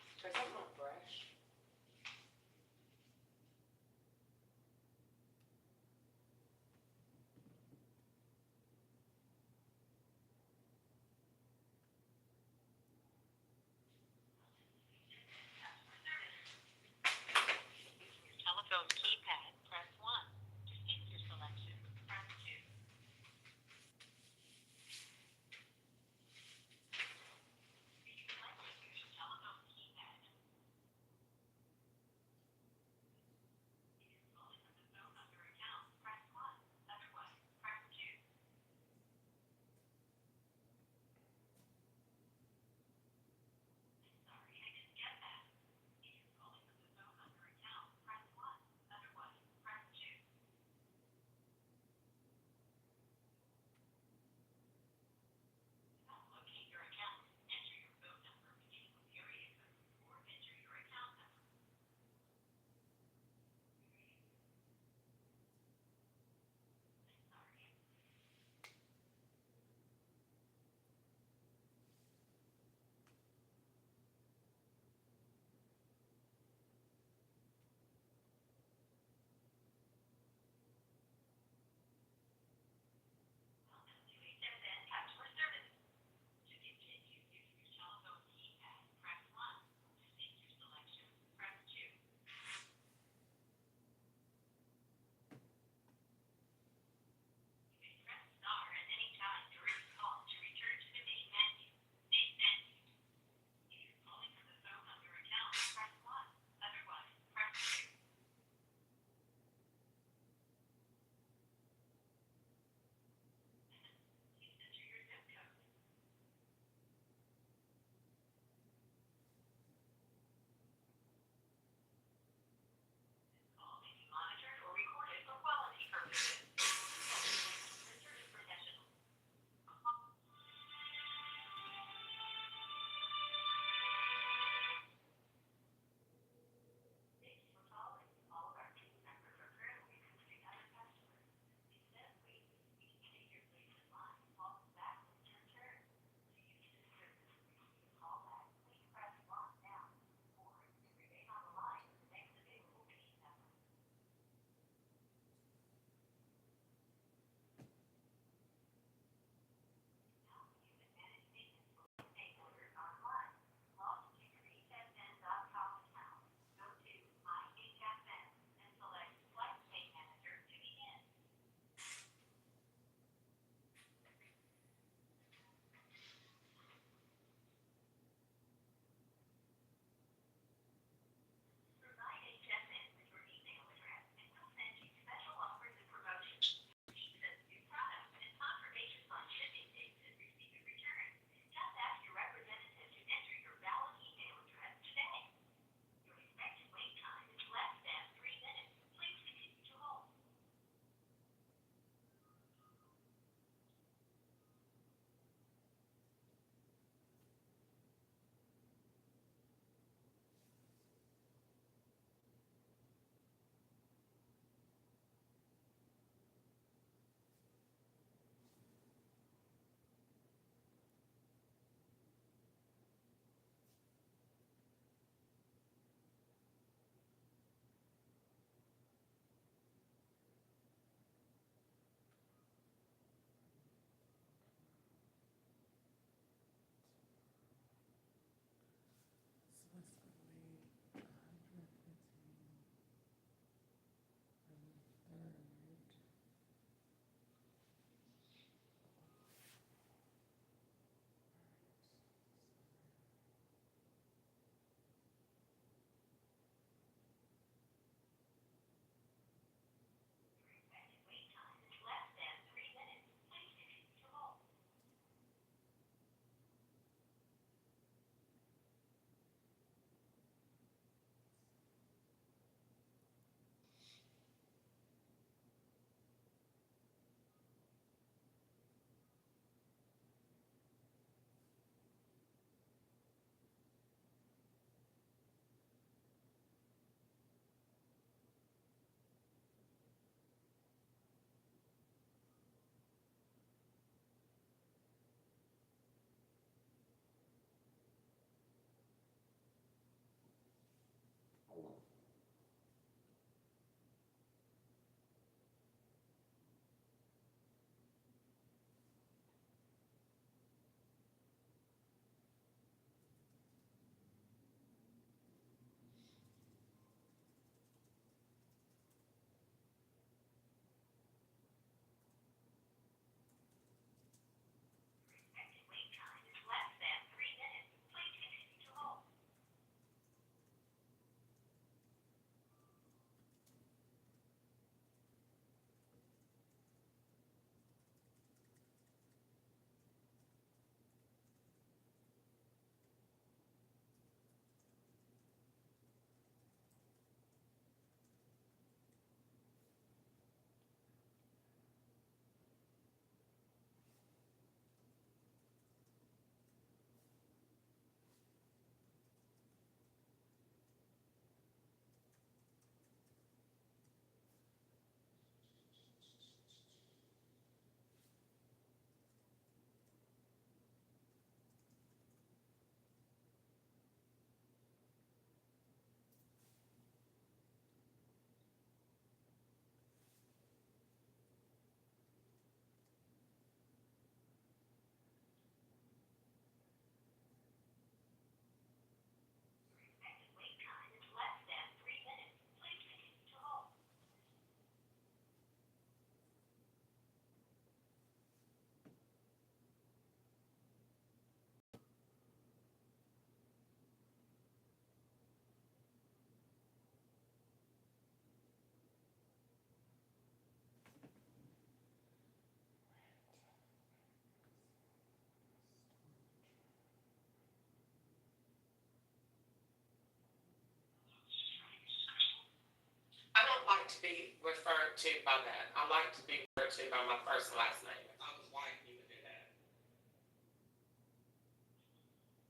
[SPEAKER 3] to be referred to by that. I like to be referred to by my first and last name. If I was white, you would do that.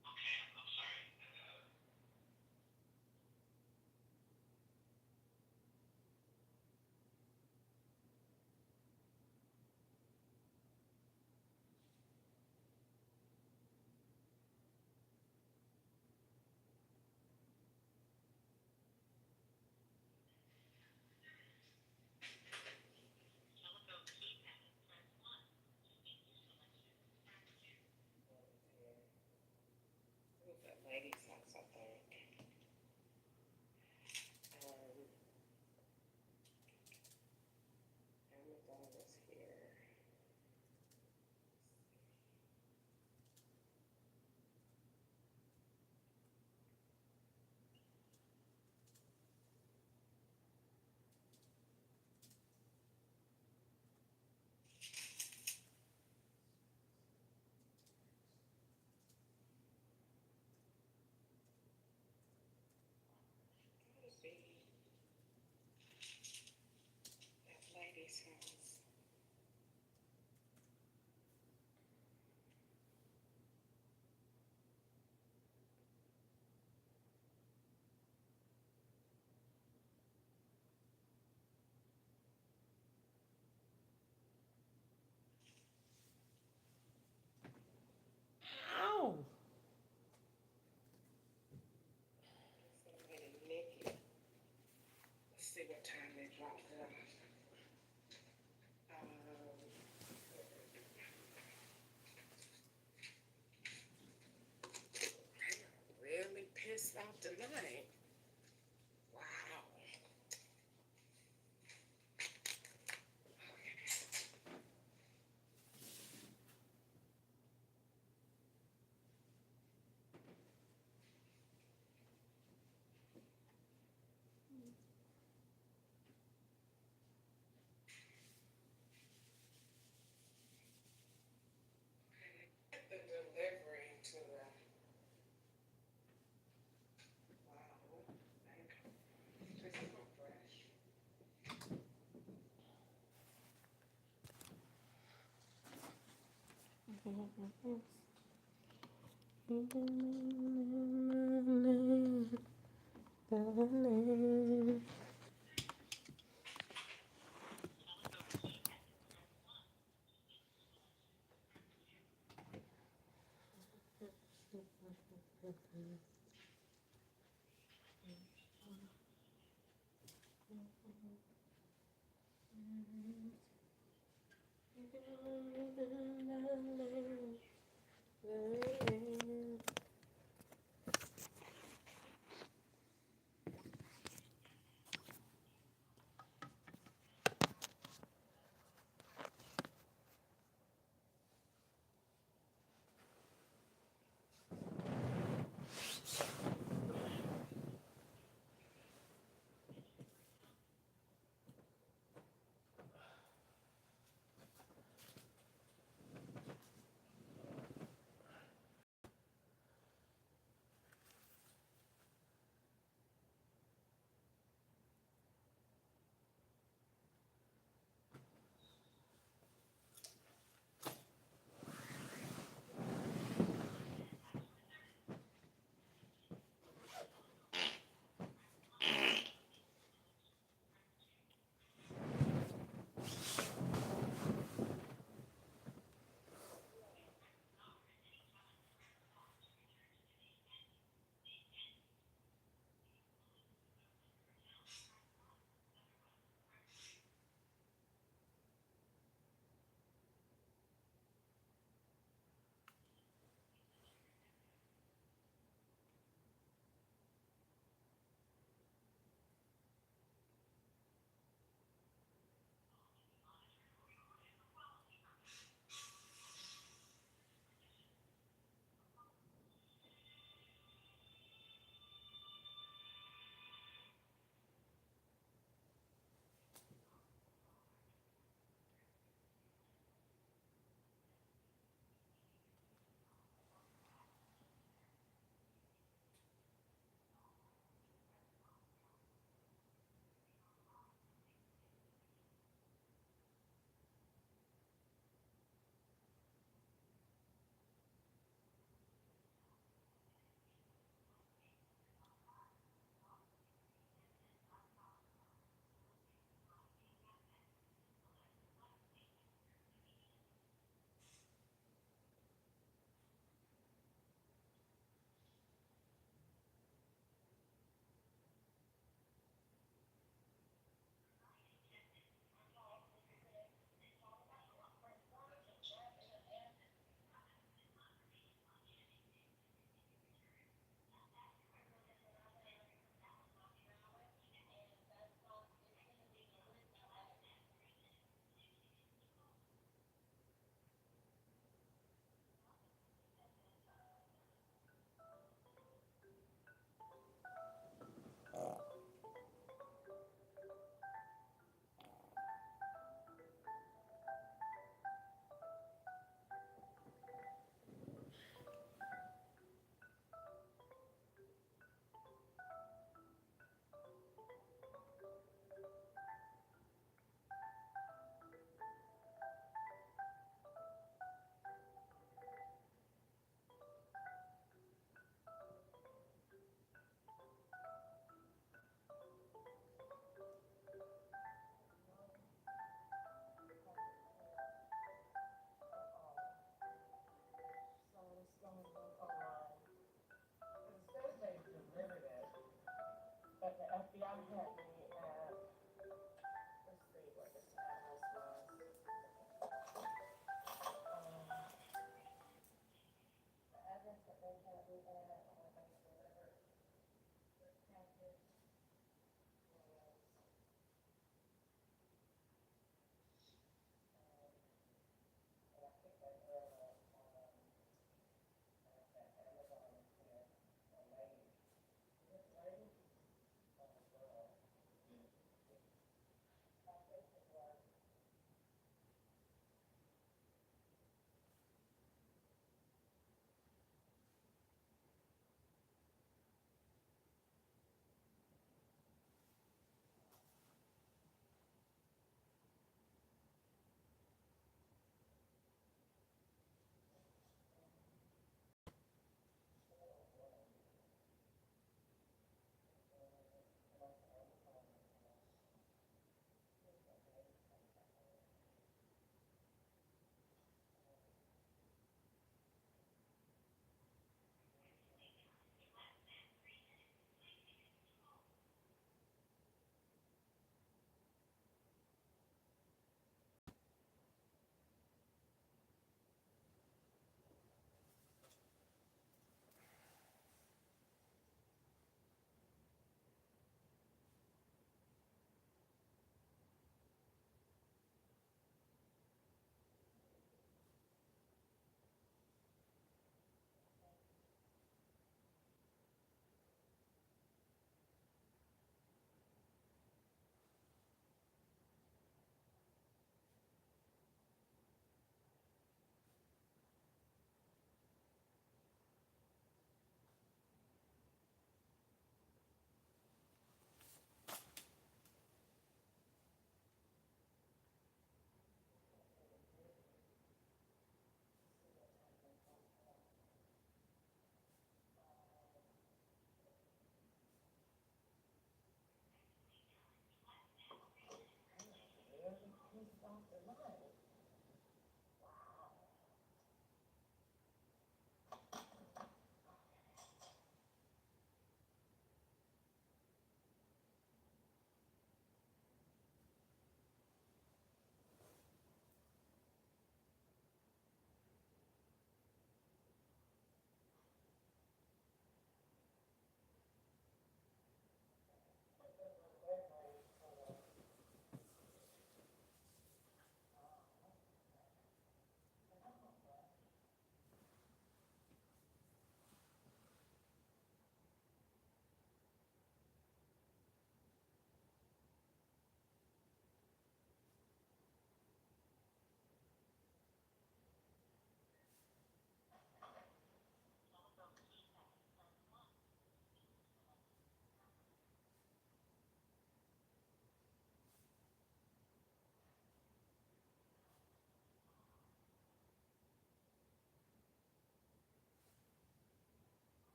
[SPEAKER 9] Okay, I'm sorry. Telephone keypad, press 1. To make your selection, press 2.
[SPEAKER 3] Who's that lady's house, I think. Amazon is here. Gotta be that lady's house. Ow! Somebody Nikki. Let's see what time they dropped it off. They are really pissed off tonight. Wow. Get the delivery to the. Wow. This is not fresh.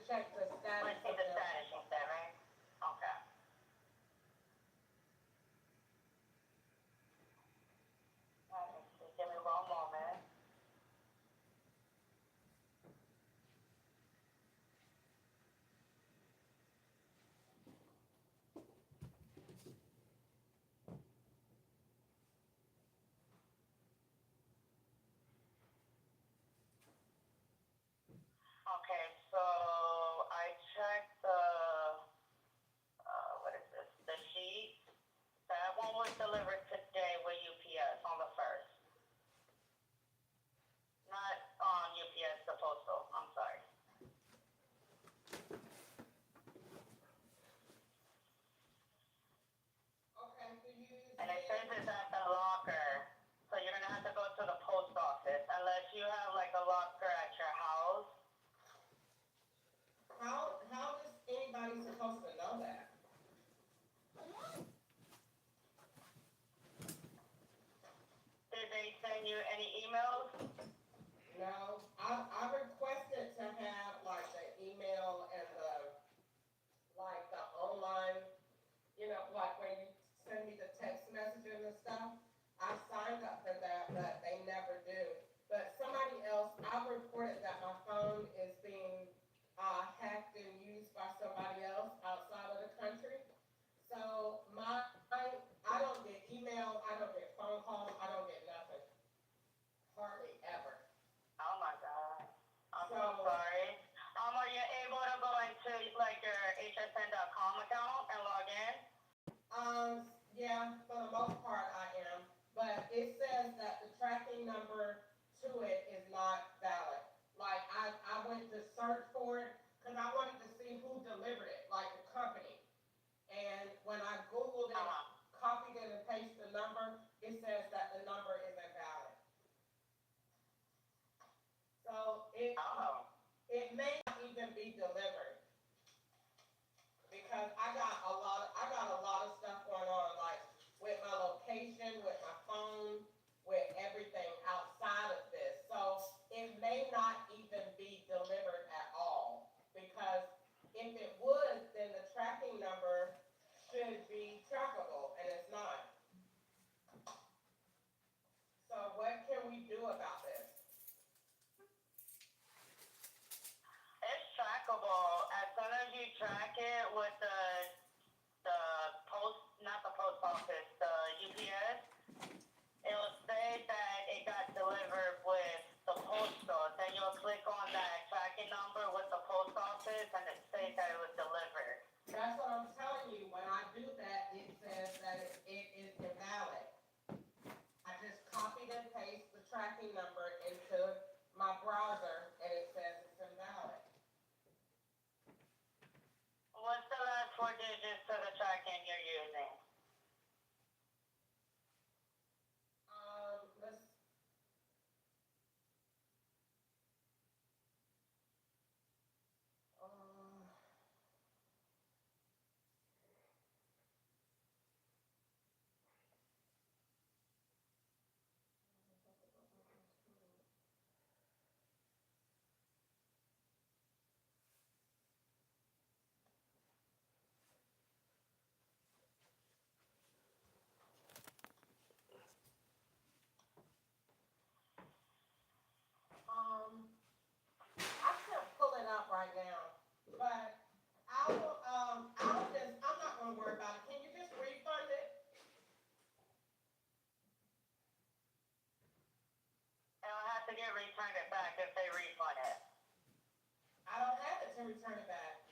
[SPEAKER 6] check the status.
[SPEAKER 10] Let's see the status, you said, right? Okay. Give me 1 moment. Okay, so I checked the, what is this, the sheet. That one was delivered today with UPS on the 1st. Not on UPS, the postal, I'm sorry.
[SPEAKER 6] Okay, so you.
[SPEAKER 10] And it says it's at the locker, so you're gonna have to go to the post office unless you have like a locker at your house.
[SPEAKER 6] How is anybody supposed to know that?
[SPEAKER 10] Did they send you any emails?
[SPEAKER 6] No, I requested to have like the email and the online, like when you send me the text messages and stuff. I signed up for that, but they never do. But somebody else, I reported that my phone is being hacked and used by somebody else outside of the country. So I don't get email, I don't get phone calls, I don't get nothing. Hardly ever.
[SPEAKER 10] Oh my God. I'm so
[SPEAKER 6] So-
[SPEAKER 10] sorry. Are you able to go into like your hsn.com account and log in?
[SPEAKER 6] Yeah, for the most part I am, but it says that the tracking number to it is not valid. Like I went to search for it because I wanted to see who delivered it, like the company. And when I Googled it, copied it and pasted the number, it says that the number is invalid. So it may not even be delivered. Because I got a lot of stuff going on, like with my location, with my phone, with everything outside of this. So it may not even be delivered at all. Because if it would, then the tracking number should be trackable, and it's not. So what can we do about this?
[SPEAKER 10] It's trackable. As soon as you track it with the post, not the post office, the UPS, it'll say that it got delivered with the postal. Then you'll click on that tracking number with the post office and it says that it was delivered.
[SPEAKER 6] That's what I'm telling you. When I do that, it says that it is invalid. I just copied and pasted the tracking number into my browser and it says it's invalid.
[SPEAKER 10] What's the last 4 digits to the tracking you're using?
[SPEAKER 6] Let's. I can't pull it up right now, but I'm not gonna worry about it. Can you just refund it?
[SPEAKER 10] It'll have to get returned it back if they refund it.
[SPEAKER 6] I don't have it to return it back.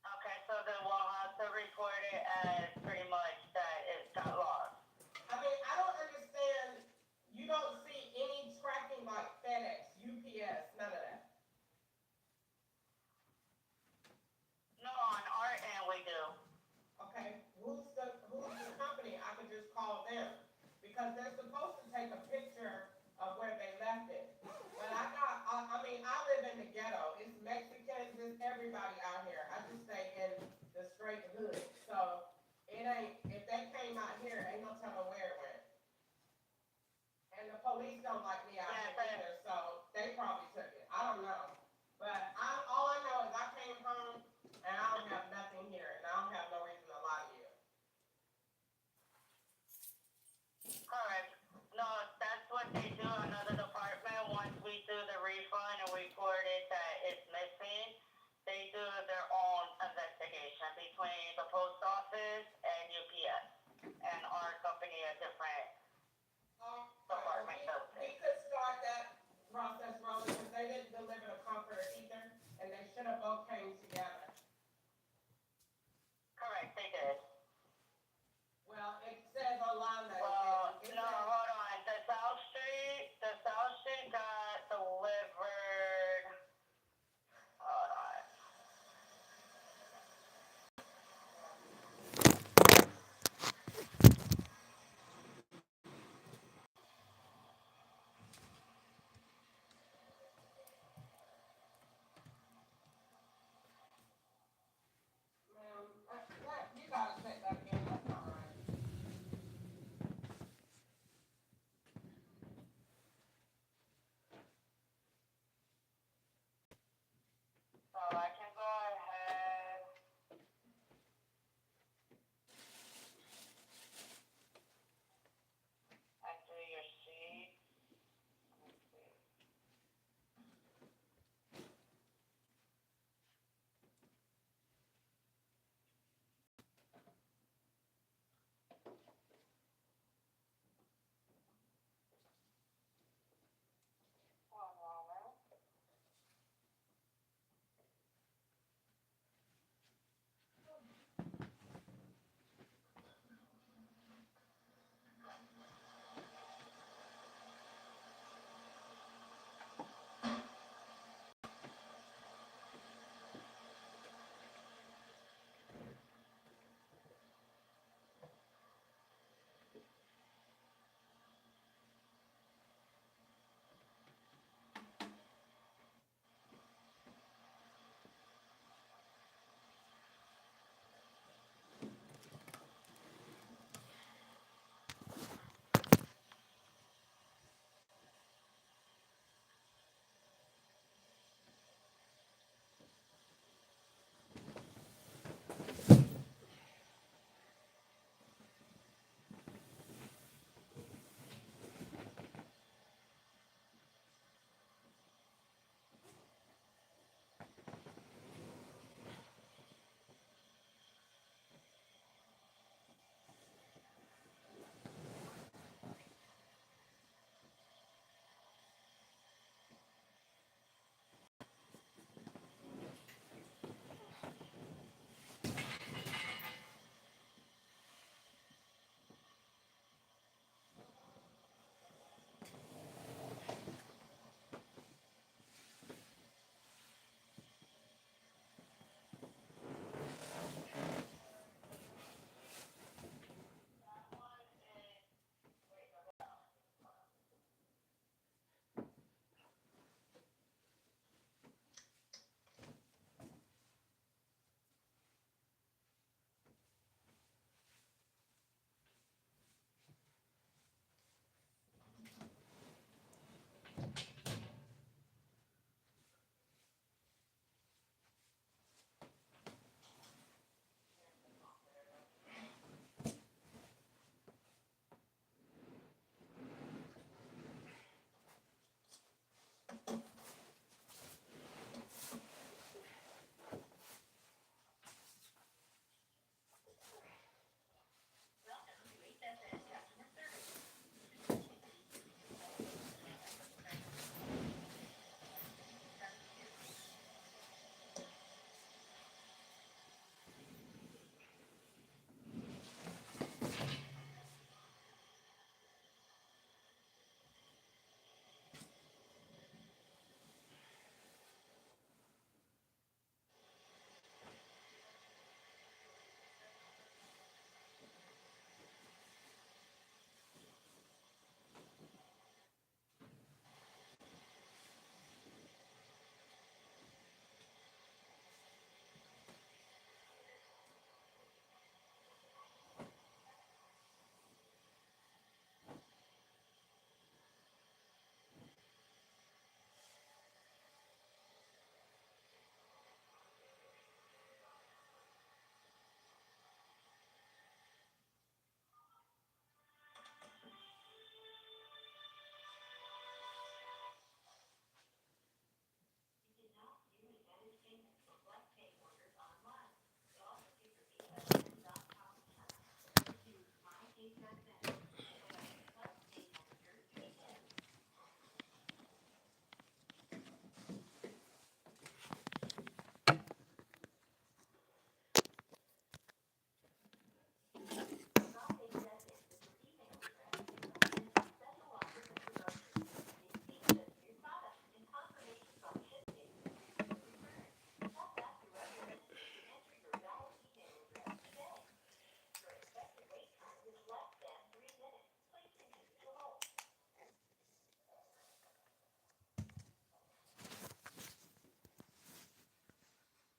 [SPEAKER 10] Okay, so then we'll have to report it as pretty much that it got lost.
[SPEAKER 6] I mean, I don't understand. You don't see any tracking like FedEx, UPS, none of that.
[SPEAKER 10] No, on our end we do.
[SPEAKER 6] Okay, who's the company? I could just call them because they're supposed to take a picture of where they left it. But I mean, I live in the ghetto. It's Mexicans, it's everybody out here. I just stay in the straight hood. So it ain't, if they came out here, ain't no telling where it went. And the police don't like me out